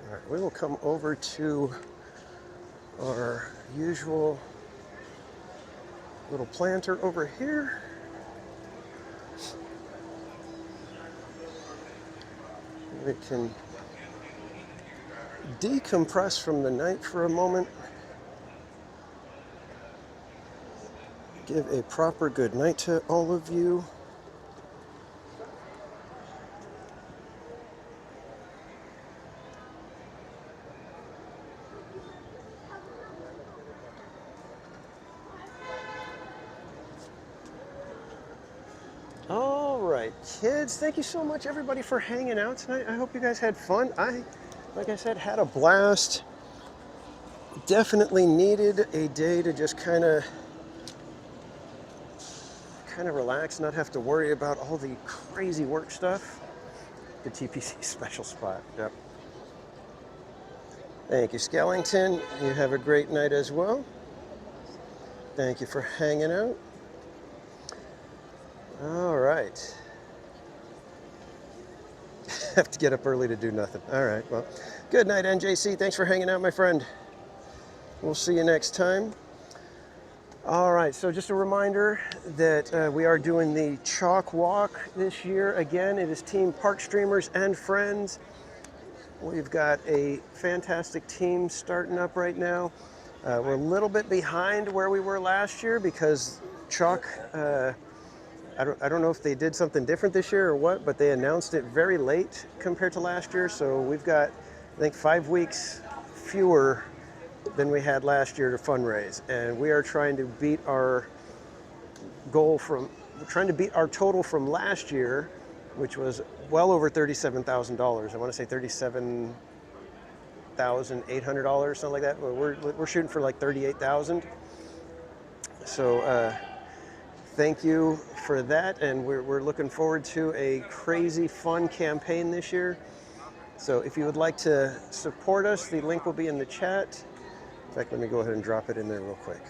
All right, we will come over to our usual little planter over here. We can decompress from the night for a moment. Give a proper good night to all of you. All right, kids, thank you so much, everybody, for hanging out tonight. I hope you guys had fun. Like I said, had a blast. Definitely needed a day to just kind of relax, not have to worry about all the crazy work stuff. The TPC special spot, yep. Thank you, Skellington. You have a great night as well. Thank you for hanging out. All right. Have to get up early to do nothing. All right, well, good night, NJC. Thanks for hanging out, my friend. We'll see you next time. All right, so just a reminder that we are doing the chalk walk this year. Again, it is Team Park Streamers and Friends. We've got a fantastic team starting up right now. We're a little bit behind where we were last year because chalk, I don't know if they did something different this year or what, but they announced it very late compared to last year. So we've got, I think, 5 weeks fewer than we had last year to fundraise. And we are trying to beat our goal we're trying to beat our total from last year, which was well over $37,000. I want to say $37,800, something like that. We're shooting for like 38,000. So thank you for that, and we're looking forward to a crazy fun campaign this year. So if you would like to support us, the link will be in the chat. In fact, let me go ahead and drop it in there real quick.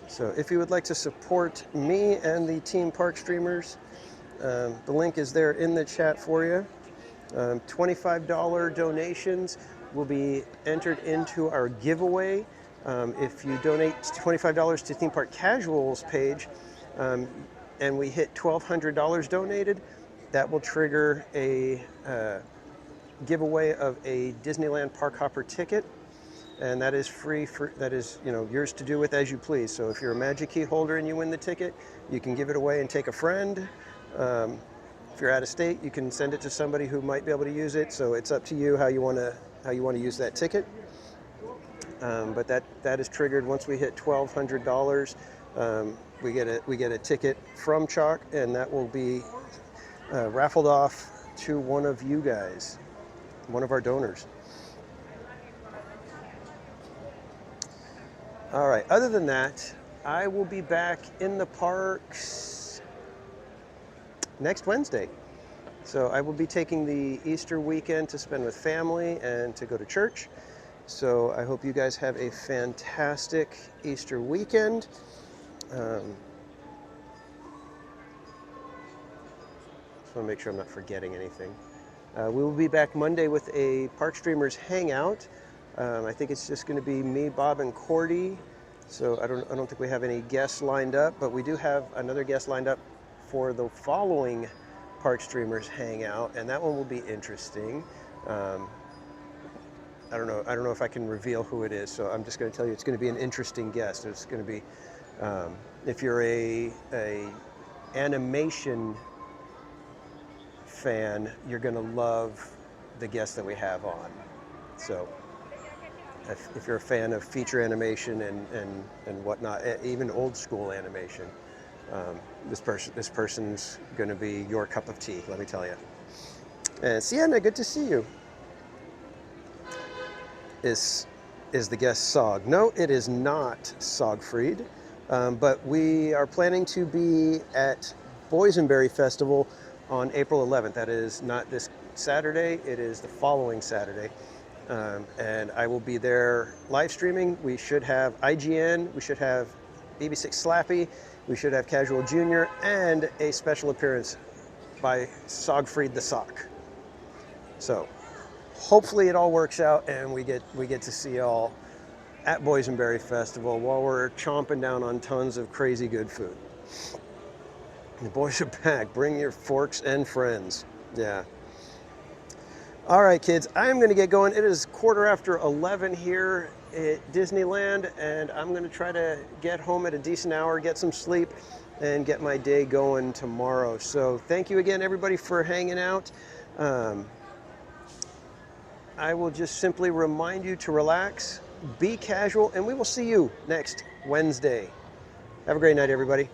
So if you would like to support me and the Team Park Streamers, the link is there in the chat for you. $25 donations will be entered into our giveaway. If you donate $25 to Theme Park Casuals page, and we hit $1,200 donated, that will trigger a giveaway of a Disneyland Park Hopper ticket, and that is free that is yours to do with as you please. So if you're a Magic Key holder and you win the ticket, you can give it away and take a friend. If you're out of state, you can send it to somebody who might be able to use it. So it's up to you how you want to use that ticket. But that is triggered once we hit $1,200. We get a ticket from Chalk, and that will be raffled off to one of you guys, one of our donors. All right, other than that, I will be back in the parks next Wednesday. So I will be taking the Easter weekend to spend with family and to go to church. So I hope you guys have a fantastic Easter weekend. Just want to make sure I'm not forgetting anything. We will be back Monday with a Park Streamers Hangout. I think it's just going to be me, Bob, and Cordy. So I don't think we have any guests lined up, but we do have another guest lined up for the following Park Streamers Hangout, and that one will be interesting. I don't know if I can reveal who it is, so I'm just going to tell you it's going to be an interesting guest. It's going to be, if you're a animation fan, you're going to love the guest that we have on. So if you're a fan of feature animation and whatnot, even old school animation, this person's going to be your cup of tea, let me tell you. And Sienna, good to see you. Is the guest Sog? No, it is not Sogfried, but we are planning to be at Boysenberry Festival on April 11th. That is not this Saturday, it is the following Saturday. And I will be there live streaming. We should have IGN, we should have BB6 Slappy, we should have Casual Jr., and a special appearance by Sogfried the Sock. So hopefully it all works out and we get to see y'all at Boysenberry Festival while we're chomping down on tons of crazy good food. The boys are back. Bring your forks and friends. Yeah. All right, kids, I'm going to get going. It is 11:15 here at Disneyland, and I'm going to try to get home at a decent hour, get some sleep, and get my day going tomorrow. So thank you again, everybody, for hanging out. I will just simply remind you to relax, be casual, and we will see you next Wednesday. Have a great night, everybody.